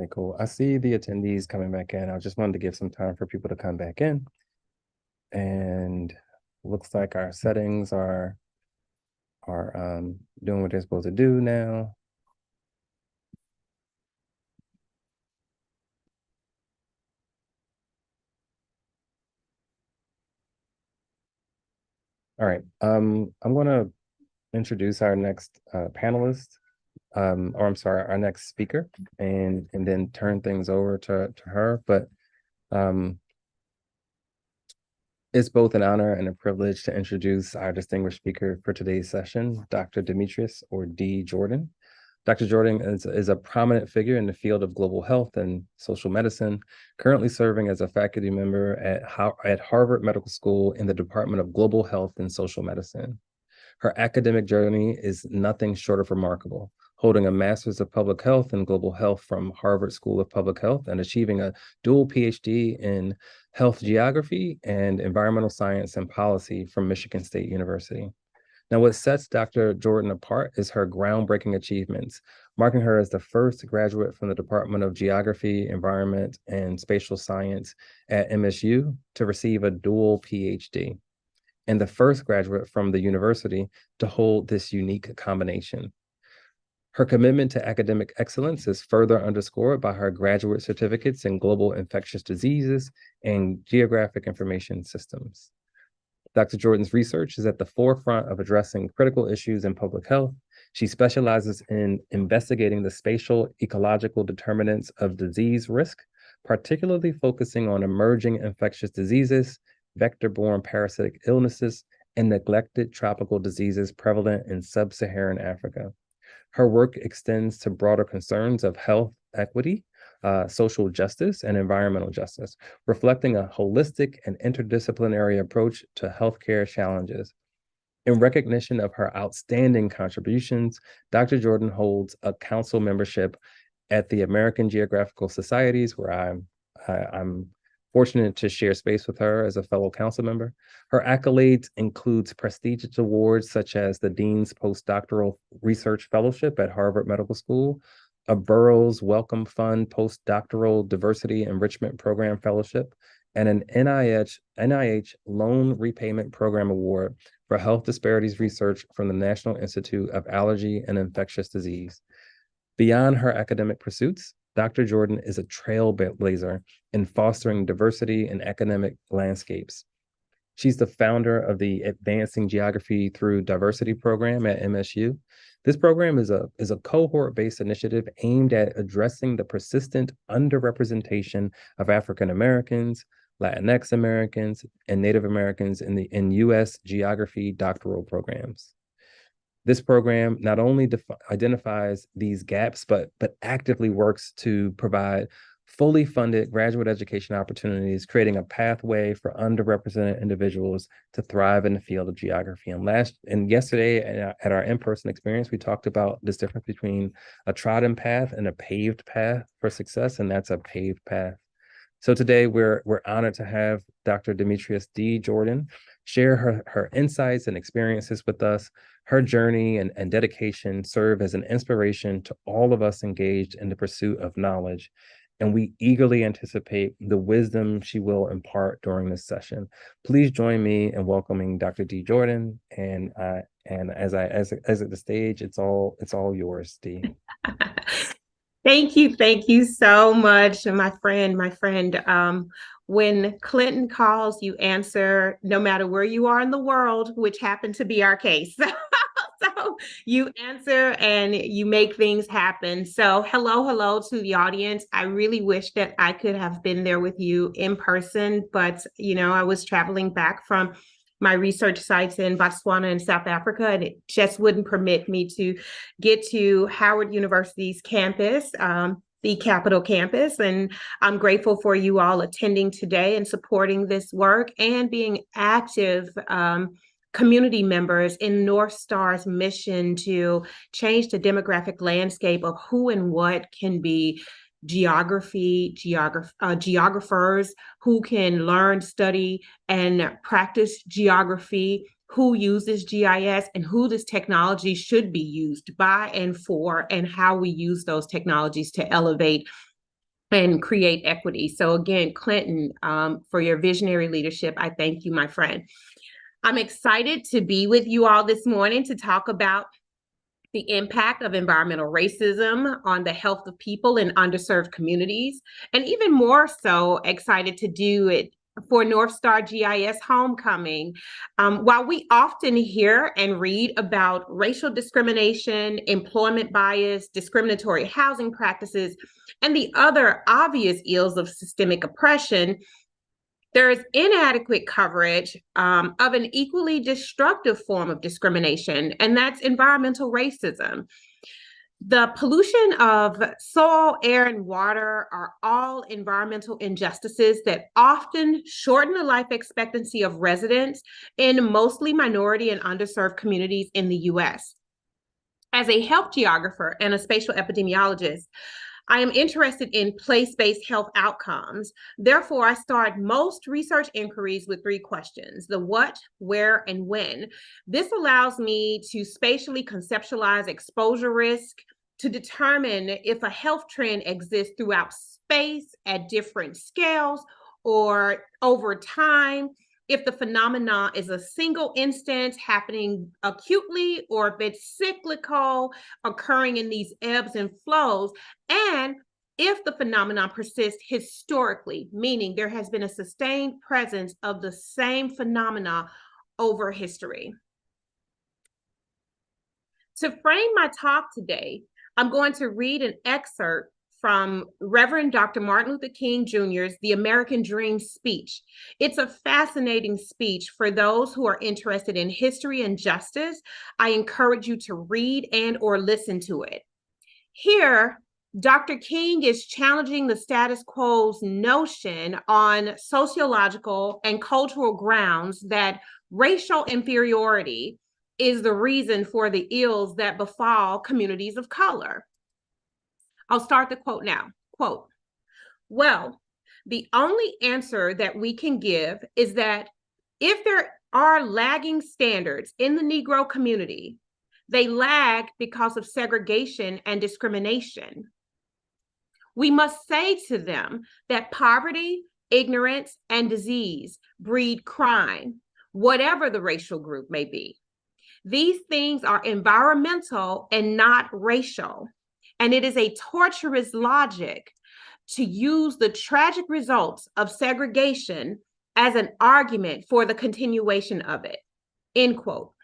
Okay, cool. I see the attendees coming back in. I just wanted to give some time for people to come back in. And looks like our settings are doing what they're supposed to do now. All right. I'm going to introduce our next panelist, or I'm sorry, our next speaker, and then turn things over to her. But um, it's both an honor and a privilege to introduce our distinguished speaker for today's session, Dr. Demetrius, or D. Jordan. Dr. Jordan is a prominent figure in the field of global health and social medicine, currently serving as a faculty member at Harvard Medical School in the Department of Global Health and Social Medicine. Her academic journey is nothing short of remarkable, holding a Master's of Public Health and Global Health from Harvard School of Public Health and achieving a dual PhD in Health Geography and Environmental Science and Policy from Michigan State University. Now, what sets Dr. Jordan apart is her groundbreaking achievements, marking her as the first graduate from the Department of Geography, Environment, and Spatial Science at MSU to receive a dual PhD, and the first graduate from the university to hold this unique combination. Her commitment to academic excellence is further underscored by her graduate certificates in global infectious diseases and geographic information systems. Dr. Jordan's research is at the forefront of addressing critical issues in public health. She specializes in investigating the spatial ecological determinants of disease risk, particularly focusing on emerging infectious diseases, vector-borne parasitic illnesses, and neglected tropical diseases prevalent in sub-Saharan Africa. Her work extends to broader concerns of health equity, social justice, and environmental justice, reflecting a holistic and interdisciplinary approach to healthcare challenges. In recognition of her outstanding contributions, Dr. Jordan holds a council membership at the American Geographical Societies, where I'm fortunate to share space with her as a fellow council member. Her accolades includes prestigious awards such as the Dean's Postdoctoral Research Fellowship at Harvard Medical School, a Burroughs Wellcome Fund Postdoctoral Diversity Enrichment Program Fellowship, and an NIH Loan Repayment Program Award for Health Disparities Research from the National Institute of Allergy and Infectious Disease. Beyond her academic pursuits, Dr. Jordan is a trailblazer in fostering diversity in academic landscapes. She's the founder of the Advancing Geography Through Diversity program at MSU. This program is a cohort-based initiative aimed at addressing the persistent underrepresentation of African Americans, Latinx Americans, and Native Americans in U.S. geography doctoral programs. This program not only identifies these gaps, but actively works to provide fully funded graduate education opportunities, creating a pathway for underrepresented individuals to thrive in the field of geography. And yesterday at our in-person experience, we talked about this difference between a trodden path and a paved path for success, and that's a paved path. So today we're honored to have Dr. Demetrius D. Jordan share her insights and experiences with us. Her journey and dedication serve as an inspiration to all of us engaged in the pursuit of knowledge. And we eagerly anticipate the wisdom she will impart during this session. Please join me in welcoming Dr. D. Jordan. And as I exit the stage, it's all yours, D. Thank you so much, my friend. When Clinton calls, you answer no matter where you are in the world, which happened to be our case. So you answer and you make things happen. So hello to the audience. I really wish that I could have been there with you in person, but I was traveling back from my research sites in Botswana and South Africa, and it just wouldn't permit me to get to Howard University's campus, the Capitol campus. And I'm grateful for you all attending today and supporting this work and being active community members in North Star's mission to change the demographic landscape of who and what can be geographers who can learn, study, and practice geography, who uses GIS, and who this technology should be used by and for, and how we use those technologies to elevate and create equity. So again, Clinton, for your visionary leadership, I thank you, my friend. I'm excited to be with you all this morning to talk about the impact of environmental racism on the health of people in underserved communities, and even more so excited to do it for North Star GIS Homecoming. While we often hear and read about racial discrimination, employment bias, discriminatory housing practices, and the other obvious ills of systemic oppression, there is inadequate coverage of an equally destructive form of discrimination, and that's environmental racism. The pollution of soil, air, and water are all environmental injustices that often shorten the life expectancy of residents in mostly minority and underserved communities in the US. As a health geographer and a spatial epidemiologist, I am interested in place-based health outcomes. Therefore, I start most research inquiries with 3 questions: the what, where, and when. This allows me to spatially conceptualize exposure risk, to determine if a health trend exists throughout space at different scales or over time, if the phenomenon is a single instance happening acutely, or if it's cyclical, occurring in these ebbs and flows, and if the phenomenon persists historically, meaning there has been a sustained presence of the same phenomena over history. To frame my talk today, I'm going to read an excerpt from Reverend Dr. Martin Luther King Jr.'s The American Dream speech. It's a fascinating speech for those who are interested in history and justice. I encourage you to read and or listen to it. Here, Dr. King is challenging the status quo's notion on sociological and cultural grounds that racial inferiority is the reason for the ills that befall communities of color. I'll start the quote now. Quote, "Well, the only answer that we can give is that if there are lagging standards in the Negro community, they lag because of segregation and discrimination. We must say to them that poverty, ignorance, and disease breed crime, whatever the racial group may be. These things are environmental and not racial. And it is a torturous logic to use the tragic results of segregation as an argument for the continuation of it." End quote.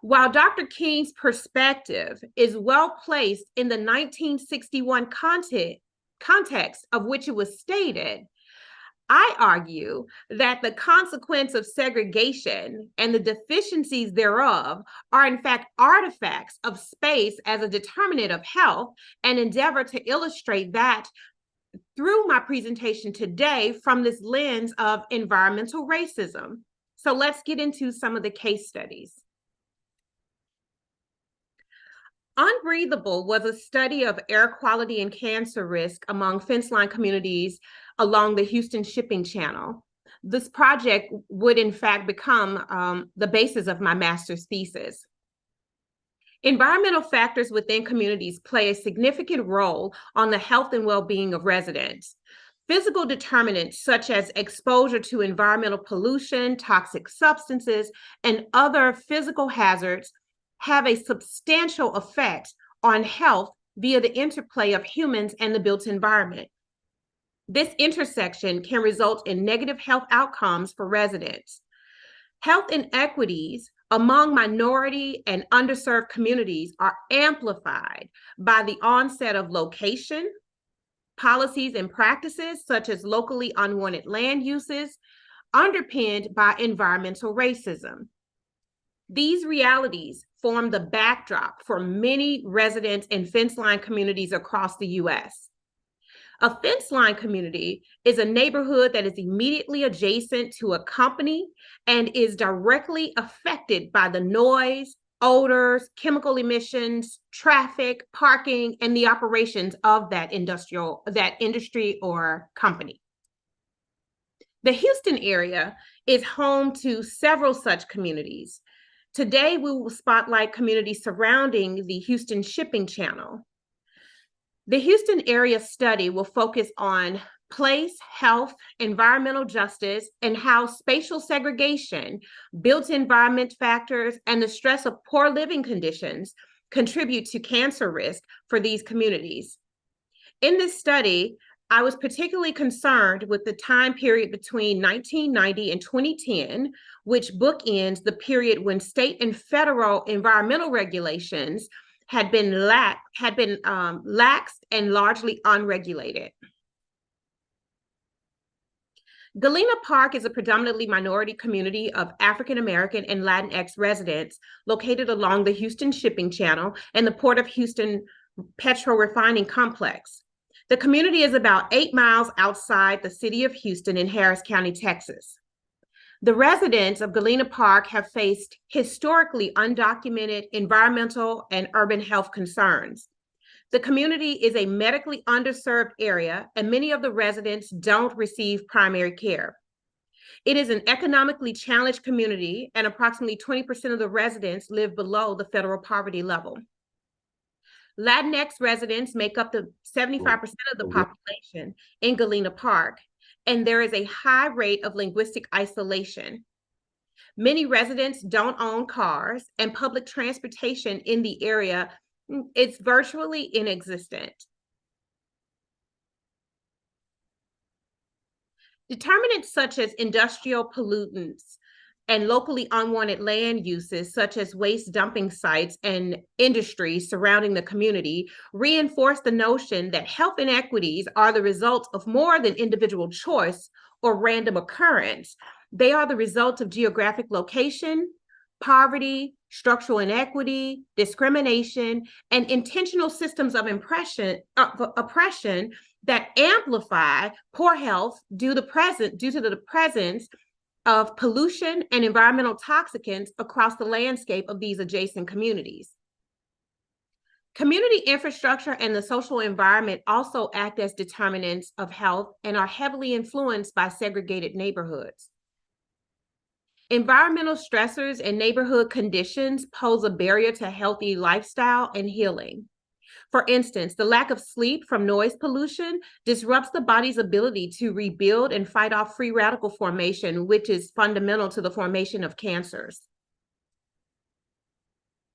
While Dr. King's perspective is well placed in the 1961 context of which it was stated, I argue that the consequence of segregation and the deficiencies thereof are in fact artifacts of space as a determinant of health, and endeavor to illustrate that through my presentation today from this lens of environmental racism. So let's get into some of the case studies. Unbreathable was a study of air quality and cancer risk among fence line communities along the Houston shipping channel. This project would in fact become the basis of my master's thesis. Environmental factors within communities play a significant role on the health and well-being of residents. Physical determinants such as exposure to environmental pollution, toxic substances, and other physical hazards have a substantial effect on health via the interplay of humans and the built environment. This intersection can result in negative health outcomes for residents. Health inequities among minority and underserved communities are amplified by the onset of location, policies and practices such as locally unwanted land uses, underpinned by environmental racism. These realities form the backdrop for many residents in fence line communities across the US. A fence line community is a neighborhood that is immediately adjacent to a company and is directly affected by the noise, odors, chemical emissions, traffic, parking, and the operations of that industry or company. The Houston area is home to several such communities. Today, we will spotlight communities surrounding the Houston shipping channel. The Houston area study will focus on place, health, environmental justice, and how spatial segregation, built environment factors, and the stress of poor living conditions contribute to cancer risk for these communities. In this study, I was particularly concerned with the time period between 1990 and 2010, which bookends the period when state and federal environmental regulations had been laxed and largely unregulated. Galena Park is a predominantly minority community of African American and Latinx residents located along the Houston Shipping Channel and the Port of Houston Petro Refining Complex. The community is about 8 miles outside the city of Houston in Harris County, Texas. The residents of Galena Park have faced historically undocumented environmental and urban health concerns. The community is a medically underserved area, and many of the residents don't receive primary care. It is an economically challenged community, and approximately 20% of the residents live below the federal poverty level. Latinx residents make up the 75% of the population in Galena Park, and there is a high rate of linguistic isolation. Many residents don't own cars, and public transportation in the area is virtually inexistent. Determinants such as industrial pollutants and locally unwanted land uses, such as waste dumping sites and industries surrounding the community, reinforce the notion that health inequities are the result of more than individual choice or random occurrence. They are the result of geographic location, poverty, structural inequity, discrimination, and intentional systems of oppression that amplify poor health due to the presence of pollution and environmental toxicants across the landscape of these adjacent communities. Community infrastructure and the social environment also act as determinants of health and are heavily influenced by segregated neighborhoods. Environmental stressors and neighborhood conditions pose a barrier to healthy lifestyle and healing. For instance, the lack of sleep from noise pollution disrupts the body's ability to rebuild and fight off free radical formation, which is fundamental to the formation of cancers.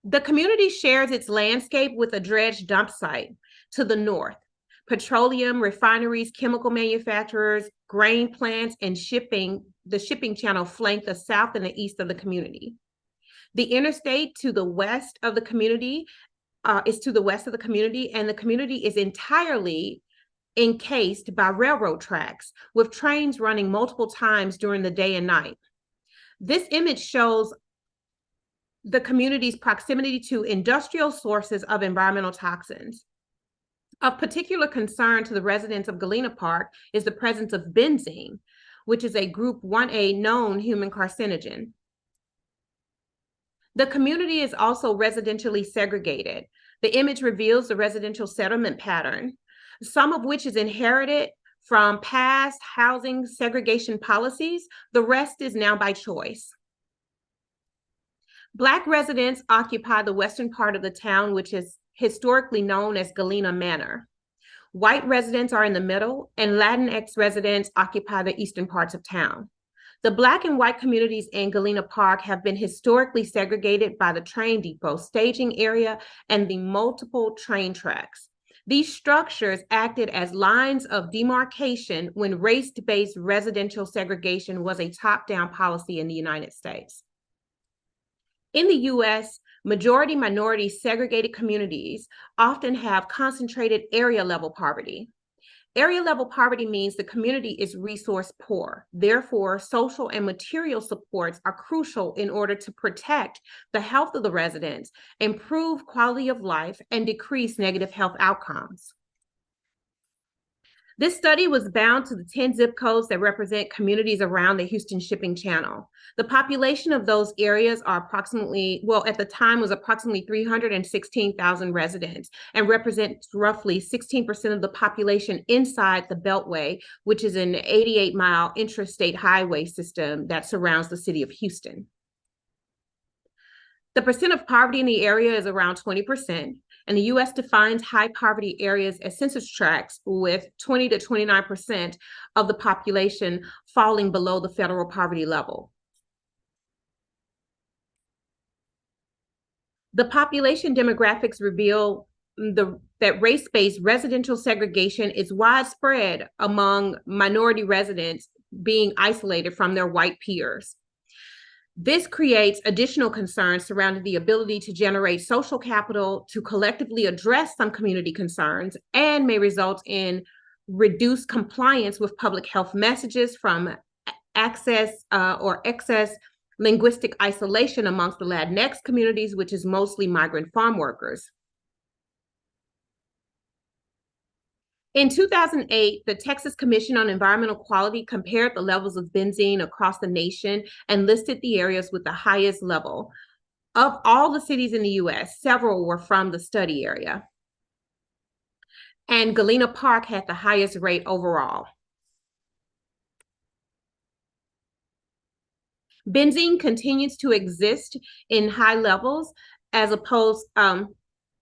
The community shares its landscape with a dredge dump site to the north. Petroleum refineries, chemical manufacturers, grain plants, and the shipping channel flank the south and the east of the community. The interstate to the west of the community is to the west of the community, and the community is entirely encased by railroad tracks, with trains running multiple times during the day and night. This image shows the community's proximity to industrial sources of environmental toxins. Of particular concern to the residents of Galena Park is the presence of benzene, which is a group 1A known human carcinogen. The community is also residentially segregated. The image reveals the residential settlement pattern, some of which is inherited from past housing segregation policies. The rest is now by choice. Black residents occupy the western part of the town, which is historically known as Galena Manor. White residents are in the middle, and Latinx residents occupy the eastern parts of town. The Black and white communities in Galena Park have been historically segregated by the train depot, staging area, and the multiple train tracks. These structures acted as lines of demarcation when race-based residential segregation was a top-down policy in the United States. In the US, majority minority segregated communities often have concentrated area level poverty. Area level poverty means the community is resource poor. Therefore, social and material supports are crucial in order to protect the health of the residents, improve quality of life, and decrease negative health outcomes. This study was bound to the 10 zip codes that represent communities around the Houston shipping channel. The population of those areas are approximately, well, at the time was approximately 316,000 residents and represents roughly 16% of the population inside the Beltway, which is an 88-mile intrastate highway system that surrounds the city of Houston. The percent of poverty in the area is around 20%, and the U.S. defines high poverty areas as census tracts with 20 to 29% of the population falling below the federal poverty level. The population demographics reveal that race-based residential segregation is widespread among minority residents being isolated from their white peers. This creates additional concerns surrounding the ability to generate social capital to collectively address some community concerns and may result in reduced compliance with public health messages from access or excess linguistic isolation amongst the Latinx communities, which is mostly migrant farm workers. In 2008, the Texas Commission on Environmental Quality compared the levels of benzene across the nation and listed the areas with the highest level. Of all the cities in the US, several were from the study area. And Galena Park had the highest rate overall. Benzene continues to exist in high levels as opposed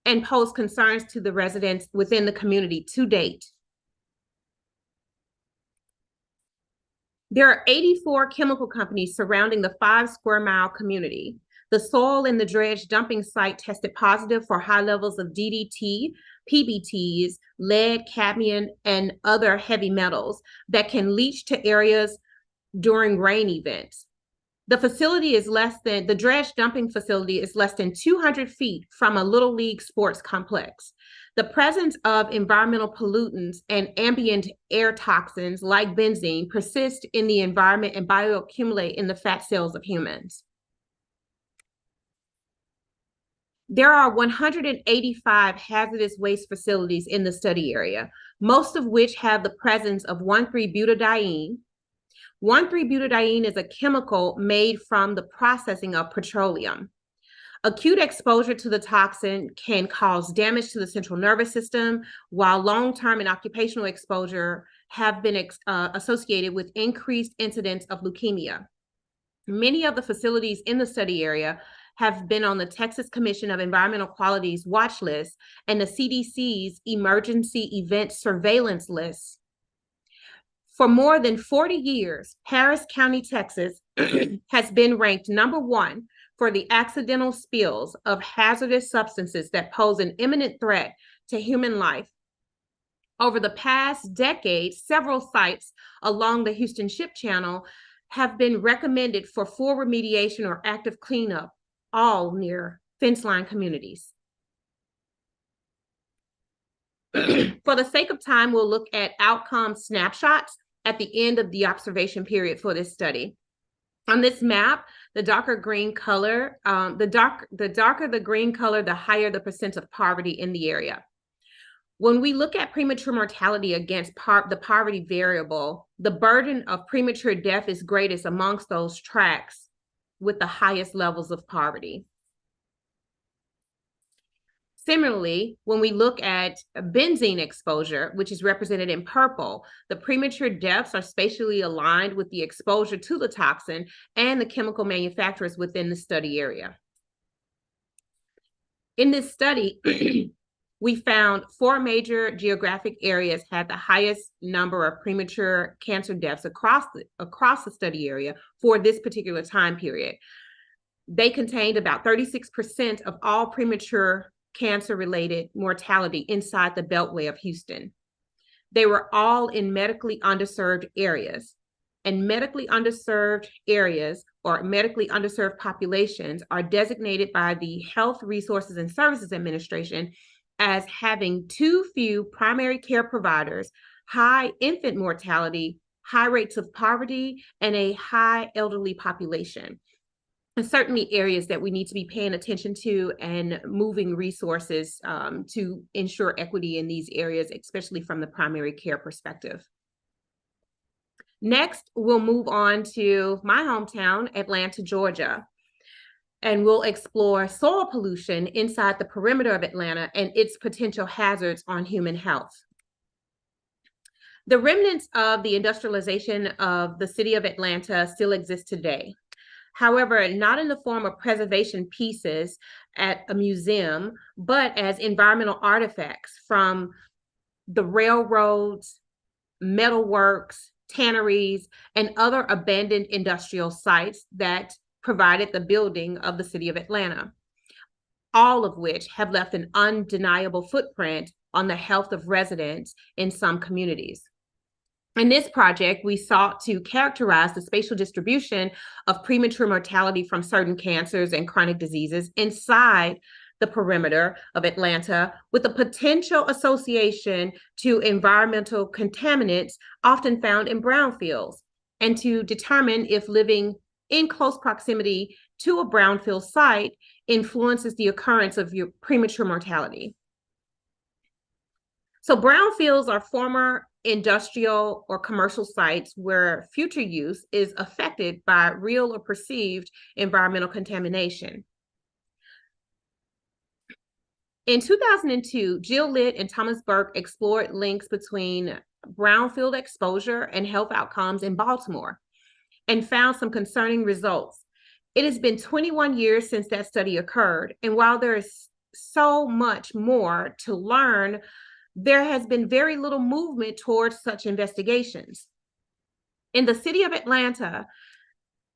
and pose concerns to the residents within the community to date. There are 84 chemical companies surrounding the 5-square-mile community. The soil in the dredge dumping site tested positive for high levels of DDT, PBTs, lead, cadmium, and other heavy metals that can leach to areas during rain events. The dredge dumping facility is less than 200 feet from a Little League sports complex. The presence of environmental pollutants and ambient air toxins like benzene persist in the environment and bioaccumulate in the fat cells of humans. There are 185 hazardous waste facilities in the study area, most of which have the presence of 1,3-butadiene. 1,3-butadiene is a chemical made from the processing of petroleum. Acute exposure to the toxin can cause damage to the central nervous system, while long-term and occupational exposure have been associated with increased incidence of leukemia. Many of the facilities in the study area have been on the Texas Commission of Environmental Quality's watch list and the CDC's emergency event surveillance list. For more than 40 years, Harris County, Texas has been ranked #1 for the accidental spills of hazardous substances that pose an imminent threat to human life. Over the past decade, several sites along the Houston Ship Channel have been recommended for full remediation or active cleanup, all near fence line communities. For the sake of time, we'll look at outcome snapshots at the end of the observation period for this study. On this map, the darker green color, the darker the green color, the higher the percent of poverty in the area. When we look at premature mortality against the poverty variable, the burden of premature death is greatest amongst those tracts with the highest levels of poverty. Similarly, when we look at benzene exposure, which is represented in purple, the premature deaths are spatially aligned with the exposure to the toxin and the chemical manufacturers within the study area. In this study, we found 4 major geographic areas had the highest number of premature cancer deaths across the study area for this particular time period. They contained about 36% of all premature cancer-related mortality inside the Beltway of Houston. They were all in medically underserved areas. And medically underserved areas or medically underserved populations are designated by the Health Resources and Services Administration as having too few primary care providers, high infant mortality, high rates of poverty, and a high elderly population. and certainly areas that we need to be paying attention to and moving resources to ensure equity in these areas, especially from the primary care perspective. Next, we'll move on to my hometown, Atlanta, Georgia, and we'll explore soil pollution inside the perimeter of Atlanta and its potential hazards on human health. The remnants of the industrialization of the city of Atlanta still exist today. However, not in the form of preservation pieces at a museum, but as environmental artifacts from the railroads, metalworks, tanneries, and other abandoned industrial sites that provided the building of the city of Atlanta, all of which have left an undeniable footprint on the health of residents in some communities. In this project, we sought to characterize the spatial distribution of premature mortality from certain cancers and chronic diseases inside the perimeter of Atlanta, with a potential association to environmental contaminants often found in brownfields, and to determine if living in close proximity to a brownfield site influences the occurrence of your premature mortality. So brownfields are former industrial or commercial sites where future use is affected by real or perceived environmental contamination. In 2002, Jill Litt and Thomas Burke explored links between brownfield exposure and health outcomes in Baltimore and found some concerning results. It has been 21 years since that study occurred, and while there is so much more to learn, there has been very little movement towards such investigations. In the city of Atlanta,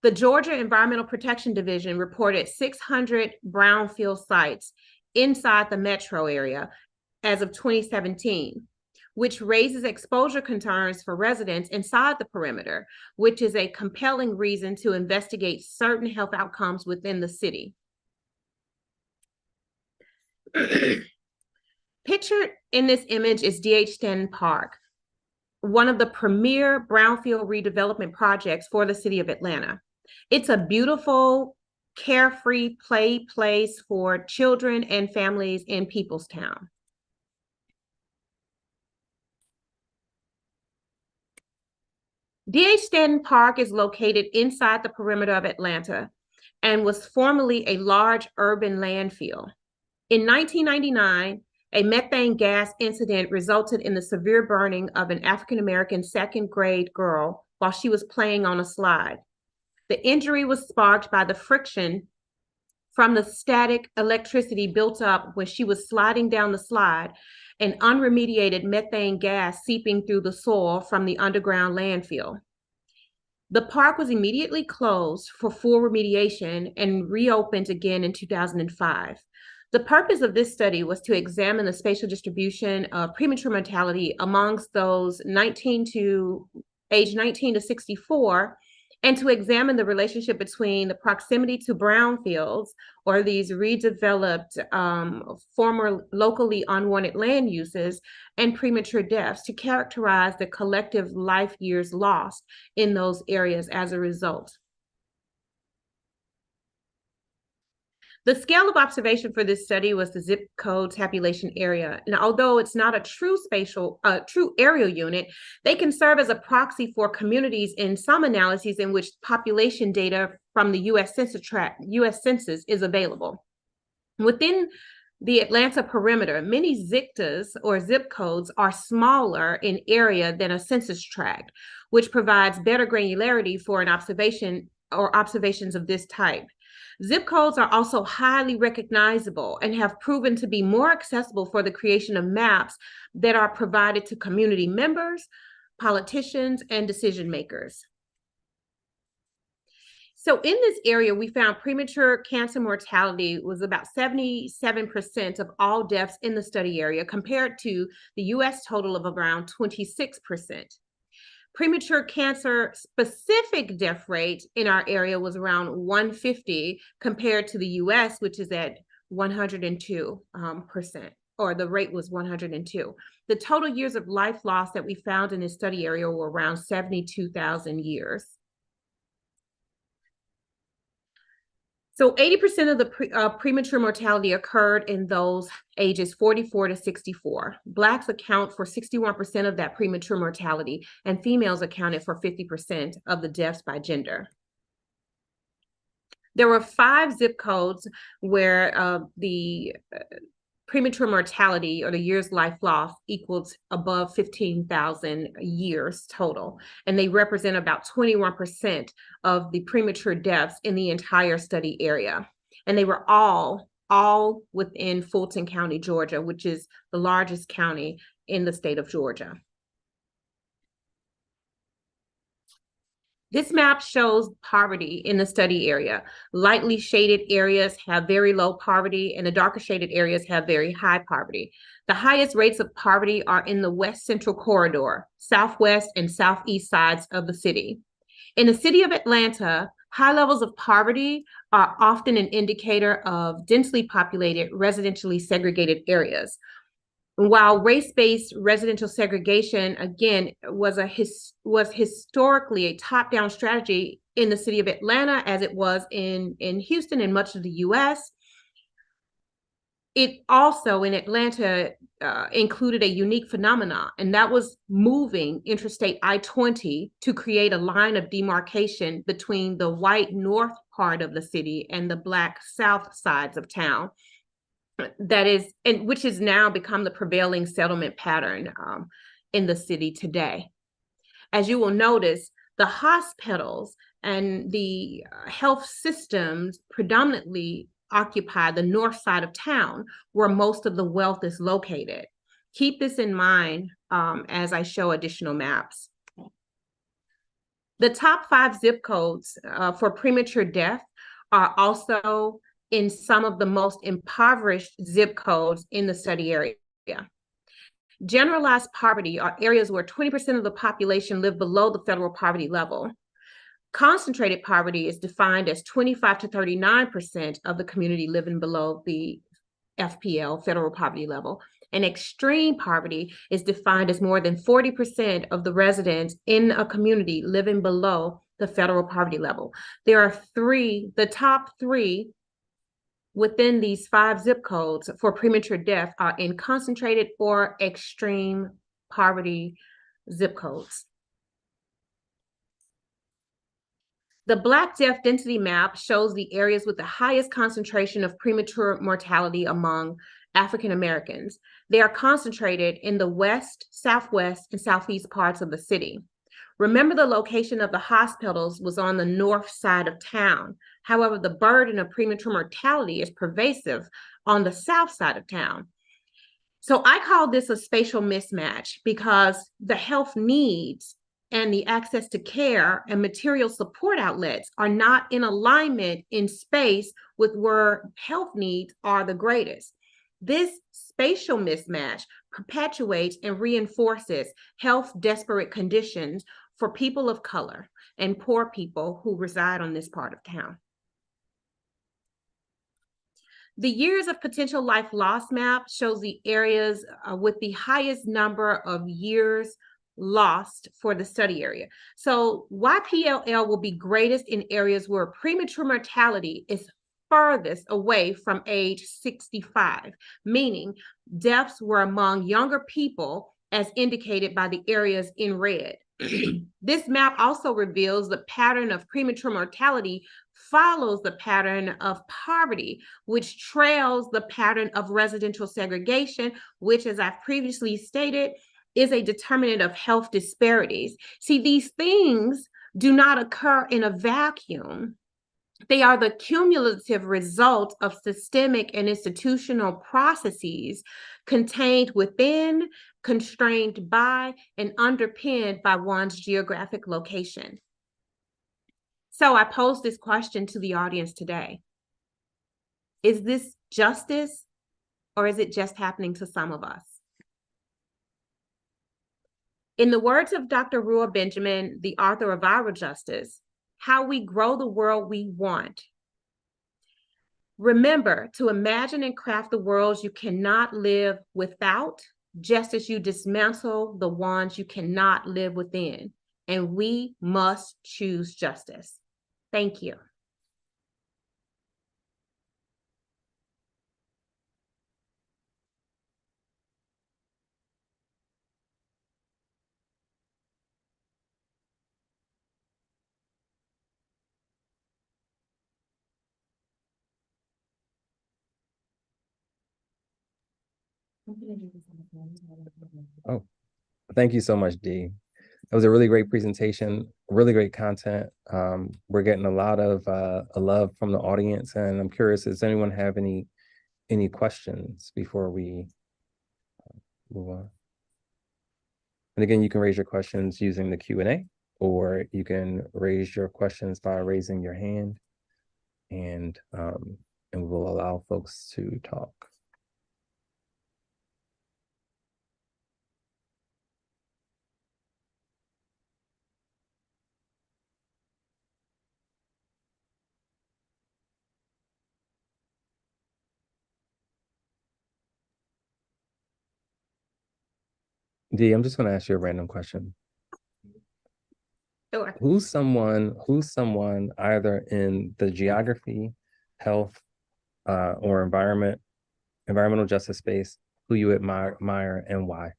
the Georgia Environmental Protection Division reported 600 brownfield sites inside the metro area as of 2017, which raises exposure concerns for residents inside the perimeter, which is a compelling reason to investigate certain health outcomes within the city. Pictured in this image is D.H. Stanton Park, one of the premier brownfield redevelopment projects for the city of Atlanta. It's a beautiful, carefree play place for children and families in Peoplestown. D.H. Stanton Park is located inside the perimeter of Atlanta and was formerly a large urban landfill. In 1999, a methane gas incident resulted in the severe burning of an African-American second-grade girl while she was playing on a slide. The injury was sparked by the friction from the static electricity built up when she was sliding down the slide and unremediated methane gas seeping through the soil from the underground landfill. The park was immediately closed for full remediation and reopened again in 2005. The purpose of this study was to examine the spatial distribution of premature mortality amongst those age 19 to 64, and to examine the relationship between the proximity to brownfields, or these redeveloped former locally unwanted land uses, and premature deaths, to characterize the collective life years lost in those areas as a result. The scale of observation for this study was the zip code tabulation area. And although it's not a true aerial unit, they can serve as a proxy for communities in some analyses in which population data from the US Census is available. Within the Atlanta perimeter, many ZICTAs or zip codes are smaller in area than a census tract, which provides better granularity for an observation or observations of this type. Zip codes are also highly recognizable and have proven to be more accessible for the creation of maps that are provided to community members, politicians, and decision makers. So in this area, we found premature cancer mortality was about 77% of all deaths in the study area, compared to the US total of around 26%. Premature cancer specific death rate in our area was around 150 compared to the US, which is at 102%, or the rate was 102. The total years of life loss that we found in this study area were around 72,000 years. So 80% of the premature mortality occurred in those ages 44 to 64. Blacks account for 61% of that premature mortality, and females accounted for 50% of the deaths by gender. There were 5 zip codes where the premature mortality or the years life lost equals above 15,000 years total. And they represent about 21% of the premature deaths in the entire study area. And they were all within Fulton County, Georgia, which is the largest county in the state of Georgia. This map shows poverty in the study area. Lightly shaded areas have very low poverty, and the darker shaded areas have very high poverty. The highest rates of poverty are in the West Central Corridor, Southwest and Southeast sides of the city. In the city of Atlanta, high levels of poverty are often an indicator of densely populated, residentially segregated areas. While race-based residential segregation, again, was historically a top-down strategy in the city of Atlanta, as it was in Houston and much of the U.S., it also in Atlanta included a unique phenomenon, and that was moving Interstate I-20 to create a line of demarcation between the white north part of the city and the black south sides of town. That is, and which has now become the prevailing settlement pattern in the city today. As you will notice, the hospitals and the health systems predominantly occupy the north side of town, where most of the wealth is located. Keep this in mind as I show additional maps. The top 5 zip codes for premature death are also in some of the most impoverished zip codes in the study area. Generalized poverty are areas where 20% of the population live below the federal poverty level. Concentrated poverty is defined as 25 to 39% of the community living below the FPL, federal poverty level. And extreme poverty is defined as more than 40% of the residents in a community living below the federal poverty level. There are the top 3 within these 5 zip codes for premature death are in concentrated or extreme poverty zip codes. The Black death density map shows the areas with the highest concentration of premature mortality among African Americans. They are concentrated in the west, southwest, and southeast parts of the city. Remember, the location of the hospitals was on the north side of town. However, the burden of premature mortality is pervasive on the south side of town. So I call this a spatial mismatch because the health needs and the access to care and material support outlets are not in alignment in space with where health needs are the greatest. This spatial mismatch perpetuates and reinforces health desperate conditions for people of color and poor people who reside on this part of town. The years of potential life loss map shows the areas with the highest number of years lost for the study area. So YPLL will be greatest in areas where premature mortality is furthest away from age 65, meaning deaths were among younger people as indicated by the areas in red. This map also reveals the pattern of premature mortality follows the pattern of poverty, which trails the pattern of residential segregation, which, as I've previously stated, is a determinant of health disparities. See, these things do not occur in a vacuum. They are the cumulative result of systemic and institutional processes contained within, constrained by, and underpinned by one's geographic location. So I pose this question to the audience today. Is this justice, or is it just happening to some of us? In the words of Dr. Ruha Benjamin, the author of Viral Justice, how we grow the world we want. Remember to imagine and craft the worlds you cannot live without, just as you dismantle the ones you cannot live within. And we must choose justice. Thank you. Oh, thank you so much, Dee. It was a really great presentation, really great content. We're getting a lot of love from the audience, and I'm curious, does anyone have any questions before we move on? And again, you can raise your questions using the Q&A, or you can raise your questions by raising your hand, and we will allow folks to talk. Dee, I'm just going to ask you a random question. Sure. Who's someone either in the geography, health, or environmental justice space who you admire and why?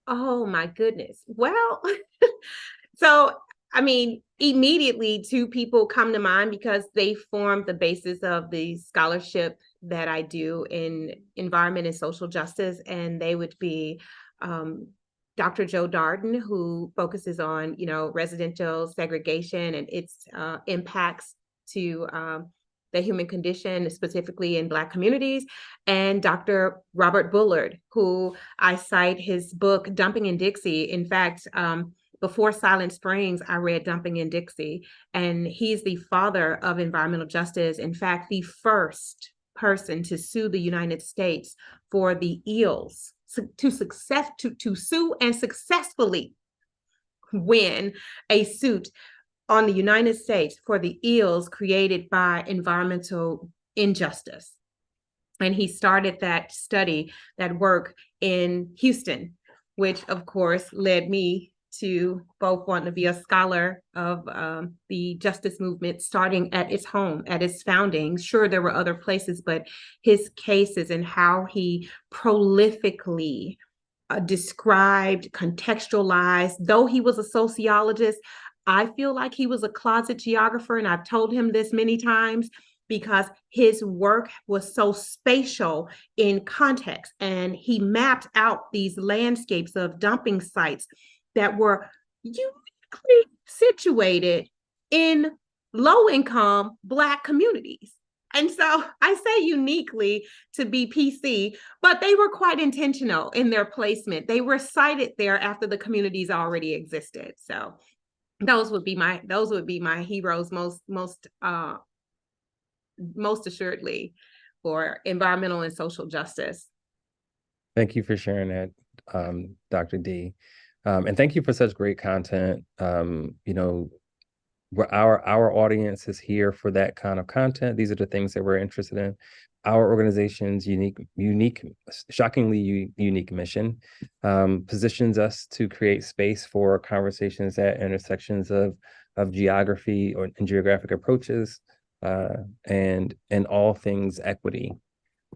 Oh my goodness. Well, so I mean, immediately two people come to mind because they form the basis of the scholarship that I do in environment and social justice, and they would be um, Dr. Joe Darden, who focuses on residential segregation and its impacts to the human condition, specifically in Black communities, and Dr. Robert Bullard, who I cite his book Dumping in Dixie. In fact, before Silent Springs, I read Dumping in Dixie, and he's the father of environmental justice. In fact, the first person to sue the United States for the eels, to sue and successfully win a suit on the United States for the eels created by environmental injustice. And he started that study, that work in Houston, which of course led me to both want to be a scholar of the justice movement, starting at its home, at its founding. Sure, there were other places, but his cases and how he prolifically described, contextualized, though he was a sociologist, I feel like he was a closet geographer, and I've told him this many times because his work was so spatial in context, and he mapped out these landscapes of dumping sites that were uniquely situated in low-income Black communities. And so I say uniquely to be PC, but they were quite intentional in their placement. They were sited there after the communities already existed. So those would be my heroes most assuredly for environmental and social justice. Thank you for sharing that, Dr. D. And thank you for such great content. Where our audience is here for that kind of content. These are the things that we're interested in. Our organization's shockingly unique mission positions us to create space for conversations at intersections of geography and geographic approaches and all things equity.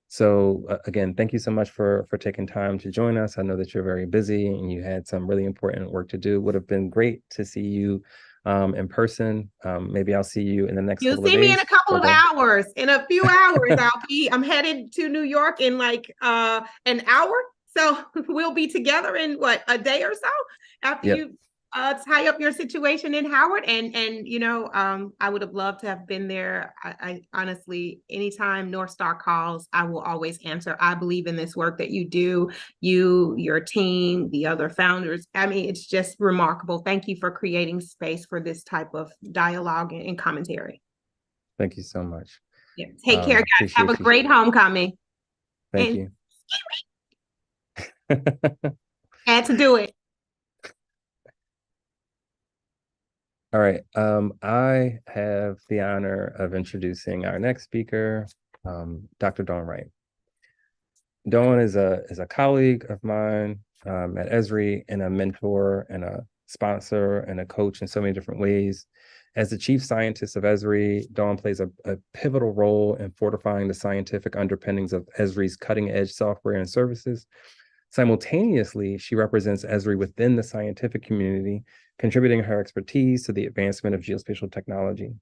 So again, thank you so much for taking time to join us. I know that you're very busy and you had some really important work to do. Would have been great to see you in person. Maybe I'll see you in the next You'll couple of see me days. in a couple of hours. In a few hours, I'm headed to New York in like an hour. So we'll be together in what, a day or so after you tie up your situation in Howard. And I would have loved to have been there. I honestly, anytime North Star calls, I will always answer. I believe in this work that you do, your team, the other founders. I mean, it's just remarkable. Thank you for creating space for this type of dialogue and commentary. Thank you so much. Yeah. Take care, guys. Have a great homecoming. Thank you. Had to do it. All right. I have the honor of introducing our next speaker, Dr. Dawn Wright. Dawn is a colleague of mine at Esri, and a mentor and a sponsor and a coach in so many different ways. As the chief scientist of Esri, Dawn plays a pivotal role in fortifying the scientific underpinnings of Esri's cutting-edge software and services. Simultaneously, she represents Esri within the scientific community, contributing her expertise to the advancement of geospatial technology.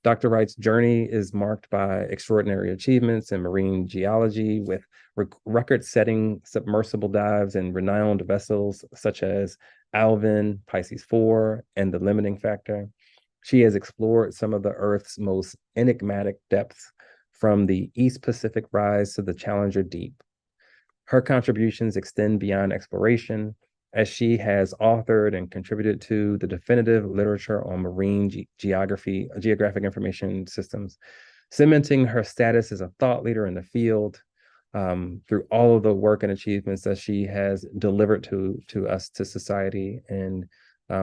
Dr. Wright's journey is marked by extraordinary achievements in marine geology with record-setting submersible dives and renowned vessels such as Alvin, Pisces 4, and the Limiting Factor. She has explored some of the Earth's most enigmatic depths, from the East Pacific rise to the Challenger Deep. Her contributions extend beyond exploration, as she has authored and contributed to the definitive literature on marine geographic information systems, cementing her status as a thought leader in the field through all of the work and achievements that she has delivered to us, to society, and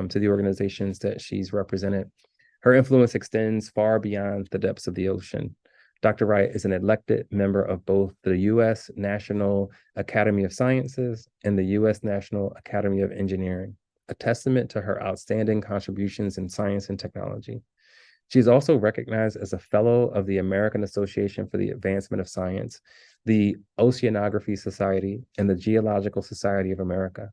to the organizations that she's represented. Her influence extends far beyond the depths of the ocean. Dr. Wright is an elected member of both the U.S. National Academy of Sciences and the U.S. National Academy of Engineering, a testament to her outstanding contributions in science and technology. She is also recognized as a fellow of the American Association for the Advancement of Science, the Oceanography Society, and the Geological Society of America.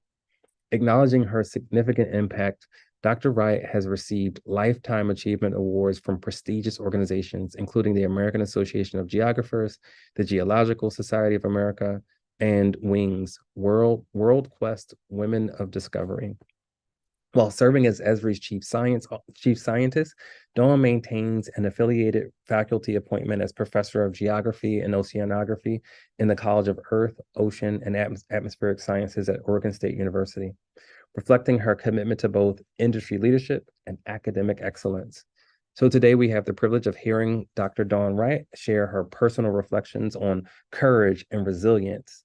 Acknowledging her significant impact, Dr. Wright has received Lifetime Achievement Awards from prestigious organizations, including the American Association of Geographers, the Geological Society of America, and WINGS, World Quest Women of Discovery. While serving as Esri's chief scientist, Dawn maintains an affiliated faculty appointment as professor of geography and oceanography in the College of Earth, Ocean, and Atmospheric Sciences at Oregon State University, reflecting her commitment to both industry leadership and academic excellence. So today we have the privilege of hearing Dr. Dawn Wright share her personal reflections on courage and resilience,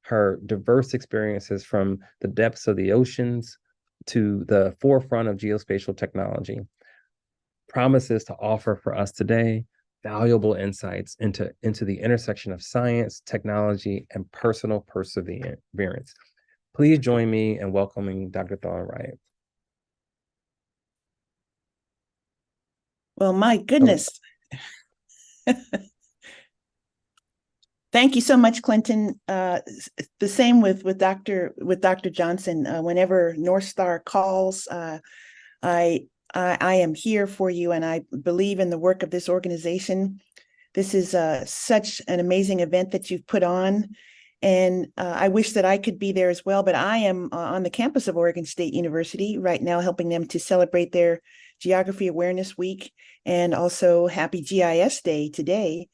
her diverse experiences from the depths of the oceans to the forefront of geospatial technology, promises to offer for us today valuable insights into the intersection of science, technology, and personal perseverance. Please join me in welcoming Dr. Dawn Wright. Well, my goodness. Thank you so much, Clinton. The same with Dr. Johnson. Whenever North Star calls, I am here for you, and I believe in the work of this organization. This is such an amazing event that you've put on, and I wish that I could be there as well. But I am on the campus of Oregon State University right now, helping them to celebrate their Geography Awareness Week and also Happy GIS Day today.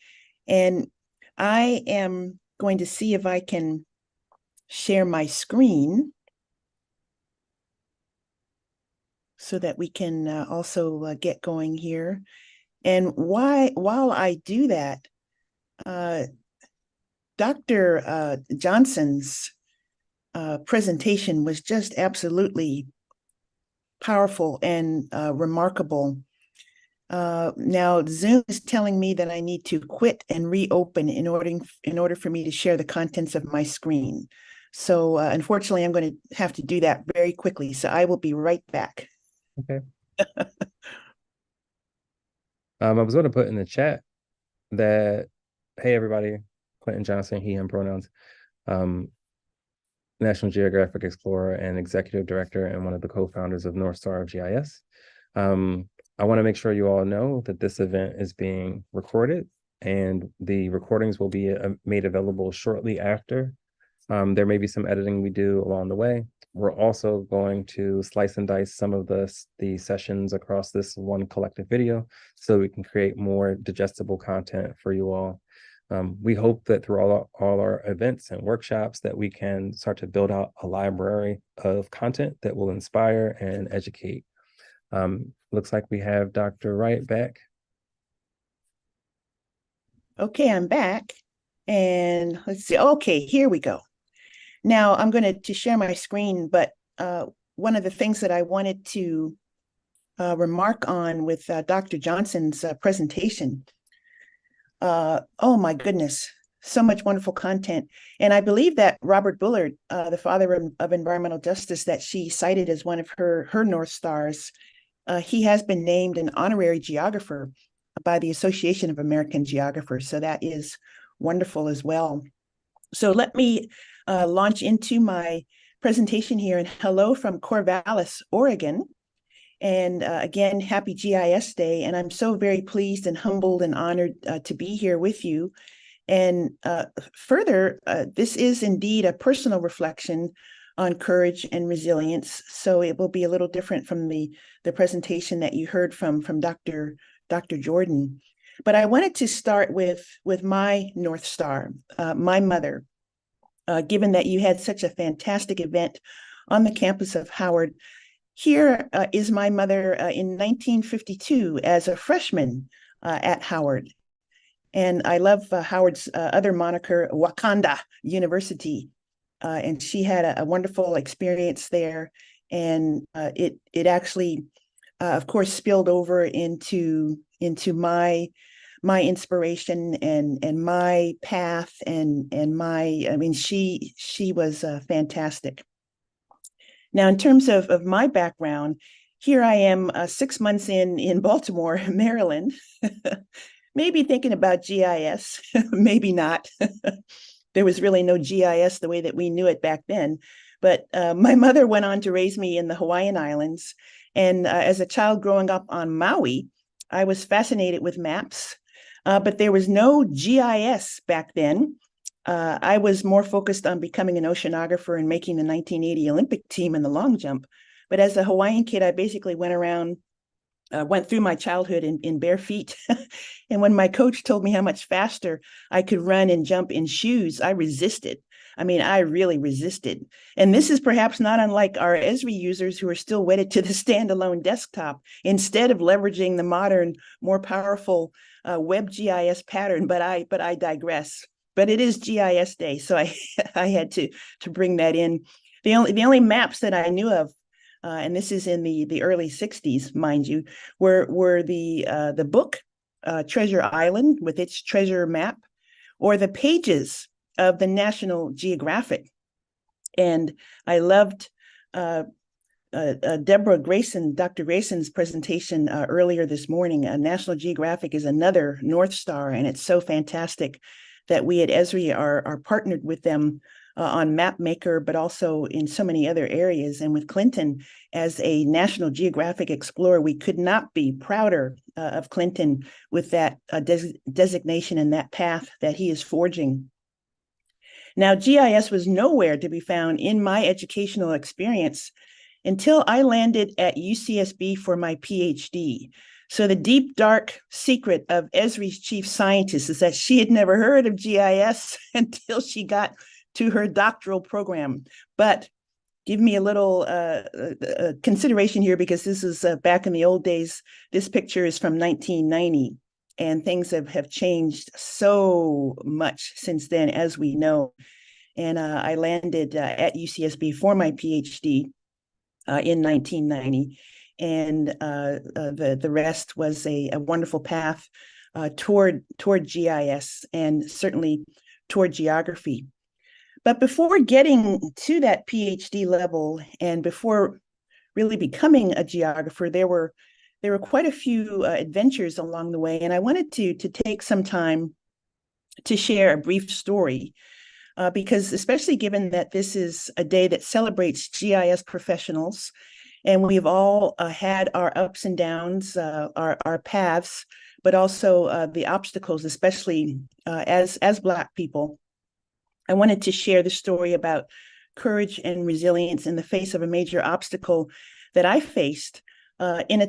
And I am going to see if I can share my screen so that we can also get going here. And while I do that, Dr. Johnson's presentation was just absolutely powerful and remarkable. Now Zoom is telling me that I need to quit and reopen in order for me to share the contents of my screen. So unfortunately, I'm going to have to do that very quickly. So I will be right back. Okay. I was going to put in the chat that, hey, everybody, Clinton Johnson, he, him pronouns, National Geographic Explorer and Executive Director and one of the co-founders of North Star of GIS. I want to make sure you all know that this event is being recorded, and the recordings will be made available shortly after. There may be some editing we do along the way. We're also going to slice and dice some of the sessions across this one collective video so we can create more digestible content for you all. We hope that through all our events and workshops that we can start to build out a library of content that will inspire and educate. Looks like we have Dr. Wright back. Okay, I'm back. And let's see. Okay, here we go. Now I'm going to share my screen, but one of the things that I wanted to remark on with Dr. Johnson's presentation, oh my goodness, so much wonderful content. And I believe that Robert Bullard, the father of environmental justice that she cited as one of her North Stars, he has been named an honorary geographer by the Association of American Geographers. So that is wonderful as well. So let me launch into my presentation here. And hello from Corvallis, Oregon. And again, happy GIS Day. And I'm so very pleased and humbled and honored to be here with you. And further, this is indeed a personal reflection on courage and resilience. So it will be a little different from the presentation that you heard from Dr. Jordan. But I wanted to start with my North Star, my mother. Given that you had such a fantastic event on the campus of Howard, here is my mother in 1952 as a freshman at Howard. And I love Howard's other moniker, Wakanda University. And she had a wonderful experience there. And it actually, of course, spilled over into my inspiration and my path and my, I mean, she was fantastic. Now, in terms of my background, here I am 6 months in Baltimore, Maryland, maybe thinking about GIS, maybe not. There was really no GIS the way that we knew it back then. But my mother went on to raise me in the Hawaiian Islands. And as a child growing up on Maui, I was fascinated with maps, but there was no GIS back then. I was more focused on becoming an oceanographer and making the 1980 Olympic team in the long jump. But as a Hawaiian kid, I basically went through my childhood in bare feet. And when my coach told me how much faster I could run and jump in shoes, I resisted. I mean, I really resisted. And this is perhaps not unlike our Esri users who are still wedded to the standalone desktop instead of leveraging the modern, more powerful web GIS pattern. But I digress. But it is GIS Day, so I had to bring that in. The only maps that I knew of, and this is in the early 60s, mind you, were the book Treasure Island with its treasure map, or the pages of the National Geographic. And I loved Dr. Grayson's presentation earlier this morning. National Geographic is another North Star, and it's so fantastic that we at Esri are partnered with them on MapMaker, but also in so many other areas. And with Clinton as a National Geographic Explorer, we could not be prouder of Clinton with that designation and that path that he is forging. Now, GIS was nowhere to be found in my educational experience until I landed at UCSB for my PhD. So the deep, dark secret of Esri's chief scientist is that she had never heard of GIS until she got to her doctoral program. But give me a little consideration here, because this is back in the old days. This picture is from 1990, and things have changed so much since then, as we know. And I landed at UCSB for my PhD in 1990. And the rest was a wonderful path toward GIS and certainly toward geography. But before getting to that PhD level and before really becoming a geographer, there were quite a few adventures along the way. And I wanted to take some time to share a brief story, because especially given that this is a day that celebrates GIS professionals, and we've all had our ups and downs, our paths, but also the obstacles, especially as Black people. I wanted to share the story about courage and resilience in the face of a major obstacle that I faced in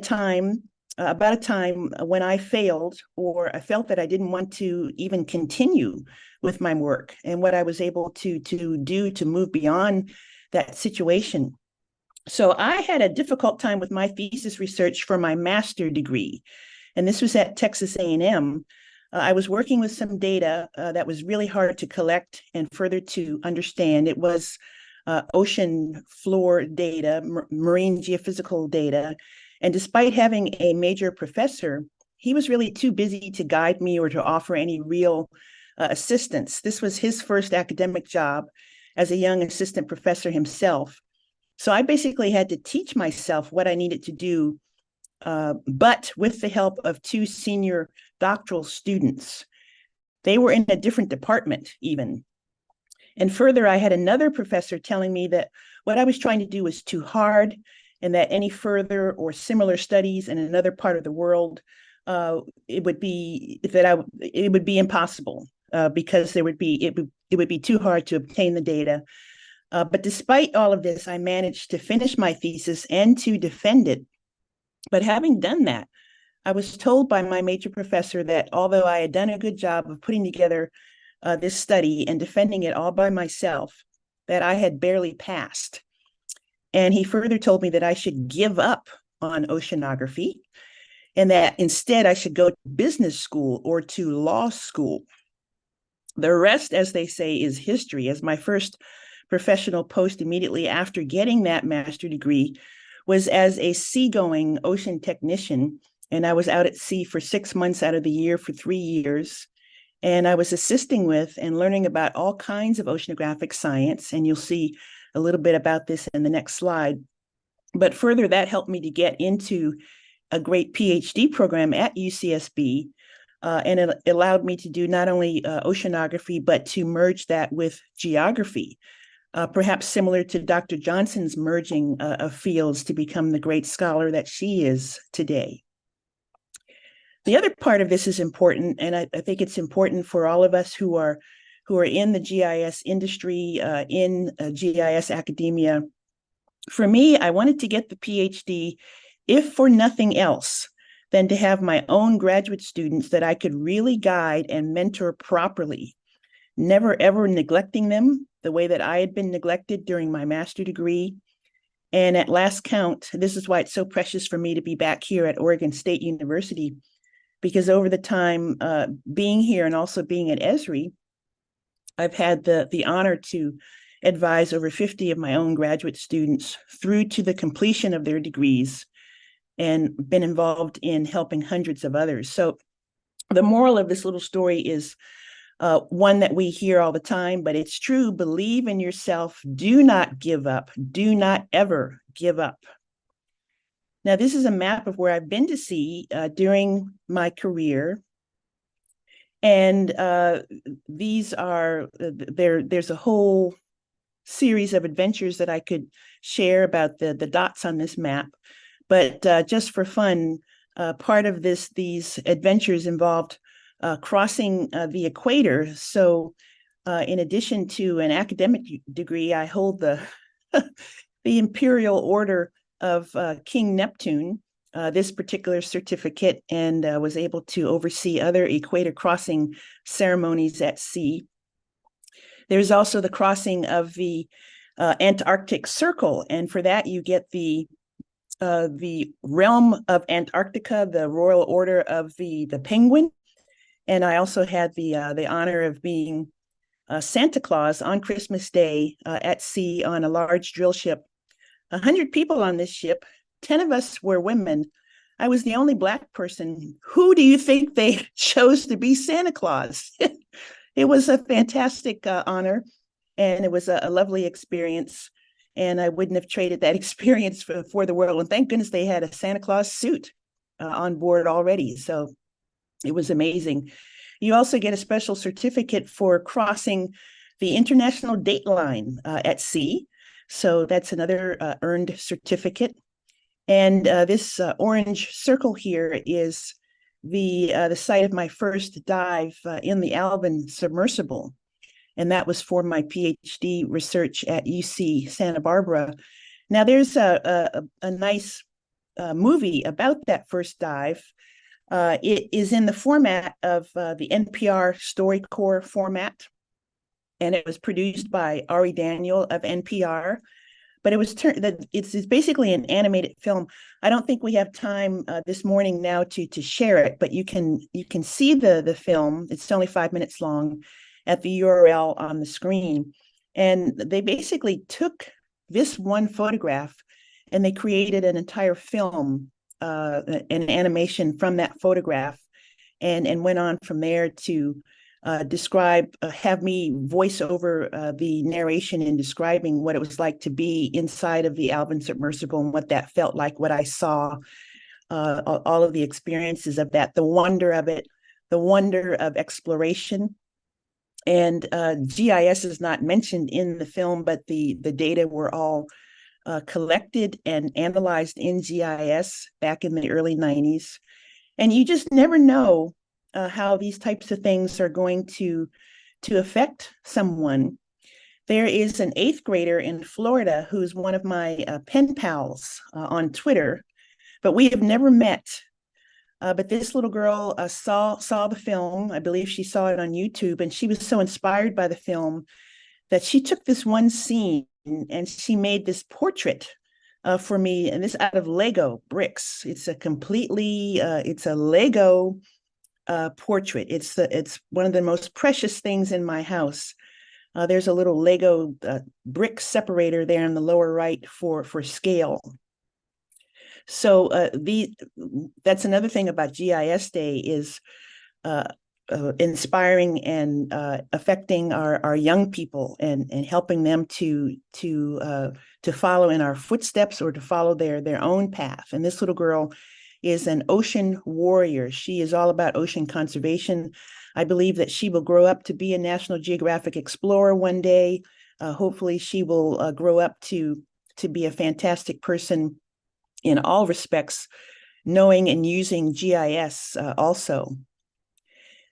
about a time when I failed, or I felt that I didn't want to even continue with my work, and what I was able to do to move beyond that situation. So I had a difficult time with my thesis research for my master's degree, and this was at Texas A&M. I was working with some data that was really hard to collect and further to understand. It was ocean floor data, marine geophysical data. And despite having a major professor, he was really too busy to guide me or to offer any real assistance. This was his first academic job as a young assistant professor himself. So I basically had to teach myself what I needed to do, but with the help of two senior doctoral students. They were in a different department even. And further, I had another professor telling me that what I was trying to do was too hard and that any further or similar studies in another part of the world, it would be impossible because it would be too hard to obtain the data. But despite all of this, I managed to finish my thesis and to defend it. But having done that, I was told by my major professor that although I had done a good job of putting together this study and defending it all by myself, that I had barely passed. And he further told me that I should give up on oceanography and that instead I should go to business school or to law school. The rest, as they say, is history, as my first professional post immediately after getting that master's degree was as a seagoing ocean technician. And I was out at sea for 6 months out of the year for 3 years. And I was assisting with and learning about all kinds of oceanographic science. And you'll see a little bit about this in the next slide. But further, that helped me to get into a great PhD program at UCSB. And it allowed me to do not only oceanography, but to merge that with geography, perhaps similar to Dr. Johnson's merging of fields to become the great scholar that she is today. The other part of this is important, and I think it's important for all of us who are in the GIS industry, in GIS academia. For me, I wanted to get the PhD, if for nothing else, than to have my own graduate students that I could really guide and mentor properly, never ever neglecting them the way that I had been neglected during my master's degree. And at last count, this is why it's so precious for me to be back here at Oregon State University, because over the time being here and also being at Esri, I've had the honor to advise over 50 of my own graduate students through to the completion of their degrees and been involved in helping hundreds of others. So the moral of this little story is one that we hear all the time, but it's true. Believe in yourself. Do not give up. Do not ever give up. Now, this is a map of where I've been to sea during my career. And these are, there's a whole series of adventures that I could share about the dots on this map. But just for fun, part of these adventures involved crossing the equator. So in addition to an academic degree, I hold the Imperial Order of King Neptune, this particular certificate, and was able to oversee other equator crossing ceremonies at sea. There's also the crossing of the Antarctic Circle, and for that you get the Realm of Antarctica, the Royal Order of the Penguin. And I also had the honor of being Santa Claus on Christmas Day at sea on a large drill ship. 100 people on this ship, 10 of us were women. I was the only Black person. Who do you think they chose to be Santa Claus? It was a fantastic honor, and it was a lovely experience. And I wouldn't have traded that experience for the world. And thank goodness they had a Santa Claus suit on board already. So it was amazing. You also get a special certificate for crossing the international date line at sea. So that's another earned certificate. And this orange circle here is the site of my first dive in the Alvin submersible. And that was for my PhD research at UC Santa Barbara. Now there's a nice movie about that first dive. It is in the format of the NPR StoryCorps format, and it was produced by Ari Daniel of NPR. But it was it's basically an animated film. I don't think we have time this morning now to share it, but you can see the film. It's only 5 minutes long at the URL on the screen. And they basically took this one photograph and they created an entire film, an animation from that photograph, and went on from there to have me voice over the narration in describing what it was like to be inside of the Alvin submersible and what that felt like, what I saw, all of the experiences of that, the wonder of it, the wonder of exploration. And GIS is not mentioned in the film, but the data were all collected and analyzed in GIS back in the early 90s. And you just never know how these types of things are going to affect someone. There is an 8th grader in Florida who's one of my pen pals on Twitter, but we have never met. But this little girl saw the film. I believe she saw it on YouTube, and she was so inspired by the film that she took this one scene and she made this portrait for me, and this out of Lego bricks. It's a completely, it's a Lego portrait. It's one of the most precious things in my house. There's a little Lego brick separator there in the lower right for scale. So that's another thing about GIS Day is inspiring and affecting our young people and helping them to follow in our footsteps or to follow their own path. And this little girl is an ocean warrior. She is all about ocean conservation. I believe that she will grow up to be a National Geographic explorer one day. Hopefully she will grow up to be a fantastic person in all respects, knowing and using GIS also.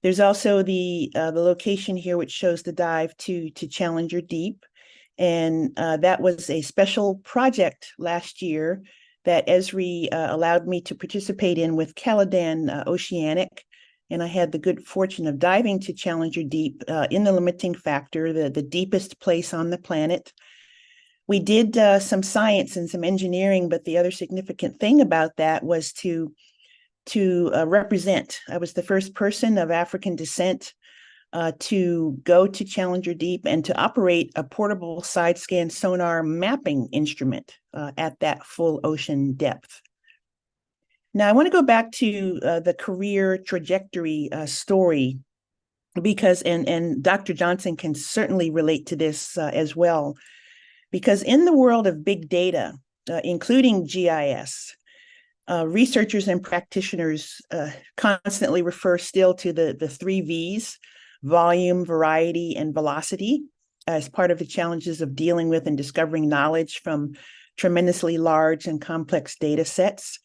There's also the location here, which shows the dive to Challenger Deep. And that was a special project last year that Esri allowed me to participate in with Caladan Oceanic. And I had the good fortune of diving to Challenger Deep in the limiting factor, the deepest place on the planet. We did some science and some engineering, but the other significant thing about that was to represent. I was the first person of African descent to go to Challenger Deep and to operate a portable side scan sonar mapping instrument at that full ocean depth. Now, I want to go back to the career trajectory story because, and Dr. Johnson can certainly relate to this as well, because in the world of big data, including GIS, researchers and practitioners constantly refer still to the 3 V's, volume, variety, and velocity, as part of the challenges of dealing with and discovering knowledge from tremendously large and complex data sets.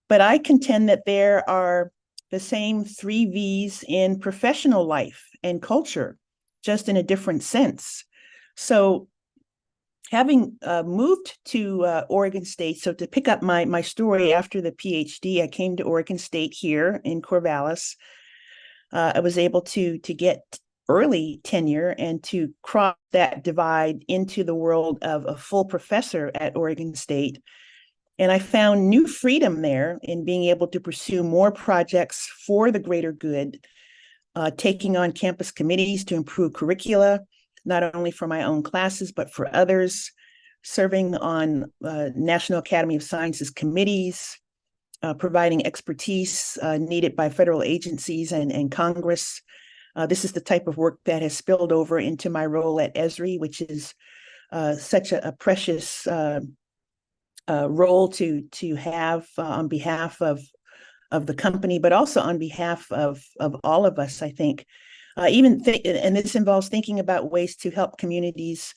But I contend that there are the same 3 V's in professional life and culture, just in a different sense. So having moved to Oregon State, so to pick up my story after the PhD, I came to Oregon State here in Corvallis. I was able to get early tenure and to cross that divide into the world of a full professor at Oregon State. And I found new freedom there in being able to pursue more projects for the greater good, taking on campus committees to improve curricula, not only for my own classes, but for others, serving on National Academy of Sciences committees, providing expertise needed by federal agencies and Congress. This is the type of work that has spilled over into my role at Esri, which is such a precious role to have on behalf of the company, but also on behalf of all of us, I think. And this involves thinking about ways to help communities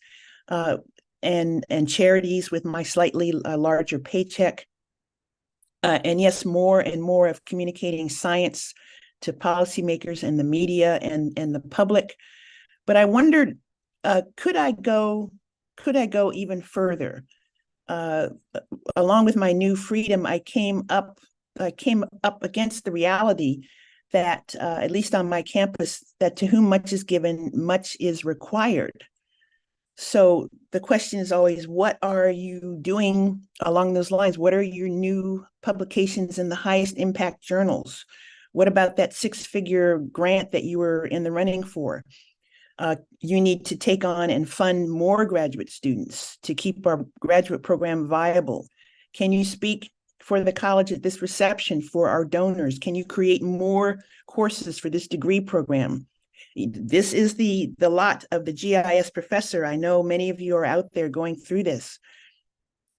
and charities with my slightly larger paycheck. And yes, more and more of communicating science to policymakers and the media and the public. But I wondered, could I go even further? Along with my new freedom, I came up against the reality that, at least on my campus, that to whom much is given, much is required. So the question is always, what are you doing along those lines? What are your new publications in the highest impact journals? What about that 6-figure grant that you were in the running for? You need to take on and fund more graduate students to keep our graduate program viable. Can you speak for the college at this reception for our donors? Can you create more courses for this degree program? This is the lot of the GIS professor. I know many of you are out there going through this.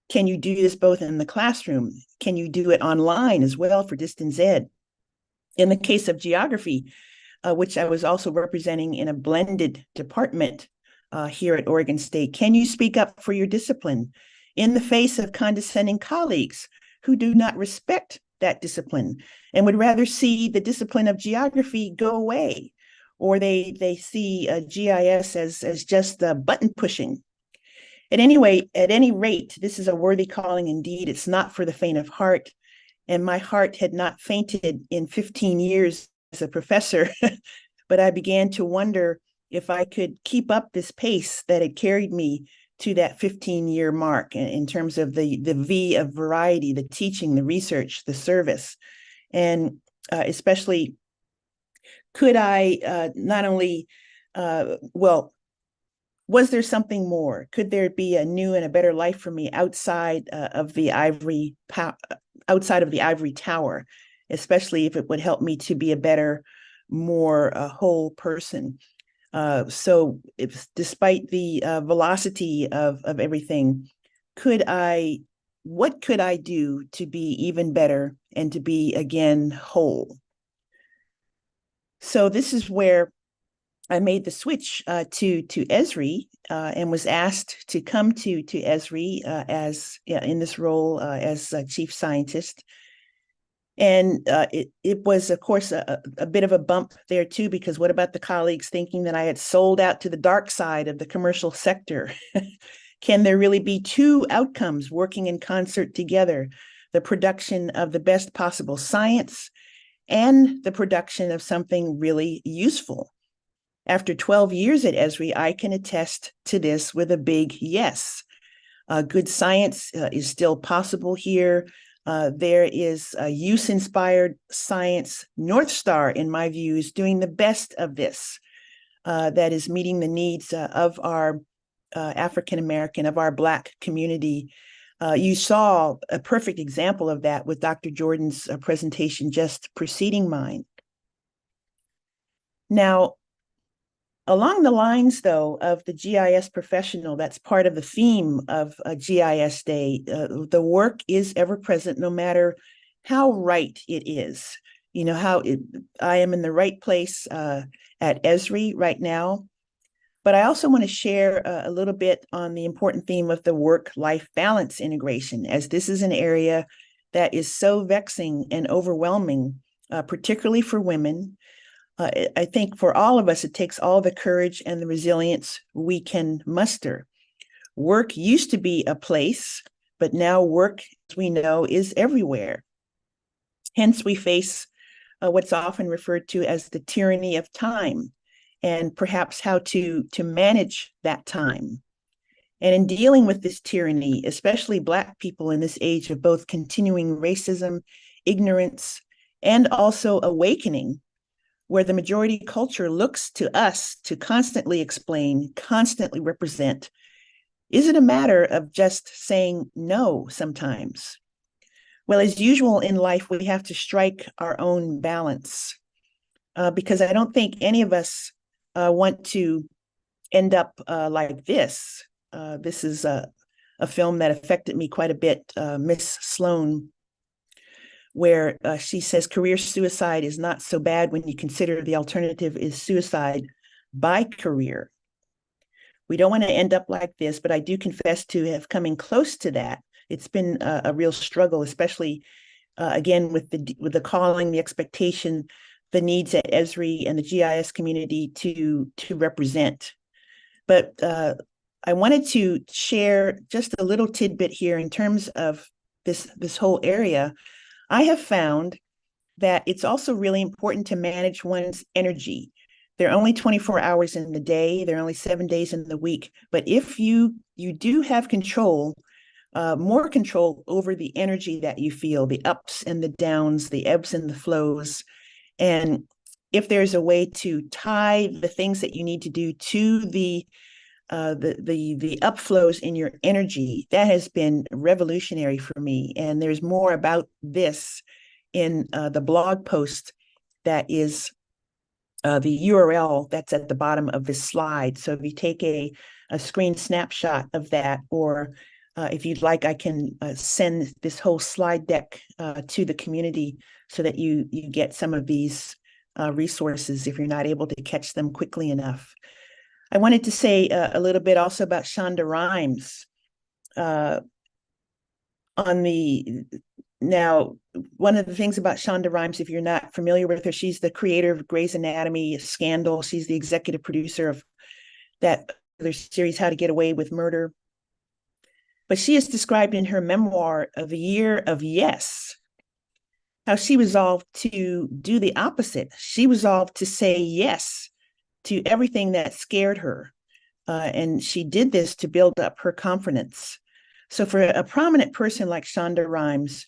Can you do this both in the classroom? Can you do it online as well for distance ed? In the case of geography, which I was also representing in a blended department here at Oregon State, can you speak up for your discipline in the face of condescending colleagues who do not respect that discipline and would rather see the discipline of geography go away, or they see GIS as just the button pushing. At any rate, this is a worthy calling indeed. It's not for the faint of heart, and my heart had not fainted in 15 years as a professor, but I began to wonder if I could keep up this pace that had carried me to that 15-year mark in terms of the V of variety, the teaching, the research, the service. And especially, could I not only, was there something more? Could there be a new and a better life for me outside of the ivory tower, especially if it would help me to be a better, more whole person? So despite the velocity of everything, what could I do to be even better and to be again whole? So this is where I made the switch to Esri and was asked to come to Esri in this role as chief scientist. And it was, of course, a bit of a bump there, too, because what about the colleagues thinking that I had sold out to the dark side of the commercial sector? Can there really be two outcomes working in concert together? The production of the best possible science and the production of something really useful. After 12 years at Esri, I can attest to this with a big yes. Good science is still possible here. There is a use-inspired science. North Star, in my view, is doing the best of this. That is meeting the needs of our African-American, of our Black community. You saw a perfect example of that with Dr. Jordan's presentation just preceding mine. Now, along the lines, though, of the GIS professional, that's part of the theme of GIS Day. The work is ever present, no matter how right it is. You know, I am in the right place at Esri right now. But I also want to share a little bit on the important theme of the work-life balance integration, as this is an area that is so vexing and overwhelming, particularly for women. I think for all of us, it takes all the courage and the resilience we can muster. Work used to be a place, but now work, as we know, is everywhere. Hence, we face what's often referred to as the tyranny of time, and perhaps how to manage that time. And in dealing with this tyranny, especially Black people in this age of both continuing racism, ignorance, and also awakening, where the majority culture looks to us to constantly explain, constantly represent, is it a matter of just saying no sometimes? Well, as usual in life, we have to strike our own balance because I don't think any of us want to end up like this. This is a film that affected me quite a bit, Miss Sloan, where she says career suicide is not so bad when you consider the alternative is suicide by career. We don't want to end up like this, but I do confess to have coming close to that. It's been a real struggle, especially again with the calling, the expectation, the needs at Esri and the GIS community to represent. But I wanted to share just a little tidbit here in terms of this whole area. I have found that it's also really important to manage one's energy. There are only 24 hours in the day. There are only 7 days in the week. But if you do have control, more control over the energy that you feel, the ups and the downs, the ebbs and the flows, and if there's a way to tie the things that you need to do to the upflows in your energy, that has been revolutionary for me. And there's more about this in the blog post that is the URL that's at the bottom of this slide. So if you take a screen snapshot of that, or if you'd like, I can send this whole slide deck to the community so that you get some of these resources if you're not able to catch them quickly enough. I wanted to say a little bit also about Shonda Rhimes. on the now, one of the things about Shonda Rhimes, if you're not familiar with her, she's the creator of Grey's Anatomy, Scandal. She's the executive producer of that other series, How to Get Away with Murder. But she is described in her memoir of the Year of Yes, how she resolved to do the opposite. She resolved to say yes to everything that scared her. And she did this to build up her confidence. So for a prominent person like Shonda Rhimes,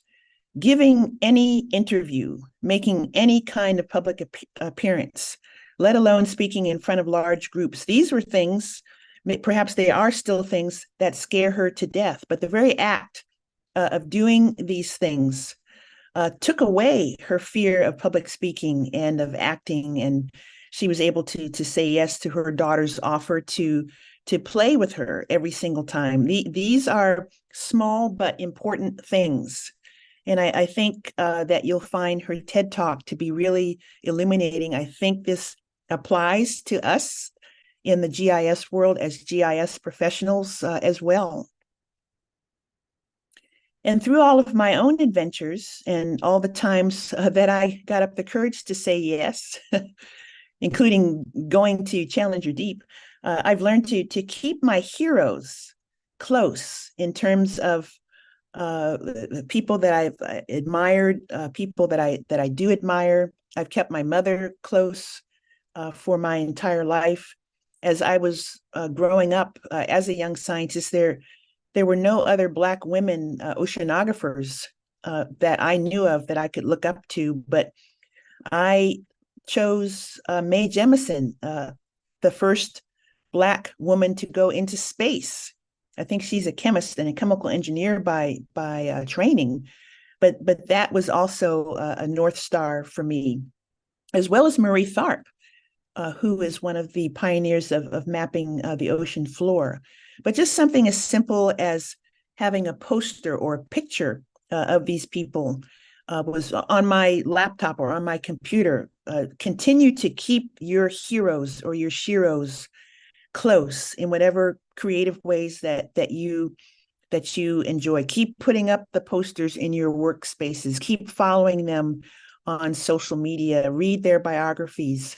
giving any interview, making any kind of public appearance, let alone speaking in front of large groups, these were things, perhaps they are still things that scare her to death. But the very act of doing these things took away her fear of public speaking and of acting, and she was able to say yes to her daughter's offer to play with her every single time. These are small but important things. And I think that you'll find her TED Talk to be really illuminating. I think this applies to us in the GIS world as GIS professionals as well. And through all of my own adventures and all the times that I got up the courage to say yes, including going to Challenger Deep, I've learned to keep my heroes close in terms of people that I've admired, people that I do admire. I've kept my mother close for my entire life. As I was growing up as a young scientist, there were no other Black women oceanographers that I knew of that I could look up to, but I chose Mae Jemison, the first Black woman to go into space. I think she's a chemist and a chemical engineer by training, but that was also a North Star for me, as well as Marie Tharp, who is one of the pioneers of mapping the ocean floor. But just something as simple as having a poster or a picture of these people was on my laptop or on my computer. Continue to keep your heroes or your sheroes close in whatever creative ways that you enjoy. Keep putting up the posters in your workspaces. Keep following them on social media. Read their biographies.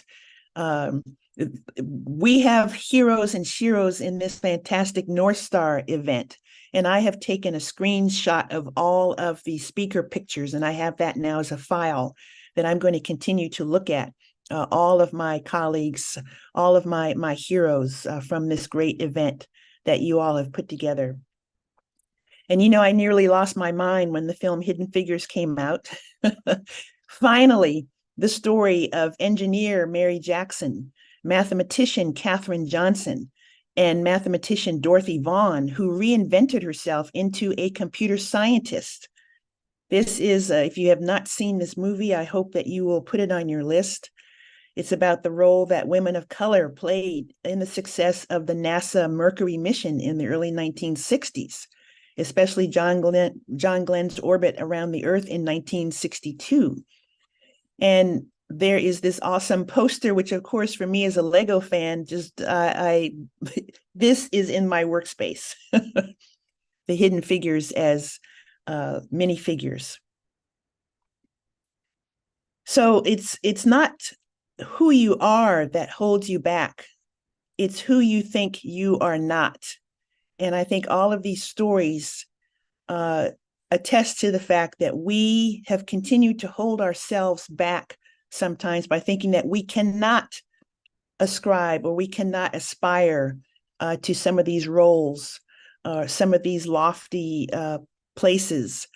We have heroes and sheroes in this fantastic North Star event. And I have taken a screenshot of all of the speaker pictures, and I have that now as a file that I'm going to continue to look at. All of my colleagues, all of my heroes from this great event that you all have put together. And I nearly lost my mind when the film Hidden Figures came out. Finally, the story of engineer Mary Jackson, mathematician Katherine Johnson, and mathematician Dorothy Vaughan, who reinvented herself into a computer scientist. This is, if you have not seen this movie, I hope that you will put it on your list. It's about the role that women of color played in the success of the NASA Mercury mission in the early 1960s, especially John Glenn's orbit around the Earth in 1962. And there is this awesome poster, which of course for me as a Lego fan, just this is in my workspace. The Hidden Figures as minifigures. So it's not who you are that holds you back. It's who you think you are not. And I think all of these stories attest to the fact that we have continued to hold ourselves back sometimes by thinking that we cannot ascribe or we cannot aspire to some of these roles, some of these lofty places,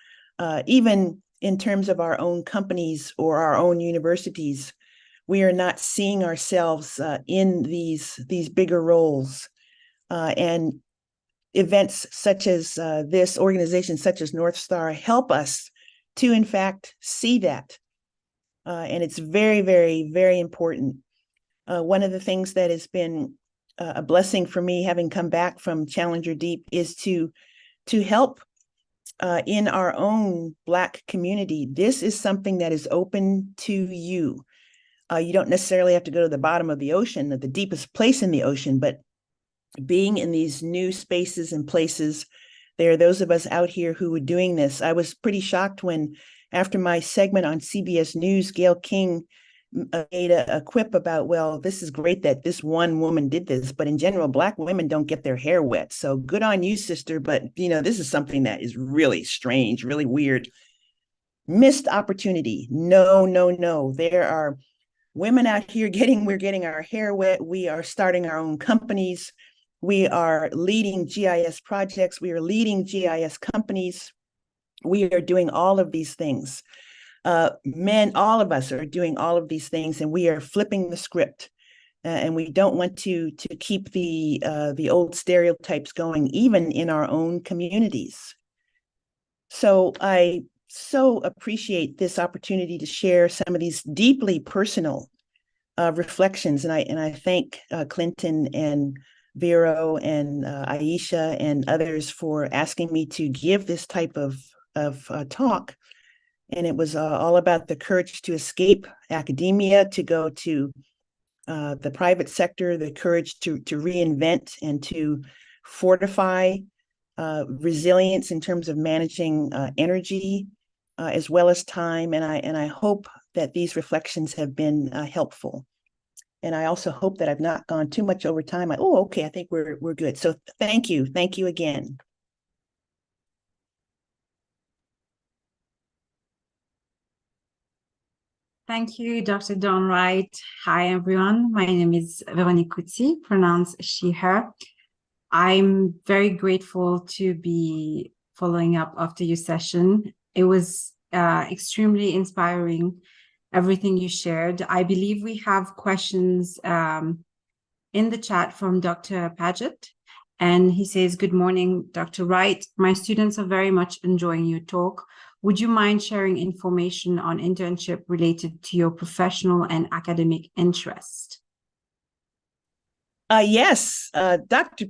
even in terms of our own companies or our own universities. We are not seeing ourselves in these bigger roles. And events such as this, organizations such as North Star, help us to, in fact, see that. And it's very, very, very important. One of the things that has been a blessing for me, having come back from Challenger Deep, is to help in our own Black community. This is something that is open to you. You don't necessarily have to go to the bottom of the ocean, at the deepest place in the ocean, but being in these new spaces and places There are those of us out here who are doing this. I was pretty shocked when, after my segment on CBS News, Gayle King made a quip about, well, this is great that this one woman did this, but in general, Black women don't get their hair wet. So good on you, sister. But, this is something that is really strange, really weird. Missed opportunity. No, no, no. There are women out here we're getting our hair wet. We are starting our own companies. We are leading GIS projects. We are leading GIS companies. We are doing all of these things. Men, all of us are doing all of these things, and we are flipping the script. And we don't want to keep the old stereotypes going, even in our own communities. So I so appreciate this opportunity to share some of these deeply personal reflections, and I thank Clinton and Vero and Aisha and others for asking me to give this type of talk. And it was all about the courage to escape academia, to go to the private sector, the courage to reinvent and to fortify resilience in terms of managing energy as well as time. And I hope that these reflections have been helpful. And I also hope that I've not gone too much over time. Okay, I think we're good. So thank you again. Thank you, Dr. Dawn Wright. Hi, everyone. My name is Véronique Coutty, pronounced she, her. I'm very grateful to be following up after your session. It was extremely inspiring, everything you shared. I believe we have questions in the chat from Dr. Paget. And he says, good morning, Dr. Wright. My students are very much enjoying your talk. Would you mind sharing information on internship related to your professional and academic interest? Yes, Dr.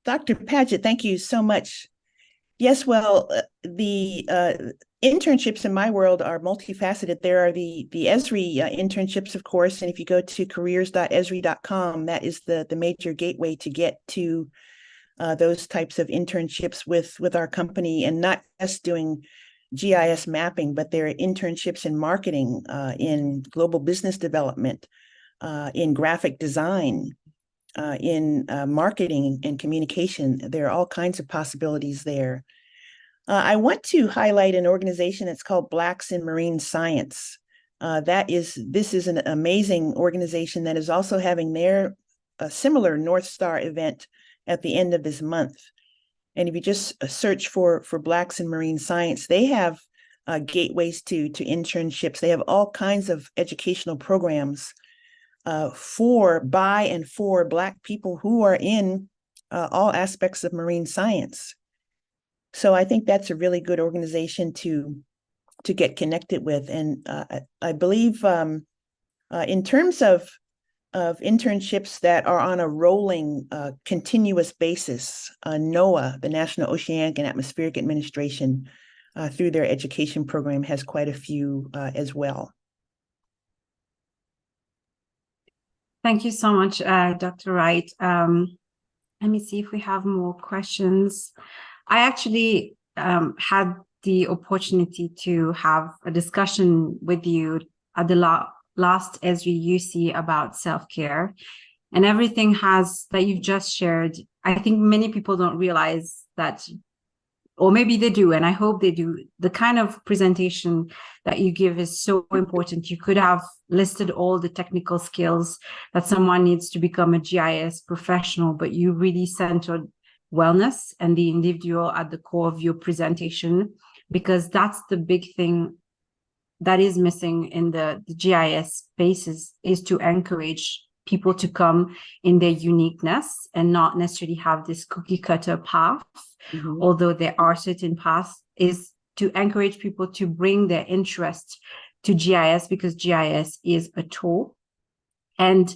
Dr. Paget, thank you so much. Yes, well, the internships in my world are multifaceted. There are the Esri internships, of course, and if you go to careers.esri.com, that is the major gateway to get to those types of internships with our company, and not just doing GIS mapping, but there are internships in marketing, in global business development, in graphic design, in marketing and communication. There are all kinds of possibilities there. I want to highlight an organization that's called Blacks in Marine Science. This is an amazing organization that is also having their similar North Star event at the end of this month. And if you just search for Blacks in Marine Science, they have gateways to internships. They have all kinds of educational programs by and for Black people who are in all aspects of marine science. So I think that's a really good organization to get connected with. And I believe in terms of internships that are on a rolling, continuous basis, NOAA, the National Oceanic and Atmospheric Administration, through their education program, has quite a few as well. Thank you so much, Dr. Wright. Let me see if we have more questions. I actually had the opportunity to have a discussion with you at the last Esri UC about self-care, and everything that you've just shared. I think many people don't realize that, or maybe they do, and I hope they do. The kind of presentation that you give is so important. You could have listed all the technical skills that someone needs to become a GIS professional, but you really centered wellness and the individual at the core of your presentation, because that's the big thing that is missing in the GIS spaces, is to encourage people to come in their uniqueness and not necessarily have this cookie cutter path. Mm-hmm. Although there are certain paths, is to encourage people to bring their interest to GIS, because GIS is a tool. And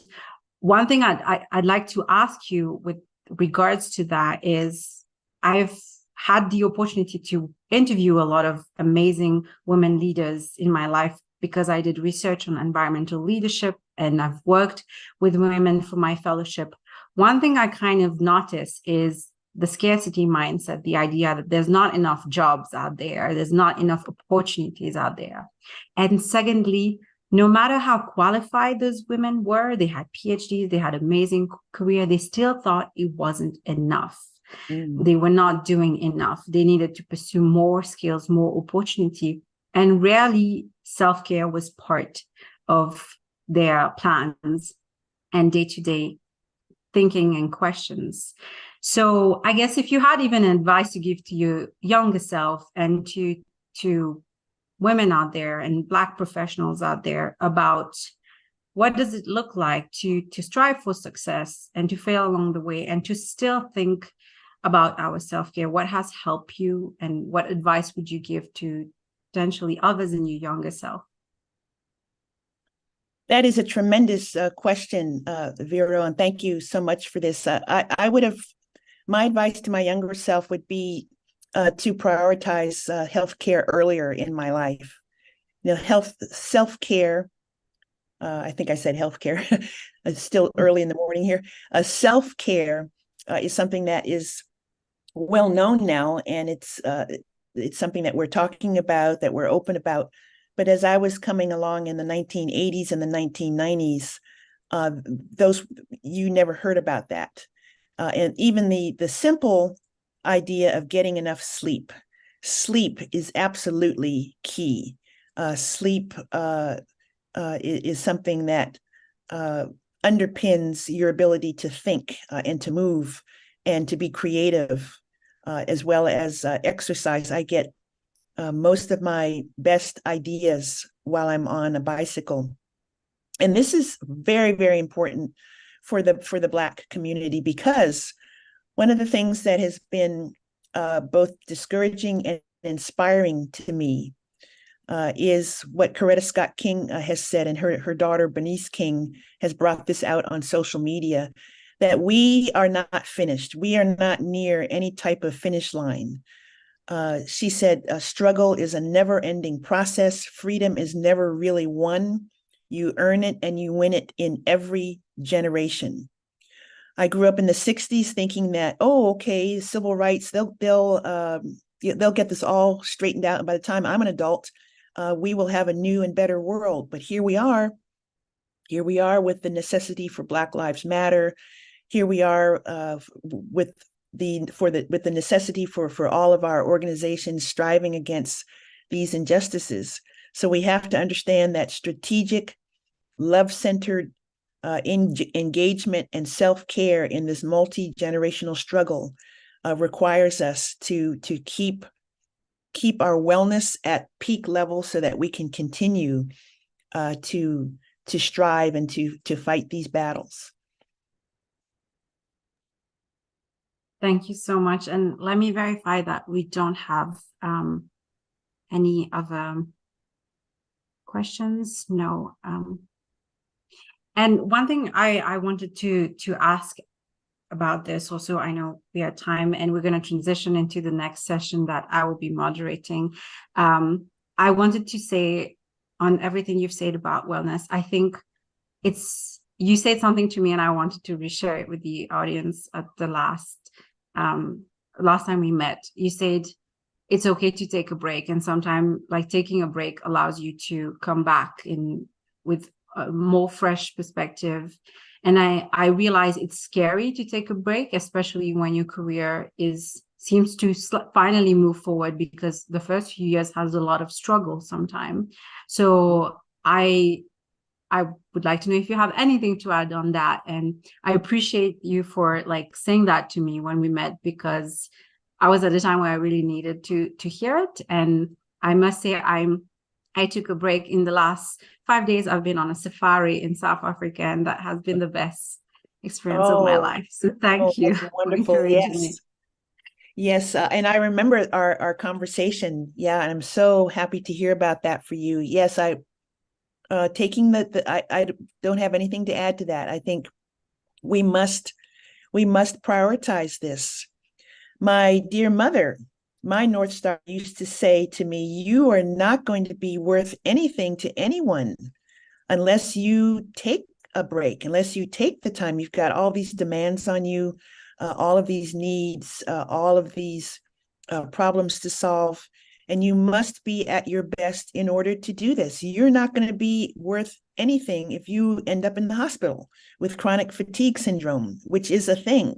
one thing I'd like to ask you with regards to that is, I've had the opportunity to interview a lot of amazing women leaders in my life, because I did research on environmental leadership and I've worked with women for my fellowship. One thing I kind of notice is the scarcity mindset, the idea that there's not enough jobs out there, there's not enough opportunities out there. And secondly, no matter how qualified those women were, they had PhDs, they had amazing career, they still thought it wasn't enough. They were not doing enough. They needed to pursue more skills, more opportunity, and rarely self-care was part of their plans and day-to-day thinking and questions. So I guess if you had even advice to give to your younger self and to women out there and Black professionals out there about what does it look like to strive for success and to fail along the way and to still think about our self-care, what has helped you and what advice would you give to potentially others in your younger self? That is a tremendous question, Vero, and thank you so much for this. I would have, my advice to my younger self would be to prioritize healthcare earlier in my life. You know, self-care. I think I said healthcare. It's still early in the morning here. Self-care is something that is well known now, and it's something that we're talking about, that we're open about. But as I was coming along in the 1980s and the 1990s, you never heard about that. And even the simple idea of getting enough sleep. Sleep is absolutely key. Sleep is something that underpins your ability to think and to move and to be creative, as well as exercise. I get most of my best ideas while I'm on a bicycle. And this is very, very important for the Black community, because one of the things that has been both discouraging and inspiring to me is what Coretta Scott King has said, and her daughter Bernice King has brought this out on social media, that we are not finished. We are not near any type of finish line. She said, struggle is a never-ending process. Freedom is never really won. You earn it and you win it in every generation. I grew up in the 60s thinking that, oh, okay, civil rights, they'll get this all straightened out. And by the time I'm an adult, we will have a new and better world. But here we are with the necessity for Black Lives Matter. Here we are with the necessity for all of our organizations striving against these injustices. So we have to understand that strategic, love-centered engagement and self-care in this multi-generational struggle requires us to keep our wellness at peak level so that we can continue to strive and to fight these battles. Thank you so much. And let me verify that we don't have any other questions. No. And one thing I wanted to ask about this also, I know we have time and we're going to transition into the next session that I will be moderating. I wanted to say on everything you've said about wellness, I think you said something to me and I wanted to reshare it with the audience at the last time we met. You said it's okay to take a break, and sometimes like taking a break allows you to come back with a more fresh perspective. And I realize it's scary to take a break, especially when your career seems to finally move forward, because the first few years has a lot of struggle sometimes. So I would like to know if you have anything to add on that. And I appreciate you for like saying that to me when we met, because I was at a time where I really needed to hear it. And I must say I took a break in the last 5 days. I've been on a safari in South Africa, and that has been the best experience of my life. So thank you. Wonderful. Yes. Yes. And I remember our conversation. Yeah. And I'm so happy to hear about that for you. Yes. I don't have anything to add to that. I think we must prioritize this. My dear mother, my North Star, used to say to me, you are not going to be worth anything to anyone unless you take a break, unless you take the time. You've got all these demands on you all of these needs, all of these problems to solve. And you must be at your best in order to do this. You're not going to be worth anything if you end up in the hospital with chronic fatigue syndrome, which is a thing,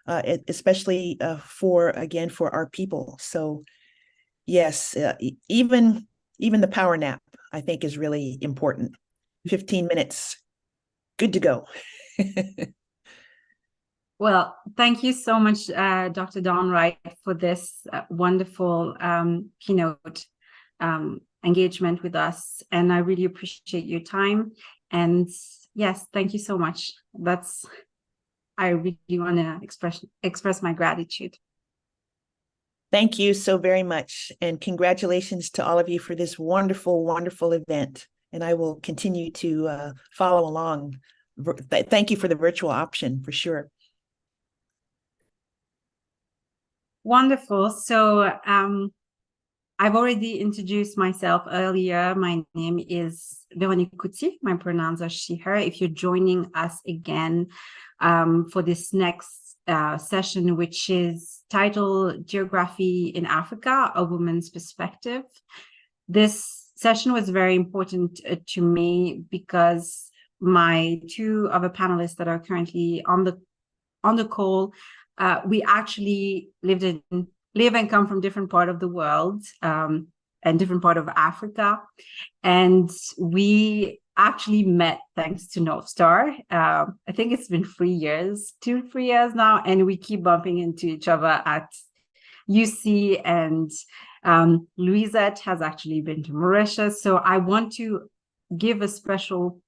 especially for our people. So yes, even the power nap, I think, is really important. 15 minutes, good to go. Well, thank you so much, Dr. Dawn Wright, for this wonderful keynote engagement with us. And I really appreciate your time. And yes, thank you so much. I really want to express my gratitude. Thank you so very much. And congratulations to all of you for this wonderful, wonderful event. And I will continue to follow along. Thank you for the virtual option, for sure. Wonderful. So I've already introduced myself earlier. My name is Véronique Couty. My pronouns are she, her. If you're joining us again for this next session, which is titled Geography in Africa, A Woman's Perspective. This session was very important to me because my two other panelists that are currently on the call, we actually live and come from different part of the world and different part of Africa. And we actually met thanks to North Star. I think it's been 3 years, 2-3 years now, and we keep bumping into each other at UC, and Louisette has actually been to Mauritius. So I want to give a special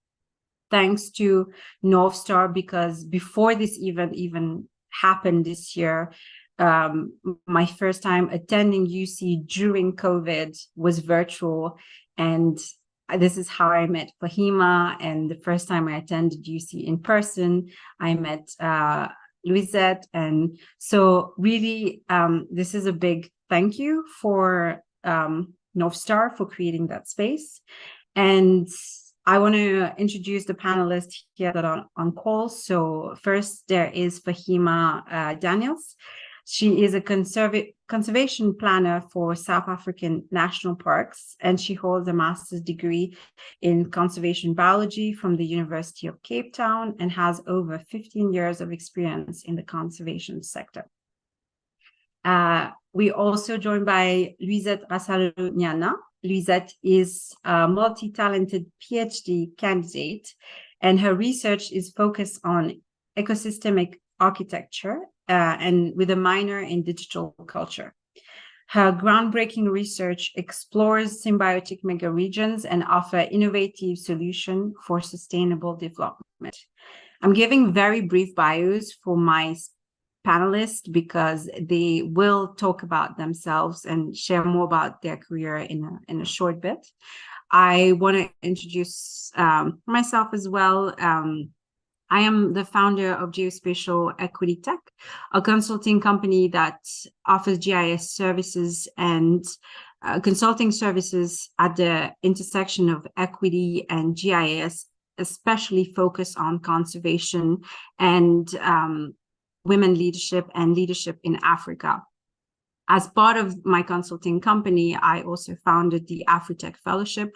thanks to North Star, because before this event even happened this year, my first time attending UC during COVID was virtual, and this is how I met Fahima. And the first time I attended UC in person, I met Louisette. And so really, this is a big thank you for North Star for creating that space. And I want to introduce the panelists here that are on call. So first, there is Fahima Daniels. She is a conservation planner for South African national parks, and she holds a master's degree in conservation biology from the University of Cape Town and has over 15 years of experience in the conservation sector. We also joined by Louisette Rassalo-Nyana. Louisette is a multi-talented PhD candidate, and her research is focused on ecosystemic architecture and with a minor in digital culture. Her groundbreaking research explores symbiotic megaregions and offers innovative solutions for sustainable development. I'm giving very brief bios for my panelists because they will talk about themselves and share more about their career in a short bit. I want to introduce myself as well. I am the founder of Geospatial Equity Tech, a consulting company that offers GIS services and consulting services at the intersection of equity and GIS, especially focused on conservation and women leadership and leadership in Africa. As part of my consulting company, I also founded the AfriTech Fellowship,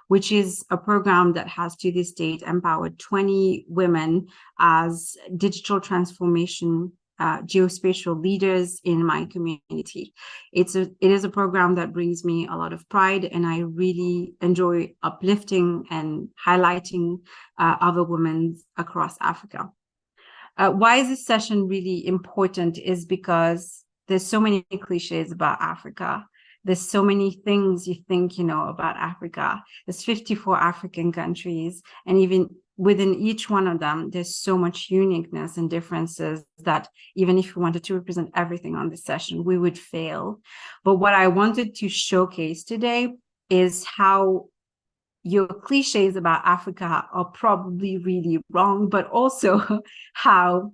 which is a program that has to this date empowered 20 women as digital transformation geospatial leaders in my community. It is a program that brings me a lot of pride, and I really enjoy uplifting and highlighting other women across Africa. Why is this session really important is because there's so many cliches about Africa. There's so many things you think you know about Africa. There's 54 African countries, and even within each one of them, there's so much uniqueness and differences that even if we wanted to represent everything on this session, we would fail. But what I wanted to showcase today is how your cliches about Africa are probably really wrong, but also how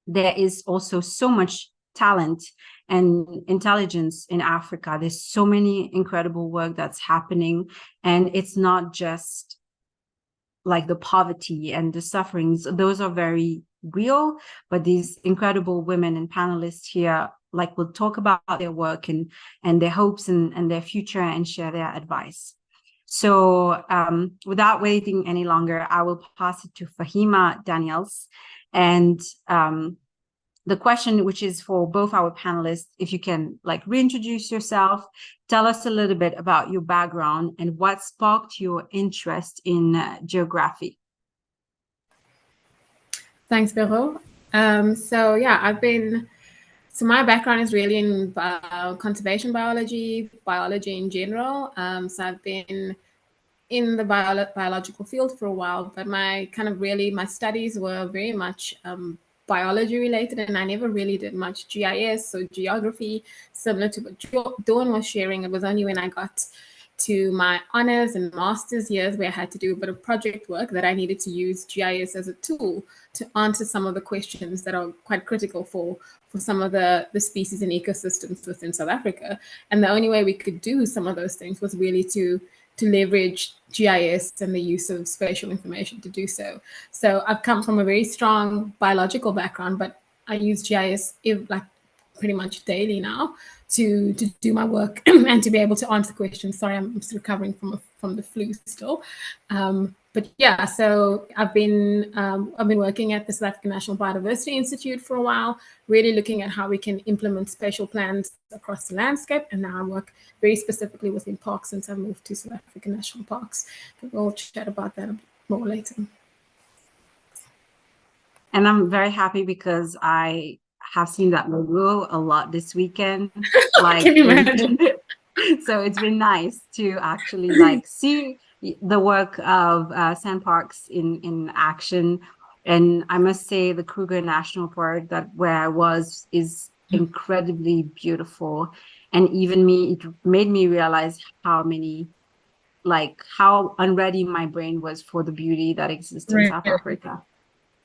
there is also so much talent and intelligence in Africa. There's so many incredible work that's happening, and it's not just like the poverty and the sufferings. Those are very real, but these incredible women and panelists here like will talk about their work and their hopes and their future and share their advice. So without waiting any longer, I will pass it to Fahima Daniels. And the question, which is for both our panelists, if you can like reintroduce yourself, tell us a little bit about your background and what sparked your interest in geography. Thanks, Vero. So yeah, so my background is really in conservation biology in general. So I've been in the biological field for a while, but my studies were very much biology related, and I never really did much GIS or geography, similar to what Dawn was sharing. It was only when I got to my honors and master's years where I had to do a bit of project work that I needed to use GIS as a tool to answer some of the questions that are quite critical for some of the species and ecosystems within South Africa. And the only way we could do some of those things was really to leverage GIS and the use of spatial information to do so. So I've come from a very strong biological background, but I use GIS like pretty much daily now to do my work and to be able to answer questions. Sorry, I'm still recovering from the flu still. But yeah, so I've been working at the South African National Biodiversity Institute for a while, really looking at how we can implement spatial plans across the landscape. And now I work very specifically within parks since I moved to South African National Parks. But we'll chat about that a bit more later. And I'm very happy because I have seen that logo a lot this weekend. Like, can you imagine? So it's been nice to actually like see the work of SANParks in action. And I must say the Kruger National Park, where I was, is incredibly beautiful. And even it made me realize how unready my brain was for the beauty that exists in South Africa.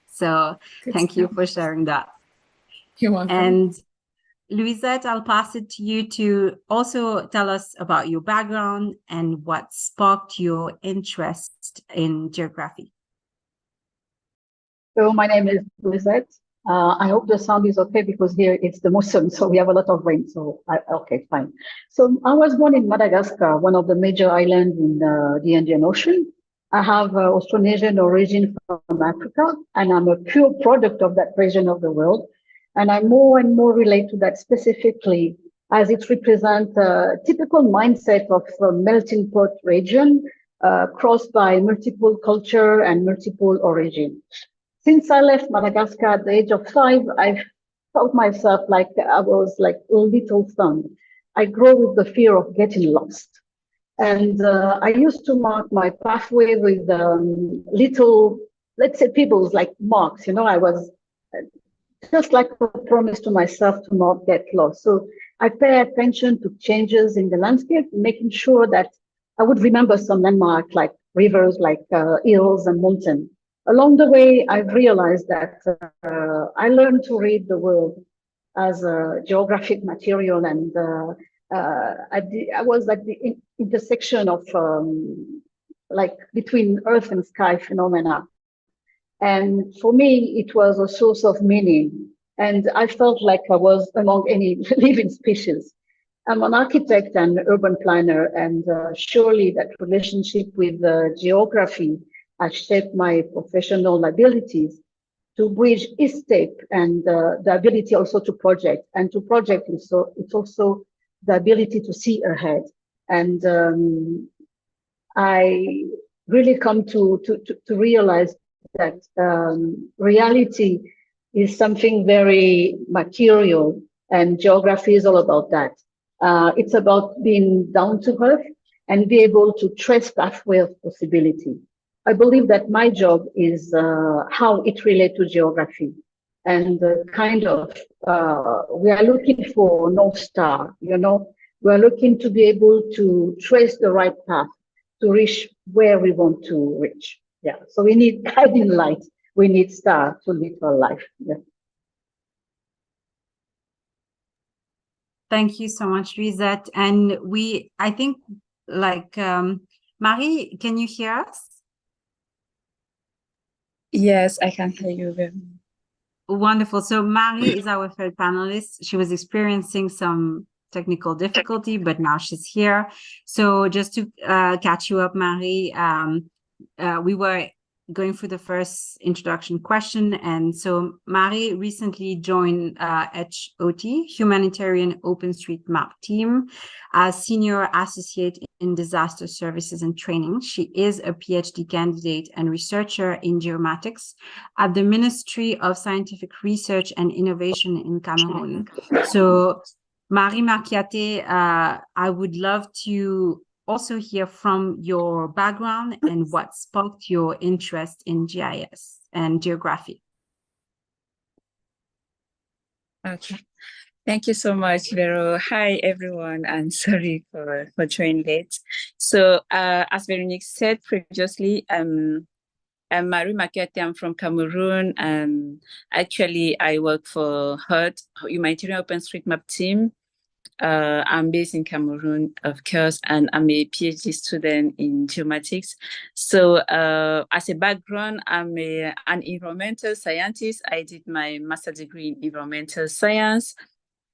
So thank you for sharing that. You're welcome. And Louisette, I'll pass it to you to also tell us about your background and what sparked your interest in geography. So my name is Louisette. I hope the sound is okay because here it's the monsoon, so we have a lot of rain. So okay, fine. So I was born in Madagascar, one of the major islands in the Indian Ocean. I have Austronesian origin from Africa, and I'm a pure product of that region of the world. And I more and more relate to that specifically as it represents a typical mindset of a melting pot region crossed by multiple culture and multiple origin. Since I left Madagascar at the age of 5, I felt myself like I was like a little son. I grew with the fear of getting lost. And I used to mark my pathway with little, let's say, pebbles like marks. You know, I was just like a promise to myself to not get lost. So I pay attention to changes in the landscape, making sure that I would remember some landmarks like rivers, like hills and mountains. Along the way, I've realized that I learned to read the world as a geographic material, and I was at the intersection of like between Earth and sky phenomena. And for me, it was a source of meaning. And I felt like I was among any living species. I'm an architect and urban planner, and surely that relationship with geography has shaped my professional abilities to bridge each step and the ability also to project. And to project, it's also the ability to see ahead. And I really come to realize that reality is something very material, and geography is all about that. It's about being down to earth and be able to trace pathway of possibility. I believe that my job is how it relates to geography, and we are looking for North Star. You know, we are looking to be able to trace the right path to reach where we want to reach. Yeah, so we need guiding light. We need star to live our life. Yeah. Thank you so much, Louisette. And I think, like, Marie, can you hear us? Yes, I can hear you. Wonderful. So Marie is our third panelist. She was experiencing some technical difficulty, but now she's here. So just to catch you up, Marie, we were going through the first introduction question. And so Marie recently joined HOT, Humanitarian OpenStreetMap team, as Senior Associate in Disaster Services and Training. She is a PhD candidate and researcher in geomatics at the Ministry of Scientific Research and Innovation in Cameroon. So Marie Marquiate, I would love to also hear from your background and what sparked your interest in GIS and geography. Okay. Thank you so much, Vero. Hi, everyone, and sorry for joining late. So, as Veronique said previously, I'm Marie Makete. I'm from Cameroon, and actually, I work for HUT, Humanitarian OpenStreetMap team. I'm based in Cameroon, of course, and I'm a PhD student in geomatics. So, as a background, I'm an environmental scientist. I did my master's degree in environmental science.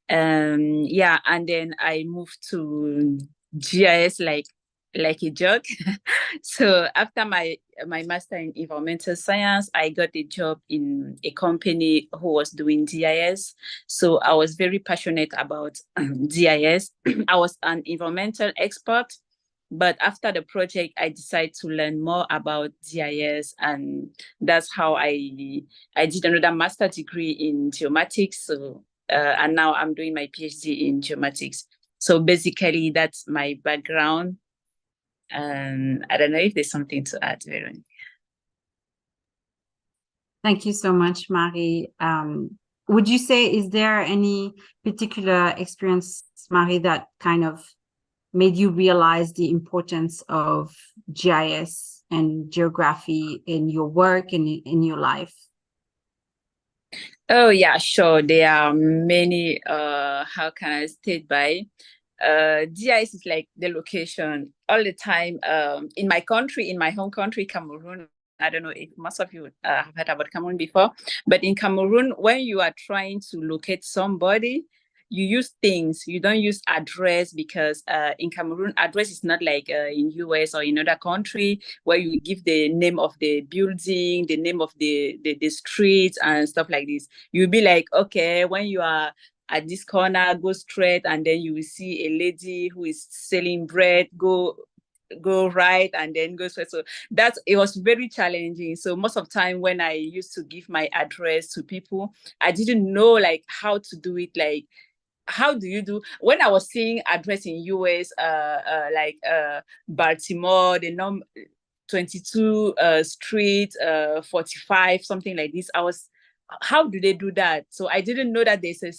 Yeah, and then I moved to GIS like a joke. So after my master in environmental science, I got a job in a company who was doing GIS. So I was very passionate about GIS. I was an environmental expert, but after the project, I decided to learn more about GIS, and that's how I did another master degree in geomatics. So and now I'm doing my PhD in geomatics. So basically, that's my background. And I don't know if there's something to add, Veronica. Thank you so much, Marie. Would you say, is there any particular experience, Marie, that kind of made you realize the importance of GIS and geography in your work and in your life? Oh, yeah, sure. There are many, how can I state by? GIS is like the location all the time. In my country, in my home country, Cameroon, I don't know if most of you have heard about Cameroon before, but in Cameroon, when you are trying to locate somebody, you use things. You don't use address, because in Cameroon, address is not like in US or in other country where you give the name of the building, the name of the streets and stuff like this. You'll be like, okay, when you are at this corner, go straight, and then you will see a lady who is selling bread, go right, and then go straight. So it was very challenging. So most of the time when I used to give my address to people, I didn't know like how to do it. Like, how do you do when I was seeing address in US, like Baltimore, the 22 street, 45, something like this. How do they do that? So I didn't know that there's a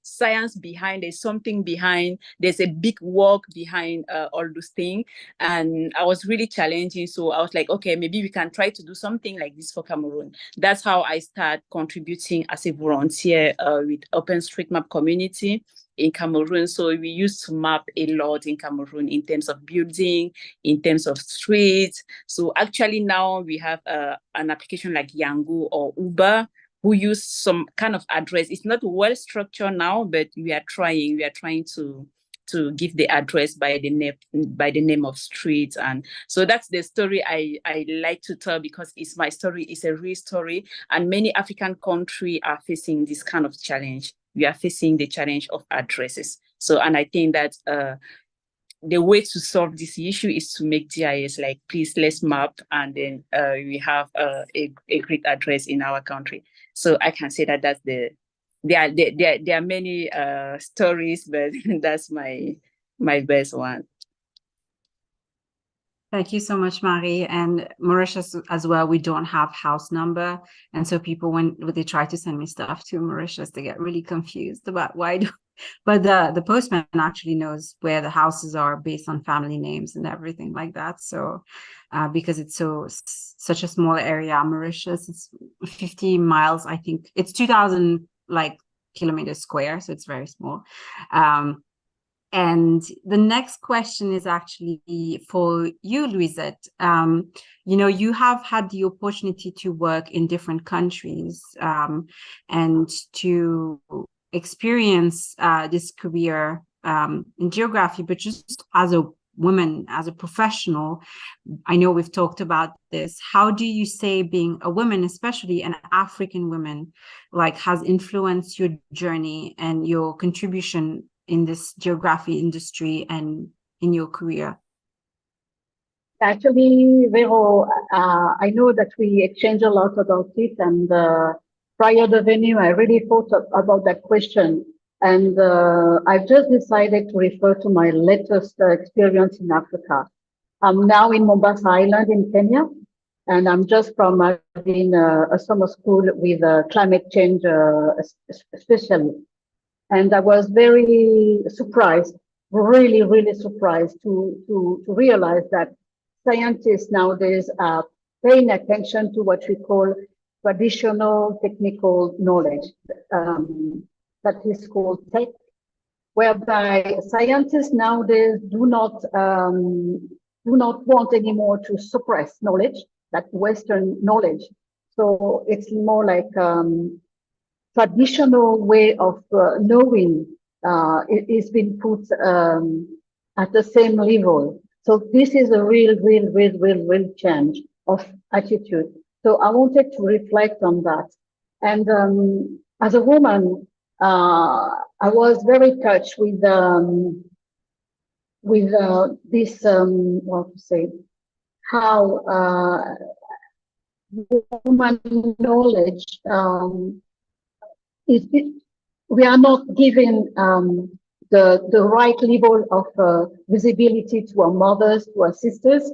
science behind, there's something behind, there's a big work behind all those things. And I was really challenging. So I was like, okay, maybe we can try to do something like this for Cameroon. That's how I started contributing as a volunteer with OpenStreetMap community in Cameroon. So we used to map a lot in Cameroon in terms of building, in terms of streets. So actually now we have an application like Yango or Uber, who use some kind of address. It's not well structured now, but we are trying to give the address by the name of streets. And so that's the story I like to tell, because it's my story, it's a real story. And many African countries are facing this kind of challenge. We are facing the challenge of addresses. So, and I think that the way to solve this issue is to make GIS like, please, let's map, and then we have a great address in our country. So I can say that that's there are many stories, but that's my best one. Thank you so much, Marie. And Mauritius as well, we don't have house number. And so people, when they try to send me stuff to Mauritius, they get really confused about why but the postman actually knows where the houses are based on family names and everything like that. So because it's such a small area, Mauritius, it's 50 miles, I think it's 2,000 like kilometers square. So it's very small. And the next question is actually for you, Louisette. You know, you have had the opportunity to work in different countries and to experience this career in geography, but just as a woman, as a professional, I know we've talked about this. How do you say being a woman, especially an African woman, like has influenced your journey and your contribution in this geography industry and in your career? Actually, Vero, I know that we exchange a lot about it, and prior to the venue, I really thought about that question. And I've just decided to refer to my latest experience in Africa. I'm now in Mombasa Island in Kenya, and I'm just from having a summer school with climate change especially. And I was very surprised, really, really surprised to realize that scientists nowadays are paying attention to what we call traditional technical knowledge, that is called tech, whereby scientists nowadays do not want anymore to suppress knowledge, that Western knowledge. So it's more like traditional way of knowing is being put at the same level. So this is a real change of attitude. So I wanted to reflect on that. And as a woman, I was very touched with this, what to say, how woman knowledge we are not given the right level of visibility to our mothers, to our sisters,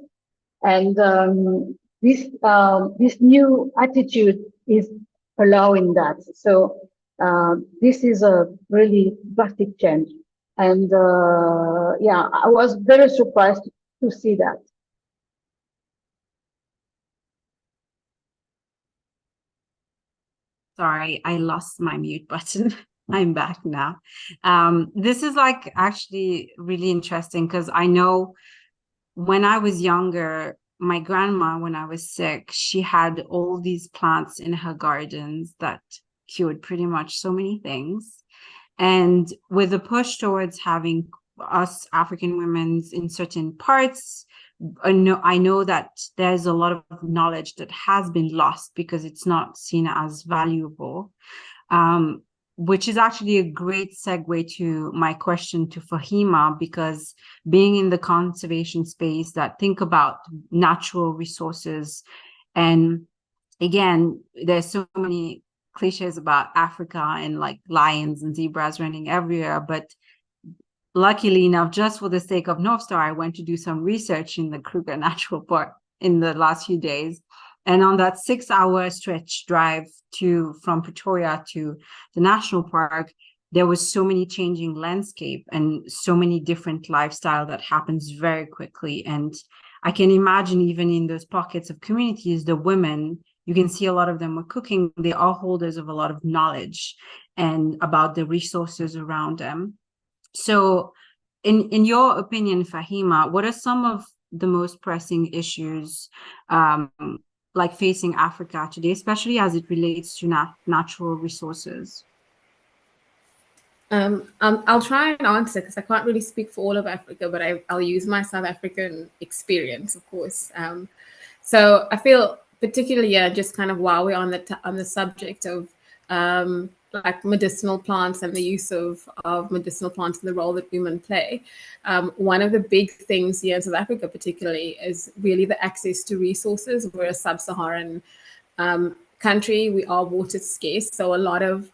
and this new attitude is allowing that. So this is a really drastic change, and yeah, I was very surprised to see that. Sorry, I lost my mute button. I'm back now. This is like actually really interesting because I know when I was younger, my grandma, when I was sick, she had all these plants in her gardens that cured pretty much so many things. And with the push towards having us African women in certain parts, I know that there's a lot of knowledge that has been lost because it's not seen as valuable, which is actually a great segue to my question to Fahima, because being in the conservation space that think about natural resources, and again, there's so many cliches about Africa and like lions and zebras running everywhere, but luckily enough, just for the sake of North Star, I went to do some research in the Kruger Natural Park in the last few days. And on that 6-hour stretch drive from Pretoria to the national park, there was so many changing landscape and so many different lifestyle that happens very quickly. And I can imagine even in those pockets of communities, the women, you can see a lot of them were cooking. They are holders of a lot of knowledge and about the resources around them. So in your opinion, Fahima, what are some of the most pressing issues like facing Africa today, especially as it relates to natural resources? I'll try and answer because I can't really speak for all of Africa, but I'll use my South African experience, of course. So I feel particularly, just kind of while we're on the subject of like medicinal plants and the use of medicinal plants and the role that women play. One of the big things here in South Africa particularly is really the access to resources. We're a sub-Saharan country. We are water scarce. So a lot of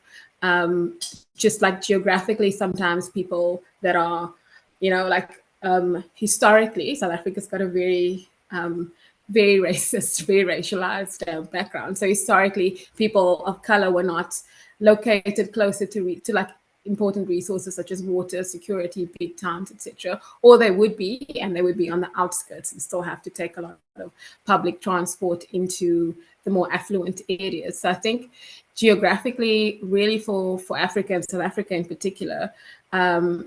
just like geographically, sometimes people that are, like historically, South Africa's got a very racist, very racialized background. So historically, people of color were not located closer to like important resources such as water, security, big towns, etc. Or they would be, and they would be on the outskirts and still have to take a lot of public transport into the more affluent areas. So I think geographically, really for Africa and South Africa in particular,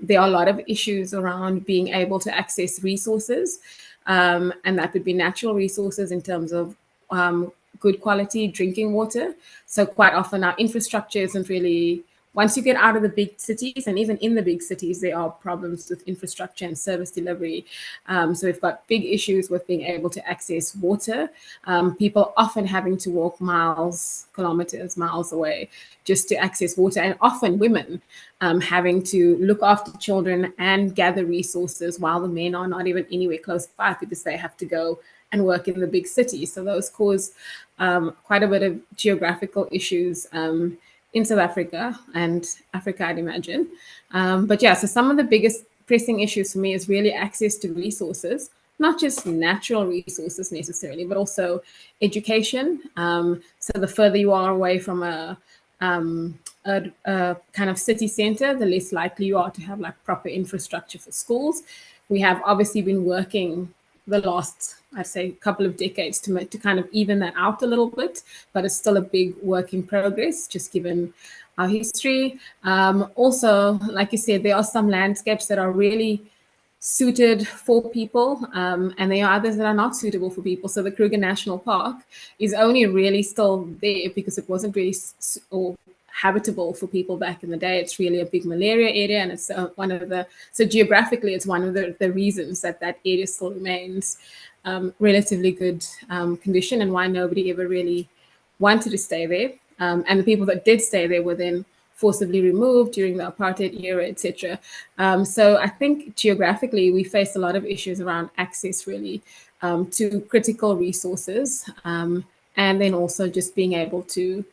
there are a lot of issues around being able to access resources, and that would be natural resources in terms of good quality drinking water. So quite often our infrastructure isn't really, once you get out of the big cities, and even in the big cities, there are problems with infrastructure and service delivery. So we've got big issues with being able to access water. People often having to walk miles, kilometers, miles away just to access water, and often women having to look after children and gather resources while the men are not even anywhere close by because they have to go and work in the big cities. So those cause quite a bit of geographical issues in South Africa and Africa, I'd imagine. But yeah, so some of the biggest pressing issues for me is really access to resources, not just natural resources necessarily, but also education. So the further you are away from a kind of city center, the less likely you are to have like proper infrastructure for schools. We have obviously been working the last, I'd say, couple of decades to kind of even that out a little bit, but it's still a big work in progress, just given our history. Also, like you said, there are some landscapes that are really suited for people, and there are others that are not suitable for people. So the Kruger National Park is only really still there because it wasn't really or habitable for people back in the day. It's really a big malaria area, and it's one of the, so geographically, it's one of the reasons that that area still remains relatively good condition, and why nobody ever really wanted to stay there. And the people that did stay there were then forcibly removed during the apartheid era, etc. So I think geographically, we face a lot of issues around access really to critical resources, and then also just being able to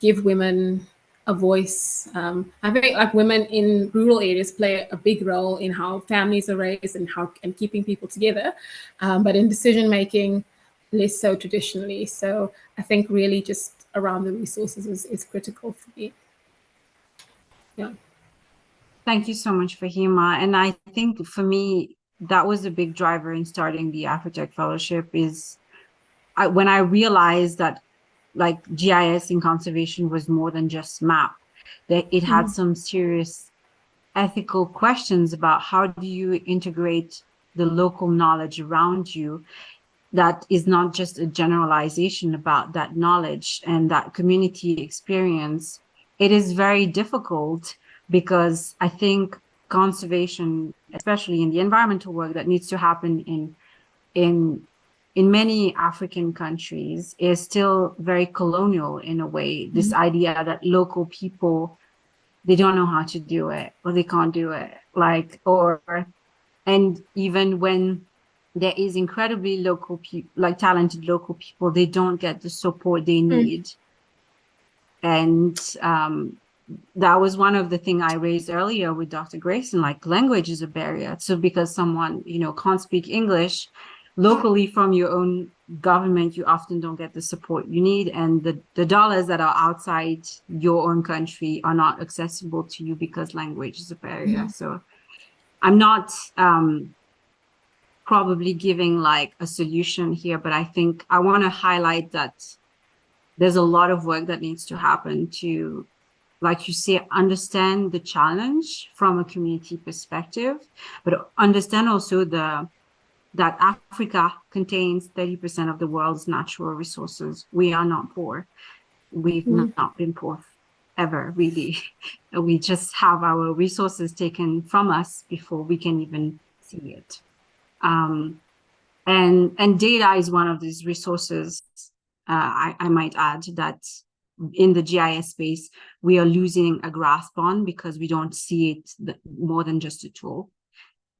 give women a voice. I think like women in rural areas play a big role in how families are raised and keeping people together, but in decision making, less so traditionally. So I think really just around the resources is critical for me. Yeah. Thank you so much, Fahima. And I think for me, that was a big driver in starting the Afrotech Fellowship is when I realized that like GIS in conservation was more than just map, that it had some serious ethical questions about how do you integrate the local knowledge around you that is not just a generalization about that knowledge and that community experience. It is very difficult because I think conservation, especially in the environmental work that needs to happen in many African countries, is still very colonial in a way. This idea that local people, they don't know how to do it or they can't do it, and even when there is incredibly local people, like talented local people, they don't get the support they need. And that was one of the things I raised earlier with Dr. Grayson, like language is a barrier. So because someone, can't speak English locally from your own government, you often don't get the support you need. And the dollars that are outside your own country are not accessible to you because language is a barrier. So I'm not probably giving like a solution here, but I think I want to highlight that there's a lot of work that needs to happen to, like you say, understand the challenge from a community perspective, but understand also that Africa contains 30% of the world's natural resources. We are not poor. We've not been poor ever, really. We just have our resources taken from us before we can even see it. And data is one of these resources. I might add that in the GIS space, we are losing a grasp on because we don't see it more than just a tool.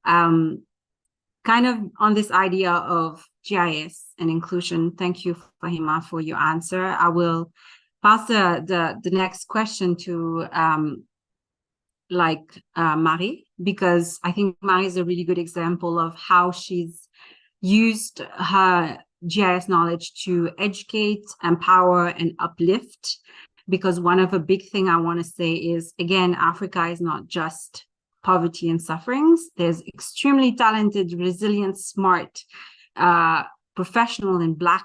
Kind of on this idea of GIS and inclusion, thank you, Fahima, for your answer. I will pass the next question to Marie, because I think Marie is a really good example of how she's used her GIS knowledge to educate, empower, and uplift. Because one of the big thing I want to say is, again, Africa is not just poverty and sufferings. There's extremely talented, resilient, smart, professional and Black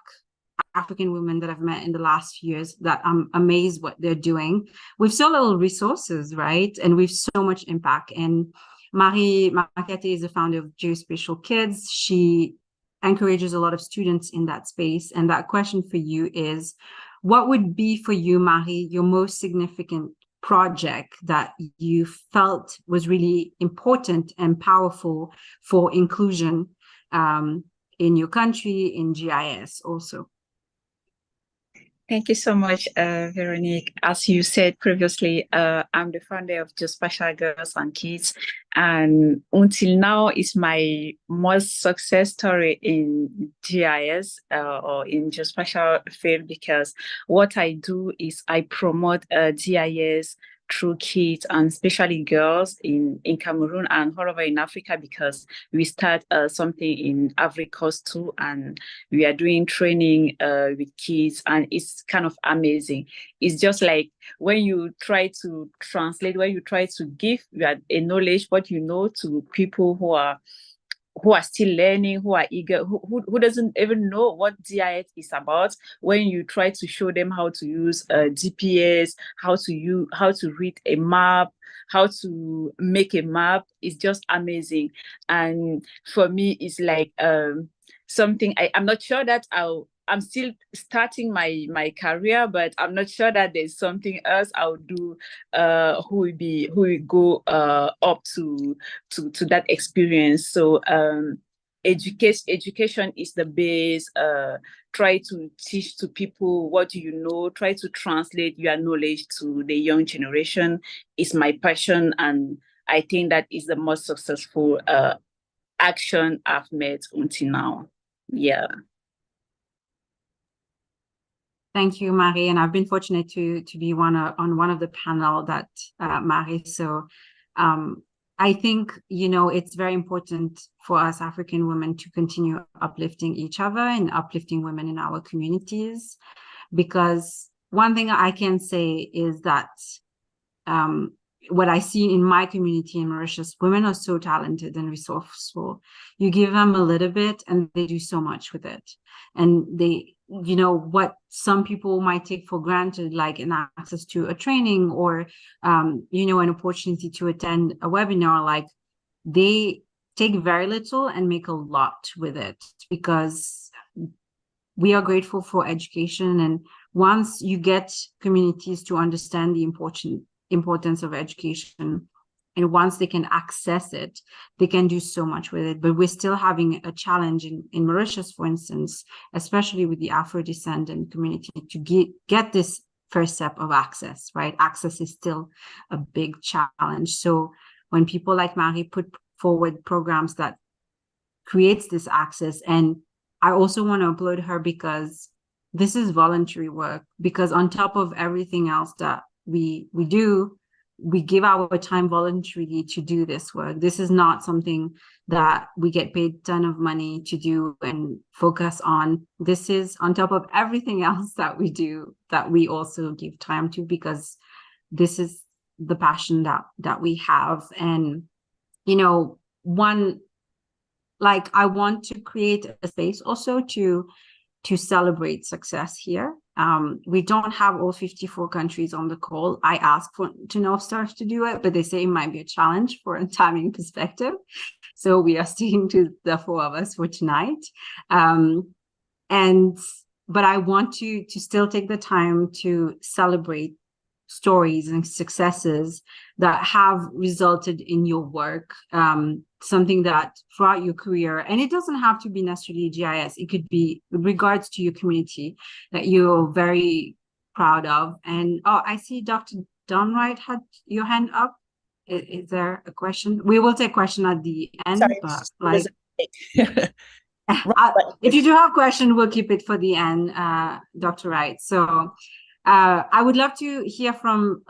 African women that I've met in the last few years that I'm amazed what they're doing with so little resources, right? And with so much impact. And Marie Makete is the founder of Geospatial Kids. She encourages a lot of students in that space. And that question for you is, what would be for you, Marie, your most significant project that you felt was really important and powerful for inclusion in your country, in GIS also? Thank you so much, Veronique. As you said previously, I'm the founder of Geospatial Girls and Kids, and until now is my most success story in GIS or in Geospatial field, because what I do is I promote GIS through kids and especially girls in Cameroon and all over in Africa, because we start something in Ivory Coast too, and we are doing training with kids, and it's kind of amazing. It's just like when you try to translate, when you try to give a knowledge, what you know, to people who are still learning, who are eager, who doesn't even know what GIS is about. When you try to show them how to use GPS, how to read a map, how to make a map, it's just amazing. And for me, it's like something I'm not sure that I'm still starting my career, but I'm not sure that there's something else I'll do who will go up to that experience. So education is the base. Try to teach to people what you know, try to translate your knowledge to the young generation is my passion, and I think that is the most successful action I've made until now. Yeah. Thank you, Marie. And I've been fortunate to be on one of the panel that Marie. So I think, it's very important for us African women to continue uplifting each other and uplifting women in our communities, because one thing I can say is that what I see in my community in Mauritius, women are so talented and resourceful. You give them a little bit and they do so much with it. And they, what some people might take for granted, like an access to a training or, an opportunity to attend a webinar, like they take very little and make a lot with it, because we are grateful for education. And once you get communities to understand the importance of education, and once they can access it, they can do so much with it. But we're still having a challenge in Mauritius, for instance, especially with the Afro-descendant community, to get this first step of access, right? Access is still a big challenge. So when people like Marie put forward programs that creates this access, and I also want to applaud her because this is voluntary work, because on top of everything else that we do, we give our time voluntarily to do this work. This is not something that we get paid a ton of money to do and focus on. This is on top of everything else that we do, that we also give time to, because this is the passion that we have. And, I want to create a space also to celebrate success here. We don't have all 54 countries on the call. I asked to North Stars to do it, but they say it might be a challenge for a timing perspective. So we are sticking to the 4 of us for tonight. But I want to still take the time to celebrate stories and successes that have resulted in your work, something that throughout your career, and it doesn't have to be necessarily GIS, it could be with regards to your community that you're very proud of. And I see Dr. Donwright had your hand up. Is there a question? We will take a question at the end. Sorry, if you do have a question, we'll keep it for the end, Dr. Wright. So I would love to hear from,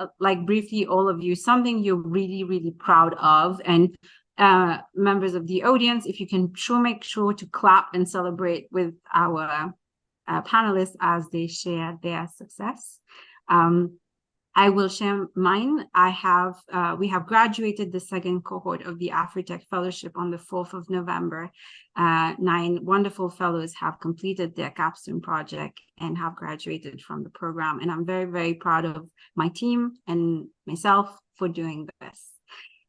briefly, all of you, something you're really, really proud of. And members of the audience, if you can make sure to clap and celebrate with our panelists as they share their success. I will share mine. We have graduated the second cohort of the AfriTech Fellowship on the 4th of November. 9 wonderful fellows have completed their capstone project and have graduated from the program. And I'm very, very proud of my team and myself for doing this.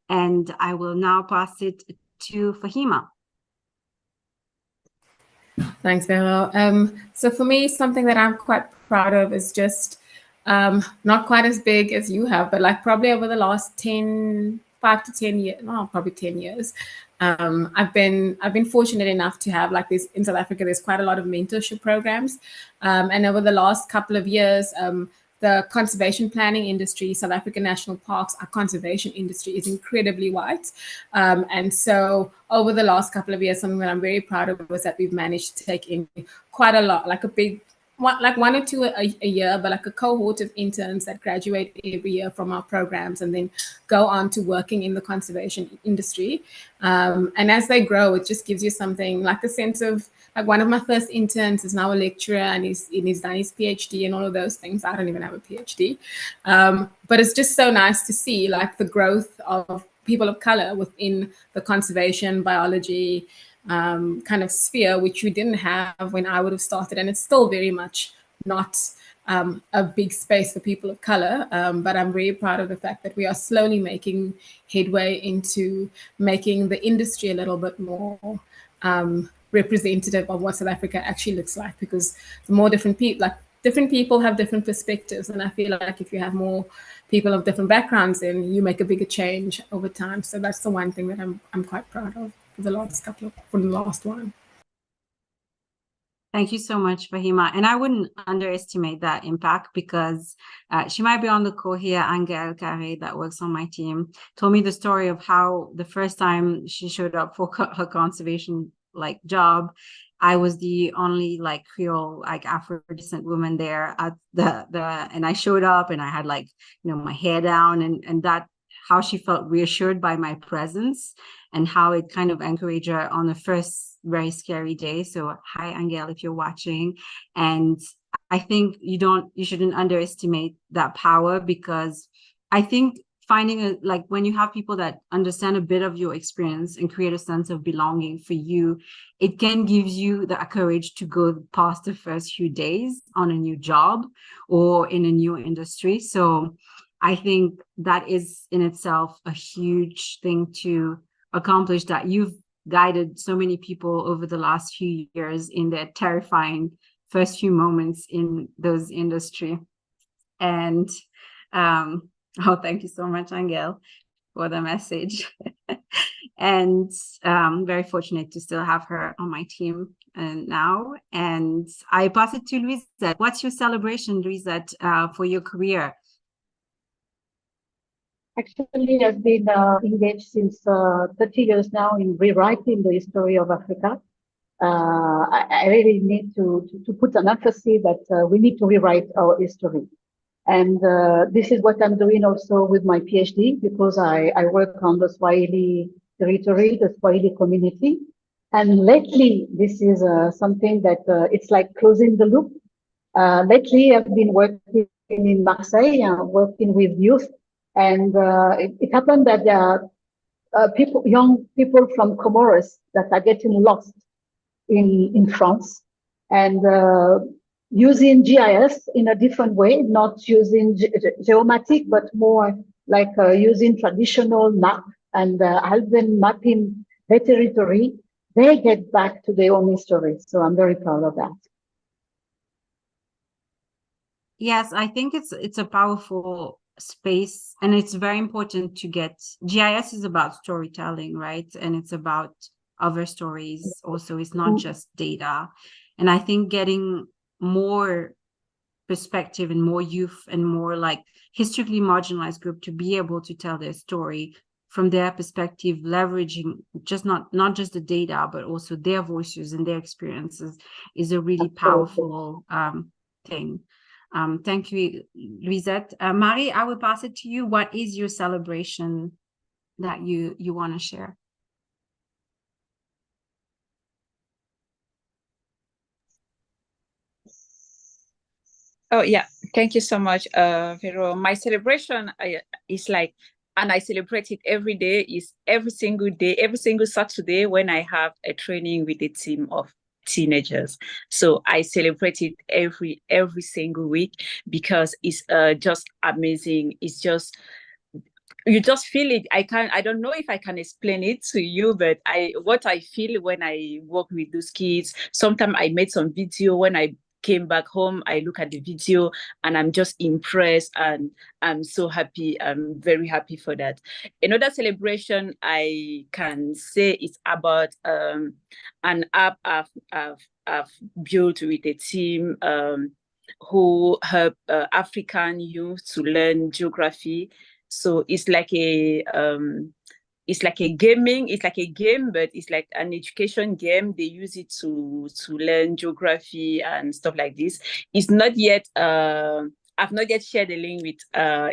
And I will now pass it to Fahima. Thanks, Vero. So for me, something that I'm quite proud of is just not quite as big as you have, but like probably over the last 5 to 10 years, no, probably 10 years, I've been fortunate enough to have like this in South Africa. There's quite a lot of mentorship programs, and over the last couple of years, the conservation planning industry, South African national parks, our conservation industry is incredibly white. And so over the last couple of years, something that I'm very proud of was that we've managed to take in quite a lot, like a big, like 1 or 2 a year, but like a cohort of interns that graduate every year from our programs and then go on to working in the conservation industry. And as they grow, it just gives you something like a sense of, like one of my first interns is now a lecturer and he's done his PhD and all of those things. I don't even have a PhD. But it's just so nice to see like the growth of people of color within the conservation, biology, kind of sphere, which we didn't have when I would have started. And it's still very much not a big space for people of color. But I'm very proud of the fact that we are slowly making headway into making the industry a little bit more representative of what South Africa actually looks like, because the more different people have different perspectives, and I feel like if you have more people of different backgrounds, then you make a bigger change over time. So that's the one thing that I'm quite proud of for the last one. Thank you so much, Fahima. And I wouldn't underestimate that impact, because she might be on the call here. Angel Carre, that works on my team, told me the story of how the first time she showed up for her conservation job, I was the only Creole, Afro descent woman there at and I showed up and I had my hair down, and that how she felt reassured by my presence and how it kind of encouraged her on the first very scary day. So hi, Angel, if you're watching. And I think you shouldn't underestimate that power, because I think finding when you have people that understand a bit of your experience and create a sense of belonging for you, it can give you the courage to go past the first few days on a new job or in a new industry. So I think that is in itself a huge thing to accomplish, that you've guided so many people over the last few years in their terrifying first few moments in those industry. And thank you so much, Angel, for the message. And very fortunate to still have her on my team now. And I pass it to Louisette. What's your celebration, Louisette, for your career? Actually, I've been engaged since 30 years now in rewriting the history of Africa. I really need to put an emphasis that we need to rewrite our history. And this is what I'm doing also with my PhD, because I work on the Swahili territory, the Swahili community. And lately, this is something that it's like closing the loop. Lately, I've been working in Marseille, working with youth. And it happened that there are young people from Comoros that are getting lost in France, and using GIS in a different way, not using geomatic, but more using traditional map, and help them mapping their territory. They get back to their own history. So I'm very proud of that. Yes, I think it's a powerful space, and it's very important to get GIS is about storytelling, right? And it's about other stories also. It's not just data. And I think getting more perspective and more youth and more historically marginalized group to be able to tell their story from their perspective, leveraging just not just the data, but also their voices and their experiences, is a really powerful thing. Thank you, Louisette. Marie, I will pass it to you. What is your celebration that you want to share? Oh, yeah. Thank you so much, Vero. My celebration is like, and I celebrate it every day, is every single day, every single Saturday when I have a training with a team of teenagers. So I celebrate it every single week because it's just amazing. It's just, you just feel it. I don't know if I can explain it to you, but what I feel when I work with those kids. Sometimes I made some video when I came back home, I look at the video and I'm just impressed and I'm so happy. I'm very happy for that. Another celebration I can say is about an app I've built with a team who help African youth to learn geography. So it's like a gaming, it's like a game, but it's like an education game. They use it to learn geography and stuff like this. It's not yet I've not yet shared the link with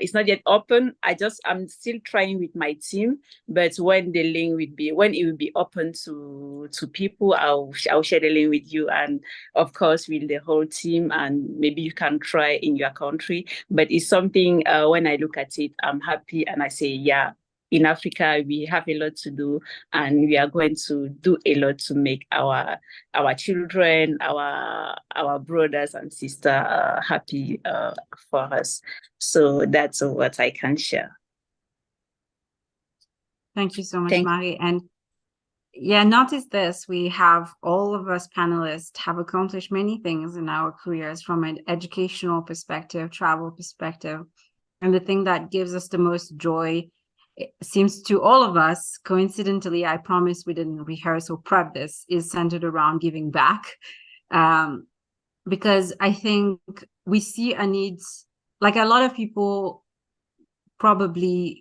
it's not yet open. I'm still trying with my team, but when it will be open to people, I'll share the link with you, and of course with the whole team, and maybe you can try in your country. But it's something when I look at it, I'm happy and I say, yeah, in Africa, we have a lot to do, and we are going to do a lot to make our children, our brothers and sisters happy for us. So that's what I can share. Thank you so much, Marie. And yeah, notice this, we have, all of us panelists have accomplished many things in our careers from an educational perspective, travel perspective. And the thing that gives us the most joy, it seems to all of us, coincidentally, I promise we didn't rehearse or prep this, is centered around giving back. Because I think we see a need, like a lot of people probably,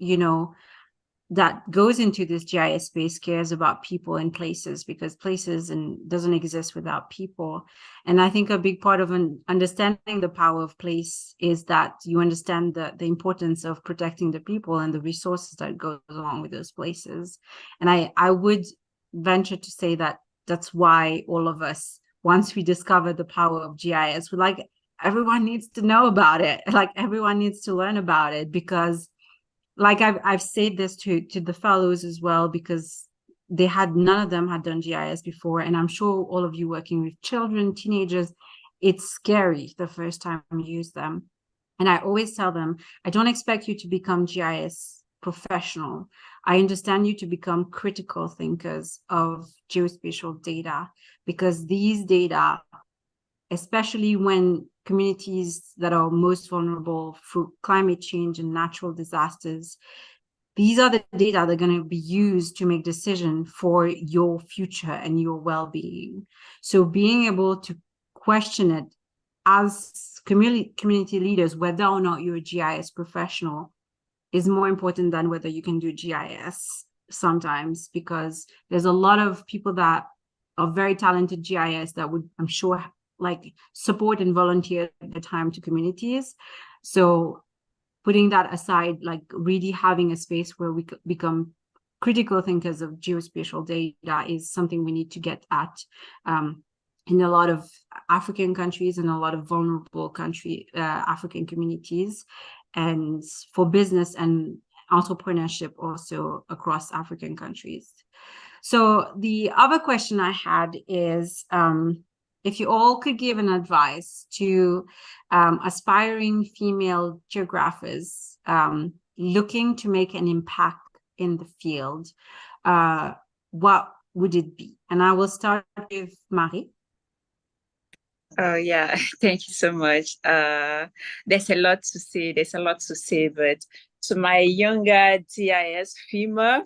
that goes into this GIS space cares about people and places, because places doesn't exist without people. And I think a big part of understanding the power of place is that you understand the importance of protecting the people and the resources that go along with those places. And I would venture to say that that's why all of us, once we discover the power of GIS, we're like, everyone needs to know about it. Like everyone needs to learn about it, because like I've said this to the fellows as well, because none of them had done GIS before. And I'm sure all of you working with children, teenagers, it's scary the first time you use them. And I always tell them, I don't expect you to become GIS professional. I understand you to become critical thinkers of geospatial data, because these data, especially when communities that are most vulnerable through climate change and natural disasters, these are the data that are going to be used to make decisions for your future and your well-being. So being able to question it as community leaders, whether or not you're a GIS professional, is more important than whether you can do GIS sometimes, because there's a lot of people that are very talented GIS that would, I'm sure, like support and volunteer their time to communities. So putting that aside, like really having a space where we become critical thinkers of geospatial data is something we need to get at in a lot of African countries and a lot of vulnerable African communities, and for business and entrepreneurship also across African countries. So the other question I had is, if you all could give an advice to aspiring female geographers looking to make an impact in the field, what would it be? And I will start with Marie. Oh yeah, thank you so much. There's a lot to say, but to my younger GIS female,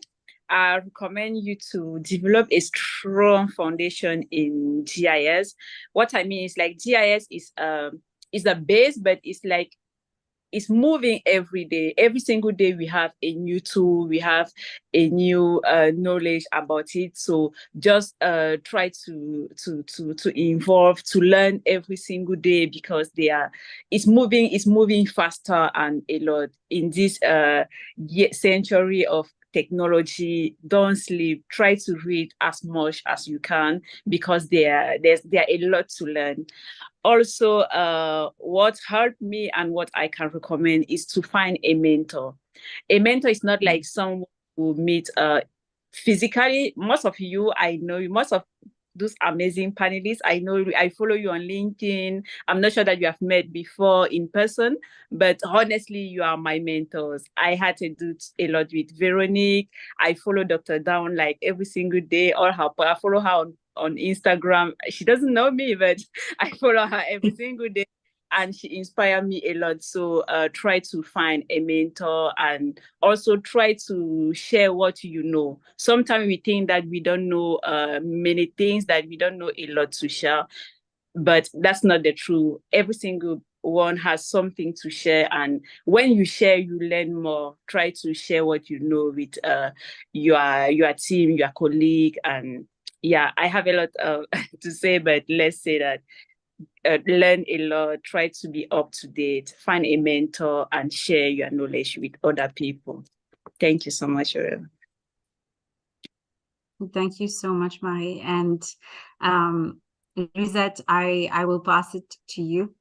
I recommend you to develop a strong foundation in GIS. What I mean is, like, GIS is the base, but it's moving every day. Every single day we have a new tool, we have a new knowledge about it. So just try to involve, to learn every single day, because it's moving faster and a lot in this century of technology. Don't sleep. Try to read as much as you can, because there's a lot to learn. Also, what helped me and what I can recommend is to find a mentor. A mentor is not like someone who meet physically. Most of you, I know you, most of those amazing panelists, I know, I follow you on LinkedIn. I'm not sure that you have met before in person, but honestly, you are my mentors. I had to do a lot with Veronique. I follow Dr. Down like every single day, or her, I follow her on Instagram. She doesn't know me, but I follow her every single day, and she inspired me a lot. So try to find a mentor, and also try to share what you know. Sometimes we think that we don't know many things, that we don't know a lot to share, but that's not the truth. Every single one has something to share, and when you share, you learn more. Try to share what you know with your team, your colleague, and yeah, I have a lot to say, but let's say that learn a lot, try to be up to date, find a mentor, and share your knowledge with other people. Thank you so much, Aurel. Thank you so much, Marie. And Lisette, I will pass it to you.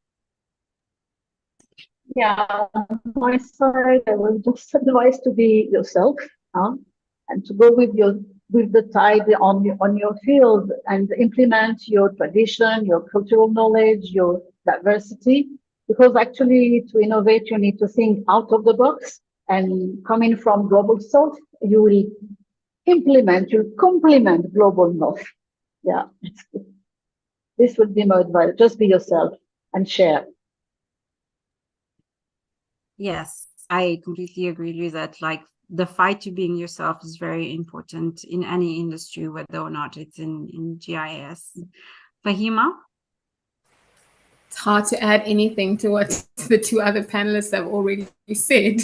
Yeah, on my side, I will just advise to be yourself, and to go with the tide on your field and implement your tradition, your cultural knowledge, your diversity. Because actually, to innovate, you need to think out of the box. And coming from global south, you will complement global north. Yeah, this would be my advice. Just be yourself and share. Yes, I completely agree with that. Like, the fight to being yourself is very important in any industry, whether or not it's in GIS. Fahima? It's hard to add anything to what the two other panelists have already said.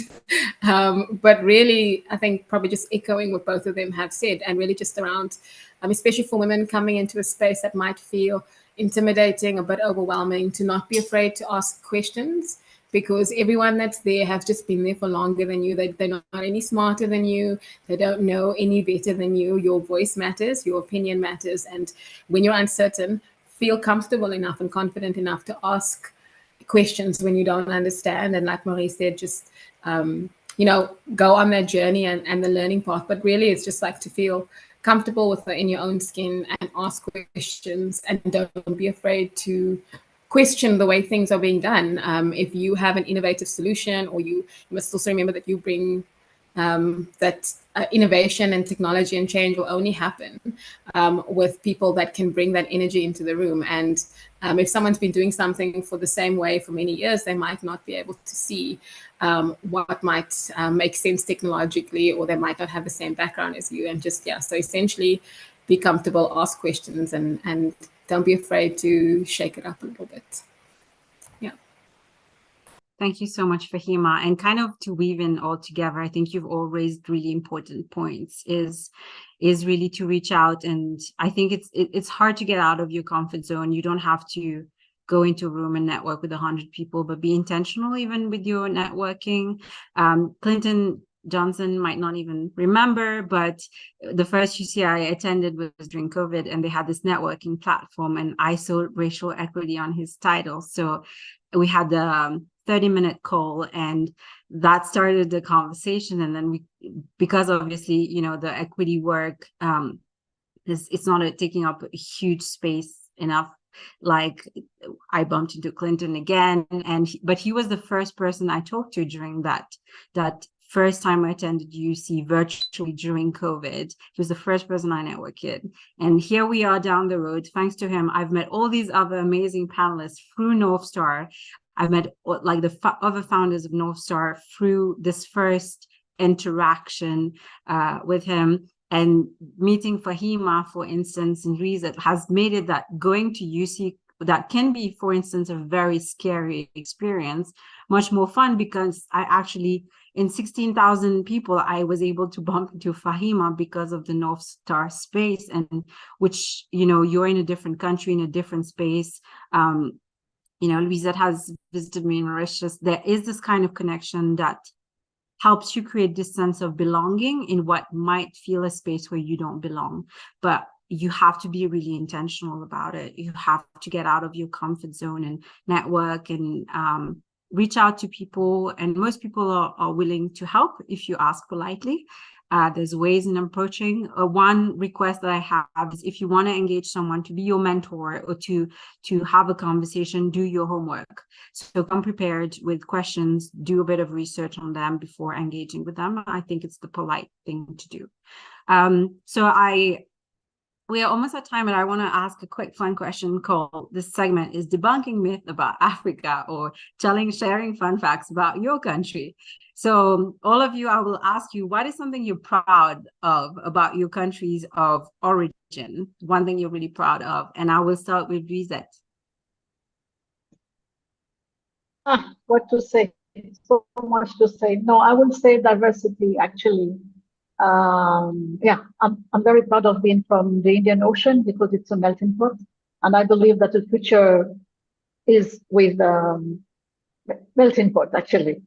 But really, I think probably just echoing what both of them have said, and really just around, especially for women coming into a space that might feel intimidating, a bit overwhelming, to not be afraid to ask questions, because everyone that's there has just been there for longer than you. They're not any smarter than you. They don't know any better than you. Your voice matters, your opinion matters. And when you're uncertain, feel comfortable enough and confident enough to ask questions when you don't understand. And like Marie said, just, go on that journey and the learning path. But really, it's just like to feel comfortable in your own skin and ask questions, and don't be afraid to question the way things are being done. If you have an innovative solution, or you must also remember that you bring that innovation and technology and change will only happen with people that can bring that energy into the room. And if someone's been doing something for the same way for many years, they might not be able to see what might make sense technologically, or they might not have the same background as you. And just, so essentially be comfortable, ask questions, and don't be afraid to shake it up a little bit. Thank you so much, Fahima. And kind of to weave in all together, I think you've all raised really important points, is really to reach out. And I think it's hard to get out of your comfort zone. You don't have to go into a room and network with 100 people, but be intentional even with your networking. Clinton Johnson might not even remember, but the first UCI I attended was during COVID, and they had this networking platform, and I saw racial equity on his title. So we had the 30-minute call, and that started the conversation. And then because obviously, the equity work, it's not taking up a huge space enough. Like, I bumped into Clinton again, but he was the first person I talked to during that first time I attended UC virtually during COVID. He was the first person I networked with. And here we are down the road. Thanks to him, I've met all these other amazing panelists through North Star. I've met like the other founders of North Star through this first interaction with him. And meeting Fahima, for instance, and Rizat has made it that going to UC, that can be, for instance, a very scary experience, much more fun, because I actually, in 16,000 people, I was able to bump into Fahima because of the North Star space, and which, you're in a different country, in a different space. Louisette has visited me in Mauritius. There is this kind of connection that helps you create this sense of belonging in what might feel a space where you don't belong. But you have to be really intentional about it. You have to get out of your comfort zone and network and reach out to people. And most people are willing to help if you ask politely. There's ways in approaching. One request that I have is if you want to engage someone to be your mentor or to have a conversation, do your homework. So come prepared with questions, do a bit of research on them before engaging with them. I think it's the polite thing to do. We are almost at time, and I want to ask a quick fun question called, this segment is debunking myth about Africa or sharing fun facts about your country. So all of you, I will ask you, what is something you're proud of about your countries of origin? One thing you're really proud of. And I will start with Lisette. What to say? So much to say. No, I would say diversity, actually. Yeah, I'm very proud of being from the Indian Ocean because it's a melting pot, and I believe that the future is with melting pot, actually.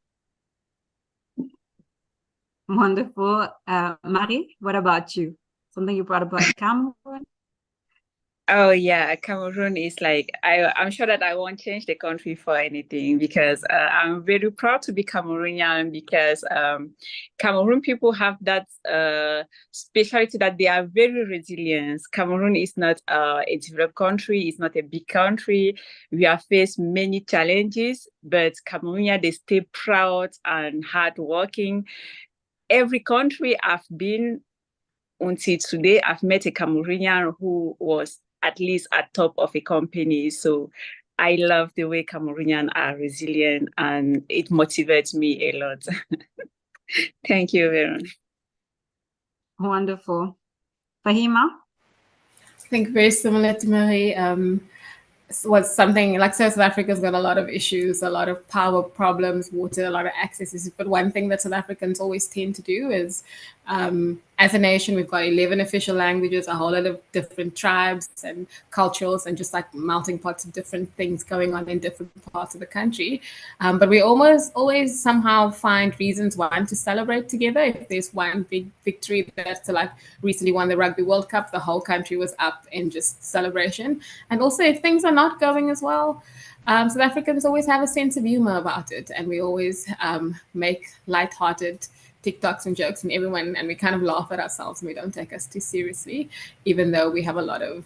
Wonderful. Marie, what about you? Something you're proud about Cameroon? Oh yeah, Cameroon is like I'm sure that I won't change the country for anything because I'm very proud to be Cameroonian because Cameroon people have that specialty that they are very resilient. Cameroon is not a developed country, it's not a big country. We have faced many challenges, but Cameroonian, they stay proud and hardworking. Every country I've been until today, I've met a Cameroonian who was at least at top of a company. So I love the way Cameroonians are resilient, and it motivates me a lot. Thank you, Veron. Wonderful. Fahima? I think very similar to Marie. Was something like South Africa's got a lot of issues, a lot of power problems, water, a lot of access issues. But one thing that South Africans always tend to do is, as a nation, we've got 11 official languages, a whole lot of different tribes and cultures, and just like melting pots of different things going on in different parts of the country. But we almost always somehow find reasons one to celebrate together. If there's one big victory, that's like recently won the Rugby World Cup, the whole country was up in just celebration. And also if things are not going as well, South Africans always have a sense of humor about it, and we always make lighthearted TikToks and jokes and everyone, and we kind of laugh at ourselves and we don't take us too seriously, even though we have a lot of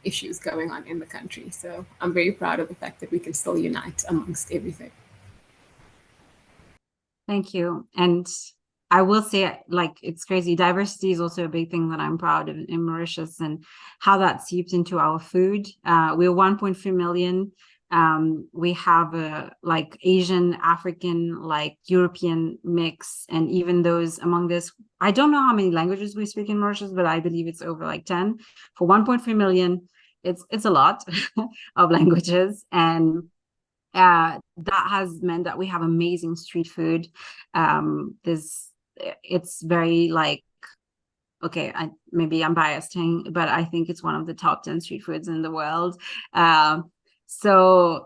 issues going on in the country. So I'm very proud of the fact that we can still unite amongst everything. Thank you. And I will say, like, it's crazy. Diversity is also a big thing that I'm proud of in Mauritius, and how that seeps into our food. We're 1.3 million. We have a like Asian, African, like European mix, and even those among this, I don't know how many languages we speak in Mauritius, but I believe it's over like 10. For 1.3 million, it's a lot of languages, and that has meant that we have amazing street food. It's very like, okay, maybe I'm biased, but I think it's one of the top 10 street foods in the world. So,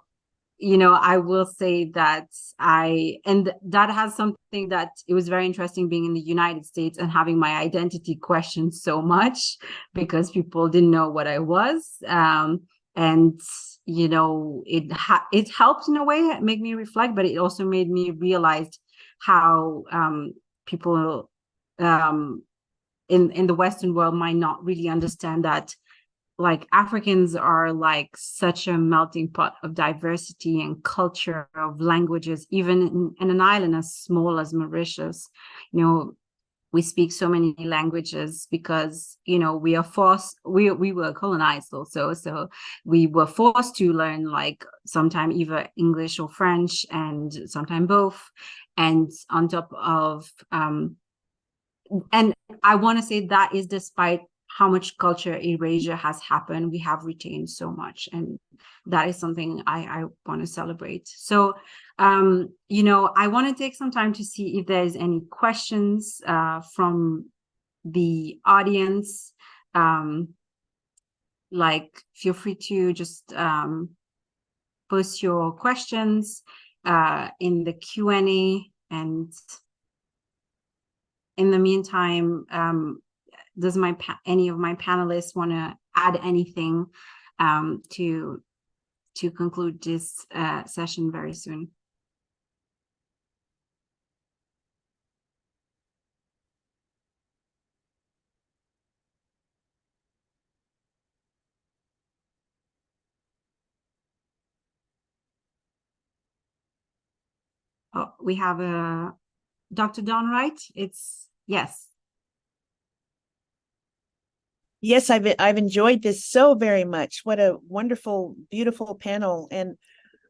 you know, I will say that that has something that it was very interesting being in the United States and having my identity questioned so much because people didn't know what I was. And, you know, it helped in a way, make me reflect, but it also made me realize how people in the Western world might not really understand that, like, Africans are like such a melting pot of diversity and culture, of languages, even in an island as small as Mauritius. You know, we speak so many languages because, you know, we were colonized also, so we were forced to learn, like, sometimes either English or French, and sometimes both. And on top of and I want to say that is despite how much culture erasure has happened, we have retained so much, and that is something I want to celebrate. So, you know, I want to take some time to see if there's any questions from the audience. Like, feel free to just post your questions in the Q&A, and in the meantime, does any of my panelists want to add anything to conclude this session very soon? Oh, we have a Dr. Dawn Wright. It's yes. Yes, I've enjoyed this so very much. What a wonderful, beautiful panel. And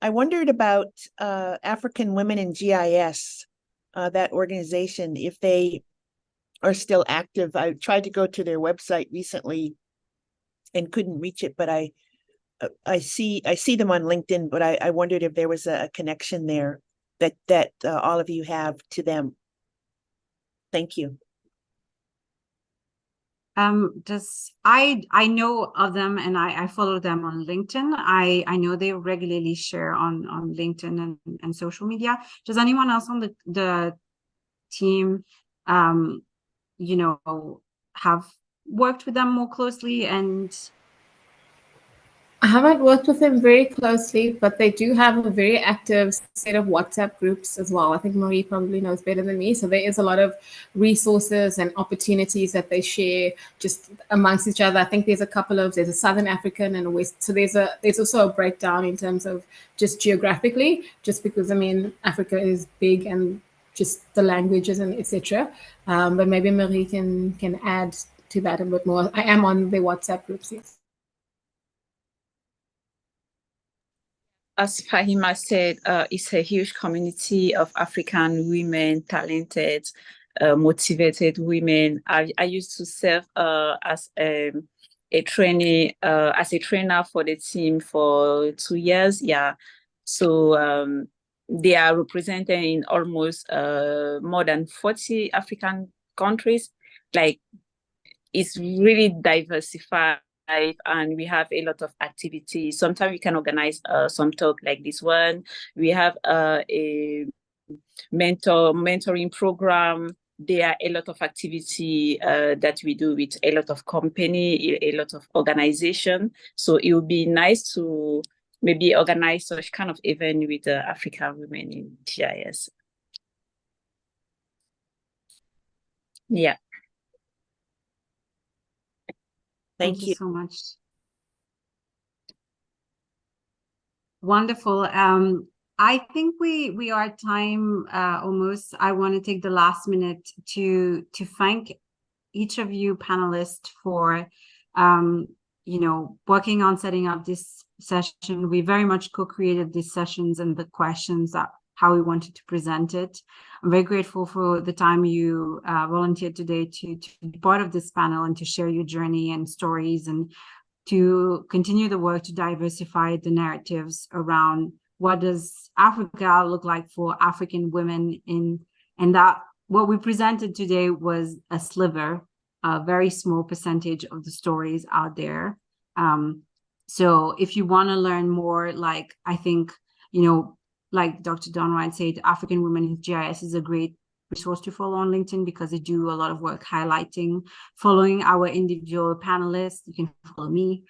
I wondered about African Women in GIS, that organization, if they are still active. I tried to go to their website recently and couldn't reach it, but I see them on LinkedIn, but I wondered if there was a connection there that all of you have to them. Thank you. I know of them, and I follow them on LinkedIn. I know they regularly share on LinkedIn and social media. Does anyone else on the team you know, have worked with them more closely? And I haven't worked with them very closely, but they do have a very active set of WhatsApp groups as well. I think Marie probably knows better than me. So there is a lot of resources and opportunities that they share just amongst each other. I think there's a Southern African and a West. So there's also a breakdown in terms of just geographically, just because, I mean, Africa is big and just the languages and etc. But maybe Marie can add to that a bit more. I am on the WhatsApp groups, yes. As Fahima said, it's a huge community of African women, talented, motivated women. I used to serve as a trainee, as a trainer for the team for 2 years. Yeah, so they are represented in almost more than 40 African countries. Like, it's really diversified, and we have a lot of activities. Sometimes we can organize some talk like this one. We have a mentoring program. There are a lot of activity that we do with a lot of company, a lot of organization. So it would be nice to maybe organize such kind of event with African women in GIS. Yeah. Thank you so much. Wonderful. I think we are at time almost. I want to take the last minute to thank each of you panelists for working on setting up this session. We very much co-created these sessions and the questions that how we wanted to present it. I'm very grateful for the time you volunteered today to be part of this panel and to share your journey and stories, and to continue the work to diversify the narratives around what does Africa look like for African women and that what we presented today was a sliver, a very small percentage of the stories out there. So if you want to learn more, like, I think, like Dr. Dawn Wright said, African Women in GIS is a great resource to follow on LinkedIn because they do a lot of work following our individual panelists. You can follow me,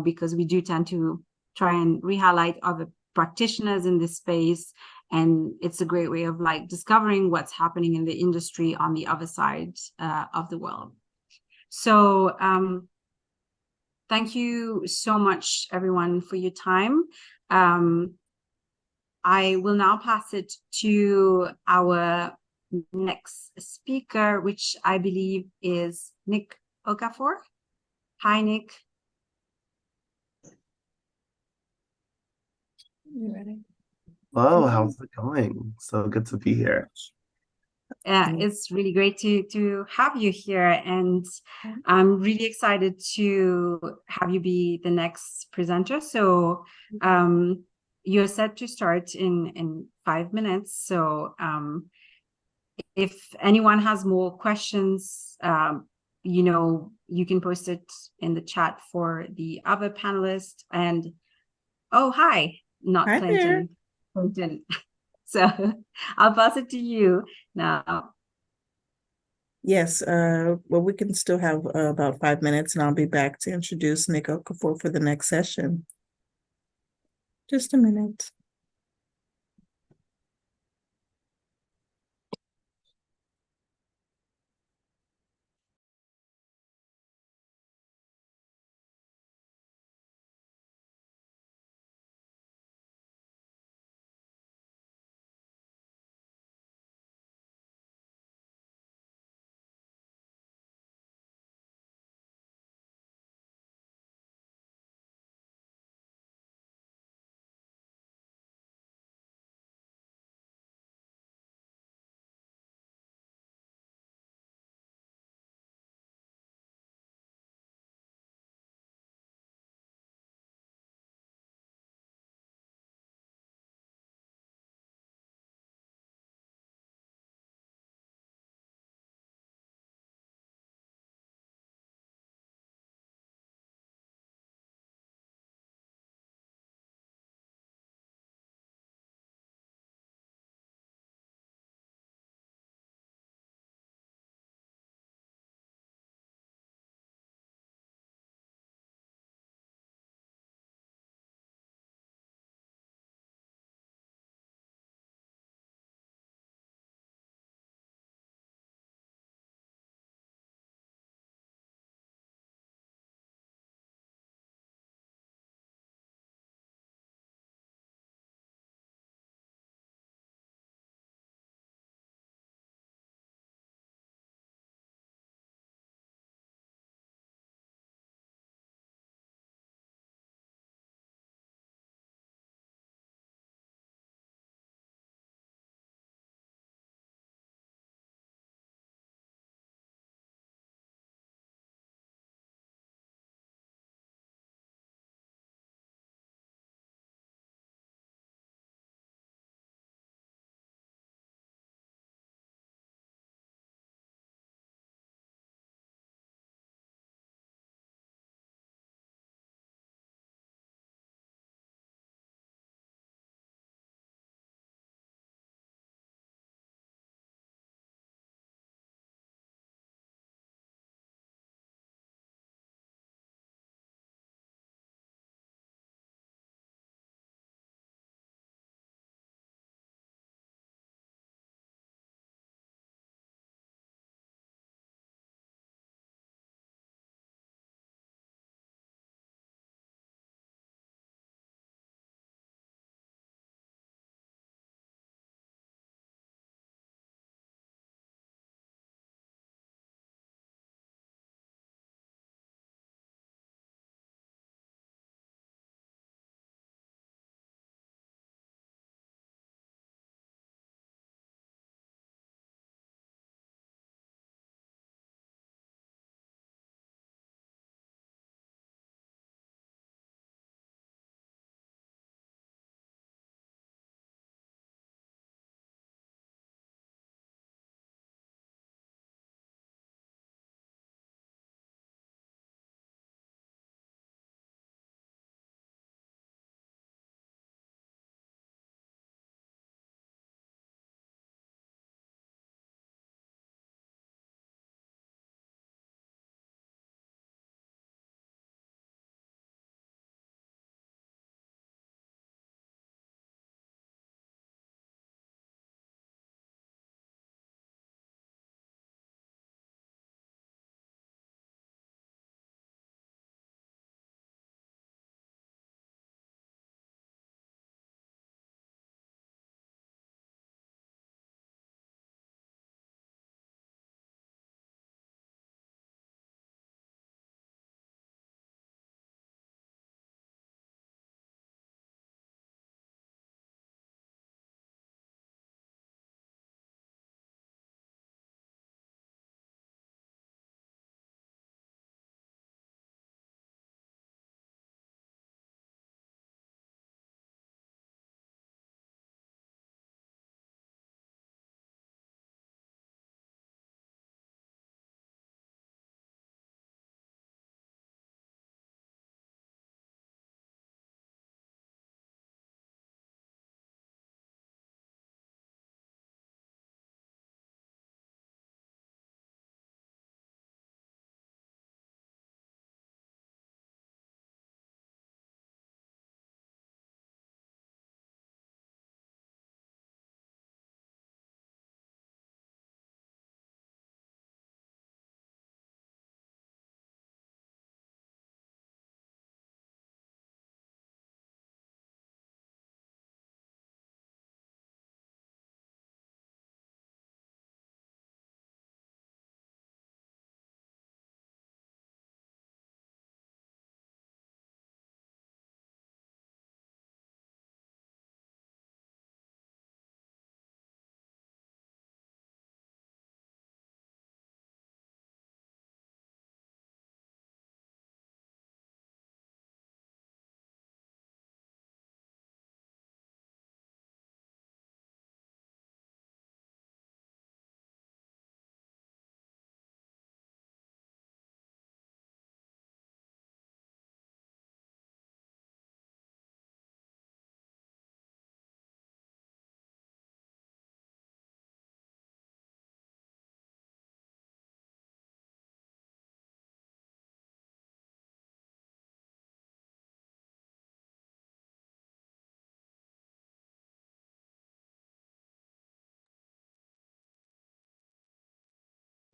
because we do tend to try and re-highlight other practitioners in this space. And it's a great way of discovering what's happening in the industry on the other side of the world. So thank you so much, everyone, for your time. I will now pass it to our next speaker, which I believe is Nick Okafor. Hi, Nick. You ready? Hello, how's it going? So good to be here. It's really great to have you here, and I'm really excited to have you be the next presenter. So you're set to start in 5 minutes. So if anyone has more questions, you can post it in the chat for the other panelists. And oh, hi, not Hi Clinton. Clinton. So I'll pass it to you now. Yes, well, we can still have about 5 minutes, and I'll be back to introduce Nick Okafor for the next session. Just a minute.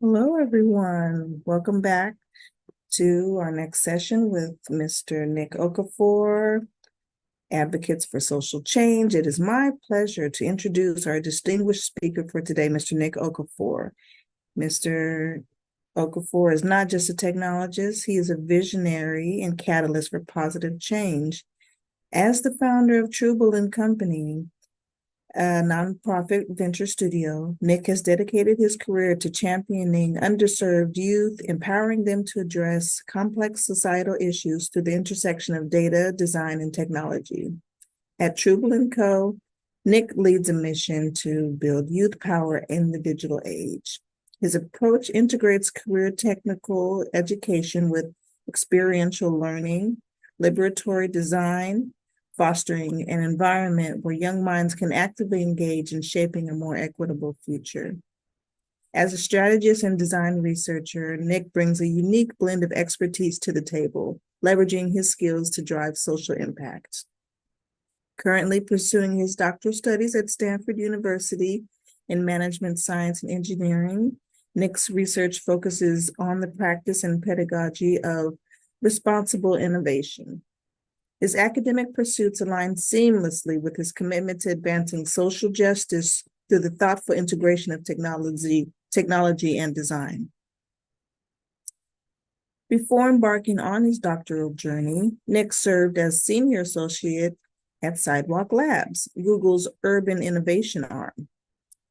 Hello, everyone. Welcome back to our next session with Mr. Nick Okafor, Advocates for Social Change. It is my pleasure to introduce our distinguished speaker for today, Mr. Nick Okafor. Mr. Okafor is not just a technologist, he is a visionary and catalyst for positive change. As the founder of Trubel and Company, a nonprofit venture studio, Nick has dedicated his career to championing underserved youth, empowering them to address complex societal issues through the intersection of data, design, and technology. At Trubel & Co., Nick leads a mission to build youth power in the digital age. His approach integrates career technical education with experiential learning, liberatory design, fostering an environment where young minds can actively engage in shaping a more equitable future. As a strategist and design researcher, Nick brings a unique blend of expertise to the table, leveraging his skills to drive social impact. Currently pursuing his doctoral studies at Stanford University in management science and engineering, Nick's research focuses on the practice and pedagogy of responsible innovation. His academic pursuits align seamlessly with his commitment to advancing social justice through the thoughtful integration of technology and design. Before embarking on his doctoral journey, Nick served as senior associate at Sidewalk Labs, Google's urban innovation arm.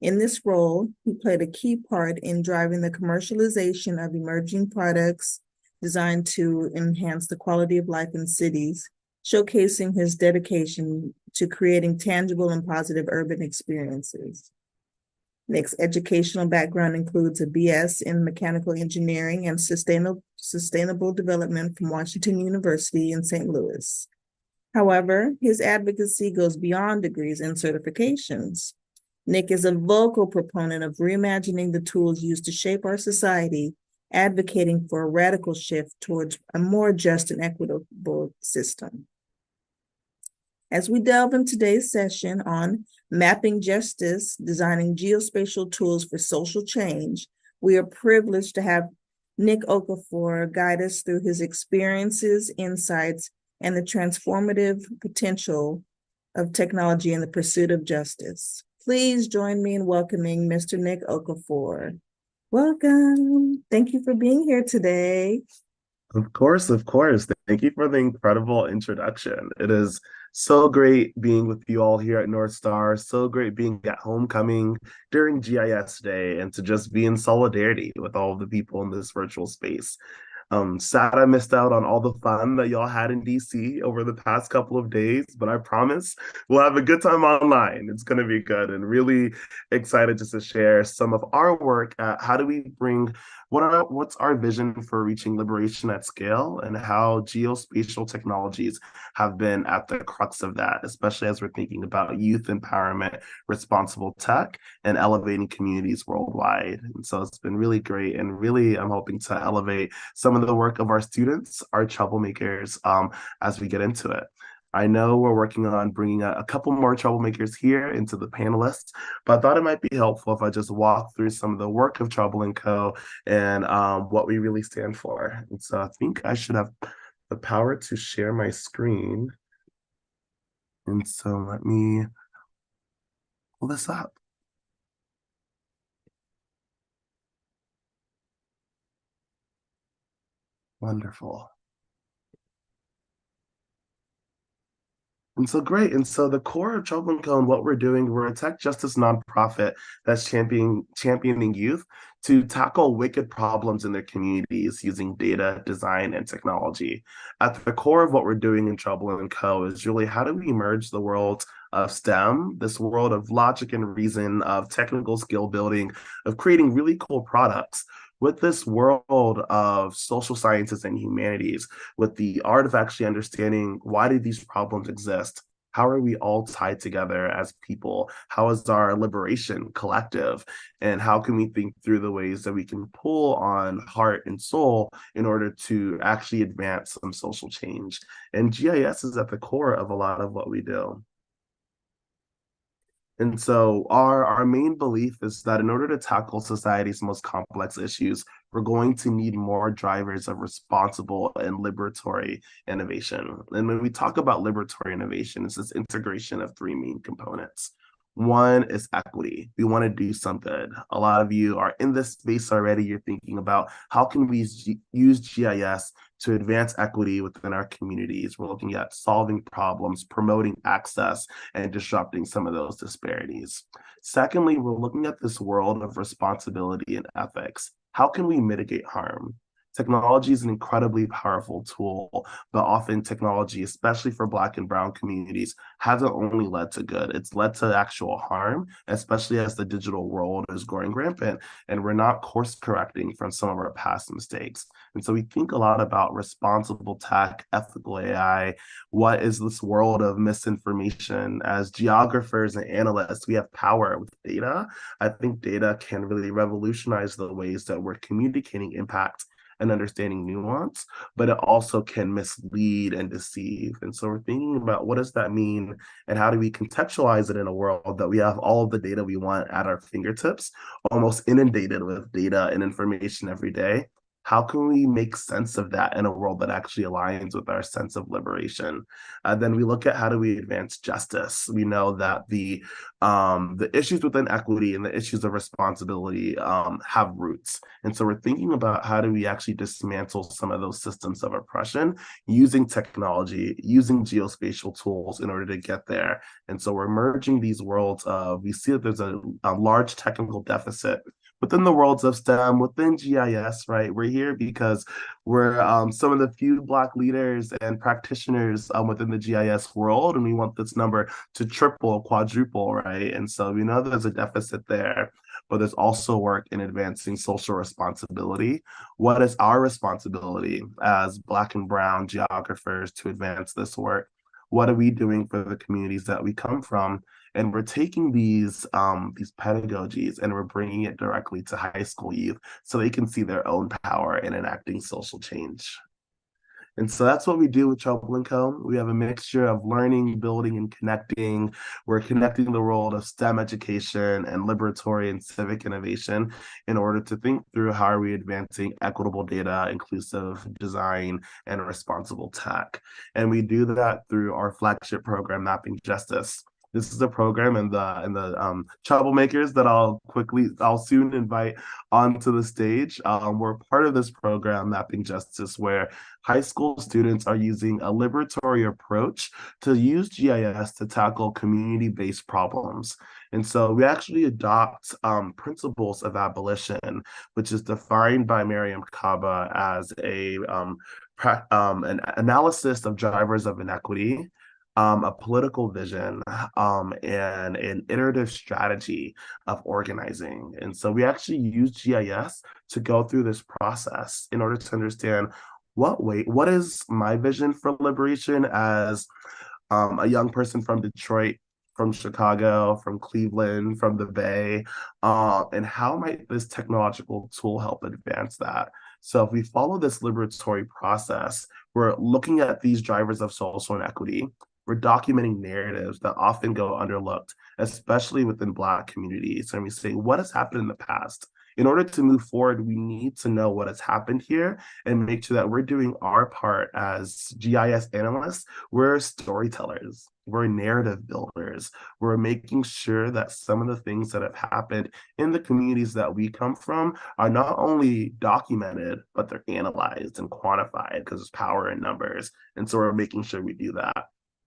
In this role, he played a key part in driving the commercialization of emerging products designed to enhance the quality of life in cities, showcasing his dedication to creating tangible and positive urban experiences. Nick's educational background includes a BS in mechanical engineering and sustainable development from Washington University in St. Louis. However, his advocacy goes beyond degrees and certifications. Nick is a vocal proponent of reimagining the tools used to shape our society, advocating for a radical shift towards a more just and equitable system. As we delve into today's session on mapping justice, designing geospatial tools for social change, we are privileged to have Nick Okafor guide us through his experiences, insights, and the transformative potential of technology in the pursuit of justice. Please join me in welcoming Mr. Nick Okafor. Welcome. Thank you for being here today. Of course, of course. Thank you for the incredible introduction. It is so great being with you all here at North Star. So great being at homecoming during GIS Day and to just be in solidarity with all of the people in this virtual space. Sad I missed out on all the fun that y'all had in DC over the past couple of days, but I promise we'll have a good time online. It's going to be good, and really excited just to share some of our work at how do we bring what's our vision for reaching liberation at scale, and how geospatial technologies have been at the crux of that, especially as we're thinking about youth empowerment, responsible tech, and elevating communities worldwide. And so it's been really great, and really I'm hoping to elevate some of the work of our students, our troublemakers, as we get into it. I know we're working on bringing a couple more troublemakers here into the panelists, but I thought it might be helpful if I just walk through some of the work of Trubel & Co. and what we really stand for. And so I think I should have the power to share my screen. And so let me pull this up. Wonderful. And so great. And so the core of Trouble & Co. and what we're doing, we're a tech justice nonprofit that's championing youth to tackle wicked problems in their communities using data, design, and technology. At the core of what we're doing in Trouble & Co. is really how do we merge the world of STEM, this world of logic and reason, of technical skill building, of creating really cool products, with this world of social sciences and humanities, with the art of actually understanding why do these problems exist? How are we all tied together as people? How is our liberation collective? And how can we think through the ways that we can pull on heart and soul in order to actually advance some social change? And GIS is at the core of a lot of what we do. And so our main belief is that in order to tackle society's most complex issues, we're going to need more drivers of responsible and liberatory innovation. And when we talk about liberatory innovation, it's this integration of three main components. One is equity. We want to do something. A lot of you are in this space already. You're thinking about how can we use GIS to advance equity within our communities. We're looking at solving problems, promoting access, and disrupting some of those disparities. Secondly, we're looking at this world of responsibility and ethics. How can we mitigate harm? Technology is an incredibly powerful tool, but often technology, especially for Black and Brown communities, hasn't only led to good, it's led to actual harm, especially as the digital world is growing rampant and we're not course correcting from some of our past mistakes. And so we think a lot about responsible tech, ethical AI. What is this world of misinformation? As geographers and analysts, we have power with data. I think data can really revolutionize the ways that we're communicating impact and understanding nuance, but it also can mislead and deceive. And so we're thinking about what does that mean and how do we contextualize it in a world that we have all of the data we want at our fingertips, almost inundated with data and information every day. How can we make sense of that in a world that actually aligns with our sense of liberation? Then we look at how do we advance justice. We know that the issues within equity and the issues of responsibility have roots. And so we're thinking about how do we actually dismantle some of those systems of oppression using technology, using geospatial tools in order to get there. And so we're merging these worlds of, we see that there's a large technical deficit within the worlds of STEM, within GIS, right? We're here because we're some of the few Black leaders and practitioners within the GIS world, and we want this number to triple, quadruple, right? And so we know there's a deficit there, but there's also work in advancing social responsibility. What is our responsibility as Black and Brown geographers to advance this work? What are we doing for the communities that we come from? And we're taking these pedagogies and we're bringing it directly to high school youth so they can see their own power in enacting social change. And so that's what we do with Trouble & Co. We have a mixture of learning, building, and connecting. We're connecting the world of STEM education and liberatory and civic innovation in order to think through how are we advancing equitable data, inclusive design, and responsible tech. And we do that through our flagship program, Mapping Justice. This is a program and the troublemakers that I'll soon invite onto the stage. We're part of this program, Mapping Justice, where high school students are using a liberatory approach to use GIS to tackle community-based problems. And so we actually adopt principles of abolition, which is defined by Mariam Kaba as an analysis of drivers of inequity, a political vision, and an iterative strategy of organizing. And so we actually use GIS to go through this process in order to understand what is my vision for liberation as a young person from Detroit, from Chicago, from Cleveland, from the Bay, and how might this technological tool help advance that? So if we follow this liberatory process, we're looking at these drivers of social inequity. We're documenting narratives that often go underlooked, especially within Black communities. And we say, what has happened in the past? In order to move forward, we need to know what has happened here and make sure that we're doing our part as GIS analysts. We're storytellers, we're narrative builders. We're making sure that some of the things that have happened in the communities that we come from are not only documented, but they're analyzed and quantified because there's power in numbers. And so we're making sure we do that.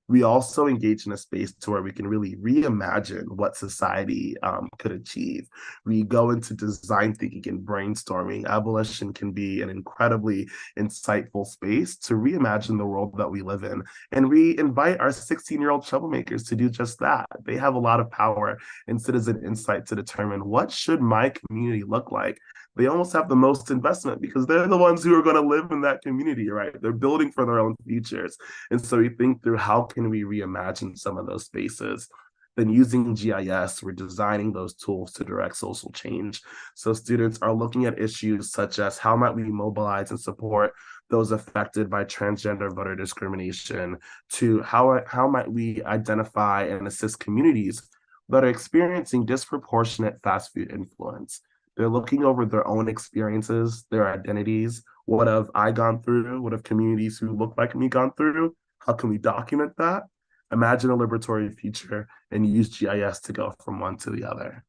We also engage in a space to where we can really reimagine what society could achieve. We go into design thinking and brainstorming. Abolition can be an incredibly insightful space to reimagine the world that we live in. And we invite our 16-year-old troublemakers to do just that. They have a lot of power and citizen insight to determine what should my community look like. They almost have the most investment because they're the ones who are going to live in that community, right? They're building for their own futures. And so we think through how can we reimagine some of those spaces. Then using GIS, we're designing those tools to direct social change. So students are looking at issues such as how might we mobilize and support those affected by transgender voter discrimination, to how might we identify and assist communities that are experiencing disproportionate fast food influence. They're looking over their own experiences, their identities. What have I gone through? What have communities who look like me gone through? How can we document that? Imagine a liberatory future and use GIS to go from one to the other.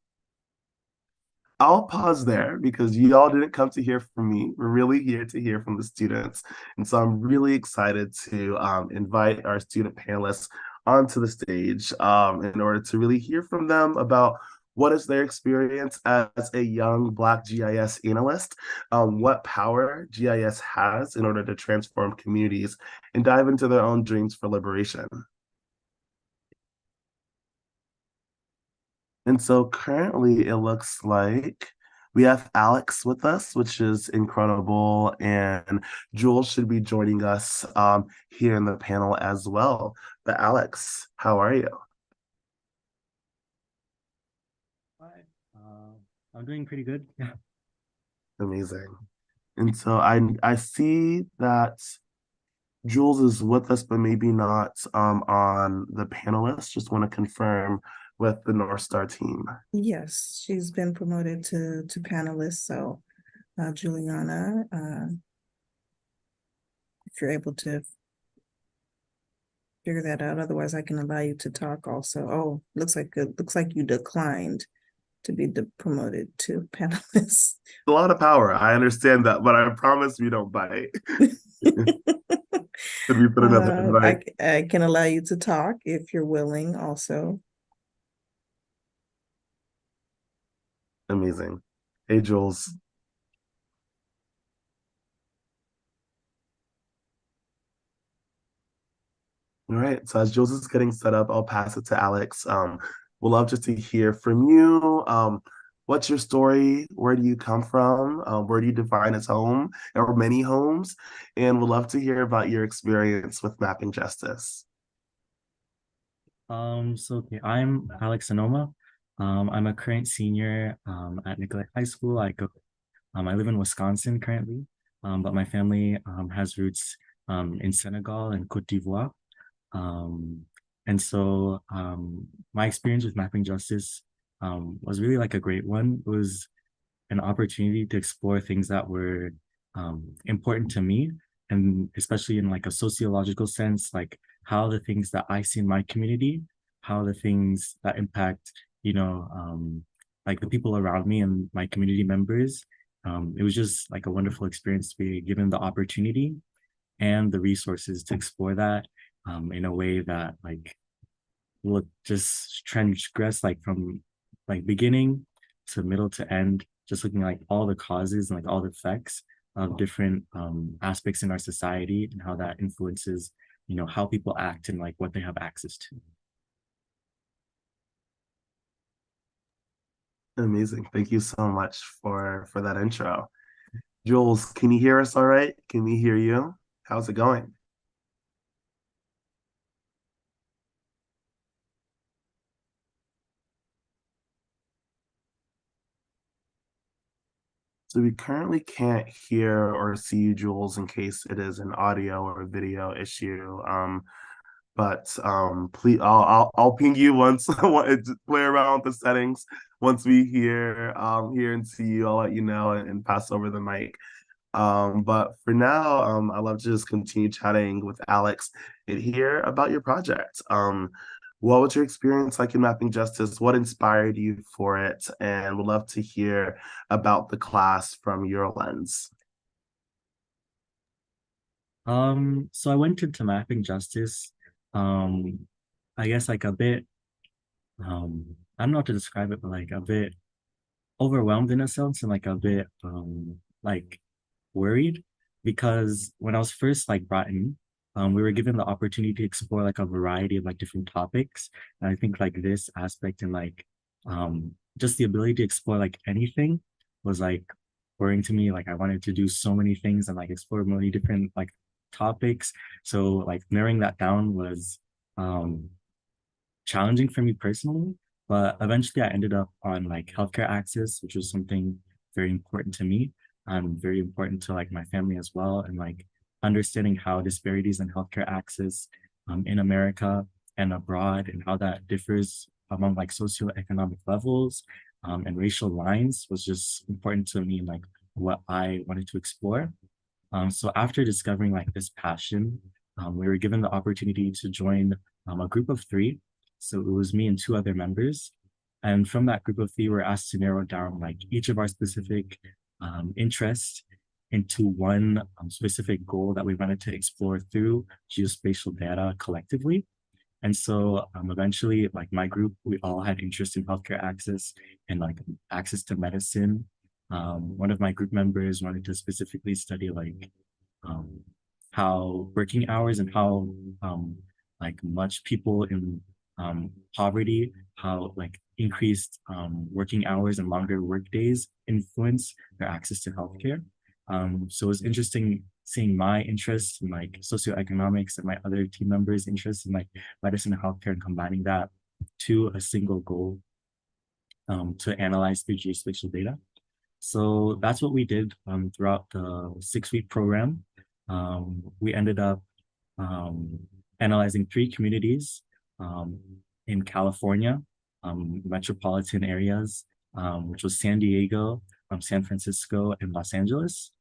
I'll pause there because you all didn't come to hear from me. We're really here to hear from the students. And so I'm really excited to invite our student panelists onto the stage in order to really hear from them about what is their experience as a young Black GIS analyst, what power GIS has in order to transform communities, and dive into their own dreams for liberation. And so currently it looks like we have Alex with us, which is incredible. And Jules should be joining us here in the panel as well. But Alex, how are you? Hi, I'm doing pretty good. Yeah. Amazing. And so I see that Jules is with us, but maybe not on the panelists. Just want to confirm with the North Star team. Yes, she's been promoted to panelist. So, Juliana, if you're able to figure that out, otherwise I can allow you to talk also. Oh, looks like you declined to be promoted to panelist. A lot of power. I understand that, but I promise we don't bite. Could we put another invite? I can allow you to talk if you're willing also. Amazing. Hey, Jules. All right. So as Jules is getting set up, I'll pass it to Alex. We'd love just to hear from you. What's your story? Where do you come from? Where do you define as home or many homes? And we'd love to hear about your experience with mapping justice. Okay, I'm Alex Sonoma. I'm a current senior at Nicollet High School. I live in Wisconsin currently, but my family has roots in Senegal and Cote d'Ivoire. And so my experience with mapping justice was really like a great one. It was an opportunity to explore things that were important to me, and especially in like a sociological sense, like how the things that I see in my community, how the things that impact, like the people around me and my community members. It was just like a wonderful experience to be given the opportunity and the resources to explore that in a way that like will just transgress like from like beginning to middle to end, just looking at like all the causes and like all the effects of different aspects in our society and how that influences, how people act and like what they have access to. Amazing. Thank you so much for that intro. Jules, can you hear us all right? Can we hear you? How's it going? So we currently can't hear or see you, Jules, in case it is an audio or a video issue. But please, I'll ping you once play around with the settings. Once we hear and see you, I'll let you know and pass over the mic. But for now, I'd love to just continue chatting with Alex and hear about your project. What was your experience like in mapping justice? What inspired you for it? And we'd love to hear about the class from your lens. So I went into mapping justice, I guess like a bit, I don't know how to describe it, but like a bit overwhelmed in a sense and like a bit like worried, because when I was first like brought in, we were given the opportunity to explore like a variety of like different topics. And I think like this aspect and like just the ability to explore like anything was like worrying to me. Like I wanted to do so many things and like explore many different like topics. So like narrowing that down was challenging for me personally. But eventually I ended up on like healthcare access, which was something very important to me and very important to like my family as well. And like understanding how disparities in healthcare access in America and abroad and how that differs among like socioeconomic levels and racial lines was just important to me, like what I wanted to explore. So after discovering like this passion, we were given the opportunity to join a group of three. So it was me and two other members. And from that group of three, we were asked to narrow down like each of our specific interests into one specific goal that we wanted to explore through geospatial data collectively. And so eventually, like my group, we all had interest in healthcare access and like access to medicine. One of my group members wanted to specifically study like how working hours and how like much people in poverty, how like increased working hours and longer work days influence their access to healthcare. So it was interesting seeing my interests in like socioeconomics and my other team members' interests in like medicine and healthcare and combining that to a single goal to analyze through geospatial data. So that's what we did throughout the 6-week program. We ended up analyzing 3 communities in California, metropolitan areas, which was San Diego, San Francisco, and Los Angeles.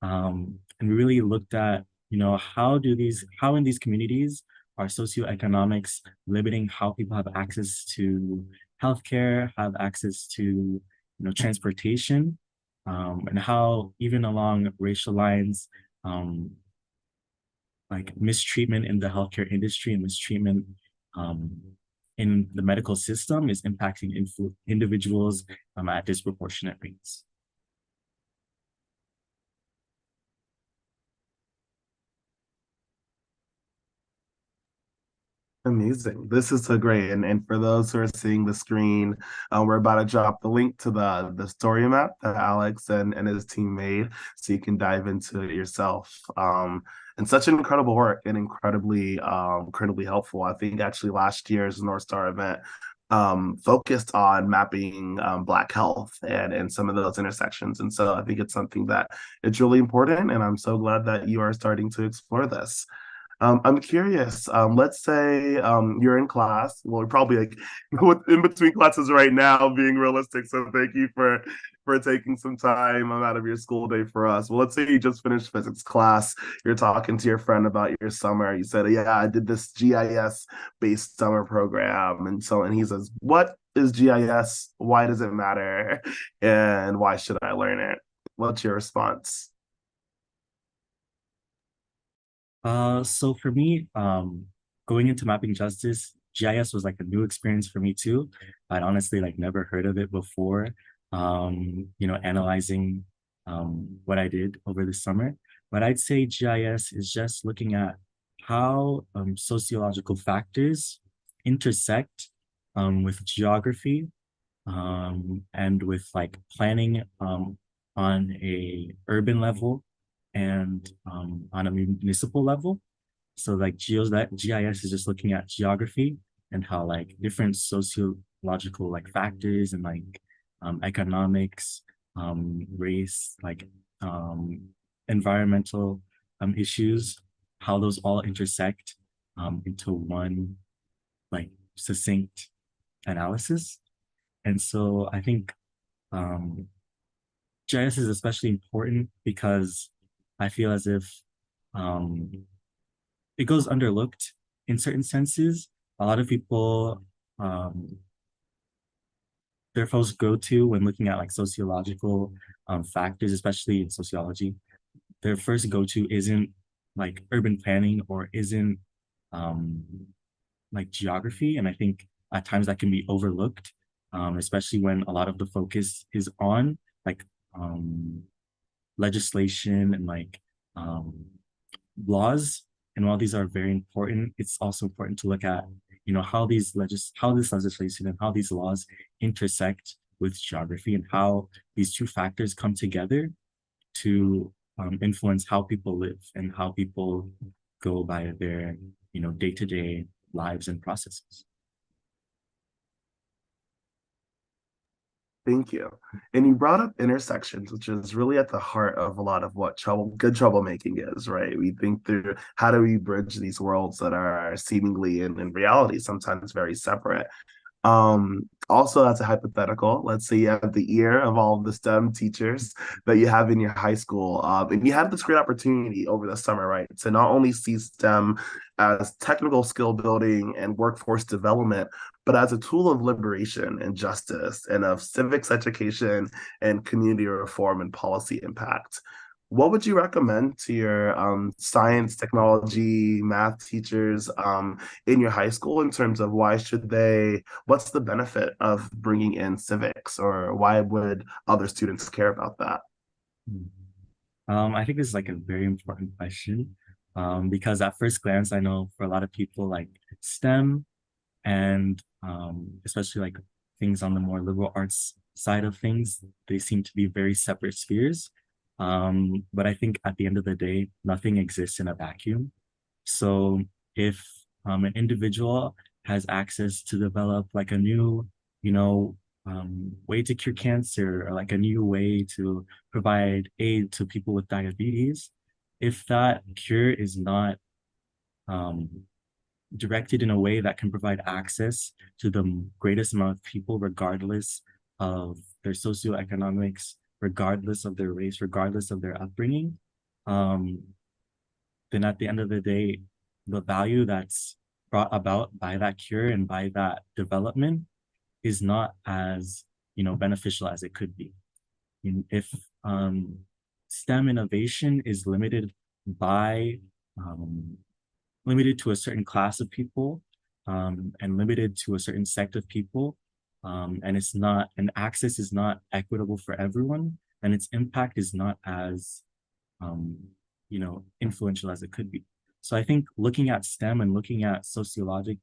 And we really looked at, you know, how in these communities are socioeconomics limiting how people have access to healthcare, have access to, you know, transportation, and how even along racial lines, like mistreatment in the healthcare industry and mistreatment in the medical system is impacting individuals at disproportionate rates. Amazing. This is so great. And for those who are seeing the screen, we're about to drop the link to the story map that Alex and his team made so you can dive into it yourself. And such incredible work and incredibly helpful. I think actually last year's North Star event focused on mapping Black health and some of those intersections. And so I think it's something that it's really important. And I'm so glad that you are starting to explore this. I'm curious. Let's say you're in class. Well, we're probably like in between classes right now, being realistic. So thank you for taking some time out of your school day for us. Well, let's say you just finished physics class. You're talking to your friend about your summer. You said, "Yeah, I did this GIS based summer program," and he says, "What is GIS? Why does it matter? And why should I learn it?" What's your response? So for me, going into mapping justice, GIS was like a new experience for me too. I'd honestly like never heard of it before, you know, analyzing what I did over the summer. But I'd say GIS is just looking at how sociological factors intersect with geography and with like planning on a urban level and on a municipal level. So like GIS is just looking at geography and how like different sociological like factors and like economics, race, like environmental issues, how those all intersect into one like succinct analysis. And so I think GIS is especially important because I feel as if it goes underlooked in certain senses. A lot of people, their first go-to when looking at like sociological factors, especially in sociology, their first go-to isn't like urban planning or isn't like geography. And I think at times that can be overlooked, especially when a lot of the focus is on like legislation and like laws. And while these are very important, it's also important to look at, you know, how this legislation and how these laws intersect with geography and how these two factors come together to influence how people live and how people go by their, you know, day-to-day lives and processes. Thank you. And you brought up intersections, which is really at the heart of a lot of what good troublemaking is, right? We think through how do we bridge these worlds that are seemingly in reality sometimes very separate. Also, that's a hypothetical. Let's say you have the ear of all of the STEM teachers that you have in your high school, and you have this great opportunity over the summer, right, to not only see STEM as technical skill building and workforce development, but as a tool of liberation and justice and of civics education and community reform and policy impact. What would you recommend to your science, technology, math teachers in your high school in terms of what's the benefit of bringing in civics, or why would other students care about that? I think this is like a very important question, because at first glance, I know for a lot of people, like STEM and especially like things on the more liberal arts side of things, they seem to be very separate spheres. But I think at the end of the day, nothing exists in a vacuum. So if an individual has access to develop like a new, you know, way to cure cancer, or like a new way to provide aid to people with diabetes, if that cure is not um, directed in a way that can provide access to the greatest amount of people, regardless of their socioeconomics, regardless of their race, regardless of their upbringing, um, then at the end of the day, the value that's brought about by that cure and by that development is not as, beneficial as it could be. If STEM innovation is by um, limited to a certain class of people, and limited to a certain sect of people, and access is not equitable for everyone, and its impact is not as um, influential as it could be. So I think looking at STEM and looking at sociological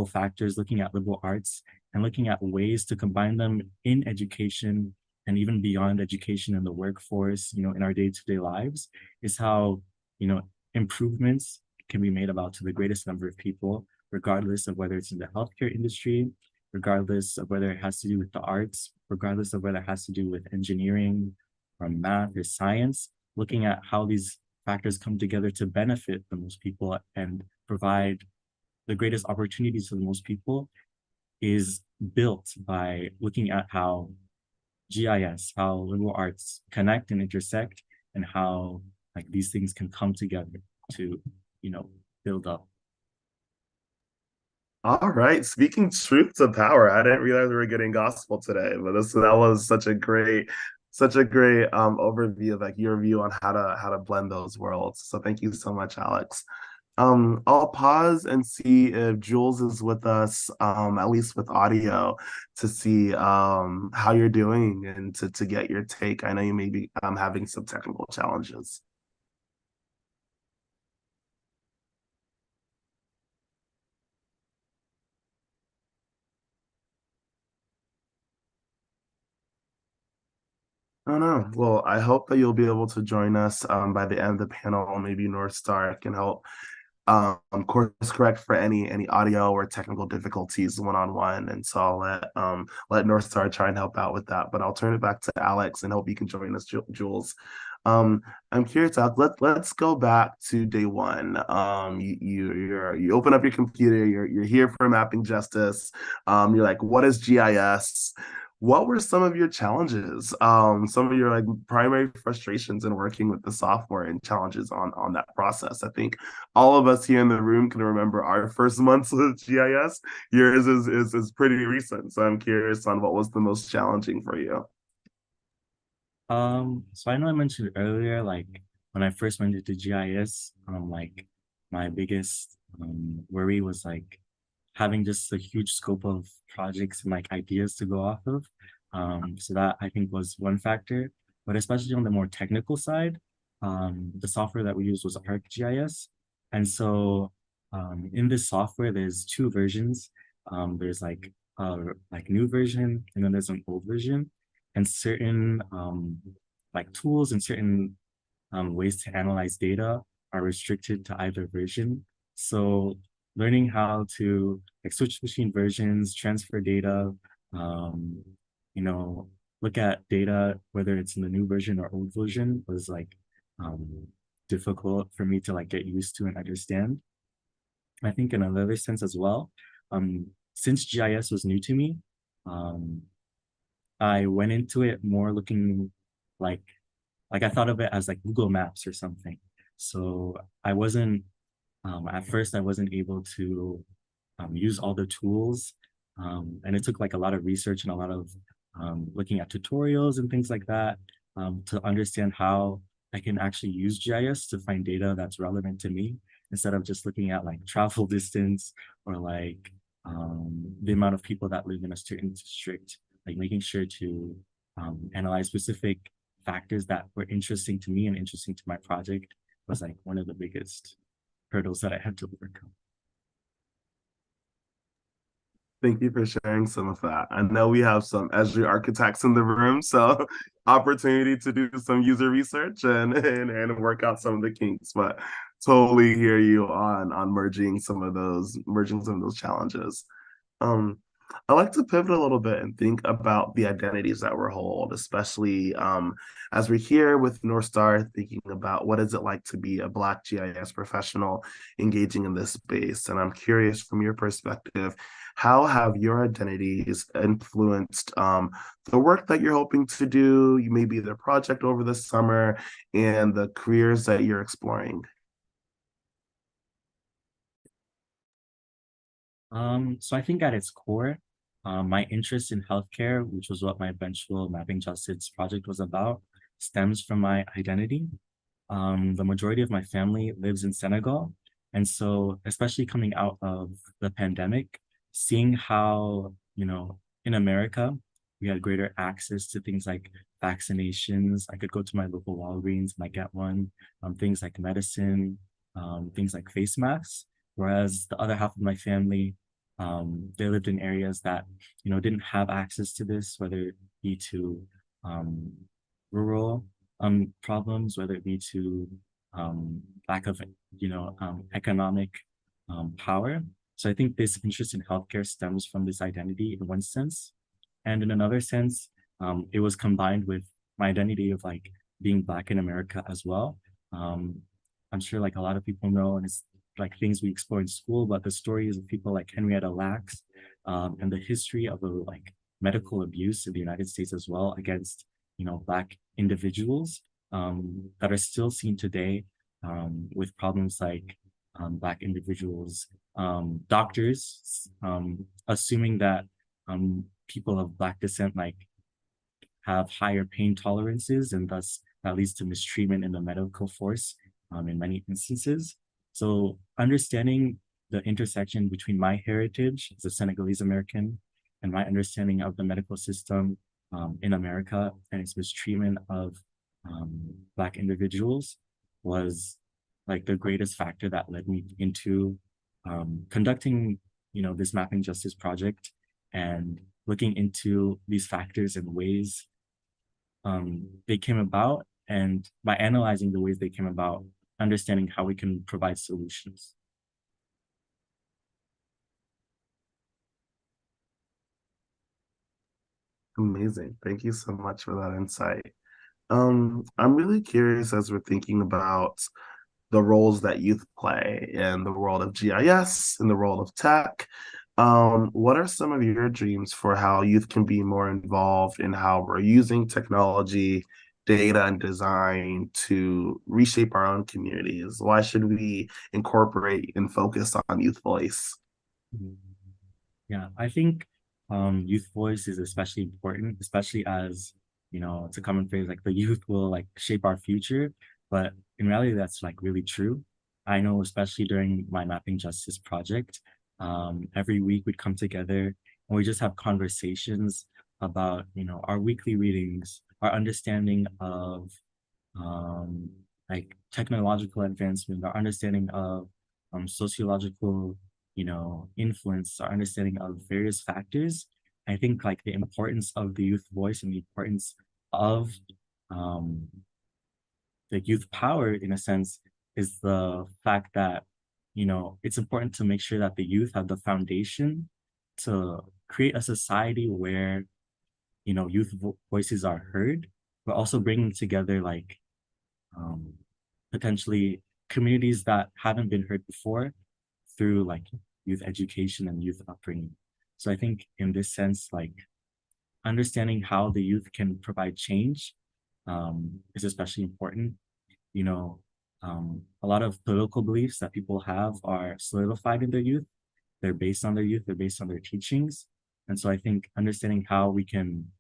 factors, looking at liberal arts, and looking at ways to combine them in education and even beyond education in the workforce, in our day-to-day lives, is how, improvements can be made about to the greatest number of people, regardless of whether it's in the healthcare industry, regardless of whether it has to do with the arts, regardless of whether it has to do with engineering or math or science. Looking at how these factors come together to benefit the most people and provide the greatest opportunities for the most people is built by looking at how GIS, how liberal arts connect and intersect, and how like these things can come together to, build up. All right, speaking truth to power. I didn't realize we were getting gospel today, but that was such a great overview of like your view on how to blend those worlds. So thank you so much, Alex. I'll pause and see if Jules is with us, at least with audio, to see how you're doing and to get your take. I know you may be having some technical challenges. Oh no. Well, I hope that you'll be able to join us by the end of the panel. Maybe North Star can help course correct for any audio or technical difficulties one-on-one. And so I'll let North Star try and help out with that. But I'll turn it back to Alex and hope you can join us, Jules. I'm curious, let's go back to day one. You open up your computer, you're here for mapping justice. You're like, what is GIS? What were some of your challenges? Some of your like primary frustrations in working with the software and challenges on that process? I think all of us here in the room can remember our first months with GIS. Yours is pretty recent, so I'm curious on what was the most challenging for you. So I know I mentioned earlier, like when I first went into GIS, like my biggest worry was like having just a huge scope of projects and like ideas to go off of. So that I think was one factor, but especially on the more technical side, the software that we used was ArcGIS. And so in this software, there's two versions. There's like new version, and then there's an old version, and certain like tools and certain ways to analyze data are restricted to either version. So learning how to like switch between versions, transfer data, look at data, whether it's in the new version or old version, was like difficult for me to like get used to and understand. I think in another sense as well, since GIS was new to me, I went into it more looking like I thought of it as like Google Maps or something. So I wasn't at first I wasn't able to use all the tools, and it took like a lot of research and a lot of looking at tutorials and things like that to understand how I can actually use GIS to find data that's relevant to me instead of just looking at like travel distance or like the amount of people that live in a certain district, like making sure to analyze specific factors that were interesting to me and interesting to my project was like one of the biggest hurdles that I had to overcome. Thank you for sharing some of that. I know we have some Esri architects in the room, so opportunity to do some user research and work out some of the kinks, but totally hear you on merging some of those challenges. I like to pivot a little bit and think about the identities that we hold, especially as we're here with North Star, thinking about what is it like to be a Black GIS professional engaging in this space. And I'm curious from your perspective, how have your identities influenced the work that you're hoping to do, maybe the project over the summer, and the careers that you're exploring? So I think at its core, my interest in healthcare, which was what my eventual Mapping Justice project was about, stems from my identity. The majority of my family lives in Senegal. And so, especially coming out of the pandemic, seeing how, in America, we had greater access to things like vaccinations. I could go to my local Walgreens and I get one, things like medicine, things like face masks. Whereas the other half of my family, they lived in areas that, didn't have access to this, whether it be to rural problems, whether it be to lack of, economic power. So I think this interest in healthcare stems from this identity in one sense. And in another sense, it was combined with my identity of like being Black in America as well. I'm sure like a lot of people know, and it's like things we explore in school, but the stories of people like Henrietta Lacks and the history of like medical abuse in the United States as well against, Black individuals that are still seen today with problems like Black individuals, doctors, assuming that people of Black descent like have higher pain tolerances, and thus that leads to mistreatment in the medical force in many instances. So understanding the intersection between my heritage as a Senegalese American and my understanding of the medical system in America and its mistreatment of Black individuals was like the greatest factor that led me into conducting, this Mapping Justice project and looking into these factors and ways they came about, and by analyzing the ways they came about, understanding how we can provide solutions. Amazing. Thank you so much for that insight. I'm really curious as we're thinking about the roles that youth play in the world of GIS, in the world of tech. What are some of your dreams for how youth can be more involved in how we're using technology, data, and design to reshape our own communities? Why should we incorporate and focus on youth voice? Yeah, I think youth voice is especially important, especially as, it's a common phrase like the youth will like shape our future. But in reality, that's like really true. I know, especially during my Mapping Justice project, every week we'd come together and we just have conversations about, our weekly readings, our understanding of like technological advancement, our understanding of sociological, influence, our understanding of various factors. I think like the importance of the youth voice and the importance of um, the youth power, in a sense, is the fact that, it's important to make sure that the youth have the foundation to create a society where, youth voices are heard, but also bringing together like potentially communities that haven't been heard before through like youth education and youth upbringing. So I think in this sense, like understanding how the youth can provide change is especially important. You know, a lot of political beliefs that people have are solidified in their youth. They're based on their youth, they're based on their teachings. And so I think understanding how we can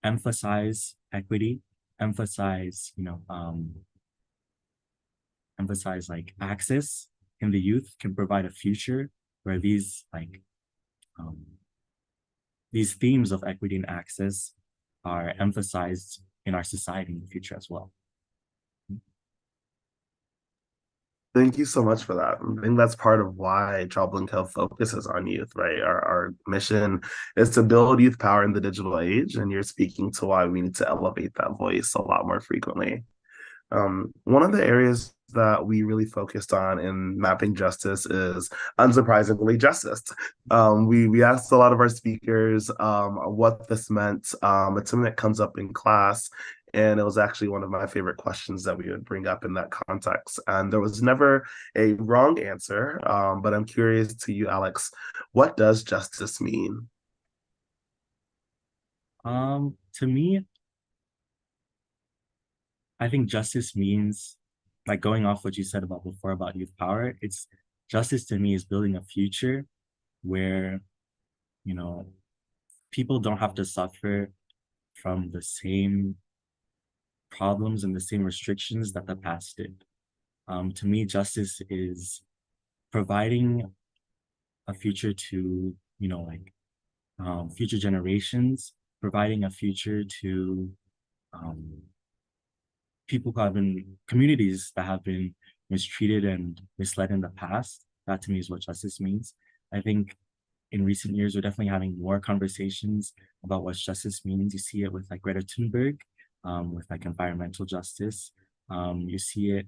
emphasize equity, emphasize, emphasize like access in the youth can provide a future where um, these themes of equity and access are emphasized in our society in the future as well. Thank you so much for that. I think that's part of why Troubling Health focuses on youth, right? Our mission is to build youth power in the digital age, and you're speaking to why we need to elevate that voice a lot more frequently. One of the areas that we really focused on in mapping justice is, unsurprisingly, justice. We asked a lot of our speakers what this meant. It's something that comes up in class, and it was actually one of my favorite questions that we would bring up in that context. And there was never a wrong answer, but I'm curious to you, Alex, what does justice mean? To me, I think justice means, like going off what you said about before about youth power, it's justice to me is building a future where, people don't have to suffer from the same problems and the same restrictions that the past did. To me, justice is providing a future to, future generations, providing a future to people who have been, communities that have been mistreated and misled in the past. That to me is what justice means. I think in recent years, we're definitely having more conversations about what justice means. You see it with like Greta Thunberg, with like environmental justice. You see it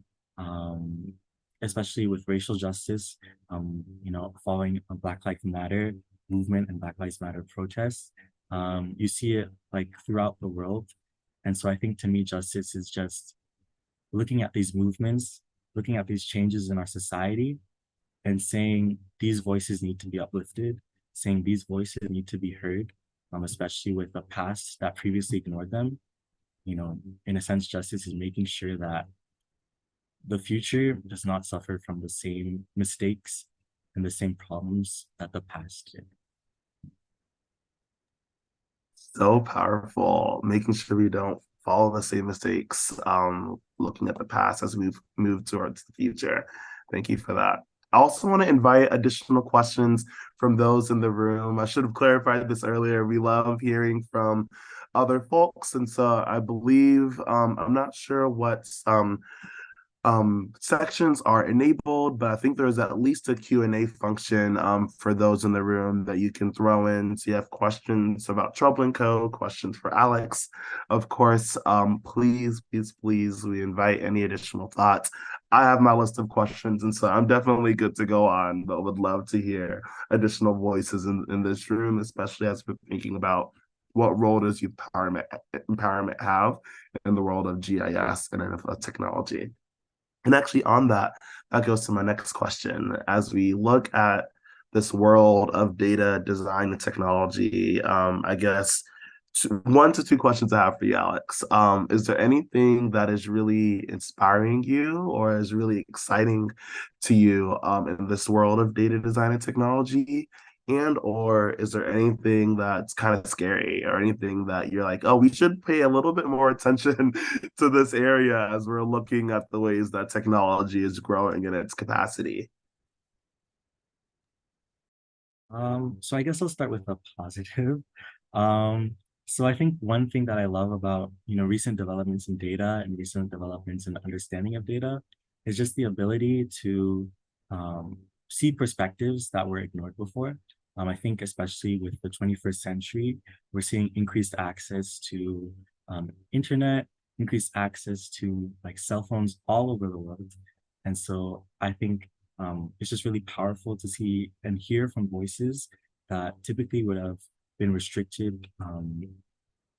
especially with racial justice, following a Black Lives Matter movement and Black Lives Matter protests. You see it like throughout the world. And so I think to me, justice is just looking at these movements, looking at these changes in our society and saying these voices need to be uplifted, saying these voices need to be heard, especially with the past that previously ignored them. In a sense, justice is making sure that the future does not suffer from the same mistakes and the same problems that the past did. So powerful, making sure we don't follow the same mistakes, looking at the past as we've moved towards the future. Thank you for that. I also want to invite additional questions from those in the room. I should have clarified this earlier. We love hearing from other folks. And so I believe, I'm not sure what sections are enabled, but I think there's at least a Q&A function for those in the room that you can throw in. So you have questions about Trouble & Co., questions for Alex. Of course, please, we invite any additional thoughts. I have my list of questions, and so I'm definitely good to go on, but would love to hear additional voices in this room, especially as we're thinking about what role does youth empowerment have in the world of GIS and NFL technology. And actually on that goes to my next question. As we look at this world of data, design, and technology, I guess 1 to 2 questions I have for you, Alex. Is there anything that is really inspiring you or is really exciting to you in this world of data design and technology? And or is there anything that's kind of scary or anything that you're like, oh, we should pay a little bit more attention to this area as we're looking at the ways that technology is growing in its capacity? So I guess I'll start with a positive. So I think one thing that I love about, recent developments in data and recent developments in understanding of data is just the ability to see perspectives that were ignored before. I think especially with the 21st century, we're seeing increased access to internet, increased access to like cell phones all over the world. And so I think it's just really powerful to see and hear from voices that typically would have been restricted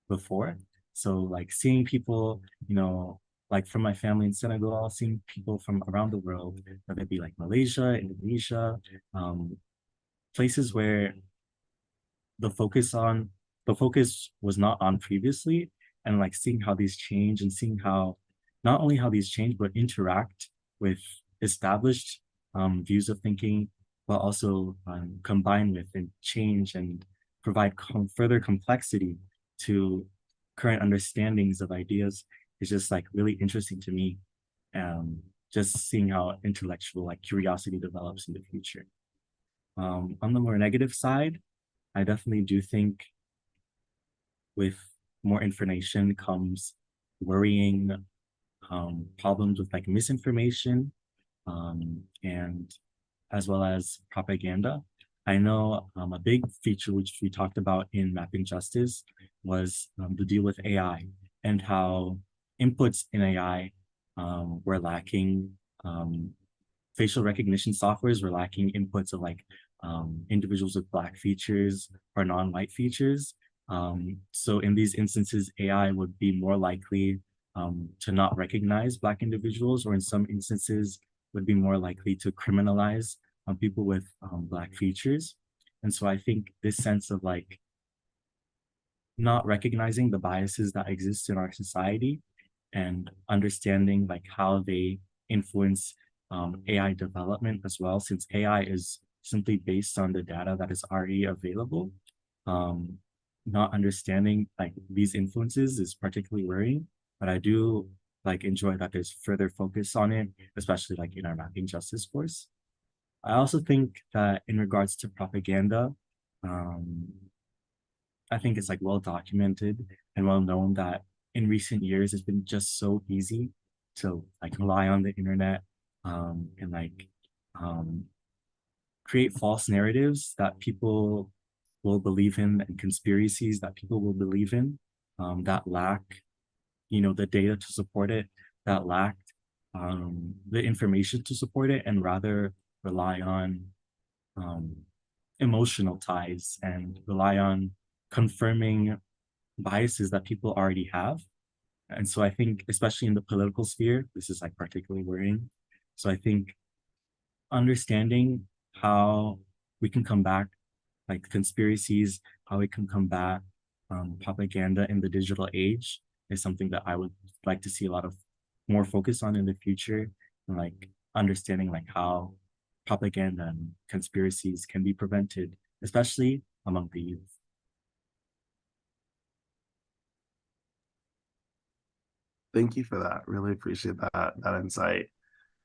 before. So like seeing people, like from my family in Senegal, seeing people from around the world, whether it be like Malaysia, Indonesia, places where the focus was not on previously, and like seeing how these change and seeing how not only how these change but interact with established views of thinking, but also combine with and change and provide further complexity to current understandings of ideas is just like really interesting to me. Just seeing how intellectual like curiosity develops in the future. On the more negative side, I definitely do think with more information comes worrying, problems with like misinformation, and as well as propaganda. I know a big feature which we talked about in Mapping Justice was the deal with AI and how inputs in AI were lacking. Facial recognition softwares were lacking inputs of like individuals with Black features or non-white features. So in these instances, AI would be more likely to not recognize Black individuals, or in some instances would be more likely to criminalize people with Black features. And so I think this sense of like not recognizing the biases that exist in our society and understanding like how they influence AI development as well, since AI is simply based on the data that is already available. Not understanding like these influences is particularly worrying, but I do like enjoy that there's further focus on it, especially like in our mapping justice course. I also think that in regards to propaganda, I think it's like well documented and well known that in recent years it's been just so easy to like rely on the internet and like create false narratives that people will believe in and conspiracies that people will believe in that lack, you know, the data to support it, that lack the information to support it, and rather rely on emotional ties and rely on confirming biases that people already have. And so I think, especially in the political sphere, this is like particularly worrying. So I think understanding how we can combat like conspiracies, how we can combat propaganda in the digital age is something that I would like to see a lot of more focus on in the future, and like understanding like how propaganda and conspiracies can be prevented, especially among the youth. Thank you for that. Really appreciate that insight.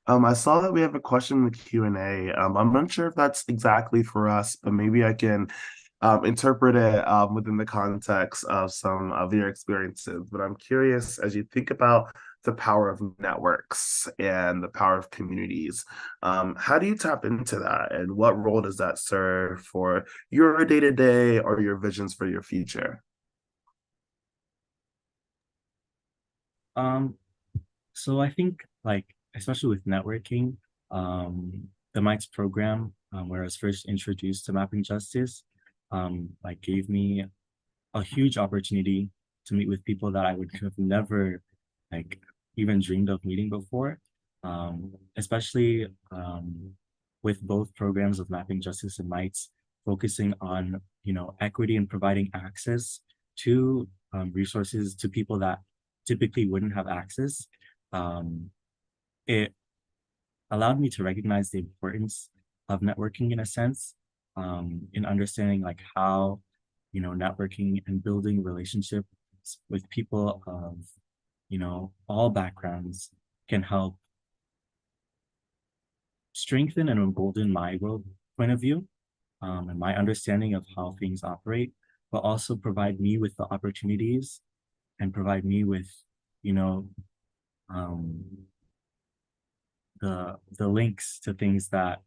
I saw that we have a question in the Q&A. I'm not sure if that's exactly for us, but maybe I can interpret it within the context of some of your experiences. But I'm curious, as you think about the power of networks and the power of communities, how do you tap into that? And what role does that serve for your day-to-day or your visions for your future? So I think like, especially with networking, the MITES program, where I was first introduced to mapping justice, like gave me a huge opportunity to meet with people that I would have never like even dreamed of meeting before. Especially with both programs of mapping justice and MITES focusing on, you know, equity and providing access to resources to people that typically wouldn't have access. It allowed me to recognize the importance of networking in a sense, in understanding like how, you know, networking and building relationships with people of, you know, all backgrounds can help strengthen and embolden my world point of view, and my understanding of how things operate, but also provide me with the opportunities and provide me with, you know, um, the links to things that,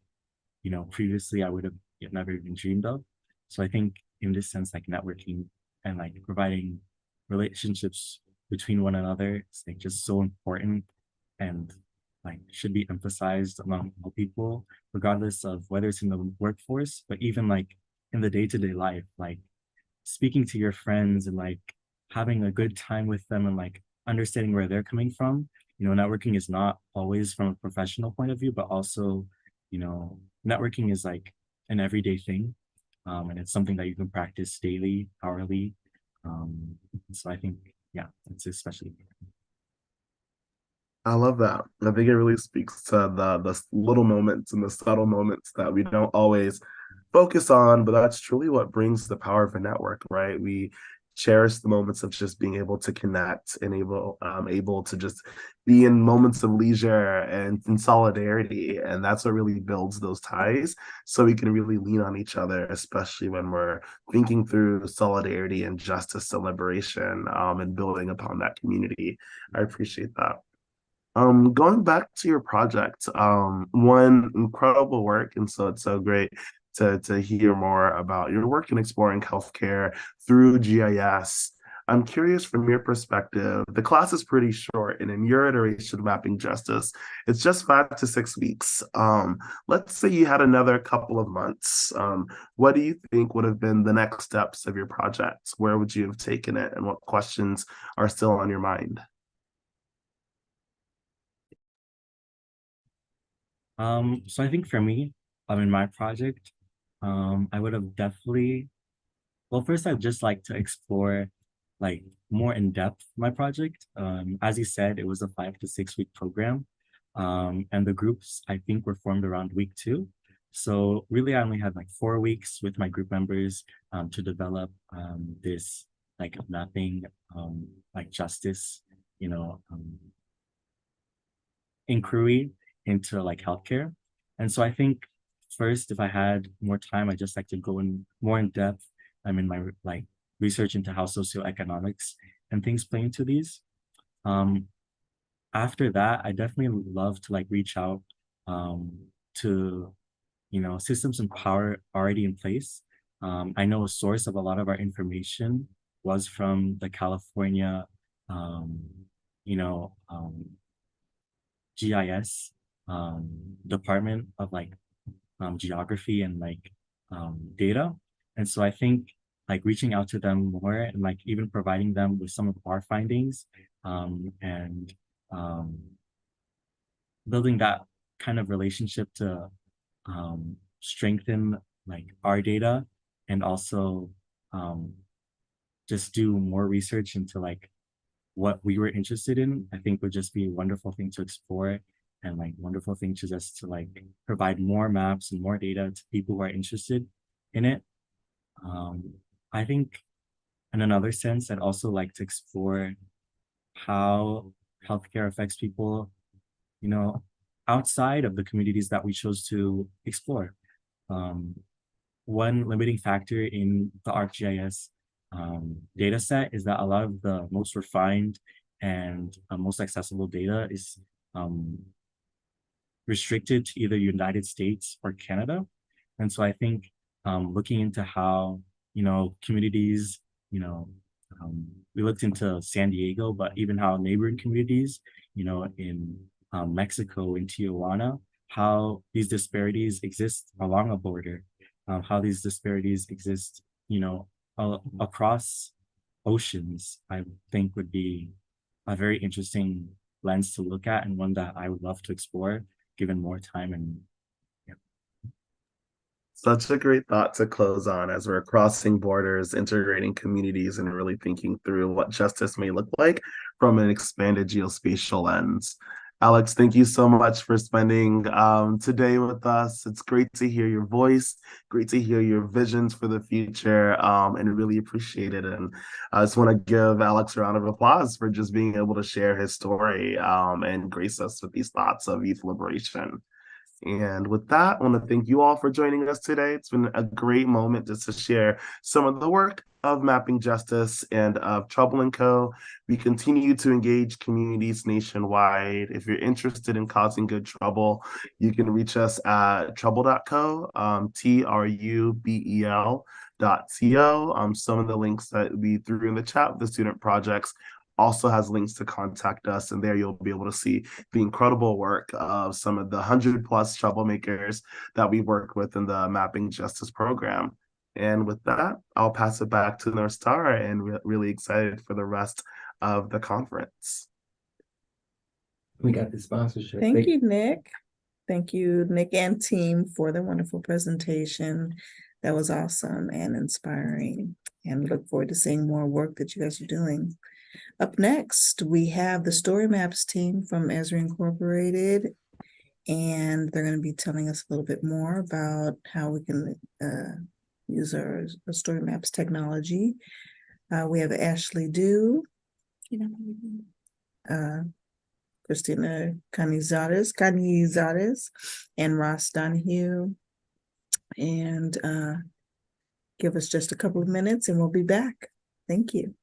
you know, previously I would have never even dreamed of. So I think in this sense, like networking and like providing relationships between one another is like just so important and like should be emphasized among all people, regardless of whether it's in the workforce, but even like in the day-to-day life, like speaking to your friends and like having a good time with them and like understanding where they're coming from. You know, networking is not always from a professional point of view, but also, you know, networking is like an everyday thing. and it's something that you can practice daily, hourly. So I think, yeah, it's especially. I love that. I think it really speaks to the little moments and the subtle moments that we don't always focus on, but that's truly what brings the power of a network, right? We cherish the moments of just being able to connect and able to just be in moments of leisure and in solidarity, and that's what really builds those ties. So we can really lean on each other, especially when we're thinking through solidarity and justice and liberation, and building upon that community. I appreciate that. Going back to your project, one incredible work, and so it's so great to hear more about your work in exploring healthcare through GIS. I'm curious from your perspective, the class is pretty short, and in your iteration of Mapping Justice, it's just 5 to 6 weeks. Let's say you had another couple of months. What do you think would have been the next steps of your project? Where would you have taken it, and what questions are still on your mind? So I think for me, in my project, I would have definitely, well, first I'd just like to explore like more in depth my project. As you said, it was a 5 to 6 week program. And the groups I think were formed around week 2. So really I only had like 4 weeks with my group members to develop this like mapping like justice, you know, inquiry into like healthcare. And so I think first, if I had more time, I just like to go in more in depth. I'm in my like research into how socioeconomics and things play into these. Um, After that, I definitely love to like reach out to, you know, systems and power already in place. I know a source of a lot of our information was from the California, um, you know, GIS department of like geography and like data. And so I think like reaching out to them more and like even providing them with some of our findings and building that kind of relationship to strengthen like our data and also just do more research into like what we were interested in, I think would just be a wonderful thing to explore and like wonderful thing to just to like provide more maps and more data to people who are interested in it. I think in another sense, I'd also like to explore how healthcare affects people, you know, outside of the communities that we chose to explore. One limiting factor in the ArcGIS data set is that a lot of the most refined and most accessible data is restricted to either United States or Canada. And so I think looking into how, you know, communities, you know, we looked into San Diego, but even how neighboring communities, you know, in Mexico, in Tijuana, how these disparities exist along a border, how these disparities exist, you know, across oceans, I think would be a very interesting lens to look at and one that I would love to explore given more time and yeah. Such a great thought to close on as we're crossing borders, integrating communities, and really thinking through what justice may look like from an expanded geospatial lens. Alex, thank you so much for spending today with us. It's great to hear your voice, great to hear your visions for the future, and really appreciate it. And I just want to give Alex a round of applause for just being able to share his story and grace us with these thoughts of youth liberation. And with that, I want to thank you all for joining us today. It's been a great moment just to share some of the work of Mapping Justice and of Trouble & Co. We continue to engage communities nationwide. If you're interested in causing good trouble, you can reach us at trouble.co, TRUBEL.co. Some of the links that we threw in the chat with the student projects also has links to contact us, and there you'll be able to see the incredible work of some of the 100+ troublemakers that we work with in the Mapping Justice program. And with that, I'll pass it back to North Star, and really excited for the rest of the conference. We got the sponsorship. Thank you, Nick. Thank you, Nick and team, for the wonderful presentation. That was awesome and inspiring, and look forward to seeing more work that you guys are doing. Up next, we have the Story Maps team from Esri Incorporated, and they're going to be telling us a little bit more about how we can use our Story Maps technology. We have Ashley Dew, Christina Canizares, and Ross Donahue. And give us just a couple of minutes and we'll be back. Thank you.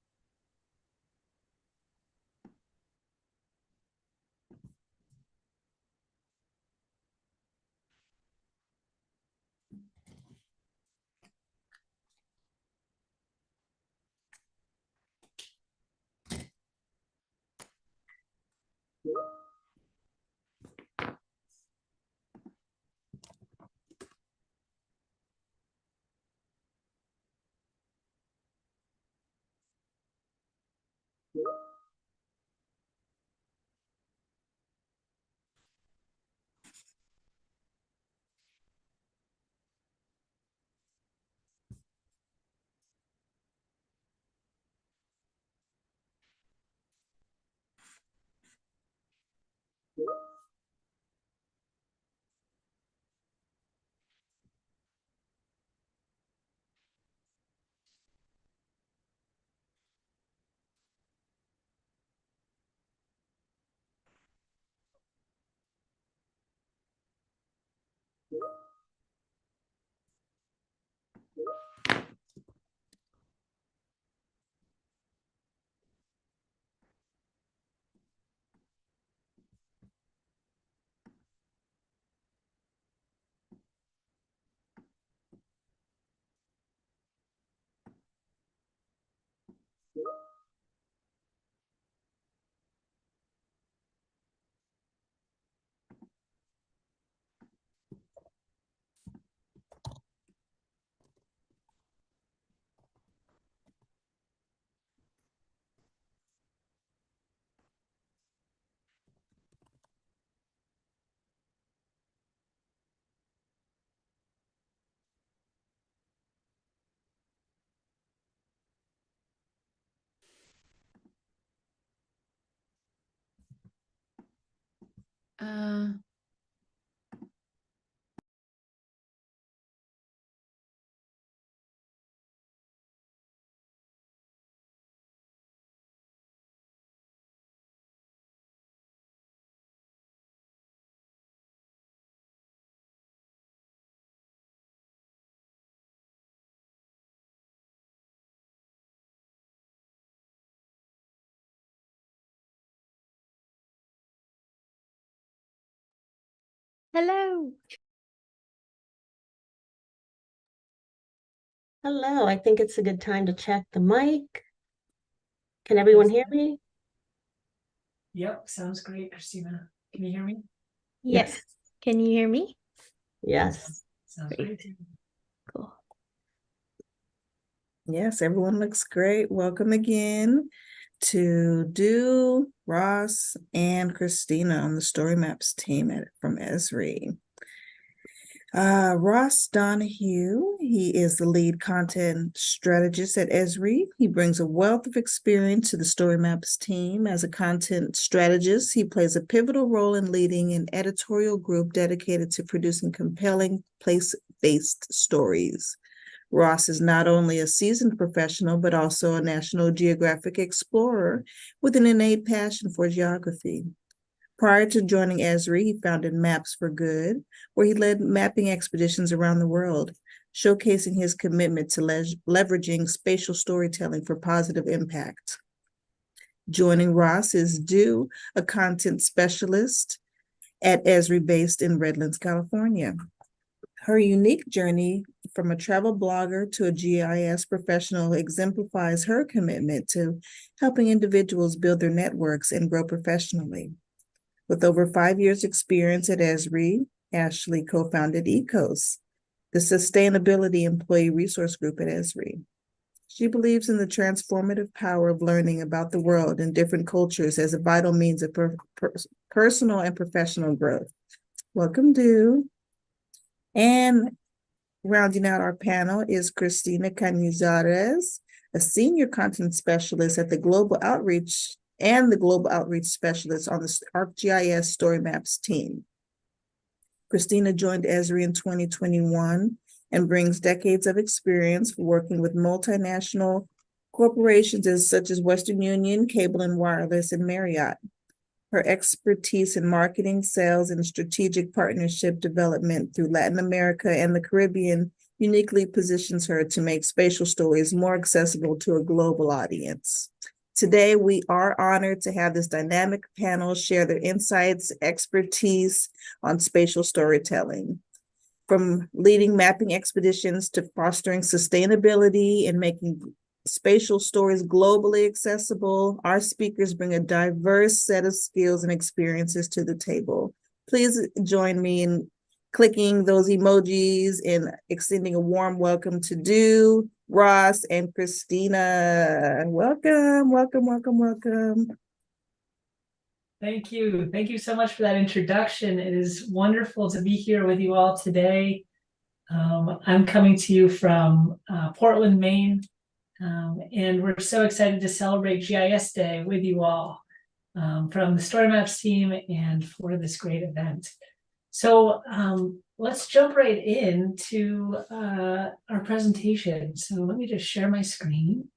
Hello. Hello, I think it's a good time to check the mic. Can everyone hear me? Yep, sounds great, Christina. Can you hear me? Yes. Can you hear me? Yes. Sounds Great. great. Cool. Yes, everyone looks great. Welcome again to Do, Ross, and Christina on the Story Maps team from Esri. Ross Donahue, he is the lead content strategist at Esri. He brings a wealth of experience to the Story Maps team. As a content strategist, he plays a pivotal role in leading an editorial group dedicated to producing compelling place-based stories. Ross is not only a seasoned professional, but also a National Geographic explorer with an innate passion for geography. Prior to joining Esri, he founded Maps for Good, where he led mapping expeditions around the world, showcasing his commitment to leveraging spatial storytelling for positive impact. Joining Ross is Dew, a content specialist at Esri based in Redlands, California. Her unique journey from a travel blogger to a GIS professional exemplifies her commitment to helping individuals build their networks and grow professionally. With over 5 years' experience at Esri, Ashley co-founded ECOS, the sustainability employee resource group at Esri. She believes in the transformative power of learning about the world and different cultures as a vital means of personal and professional growth. Welcome, Dew. And rounding out our panel is Cristina Cañizares, a senior content specialist at the Global Outreach and the Global Outreach Specialist on the ArcGIS Story Maps team. Cristina joined Esri in 2021 and brings decades of experience working with multinational corporations such as Western Union, Cable and Wireless, and Marriott. Her expertise in marketing, sales, and strategic partnership development through Latin America and the Caribbean uniquely positions her to make spatial stories more accessible to a global audience. Today, we are honored to have this dynamic panel share their insights, expertise on spatial storytelling. From leading mapping expeditions to fostering sustainability and making spatial stories globally accessible, our speakers bring a diverse set of skills and experiences to the table. Please join me in clicking those emojis and extending a warm welcome to Du, Ross, and Cristina. Welcome, welcome, welcome, welcome. Thank you. Thank you so much for that introduction. It is wonderful to be here with you all today. I'm coming to you from Portland, Maine. And we're so excited to celebrate GIS Day with you all from the Story Maps team and for this great event. So let's jump right into our presentation. So let me just share my screen.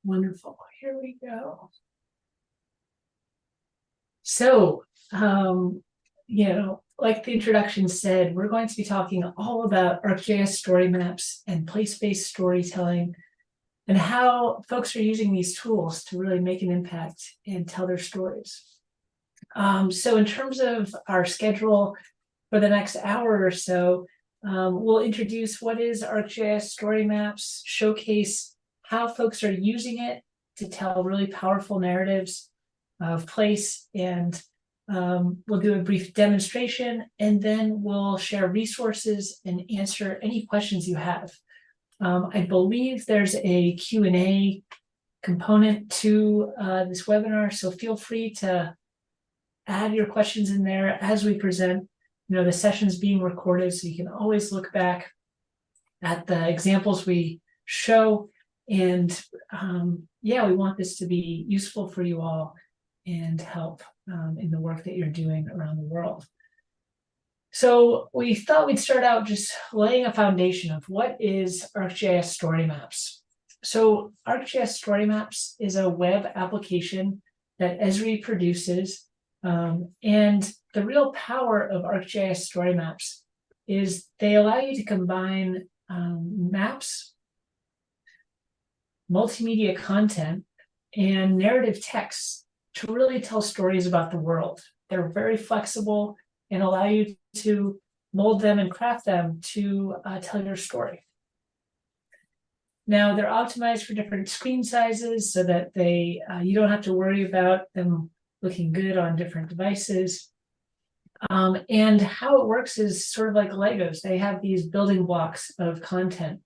Wonderful. Here we go. So, like the introduction said, we're going to be talking all about ArcGIS story maps and place-based storytelling and how folks are using these tools to really make an impact and tell their stories. So in terms of our schedule for the next hour or so, we'll introduce what is ArcGIS story maps, showcase how folks are using it to tell really powerful narratives of place, and we'll do a brief demonstration, and then we'll share resources and answer any questions you have. I believe there's a Q&A component to this webinar, so feel free to add your questions in there as we present. The session's being recorded, so you can always look back at the examples we show. And we want this to be useful for you all and help in the work that you're doing around the world. So we thought we'd start out just laying a foundation of what is ArcGIS Story Maps. So ArcGIS Story Maps is a web application that Esri produces. And the real power of ArcGIS Story Maps is they allow you to combine maps, multimedia content, and narrative texts to really tell stories about the world. They're very flexible and allow you to mold them and craft them to tell your story. Now, they're optimized for different screen sizes so that you don't have to worry about them looking good on different devices. And how it works is sort of like Legos. They have these building blocks of content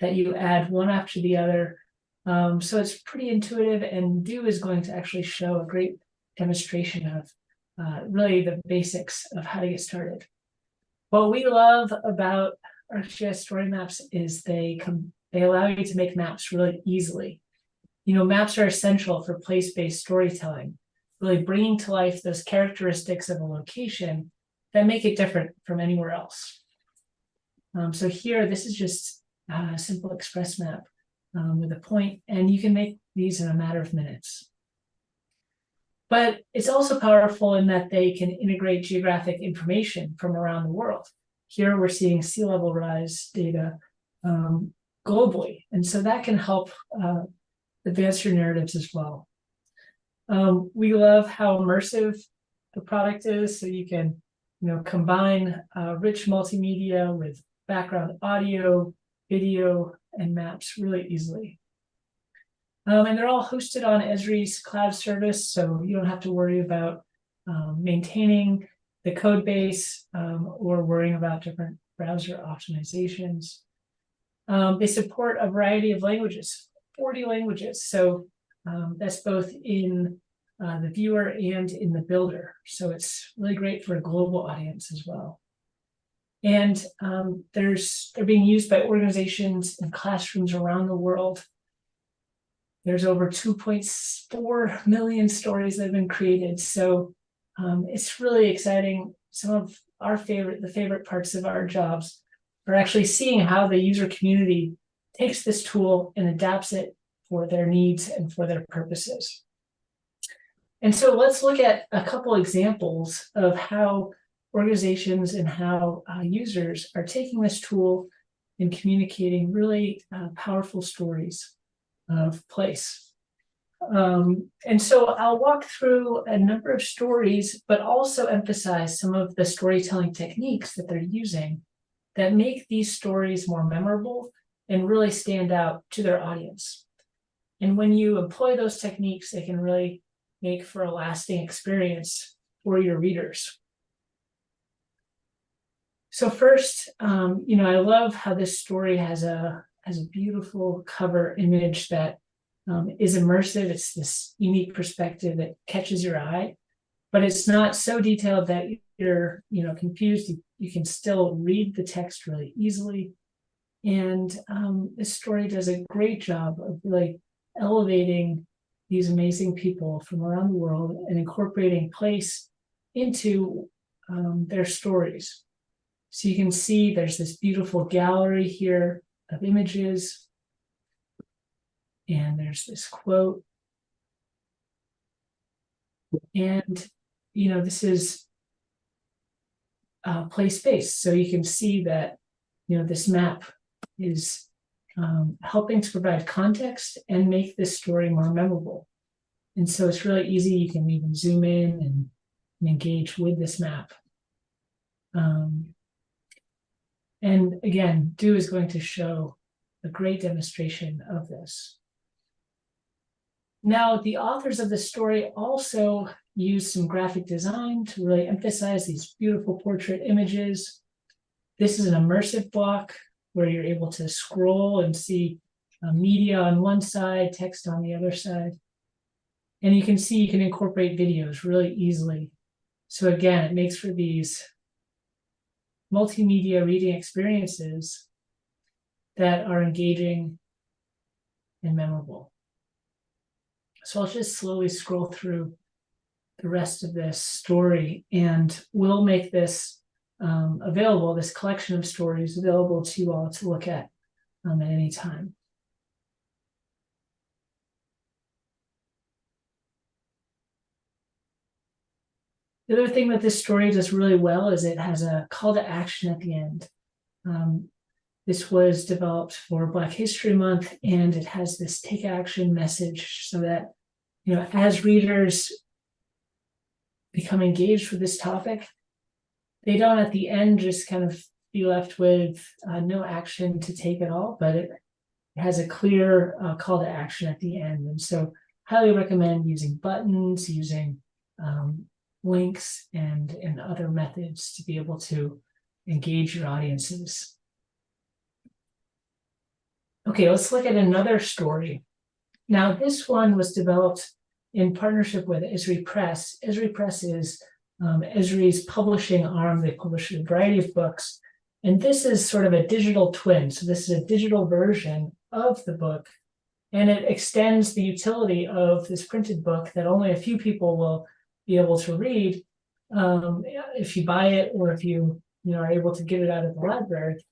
that you add one after the other. So it's pretty intuitive, and Du is going to actually show a great demonstration of really the basics of how to get started. What we love about ArcGIS Story Maps is they allow you to make maps really easily. Maps are essential for place-based storytelling, really bringing to life those characteristics of a location that make it different from anywhere else. So here, this is just a simple express map with a point, and you can make these in a matter of minutes. But it's also powerful in that they can integrate geographic information from around the world. Here we're seeing sea level rise data globally, and so that can help advance your narratives as well. We love how immersive the product is, so you can combine rich multimedia with background audio, video, and maps really easily. And they're all hosted on Esri's cloud service, so you don't have to worry about maintaining the code base or worrying about different browser optimizations. They support a variety of languages, 40 languages. So that's both in the viewer and in the builder. So it's really great for a global audience as well. And they're being used by organizations and classrooms around the world. There's over 2.4 million stories that have been created. So it's really exciting. Some of the favorite parts of our jobs are actually seeing how the user community takes this tool and adapts it for their needs and for their purposes. And so let's look at a couple examples of how organizations and how users are taking this tool and communicating really powerful stories of place. And so I'll walk through a number of stories, but also emphasize some of the storytelling techniques that they're using that make these stories more memorable and really stand out to their audience. And when you employ those techniques, they can really make for a lasting experience for your readers. So first, I love how this story has a beautiful cover image that is immersive. It's this unique perspective that catches your eye, but it's not so detailed that you're confused. You can still read the text really easily. And this story does a great job of really elevating these amazing people from around the world and incorporating place into their stories. So you can see there's this beautiful gallery here of images. And there's this quote. And, this is place-based. So you can see that, this map is helping to provide context and make this story more memorable. And so it's really easy. You can even zoom in and engage with this map. And again, Do is going to show a great demonstration of this. Now, the authors of the story also use some graphic design to really emphasize these beautiful portrait images. This is an immersive block where you're able to scroll and see media on one side, text on the other side. And you can see you can incorporate videos really easily. So again, it makes for these multimedia reading experiences that are engaging and memorable. So I'll just slowly scroll through the rest of this story, and we'll make this available, this collection of stories available to you all to look at any time. The other thing that this story does really well is it has a call to action at the end. This was developed for Black History Month, and it has this take action message so that, as readers become engaged with this topic, they don't at the end just kind of be left with no action to take at all, but it has a clear call to action at the end. And so highly recommend using buttons, using links and other methods to be able to engage your audiences. Okay, let's look at another story. Now, this one was developed in partnership with Esri Press. Esri Press is Esri's publishing arm. They publish a variety of books. And this is sort of a digital twin. So this is a digital version of the book. And it extends the utility of this printed book that only a few people will be able to read if you buy it, or if you are able to get it out of the library.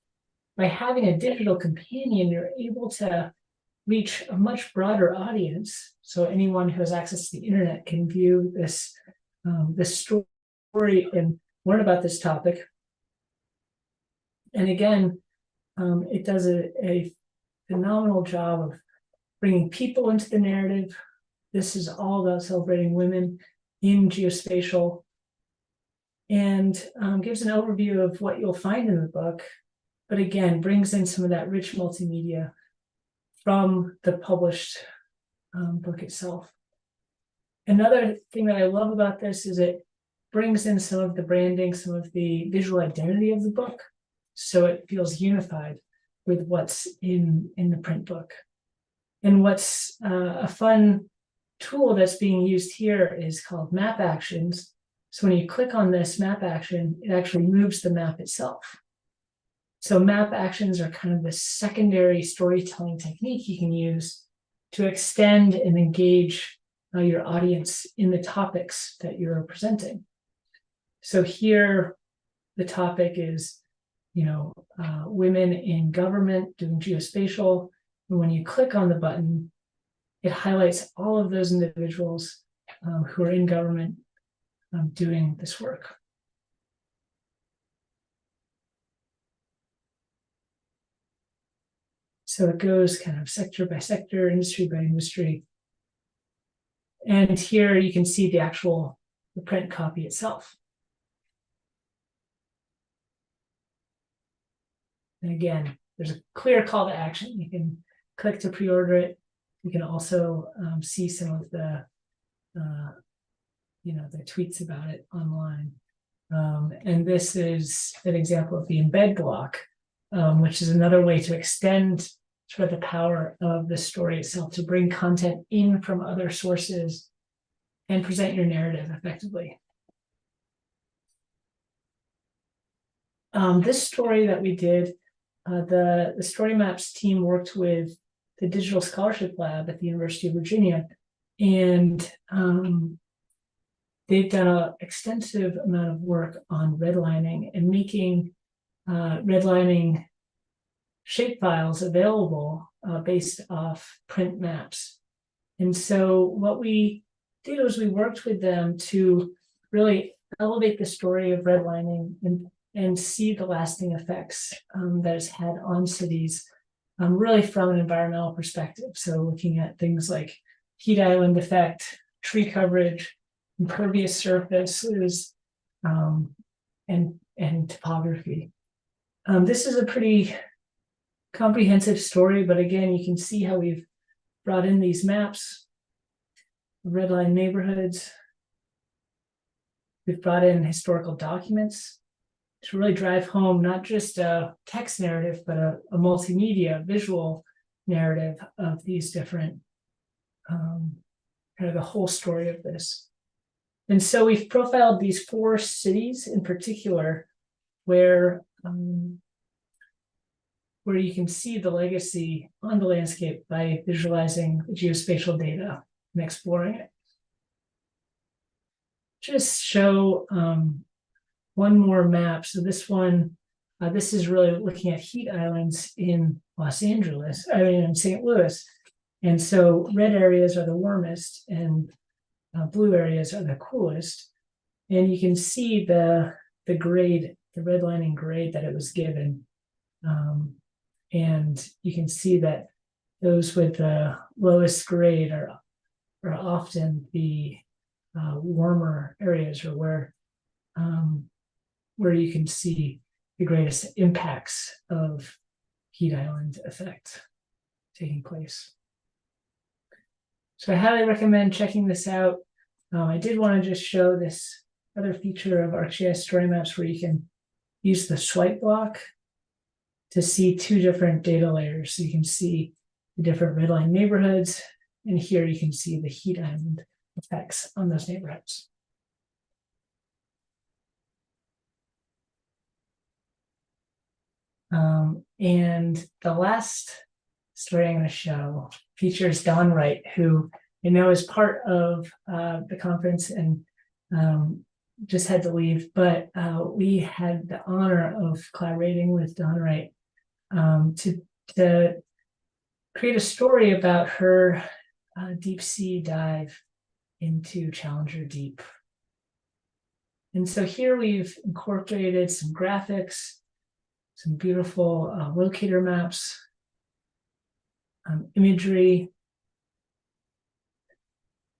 By having a digital companion, you're able to reach a much broader audience. So anyone who has access to the internet can view this story and learn about this topic. And again, it does a phenomenal job of bringing people into the narrative. This is all about celebrating women in geospatial, and gives an overview of what you'll find in the book, but again, brings in some of that rich multimedia from the published book itself. Another thing that I love about this is it brings in some of the branding, some of the visual identity of the book, so it feels unified with what's in the print book. And what's a fun tool that's being used here is called map actions. So when you click on this map action, it actually moves the map itself. So map actions are kind of the secondary storytelling technique you can use to extend and engage your audience in the topics that you're presenting. So here, the topic is, women in government doing geospatial. And when you click on the button, it highlights all of those individuals who are in government doing this work. So it goes kind of sector by sector, industry by industry. And here you can see the print copy itself. And again, there's a clear call to action. You can click to pre-order it. You can also see some of the tweets about it online. And this is an example of the embed block, which is another way to extend sort of the power of the story itself, to bring content in from other sources and present your narrative effectively. This story that we did, the Story Maps team worked with the Digital Scholarship Lab at the University of Virginia, and they've done an extensive amount of work on redlining and making redlining shapefiles available based off print maps. And so what we did was we worked with them to really elevate the story of redlining and see the lasting effects that it's had on cities, really from an environmental perspective. So looking at things like heat island effect, tree coverage, impervious surfaces, and topography. This is a pretty comprehensive story, but again, you can see how we've brought in these maps, redline neighborhoods. We've brought in historical documents to really drive home not just a text narrative, but a multimedia visual narrative of these different, kind of the whole story of this. And so we've profiled these 4 cities in particular where you can see the legacy on the landscape by visualizing the geospatial data and exploring it. Just show one more map. So this one, this is really looking at heat islands in in St. Louis. And so red areas are the warmest and blue areas are the coolest. And you can see the grade, the redlining grade that it was given. And you can see that those with the lowest grade are often the warmer areas, or where you can see the greatest impacts of heat island effect taking place. So I highly recommend checking this out. I did want to just show this other feature of ArcGIS Story Maps where you can use the swipe block to see 2 different data layers. So you can see the different redline neighborhoods, and here you can see the heat island effects on those neighborhoods. And the last story I'm going to show features Don Wright, who I know is part of the conference and just had to leave, but we had the honor of collaborating with Don Wright to create a story about her deep sea dive into Challenger Deep. And so here we've incorporated some graphics, some beautiful locator maps, imagery,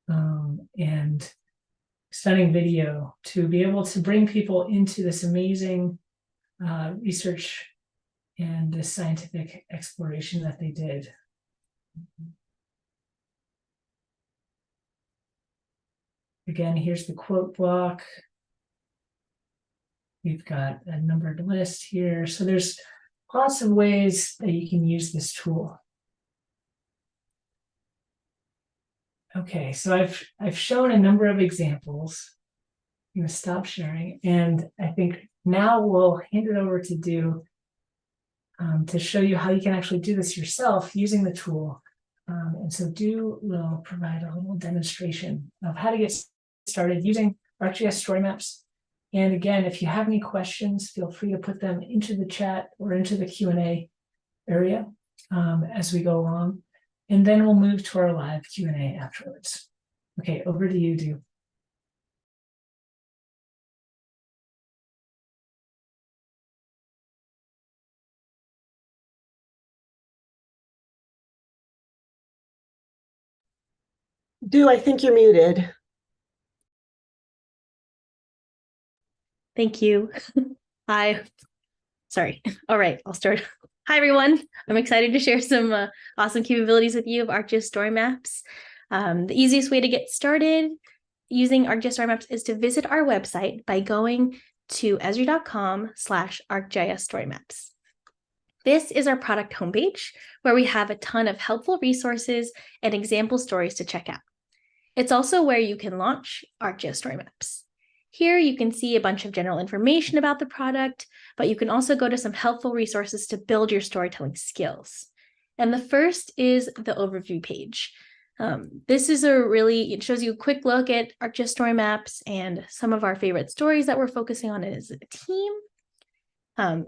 and stunning video to be able to bring people into this amazing research and this scientific exploration that they did. Again, here's the quote block. We've got a numbered list here. So there's lots of ways that you can use this tool. Okay, so I've shown a number of examples. I'm going to stop sharing, and I think now we'll hand it over to do to show you how you can actually do this yourself using the tool. And so we'll provide a little demonstration of how to get started using ArcGIS story maps. And again, if you have any questions, feel free to put them into the chat or into the Q&A area as we go along. And then we'll move to our live Q&A afterwards. Okay, over to you, Du. Du, I think you're muted. Thank you. Hi. Sorry. All right, I'll start. Hi, everyone. I'm excited to share some awesome capabilities with you of ArcGIS story maps. The easiest way to get started using ArcGIS story maps is to visit our website by going to esri.com/ArcGIS story maps. This is our product homepage where we have a ton of helpful resources and example stories to check out. It's also where you can launch ArcGIS story maps. Here you can see a bunch of general information about the product, but you can also go to some helpful resources to build your storytelling skills. And the first is the overview page. This is it shows you a quick look at ArcGIS story maps and some of our favorite stories that we're focusing on as a team.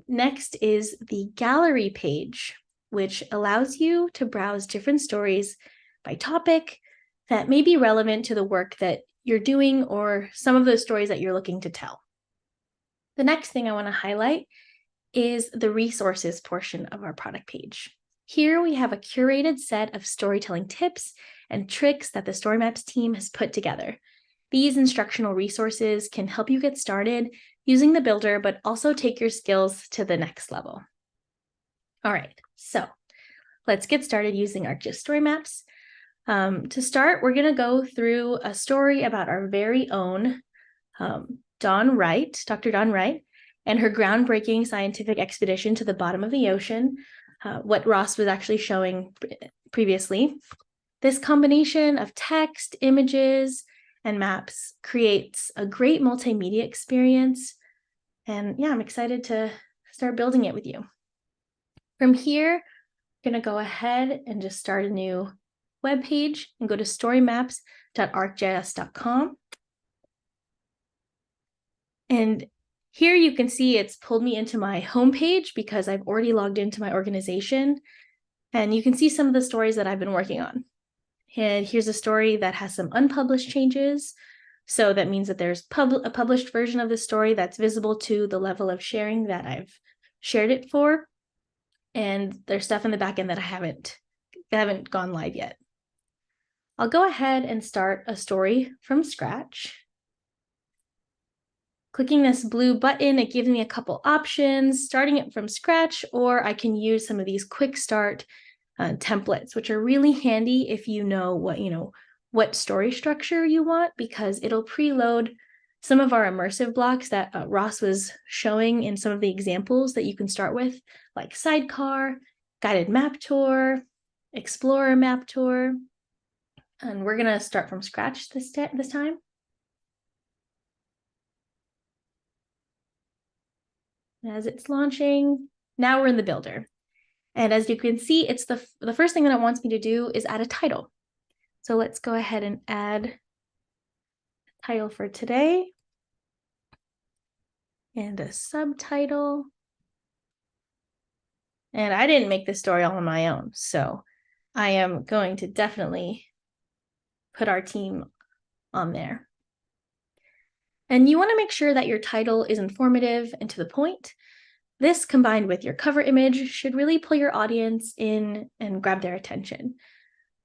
Next is the gallery page, which allows you to browse different stories by topic that may be relevant to the work that you're doing or some of those stories that you're looking to tell. The next thing I want to highlight is the resources portion of our product page. Here we have a curated set of storytelling tips and tricks that the Story Maps team has put together. These instructional resources can help you get started using the builder, but also take your skills to the next level. All right, so let's get started using ArcGIS story maps. To start, we're going to go through a story about our very own Dawn Wright, Dr. Dawn Wright, and her groundbreaking scientific expedition to the bottom of the ocean, what Ross was actually showing previously. This combination of text, images, and maps creates a great multimedia experience. And yeah, I'm excited to start building it with you. From here, I'm going to go ahead and just start a new web page and go to storymaps.arcgis.com. And here you can see it's pulled me into my homepage because I've already logged into my organization. And you can see some of the stories that I've been working on. And here's a story that has some unpublished changes. So that means that there's a published version of the story that's visible to the level of sharing that I've shared it for. And there's stuff in the backend that I haven't gone live yet. I'll go ahead and start a story from scratch. Clicking this blue button, it gives me a couple options, starting it from scratch, or I can use some of these quick start templates, which are really handy if you know what story structure you want, because it'll preload some of our immersive blocks that Ross was showing in some of the examples that you can start with, like sidecar, guided map tour, explorer map tour. And we're gonna start from scratch this time. As it's launching, now we're in the builder. And as you can see, it's the first thing that it wants me to do is add a title. So let's go ahead and add a title for today and a subtitle. And I didn't make this story all on my own, so I am going to definitely put our team on there. And you want to make sure that your title is informative and to the point. This, combined with your cover image, should really pull your audience in and grab their attention.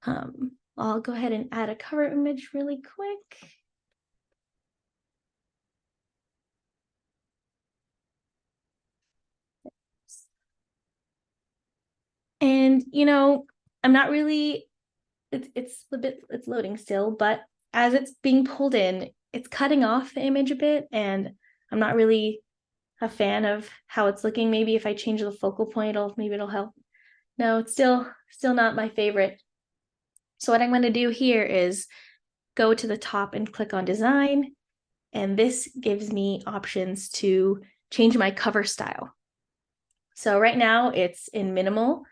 I'll go ahead and add a cover image really quick. And, I'm not really, it's loading still, but as it's being pulled in, it's cutting off the image a bit, and I'm not really a fan of how it's looking. Maybe if I change the focal point, maybe it'll help. No, it's still not my favorite. So what I'm going to do here is go to the top and click on design. And this gives me options to change my cover style. So right now it's in minimal.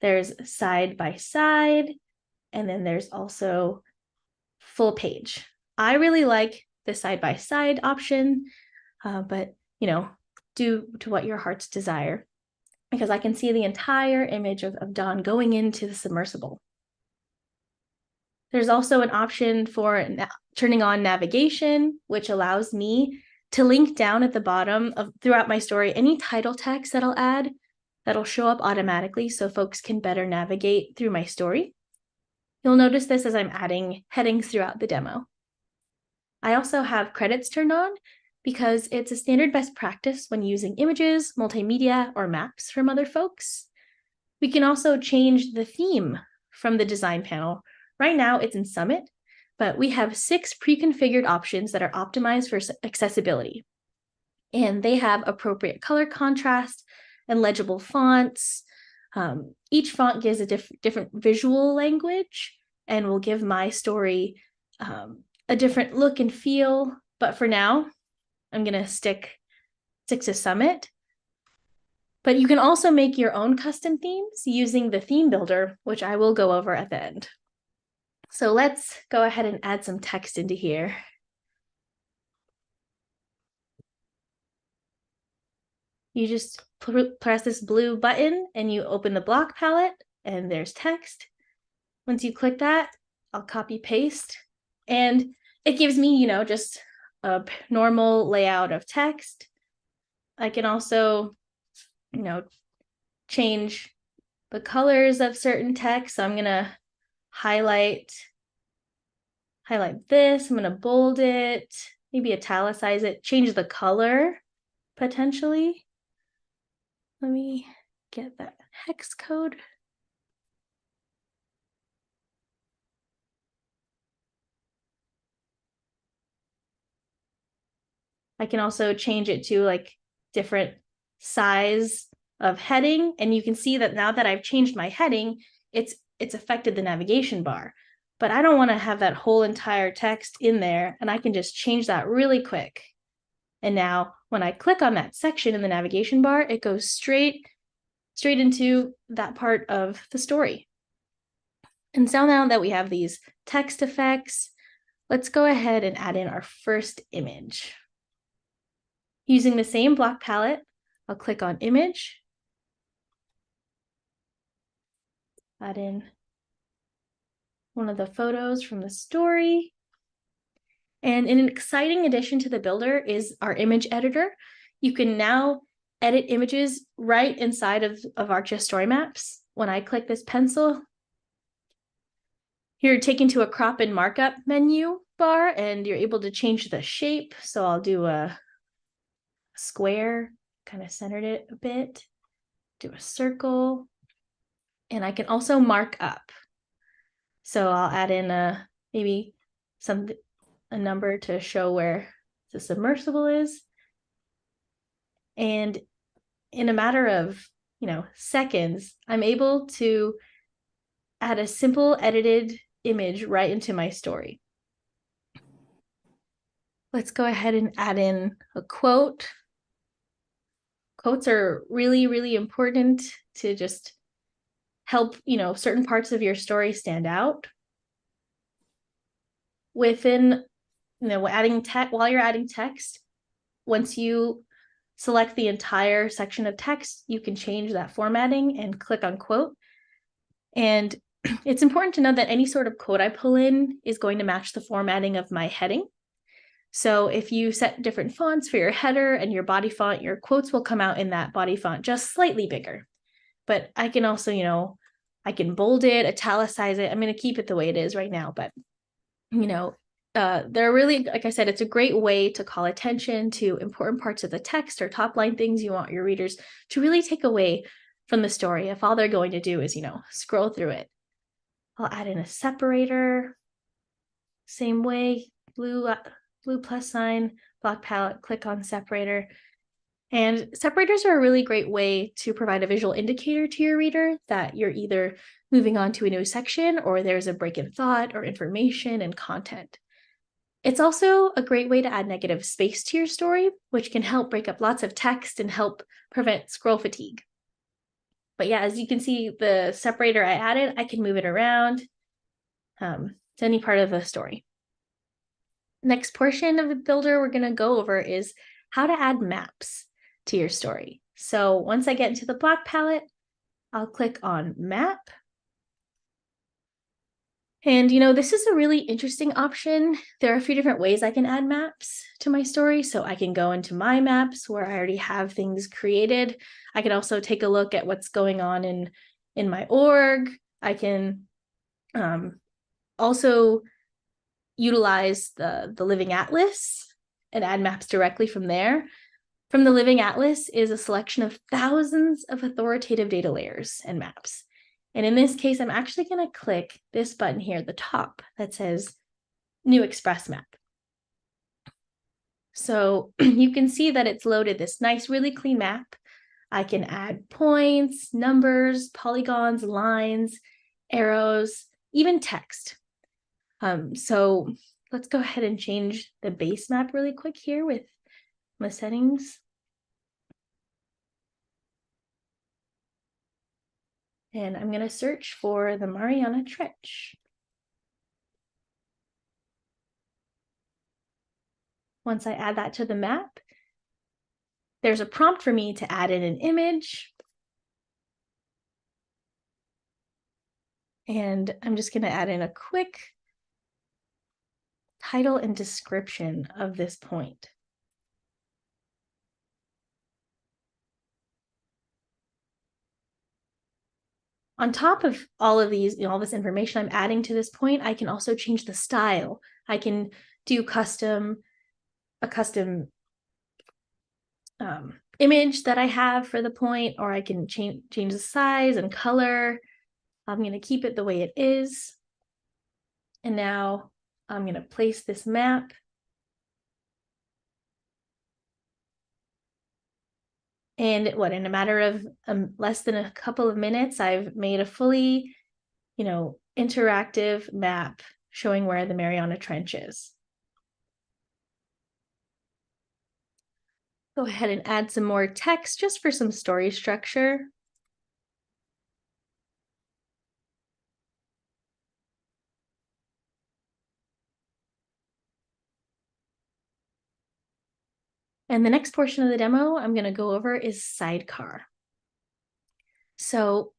There's side by side, and then there's also full page. I really like the side by side option, but do to what your heart's desire, because I can see the entire image of Dawn going into the submersible. There's also an option for turning on navigation, which allows me to link down at the bottom of throughout my story any title text that I'll add that'll show up automatically so folks can better navigate through my story. You'll notice this as I'm adding headings throughout the demo. I also have credits turned on because it's a standard best practice when using images, multimedia, or maps from other folks. We can also change the theme from the design panel. Right now it's in Summit, but we have 6 pre-configured options that are optimized for accessibility. And they have appropriate color contrast and legible fonts. Each font gives a different visual language and will give my story a different look and feel. But for now, I'm going to stick to Summit. But you can also make your own custom themes using the theme builder, which I will go over at the end. So let's go ahead and add some text into here. You just press this blue button and you open the block palette and there's text. Once you click that, I'll copy paste and it gives me, just a normal layout of text. I can also, change the colors of certain text. So I'm going to highlight this. I'm going to bold it, maybe italicize it, change the color potentially. Let me get that hex code. I can also change it to like different size of heading. And you can see that now that I've changed my heading, it's affected the navigation bar. But I don't want to have that whole entire text in there, and I can just change that really quick. And now when I click on that section in the navigation bar, it goes straight into that part of the story. And so now that we have these text effects, let's go ahead and add in our first image. Using the same block palette, I'll click on image, add in one of the photos from the story. And an exciting addition to the builder is our image editor. You can now edit images right inside of ArcGIS story maps. When I click this pencil, you're taken to a crop and markup menu bar and you're able to change the shape. So I'll do a square, kind of centered it a bit, do a circle, and I can also mark up. So I'll add in maybe a number to show where the submersible is. And in a matter of, seconds, I'm able to add a simple edited image right into my story. Let's go ahead and add in a quote. Quotes are really, really important to just help, certain parts of your story stand out. Within, adding text, while you're adding text, once you select the entire section of text, you can change that formatting and click on quote. And it's important to know that any sort of quote I pull in is going to match the formatting of my heading. So if you set different fonts for your header and your body font, your quotes will come out in that body font just slightly bigger. But I can also, I can bold it, italicize it. I'm going to keep it the way it is right now, but they're really, like I said, it's a great way to call attention to important parts of the text or top line things you want your readers to really take away from the story if all they're going to do is, scroll through it. I'll add in a separator. Same way, blue plus sign, block palette, click on separator. And separators are a really great way to provide a visual indicator to your reader that you're either moving on to a new section or there's a break in thought or information and content. It's also a great way to add negative space to your story, which can help break up lots of text and help prevent scroll fatigue. But yeah, as you can see, the separator I added, I can move it around to any part of the story. Next portion of the builder we're going to go over is how to add maps to your story. So once I get into the block palette, I'll click on map. And this is a really interesting option. There are a few different ways I can add maps to my story. So I can go into my maps where I already have things created. I can also take a look at what's going on in my org. I can also utilize the Living Atlas and add maps directly from there. From the Living Atlas is a selection of thousands of authoritative data layers and maps. And in this case, I'm actually going to click this button here at the top that says New Express Map. So you can see that it's loaded this nice, really clean map. I can add points, numbers, polygons, lines, arrows, even text. So let's go ahead and change the base map really quick here with my settings. And I'm going to search for the Mariana Trench. Once I add that to the map, there's a prompt for me to add in an image. And I'm just going to add in a quick title and description of this point. On top of all of these, all this information I'm adding to this point, I can also change the style. I can do a custom image that I have for the point, or I can change the size and color. I'm going to keep it the way it is. And now I'm going to place this map. And in a matter of less than a couple of minutes, I've made a fully, interactive map showing where the Mariana Trench is. Go ahead and add some more text just for some story structure. And the next portion of the demo I'm going to go over is Sidecar. So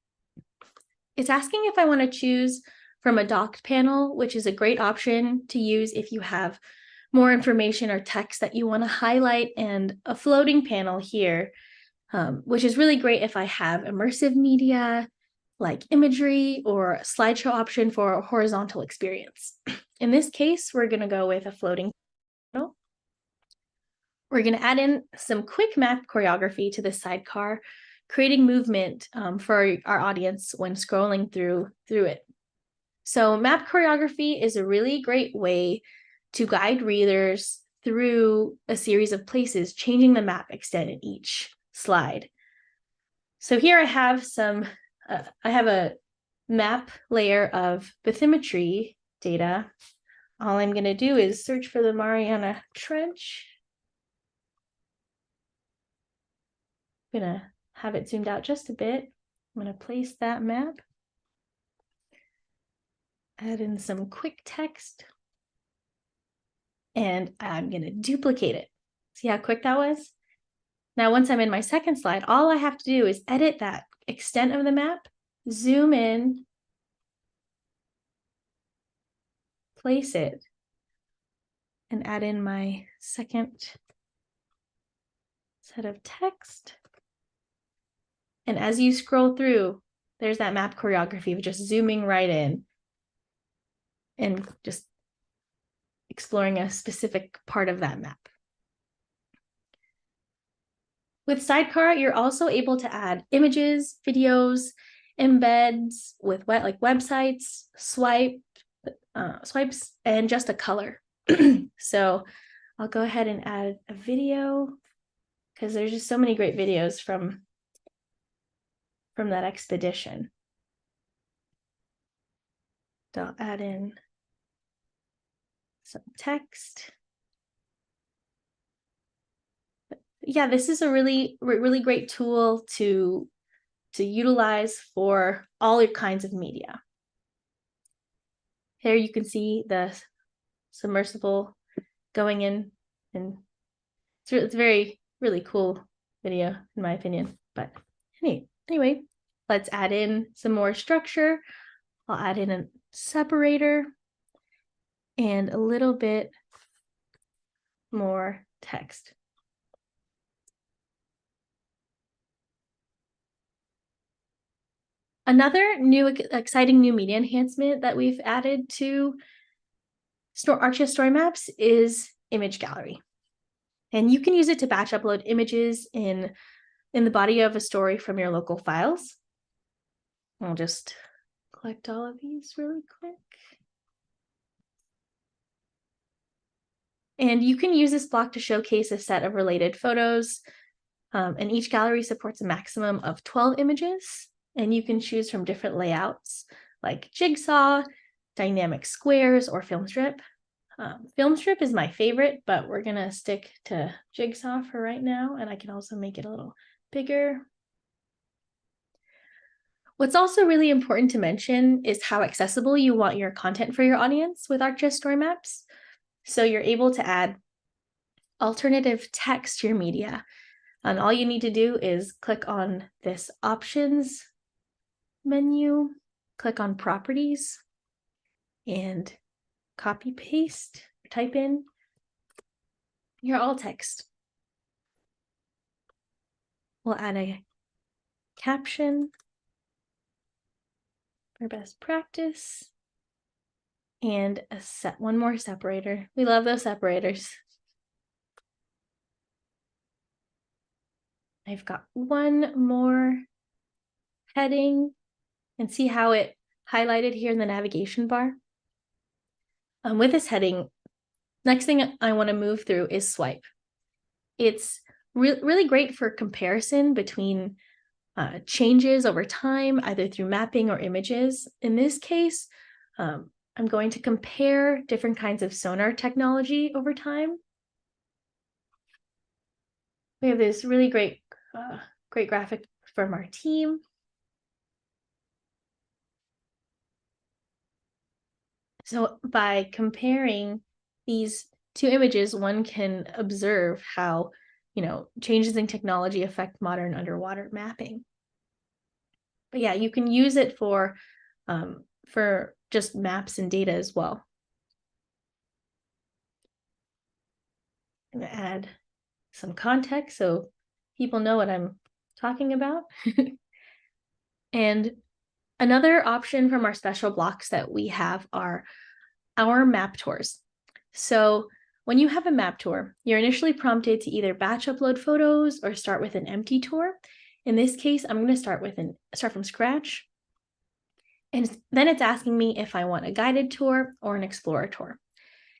it's asking if I want to choose from a docked panel, which is a great option to use if you have more information or text that you want to highlight, and a floating panel here, which is really great if I have immersive media like imagery, or a slideshow option for a horizontal experience. In this case, we're going to go with a floating panel. We're going to add in some quick map choreography to the sidecar, creating movement for our audience when scrolling through it. So map choreography is a really great way to guide readers through a series of places, changing the map extent in each slide. So here I have a map layer of bathymetry data. All I'm going to do is search for the Mariana Trench. I'm going to have it zoomed out just a bit. I'm going to place that map. Add in some quick text. And I'm going to duplicate it. See how quick that was? Now, once I'm in my second slide, all I have to do is edit that extent of the map, zoom in, place it, and add in my second set of text. And as you scroll through, there's that map choreography of just zooming right in and just exploring a specific part of that map. With Sidecar, you're also able to add images, videos, embeds with like websites, swipes, and just a color. So I'll go ahead and add a video because there's just so many great videos from that expedition. So I'll add in some text. Yeah, this is a really, really great tool to to utilize for all your kinds of media. Here you can see the submersible going in, and it's very, really cool video in my opinion. But anyway, let's add in some more structure. I'll add in a separator and a little bit more text. Another new exciting new media enhancement that we've added to ArcGIS Story Maps is image gallery. And you can use it to batch upload images in the body of a story from your local files. I'll just collect all of these really quick. And you can use this block to showcase a set of related photos. And each gallery supports a maximum of 12 images. And you can choose from different layouts like jigsaw, dynamic squares, or film strip. Film strip is my favorite, but we're gonna stick to jigsaw for right now. And I can also make it a little bigger. What's also really important to mention is how accessible you want your content for your audience with ArcGIS Story Maps. So you're able to add alternative text to your media. And all you need to do is click on this options menu, click on properties, and copy paste, type in your alt text. We'll add a caption for best practice and one more separator. We love those separators. I've got one more heading, and see how it highlighted here in the navigation bar. With this heading, next thing I want to move through is swipe. It's really great for comparison between changes over time, either through mapping or images. In this case, I'm going to compare different kinds of sonar technology over time. We have this really great graphic from our team. So by comparing these two images, one can observe how, changes in technology affect modern underwater mapping. But yeah, you can use it for just maps and data as well. I'm going to add some context so people know what I'm talking about. And another option from our special blocks that we have are our map tours. So when you have a map tour, you're initially prompted to either batch upload photos or start with an empty tour. In this case, I'm going to start from scratch. And then it's asking me if I want a guided tour or an explorer tour.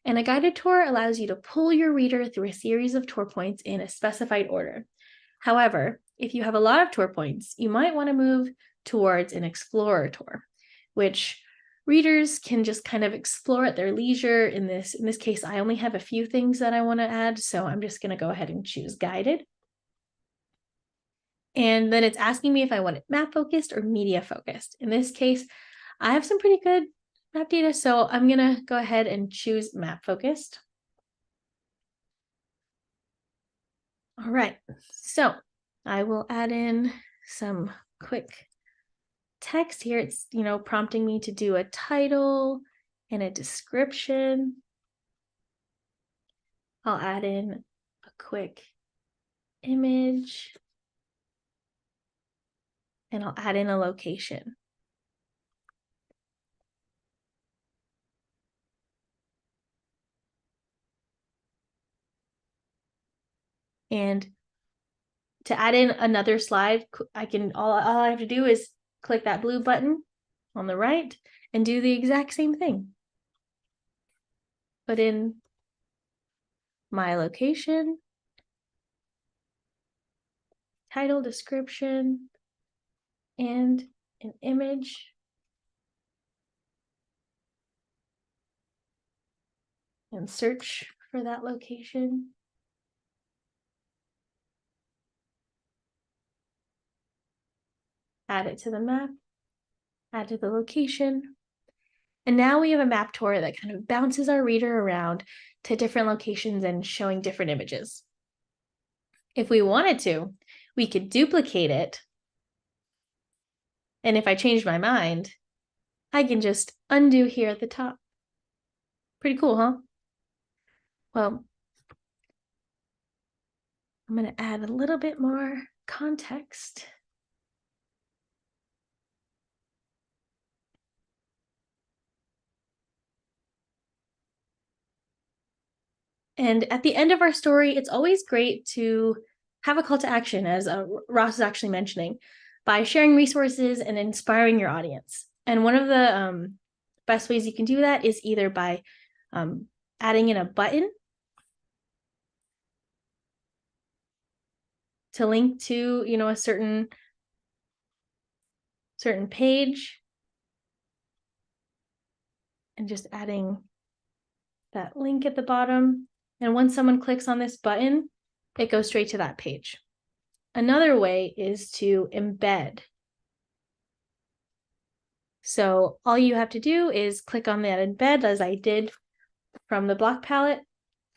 And a guided tour allows you to pull your reader through a series of tour points in a specified order. However, if you have a lot of tour points, you might want to move towards an explorer tour, which readers can just kind of explore at their leisure. In this case, I only have a few things that I want to add, so I'm just going to go ahead and choose guided. And then it's asking me if I want it map focused or media focused. In this case, I have some pretty good map data, so I'm going to go ahead and choose map focused. All right, so I will add in some quick text here. It's, prompting me to do a title and a description. I'll add in a quick image and I'll add in a location. And to add in another slide, all I have to do is click that blue button on the right and do the exact same thing. Put in my location, title, description, and an image. And search for that location. add it to the map, add to the location. And now we have a map tour that kind of bounces our reader around to different locations and showing different images. If we wanted to, we could duplicate it. And if I change my mind, I can just undo here at the top. Pretty cool, huh? Well, I'm going to add a little bit more context. And at the end of our story, it's always great to have a call to action, as Ross is actually mentioning, by sharing resources and inspiring your audience. And one of the best ways you can do that is either by adding in a button to link to, a certain page, and just adding that link at the bottom. And once someone clicks on this button, it goes straight to that page. Another way is to embed. So all you have to do is click on that embed, as I did from the block palette,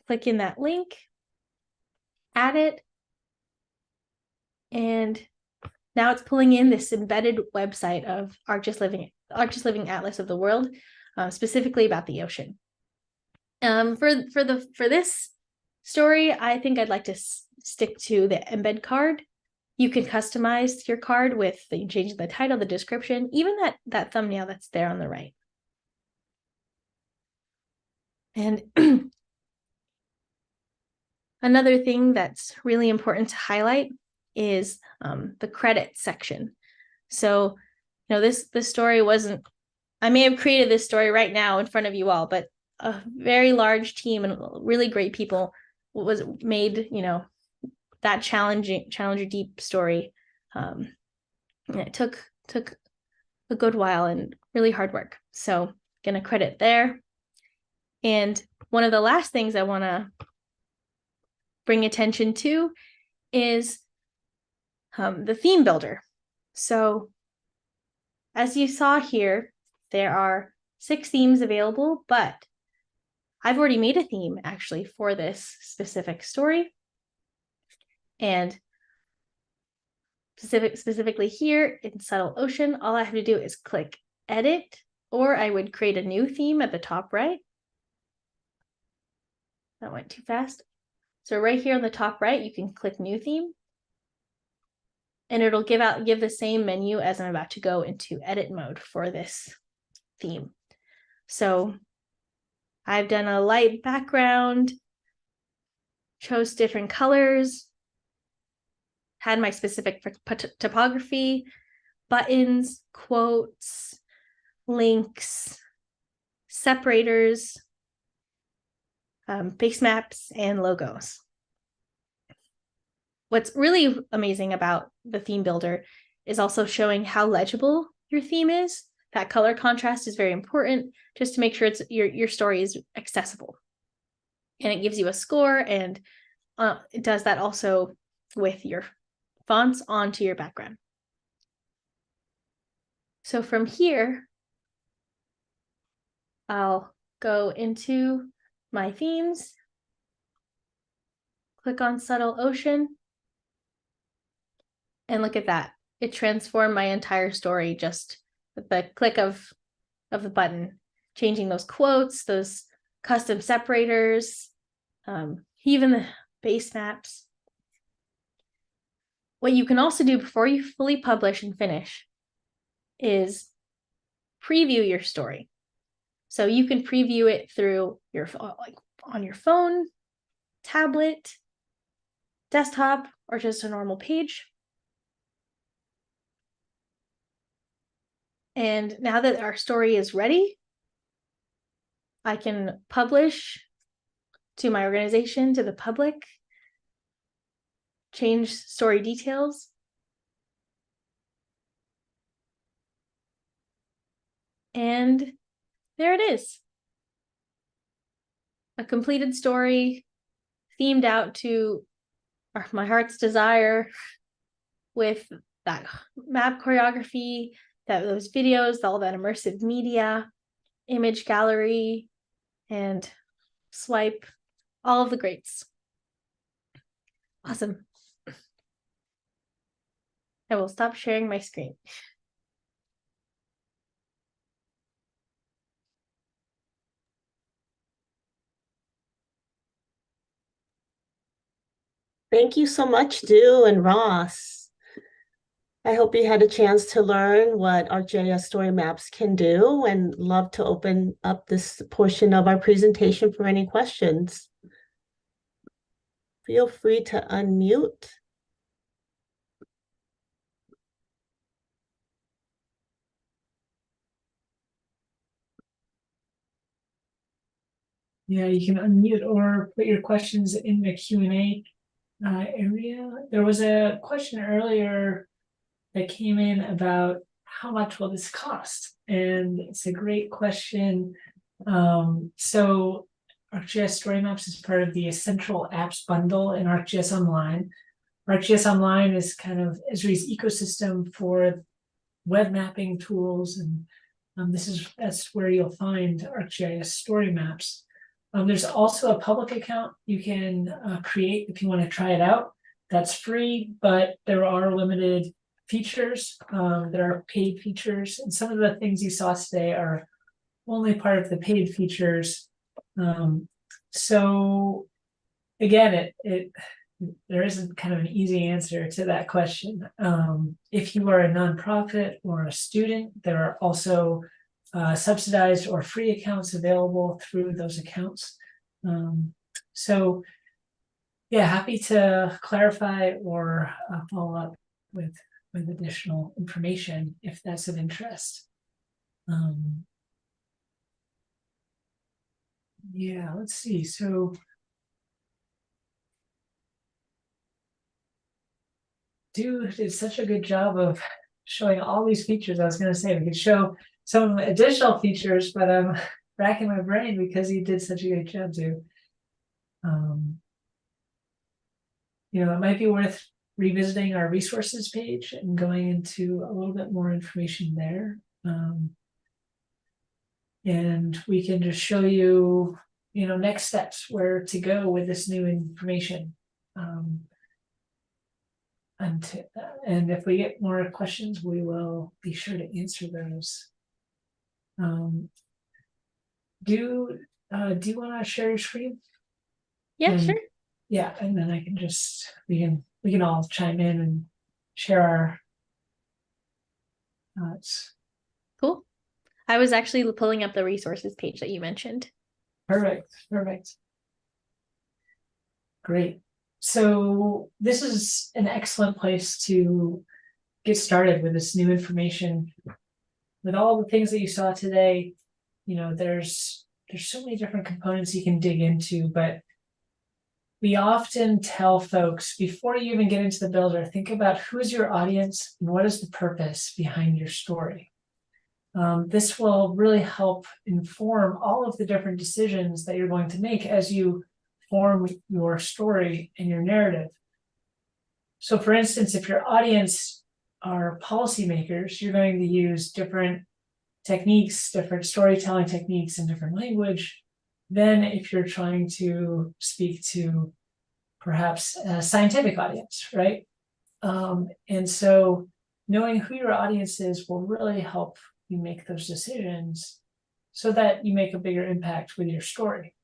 click in that link, add it, and now it's pulling in this embedded website of ArcGIS Living Atlas of the World, specifically about the ocean. For this story, I think I'd like to stick to the embed card. You can customize your card with changing the title, the description, even that thumbnail that's there on the right. And another thing that's really important to highlight is the credit section. So, this story wasn't, I may have created this story right now in front of you all, but a very large team and really great people made, that Challenger Deep story. It took a good while and really hard work. So gonna credit there. And one of the last things I want to bring attention to is the theme builder. So as you saw here, there are 6 themes available, but I've already made a theme actually for this specific story. And specifically here in Subtle Ocean, all I have to do is click edit, or I would create a new theme at the top right. That went too fast. So right here on the top right, you can click new theme, and it'll give the same menu as I'm about to go into edit mode for this theme. So I've done a light background, chose different colors, had my specific topography, buttons, quotes, links, separators, base maps, and logos. What's really amazing about the theme builder is also showing how legible your theme is. That color contrast is very important, just to make sure your story is accessible. And it gives you a score, and it does that also with your fonts onto your background. So from here, I'll go into my themes, click on Subtle Ocean, and look at that. It transformed my entire story just with the click of the button, changing those quotes, those custom separators, even the base maps. What you can also do before you fully publish and finish is preview your story. So you can preview it through on your phone, tablet, desktop, or just a normal page. And now that our story is ready, I can publish to my organization, to the public, change story details. And there it is. A completed story themed out to my heart's desire, with that map choreography, those videos, all that immersive media, image gallery, and swipe, all of the greats. Awesome. I will stop sharing my screen. Thank you so much, Du and Ross. I hope you had a chance to learn what ArcGIS story maps can do, and love to open up this portion of our presentation for any questions. Feel free to unmute. Yeah, you can unmute or put your questions in the Q&A area. There was a question earlier that came in about how much will this cost? And it's a great question. So ArcGIS Story Maps is part of the Essential Apps bundle in ArcGIS Online. ArcGIS Online is kind of Esri's ecosystem for web mapping tools, and that's where you'll find ArcGIS Story Maps. There's also a public account you can create if you want to try it out. That's free, but there are limited features. There are paid features, and some of the things you saw today are only part of the paid features. So again, there isn't kind of an easy answer to that question. If you are a nonprofit or a student, there are also subsidized or free accounts available through those accounts. So yeah, happy to clarify or follow up with additional information if that's of interest. Yeah, let's see. So Du did such a good job of showing all these features. I was going to say we could show some additional features, but I'm racking my brain because he did such a good job too. You know, it might be worth revisiting our resources page and going into a little bit more information there. And we can just show you, you know, next steps, where to go with this new information. And if we get more questions, we will be sure to answer those. Do you want to share your screen? Yeah, sure. Yeah, and then I can just we can all chime in and share our thoughts. Cool. I was actually pulling up the resources page that you mentioned. Perfect. Great. So this is an excellent place to get started with this new information. With all the things that you saw today, you know, there's so many different components you can dig into, but we often tell folks, before you even get into the builder, think about who's your audience and what is the purpose behind your story. This will really help inform all of the different decisions that you're going to make as you form your story and your narrative. So for instance, if your audience are policymakers, you're going to use different techniques, different storytelling techniques in different language than if you're trying to speak to perhaps a scientific audience, right? And so knowing who your audience is will really help you make those decisions so that you make a bigger impact with your story.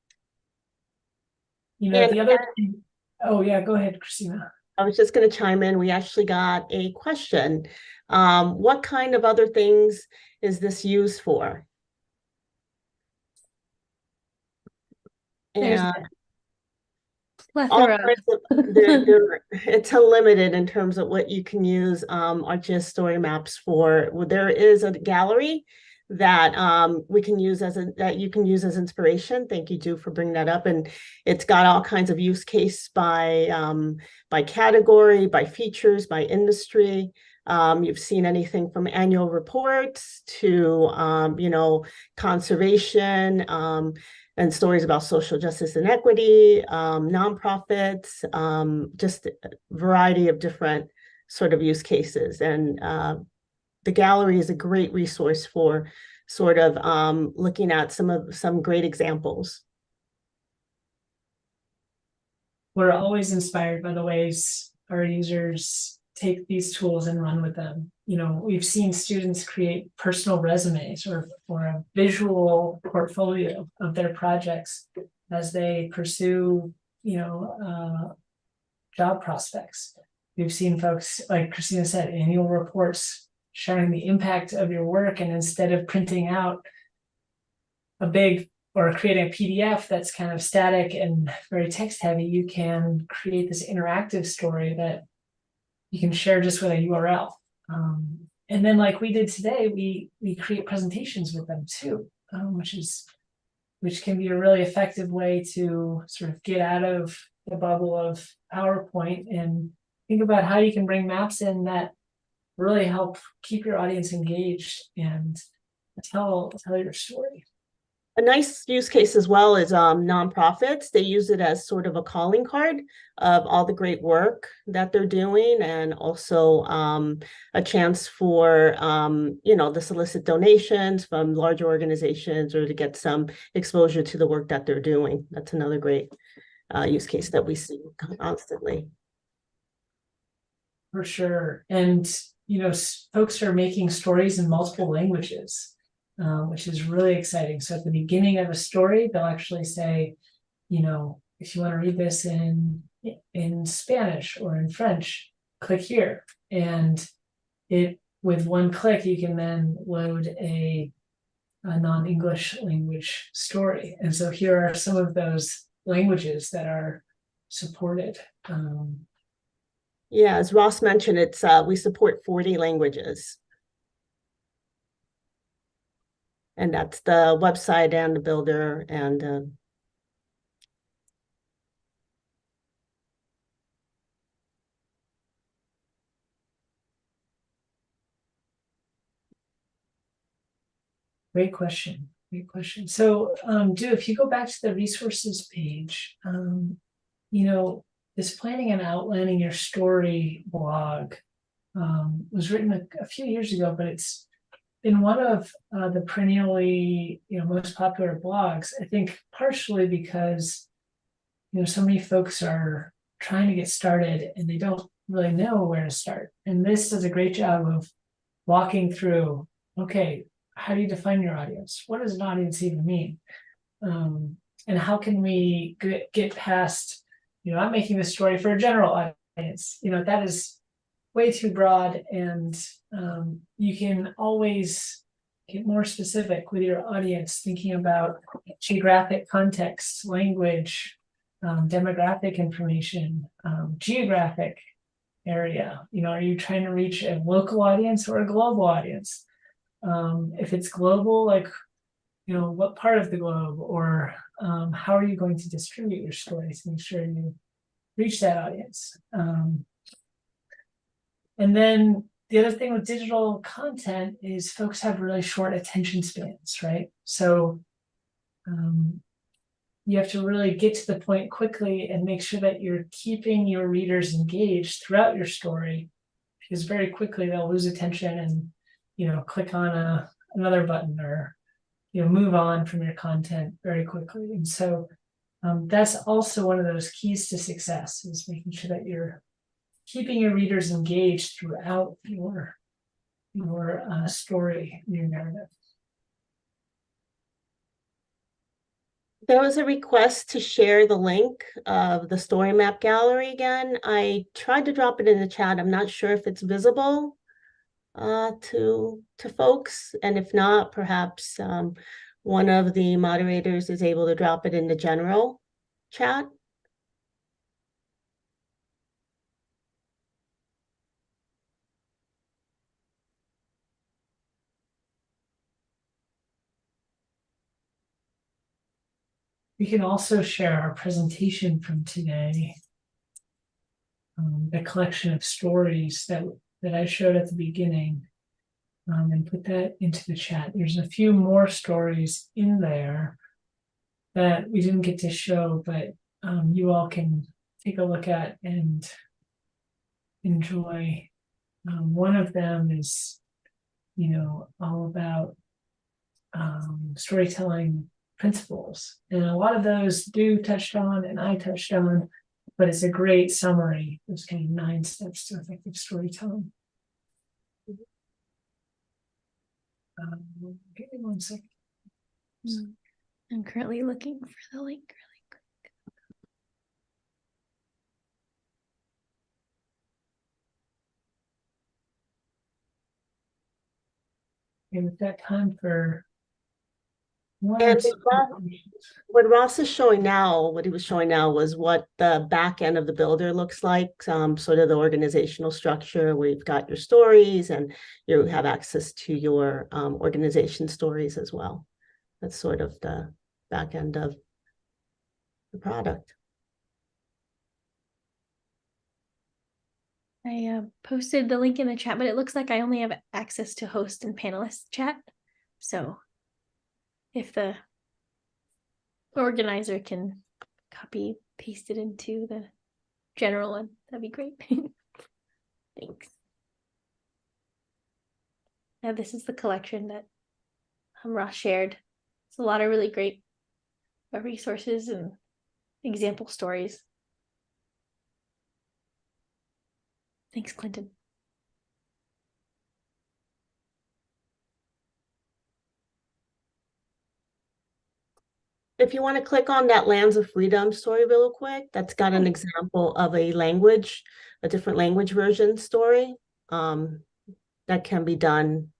You know, the other thing, oh yeah, go ahead, Christina. I was just going to chime in. We actually got a question. What kind of other things is this used for? And it's limited in terms of what you can use ArcGIS story maps for. Well, there is a gallery that we can use that you can use as inspiration. Thank you, Du, for bringing that up. And it's got all kinds of use case by category, by features, by industry. You've seen anything from annual reports to you know, conservation, and stories about social justice and equity, nonprofits, just a variety of different sort of use cases. And the gallery is a great resource for sort of looking at some great examples. We're always inspired by the ways our users take these tools and run with them. You know, we've seen students create personal resumes or a visual portfolio of their projects as they pursue, job prospects. We've seen folks, like Christina said, annual reports showing the impact of your work, and instead of printing out a big or creating a PDF that's kind of static and very text heavy, you can create this interactive story that you can share just with a URL. And then, like we did today, we create presentations with them too, which can be a really effective way to sort of get out of the bubble of PowerPoint and think about how you can bring maps in that really help keep your audience engaged and tell your story. A nice use case as well is nonprofits. They use it as sort of a calling card of all the great work that they're doing, and also a chance for to solicit donations from larger organizations or to get some exposure to the work that they're doing. That's another great use case that we see constantly. For sure. And folks are making stories in multiple languages, which is really exciting. So at the beginning of a story, they'll actually say, if you want to read this in Spanish or in French, click here. And with one click, you can then load a non-English language story. And so here are some of those languages that are supported. Yeah, as Ross mentioned, we support 40 languages. And that's the website and the builder and Great question. Great question. So, if you go back to the resources page, this planning and outlining your story blog was written a few years ago, but it's been one of the perennially most popular blogs. I think partially because so many folks are trying to get started and they don't really know where to start. And this does a great job of walking through, okay, how do you define your audience? What does an audience even mean? And how can we get past, I'm making this story for a general audience. That is way too broad, and you can always get more specific with your audience, thinking about geographic context, language, demographic information, geographic area. Are you trying to reach a local audience or a global audience? If it's global, like, what part of the globe, or how are you going to distribute your stories to make sure you reach that audience? And then the other thing with digital content is folks have really short attention spans, right? So you have to really get to the point quickly and make sure that you're keeping your readers engaged throughout your story, because very quickly they'll lose attention and click on another button or move on from your content very quickly. And so that's also one of those keys to success, is making sure that you're keeping your readers engaged throughout your story, your narrative. There was a request to share the link of the story map gallery again. I tried to drop it in the chat. I'm not sure if it's visible to folks, and if not, perhaps one of the moderators is able to drop it in the general chat. We can also share our presentation from today, the collection of stories that I showed at the beginning, and put that into the chat. There's a few more stories in there that we didn't get to show, but you all can take a look at and enjoy One of them is, all about storytelling principles. And a lot of those do touched on, and I touched on, but it's a great summary. There's kind of 9 steps to effective storytelling. Give me 1 second. I'm currently looking for the link really quick. And we've got time for one or And two what Ross is showing now, what he was showing now was what the back end of the builder looks like, sort of the organizational structure. We've got your stories and you have access to your organization stories as well. That's sort of the back end of the product. I posted the link in the chat, but it looks like I only have access to host and panelist chat. So if the organizer can copy paste it into the general one, that'd be great. Thanks. Now this is the collection that Ross shared. It's a lot of really great resources and example stories. Thanks, Clinton. If you want to click on that Lands of Freedom story real quick, that's got an example of a language, a different language version story that can be done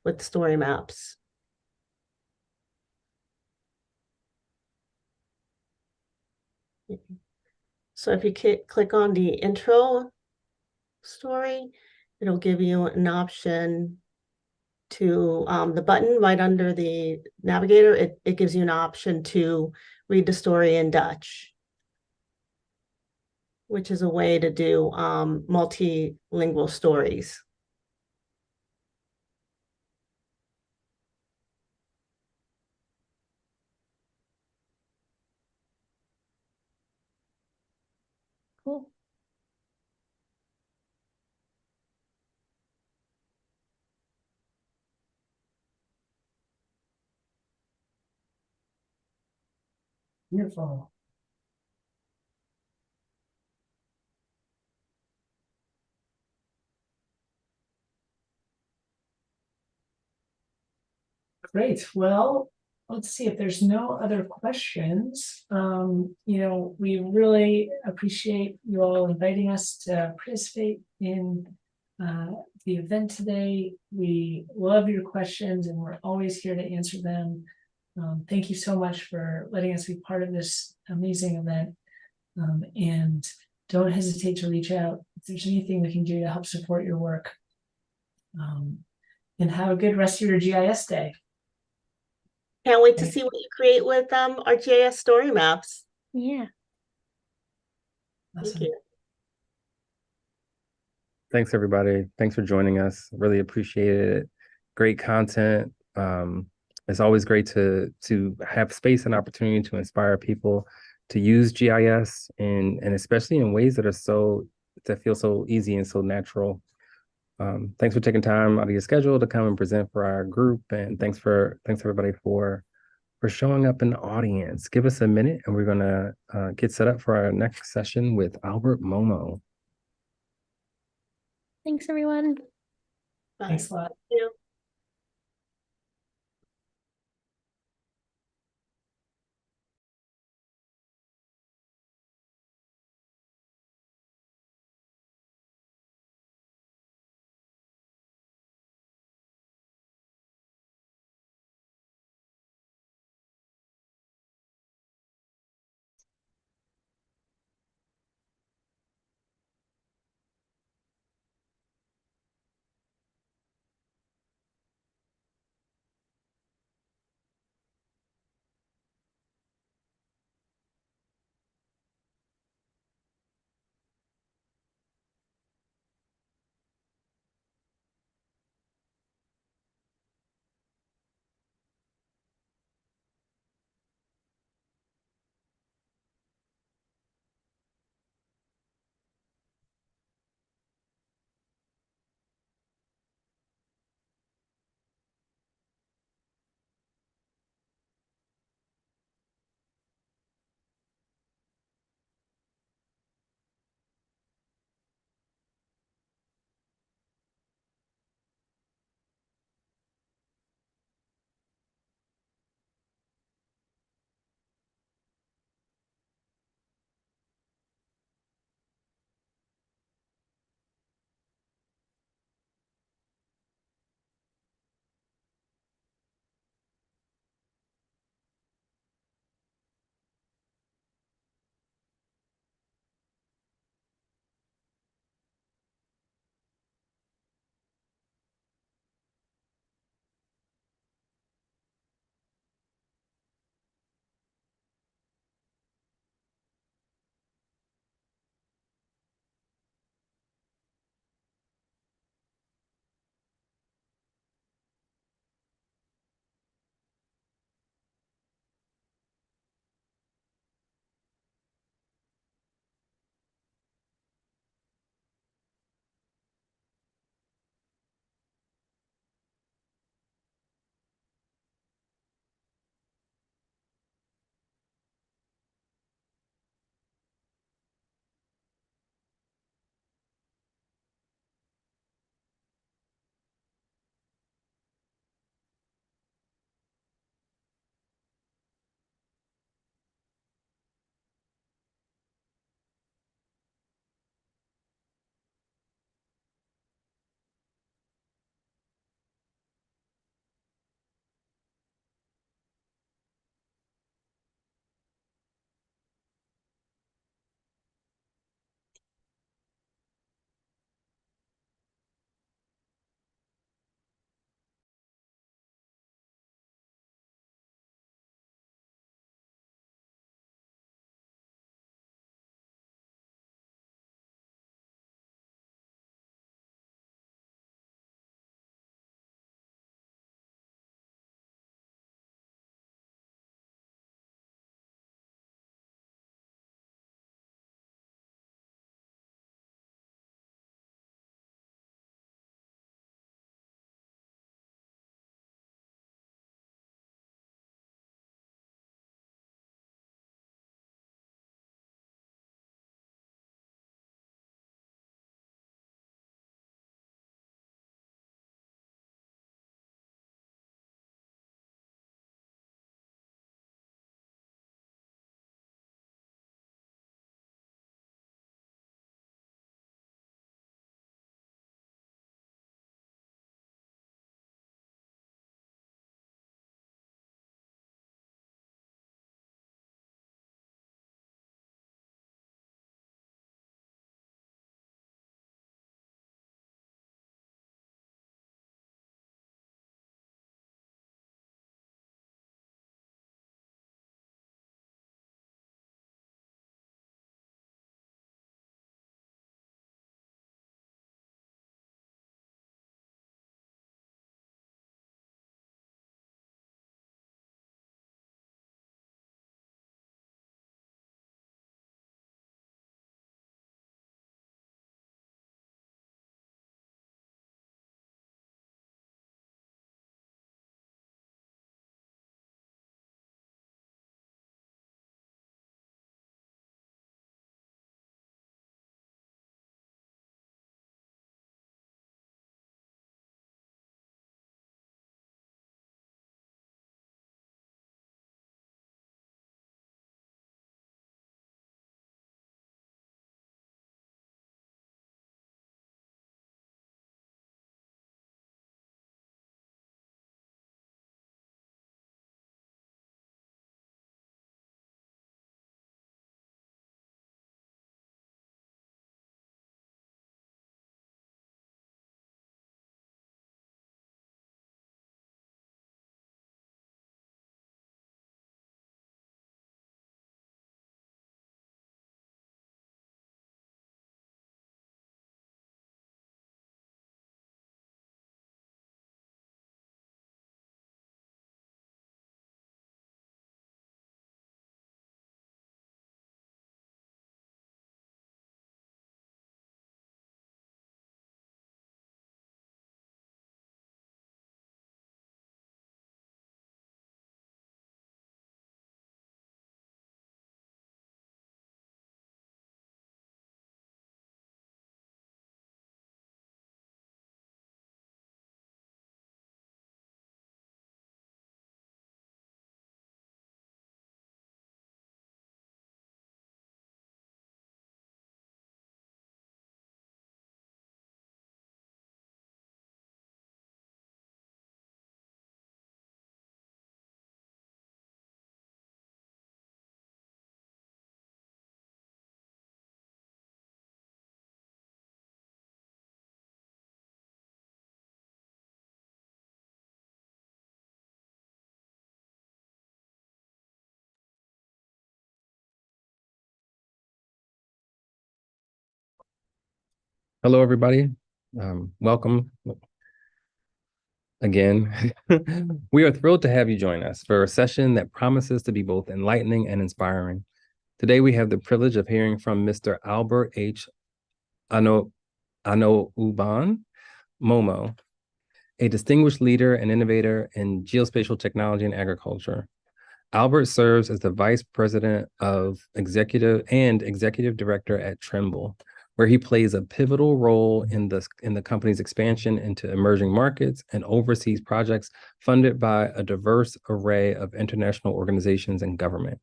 with story maps. So if you click on the intro story, it'll give you an option to the button right under the navigator. It gives you an option to read the story in Dutch, which is a way to do multilingual stories. Cool. Beautiful. Great. Well, let's see if there's no other questions. We really appreciate you all inviting us to participate in the event today. We love your questions and we're always here to answer them. Thank you so much for letting us be part of this amazing event. And don't hesitate to reach out if there's anything we can do to help support your work. And have a good rest of your GIS day. Can't wait to see what you create with our GIS story maps. Yeah. Awesome. Thank you. Thanks, everybody. Thanks for joining us. Really appreciate it. Great content. It's always great to have space and opportunity to inspire people to use GIS and especially in ways that feel so easy and so natural. Thanks for taking time out of your schedule to come and present for our group, and thanks everybody for showing up in the audience. Give us a minute, and we're gonna get set up for our next session with Albert Momo. Thanks, everyone. Bye. Thanks a lot. Thank you. Hello, everybody. Welcome again. We are thrilled to have you join us for a session that promises to be both enlightening and inspiring. Today, we have the privilege of hearing from Mr. Albert H. Uban Momo, a distinguished leader and innovator in geospatial technology and agriculture. Albert serves as the Vice President of Executive Director at Trimble, where he plays a pivotal role in the company's expansion into emerging markets and oversees projects funded by a diverse array of international organizations and government.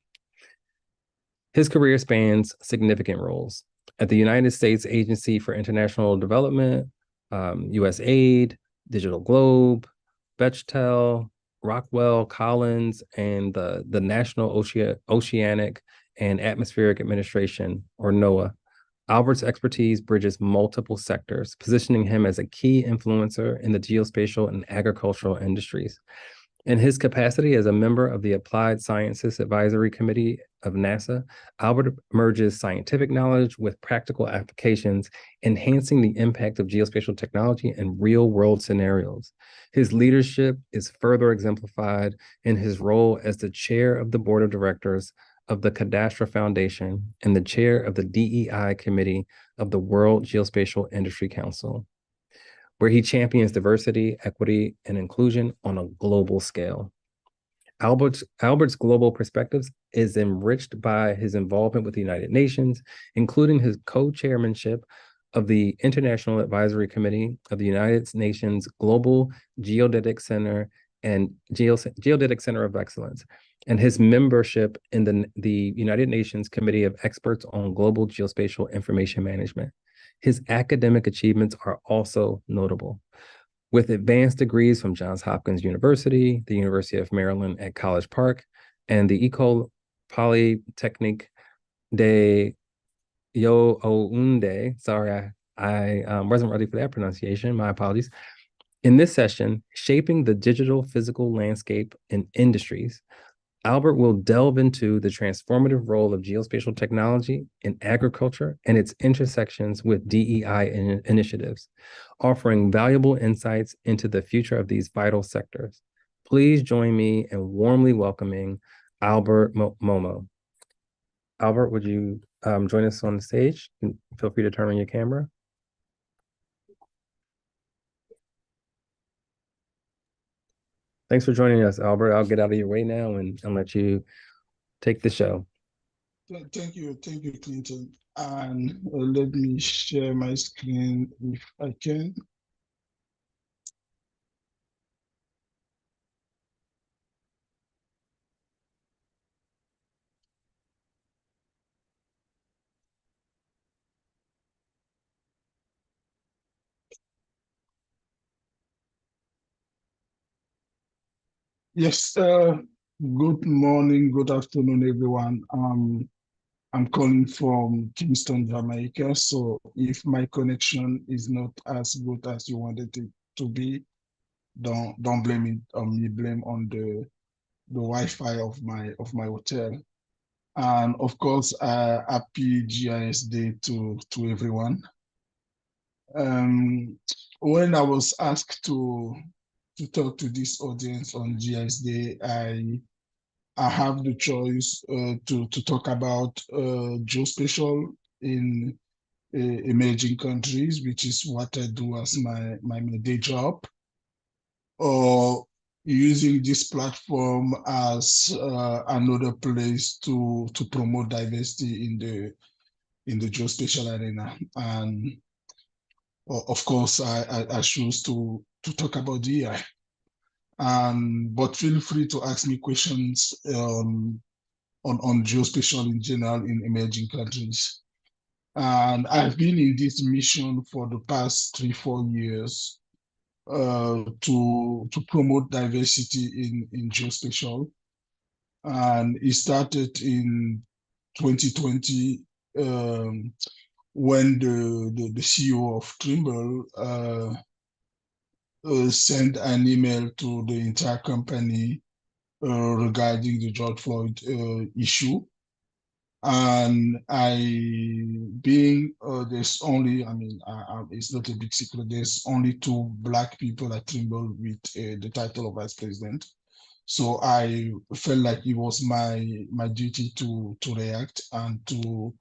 His career spans significant roles at the United States Agency for International Development, USAID, Digital Globe, Bechtel, Rockwell Collins, and the National Oceanic and Atmospheric Administration, or NOAA. Albert's expertise bridges multiple sectors, positioning him as a key influencer in the geospatial and agricultural industries. In his capacity as a member of the Applied Sciences Advisory Committee of NASA, Albert merges scientific knowledge with practical applications, enhancing the impact of geospatial technology in real-world scenarios. His leadership is further exemplified in his role as the chair of the board of directors of the Cadastre Foundation and the chair of the DEI Committee of the World Geospatial Industry Council, where he champions diversity, equity, and inclusion on a global scale. Albert's global perspectives is enriched by his involvement with the United Nations, including his co-chairmanship of the International Advisory Committee of the United Nations Global Geodetic Center and Geodetic Center of Excellence, and his membership in the United Nations Committee of Experts on Global Geospatial Information Management. His academic achievements are also notable. With advanced degrees from Johns Hopkins University, the University of Maryland at College Park, and the École Polytechnique de Yaoundé. Sorry, I wasn't ready for that pronunciation. My apologies. In this session, Shaping the Digital Physical Landscape in Industries, Albert will delve into the transformative role of geospatial technology in agriculture and its intersections with DEI initiatives, offering valuable insights into the future of these vital sectors. Please join me in warmly welcoming Albert Momo. Albert, would you join us on the stage? Feel free to turn on your camera. Thanks for joining us, Albert. I'll get out of your way now and let you take the show. Thank you, Clinton. And let me share my screen if I can. Yes, good morning, good afternoon, everyone. I'm calling from Kingston, Jamaica. So if my connection is not as good as you wanted it to be, don't blame it on me, blame on the Wi-Fi of my hotel. And of course, happy GIS Day to everyone. When I was asked to talk to this audience on GIS Day, I have the choice to talk about geospatial in emerging countries, which is what I do as my day job, or using this platform as another place to promote diversity in the geospatial arena. And of course, I choose to talk about DI. But feel free to ask me questions on geospatial in general in emerging countries. And I've been in this mission for the past 3-4 years to promote diversity in geospatial. And it started in 2020 when the CEO of Trimble sent an email to the entire company regarding the George Floyd issue. And there's only, it's not a big secret, there's only 2 Black people at Trimble with the title of vice president. So I felt like it was my duty to react and to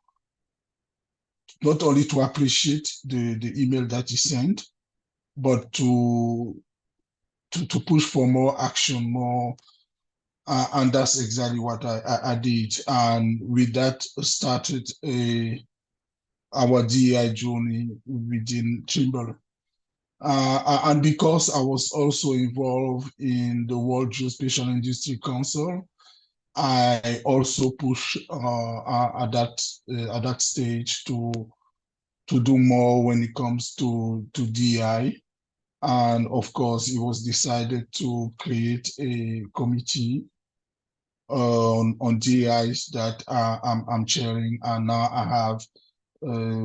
not only to appreciate the email that he sent, but to push for more action, more, and that's exactly what I did. And with that started our DEI journey within Trimble. And because I was also involved in the World Geospatial Industry Council, I also push at that stage to do more when it comes to DEI. And of course, it was decided to create a committee on DEIs that I'm chairing, and now I have